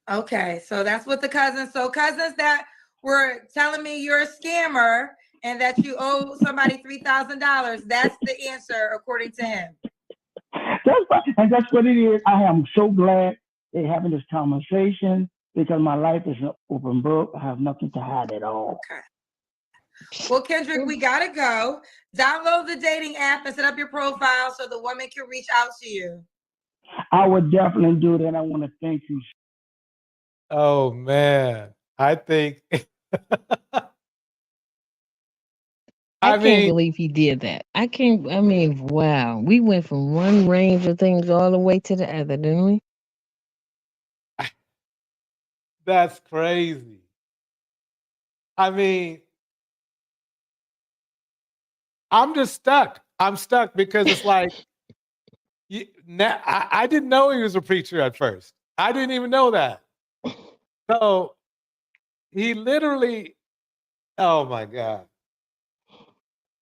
Okay, so that's what the cousins that were telling me you're a scammer and that you owe somebody $3,000. That's the answer according to him. That's what it is. I am so glad they're having this conversation because my life is an open book. I have nothing to hide at all. Okay. Well, Kendrick, we gotta go. Download the dating app and set up your profile so the woman can reach out to you. I would definitely do that. I want to thank you. Oh man, I think I can't believe he did that. Wow. We went from one range of things all the way to the other, didn't we? That's crazy. I mean, I'm just stuck. I'm stuck because it's like, I didn't know he was a preacher at first. I didn't even know that. So he literally, oh my God.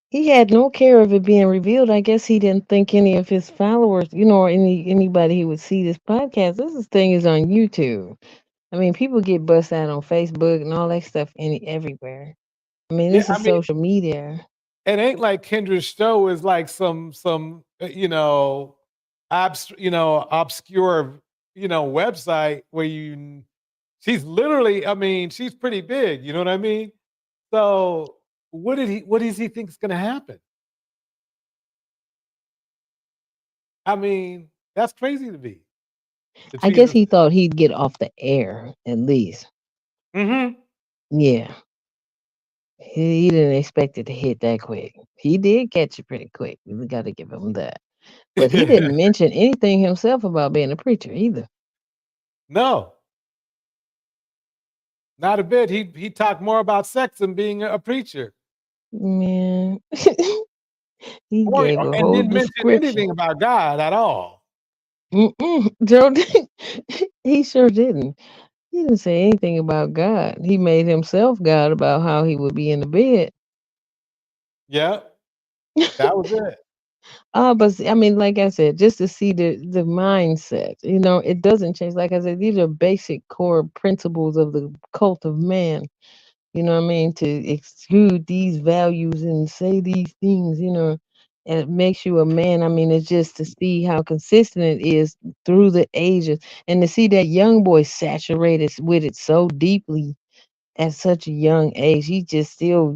He had no care of it being revealed. I guess he didn't think any of his followers, or anybody who would see this podcast. This thing is on YouTube. I mean, people get bust out on Facebook and all that stuff everywhere. I mean, this is social media. It ain't like Kendra's show is like some obscure website where she's literally, she's pretty big, you know what I mean? So what does he think is gonna happen? I mean, that's crazy to me. I guess he thought he'd get off the air at least. Mm-hmm. Yeah. He didn't expect it to hit that quick. He did catch it pretty quick. We got to give him that. But he didn't mention anything himself about being a preacher either. No, not a bit. He talked more about sex than being a preacher. Man, he gave a And whole didn't mention description. anything about God at all. Joe, he sure didn't. He didn't say anything about God. He made himself God about how he would be in the bed. Yeah, that was it. But I mean, like I said, just to see the mindset, it doesn't change. Like I said, these are basic core principles of the cult of man. You know what I mean? To exude these values and say these things, and it makes you a man. I mean, it's just to see how consistent it is through the ages and to see that young boy saturated with it so deeply at such a young age. He just still,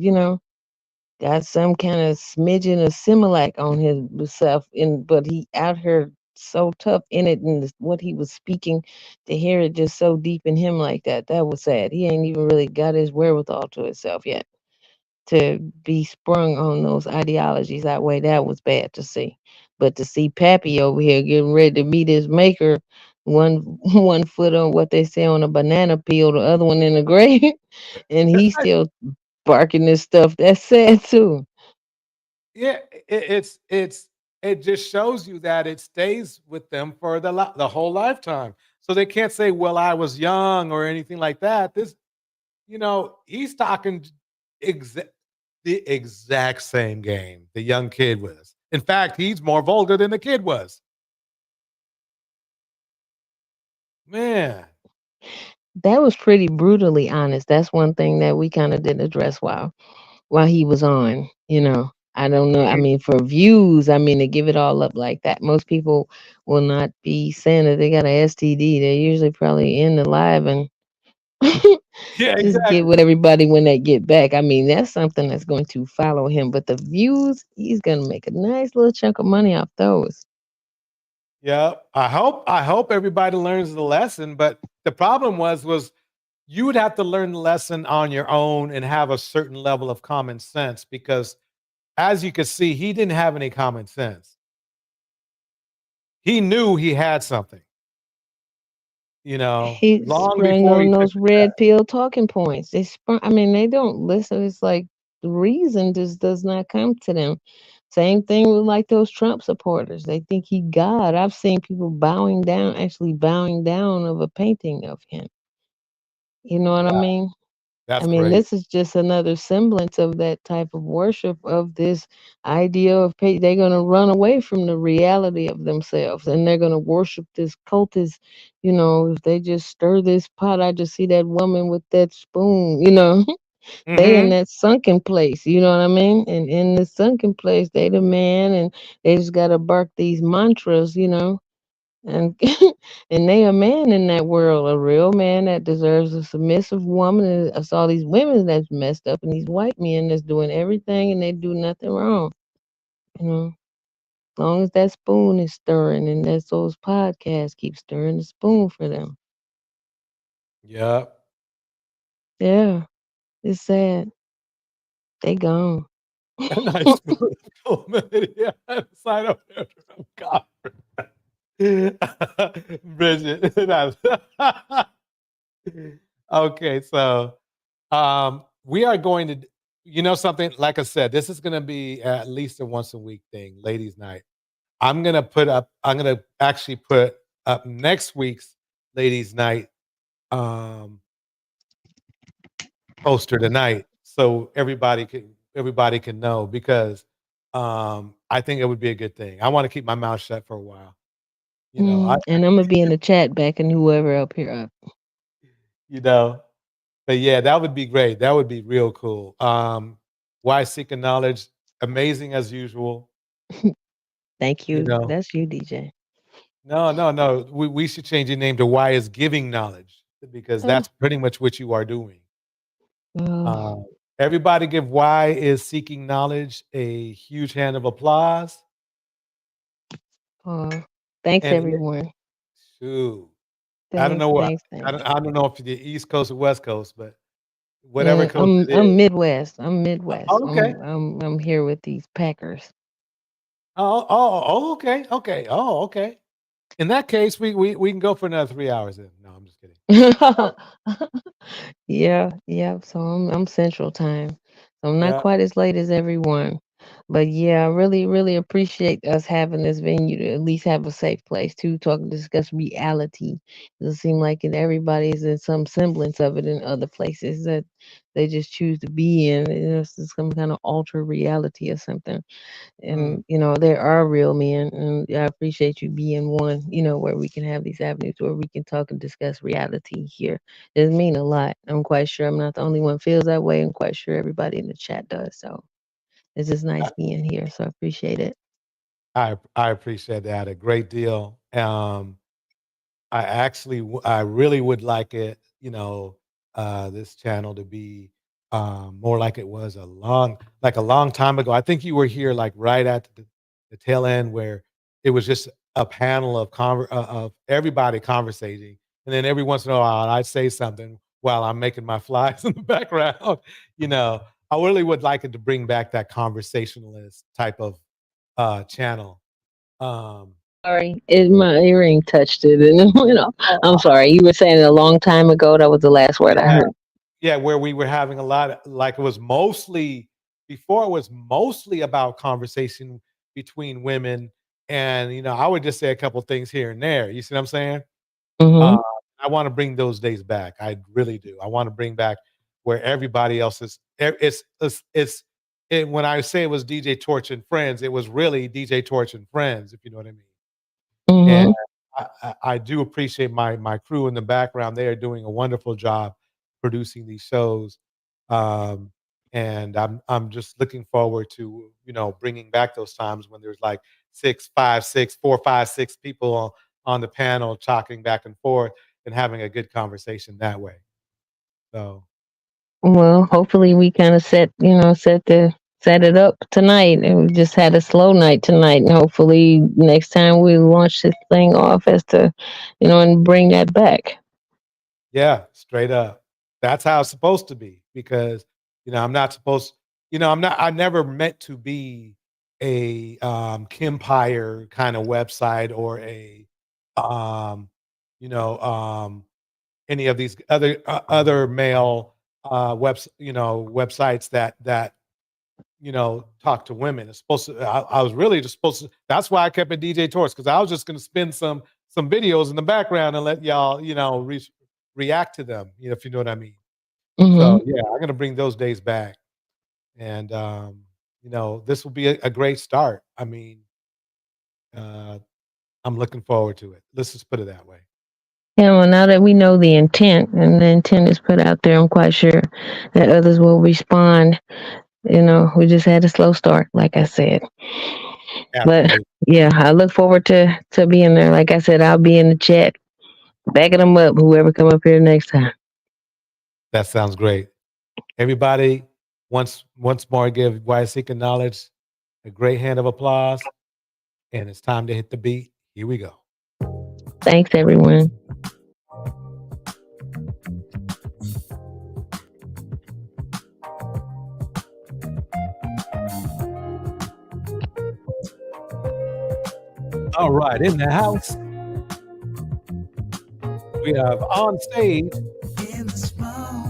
got some kind of smidgen of Similac on himself, but he out here so tough in it and what he was speaking to hear it just so deep in him like that. That was sad. He ain't even really got his wherewithal to himself yet to be sprung on those ideologies that way. That was bad to see. But to see Pappy over here getting ready to meet his maker, one foot on what they say on a banana peel, the other one in the grave, and he's still barking this stuff. That's sad too. Yeah, it just shows you that it stays with them for the whole lifetime. So they can't say, "Well, I was young" or anything like that. He's talking the exact same game the young kid was. In fact, he's more vulgar than the kid was. Man. That was pretty brutally honest. That's one thing that we kind of didn't address while he was on. I don't know. I mean, for views, I mean, to give it all up like that, most people will not be saying that they got a STD. They're usually probably in the live and Yeah, just get exactly. with everybody when they get back. I mean, that's something that's going to follow him. But the views, he's gonna make a nice little chunk of money off those. Yeah, I hope everybody learns the lesson, but the problem was you would have to learn the lesson on your own and have a certain level of common sense because as you could see, he didn't have any common sense. He knew he had something, He long sprung before he on took those the red test. pill talking points. I mean, they don't listen. It's like the reason just does not come to them. Same thing with like those Trump supporters. They think he God. I've seen people actually bowing down of a painting of him. You know what I Wow, mean? I that's mean, crazy. this is just another semblance of that type of worship of this idea of they're going to run away from the reality of themselves and they're going to worship this cultist. If they just stir this pot, I just see that woman with that spoon, they in Mhm. that sunken place, you know what I mean? And in the sunken place, they the man and they just got to bark these mantras, and and they a man in that world, a real man that deserves a submissive woman. And I saw these women that's messed up and these white men that's doing everything and they do nothing wrong. As long as that spoon is stirring and that's those podcasts keep stirring the spoon for them. Yeah. Yeah, it's sad. They gone. A nice spoonful, man. Yeah, sign up there from God. Bridget. Okay, so we are going to something, like I said, this is gonna be at least a once a week thing, ladies' night. I'm gonna actually put up next week's ladies' night poster tonight so everybody can know because I think it would be a good thing. I want to keep my mouth shut for a while. I And I'm gonna be in the chat backing whoever up here up. you know, but yeah, that would be great. That would be real cool. Why seeking knowledge? Amazing as usual. Thank You you. know, That's you, DJ. no, no, no. We should change your name to Why is giving knowledge because Oh, that's pretty much what you are doing. oh, Everybody give Why is seeking knowledge a huge hand of applause. oh. Thanks, And everyone. shoot, I don't Thanks, know what thanks, thanks. I don't know if you're the East Coast or West Coast, but whatever Yeah, coast it is. I'm Midwest. I'm Midwest. Oh, okay. I'm here with these Packers. Okay. Okay. In that case, we can go for another 3 hours then. No, I'm just kidding. Yeah. So I'm Central Time. So I'm not Yeah. quite as late as everyone. But yeah, I really, really appreciate us having this venue to at least have a safe place to talk and discuss reality. It seems like everybody's in some semblance of it in other places that they just choose to be in. It's some kind of altered reality or something. And there are real men, and I appreciate you being one, where we can have these avenues where we can talk and discuss reality here. It mean a lot. I'm quite sure I'm not the only one feels that way. I'm quite sure everybody in the chat does. So it's just nice being here. So I appreciate it. I appreciate that a great deal. I really would like it, this channel to be more like it was a long time ago. I think you were here like right at the tail end where it was just a panel of everybody conversating, and then every once in a while I'd say something while I'm making my flies in the background. I really would like it to bring back that conversationalist type of channel. Sorry, my earring touched it, and I'm sorry. You were saying it a long time ago. That was the last word I heard. Yeah, where we were having a lot of, like, it was mostly about conversation between women, and I would just say a couple things here and there. You see what I'm saying? Mm-hmm. I want to bring those days back. I really do. I want to bring back where everybody else is. When I say it was DJ Torch and Friends, it was really DJ Torch and Friends, if you know what I mean. Mm-hmm. And I do appreciate my crew in the background. They are doing a wonderful job producing these shows, and I'm just looking forward to bringing back those times when there's like 4, 5, 6 people on the panel talking back and forth and having a good conversation that way. So, Well, hopefully we kind of set it up tonight, and we just had a slow night tonight, and hopefully next time we launch this thing off as to, and bring that back. yeah, straight up. That's how it's supposed to be, because I'm not supposed, I never meant to be a Kimpire kind of website or a any of these other male websites that talk to women. It's supposed to. I was really just supposed to. That's why I kept it DJ Torch, because I was just going to spin some videos in the background and let y'all react to them. If you know what I mean. Mm-hmm. So yeah, I'm going to bring those days back, and this will be a great start. I mean, I'm looking forward to it. Let's just put it that way. Yeah, well, now that we know the intent, and the intent is put out there, I'm quite sure that others will respond. We just had a slow start, like I said. Absolutely. But yeah, I look forward to being there. Like I said, I'll be in the chat, backing them up, whoever come up here next time. That sounds great. Everybody, once more, give Why Seeking Knowledge a great hand of applause. And it's time to hit the beat. Here we go. Thanks, everyone. All right, in the house, we have on stage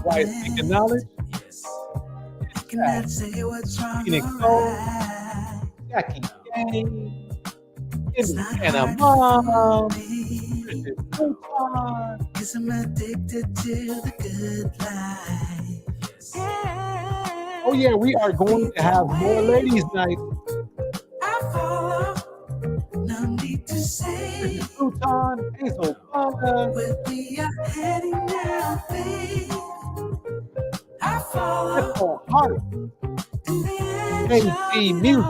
Why Seeking Knowledge. Phoenix Soul, Jackie Gang, Indiana Mom, Cause I'm addicted to the good life. Oh yeah, we are going to have more ladies' night. I follow, no need to say. Futon, Hazel Bonner. Where we are heading now, babe. I follow. Heart. AC Music.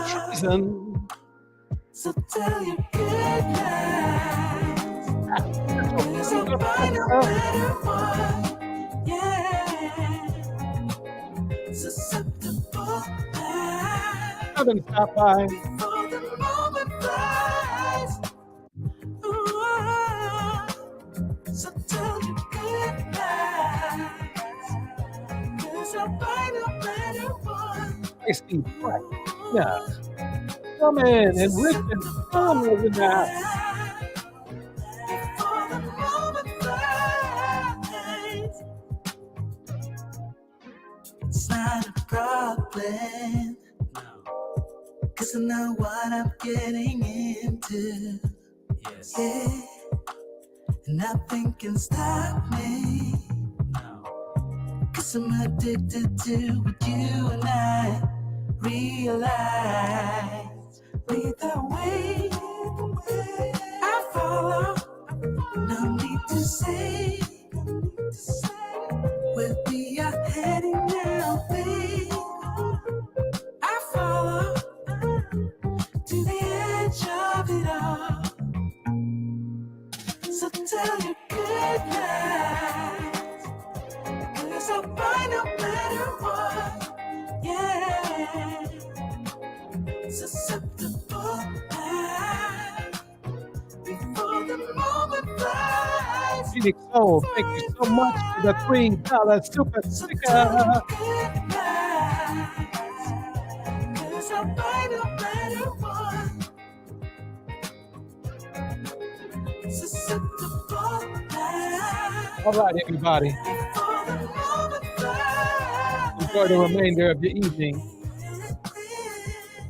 Treason. So tell your good lies. So find a better one. Yeah. Susceptible lies. Southern Stop By. Before the moment flies. Ooh. Tasty Fresh. Yeah. Come in and Rich and Tom was in the house. It's not a problem, cause I know what I'm getting into. Yes. Yeah. And nothing can stop me, cause I'm addicted to what you and I realize. Lead the way, I follow, no need to say where we are heading now, babe. I follow to the edge of it all. So tell you good night, cause I'll find no matter what. Yeah, susceptible night before the moment flies. Phoenix Soul, thank you so much for the $3 super sticker. All right, everybody. Enjoy the remainder of your evening.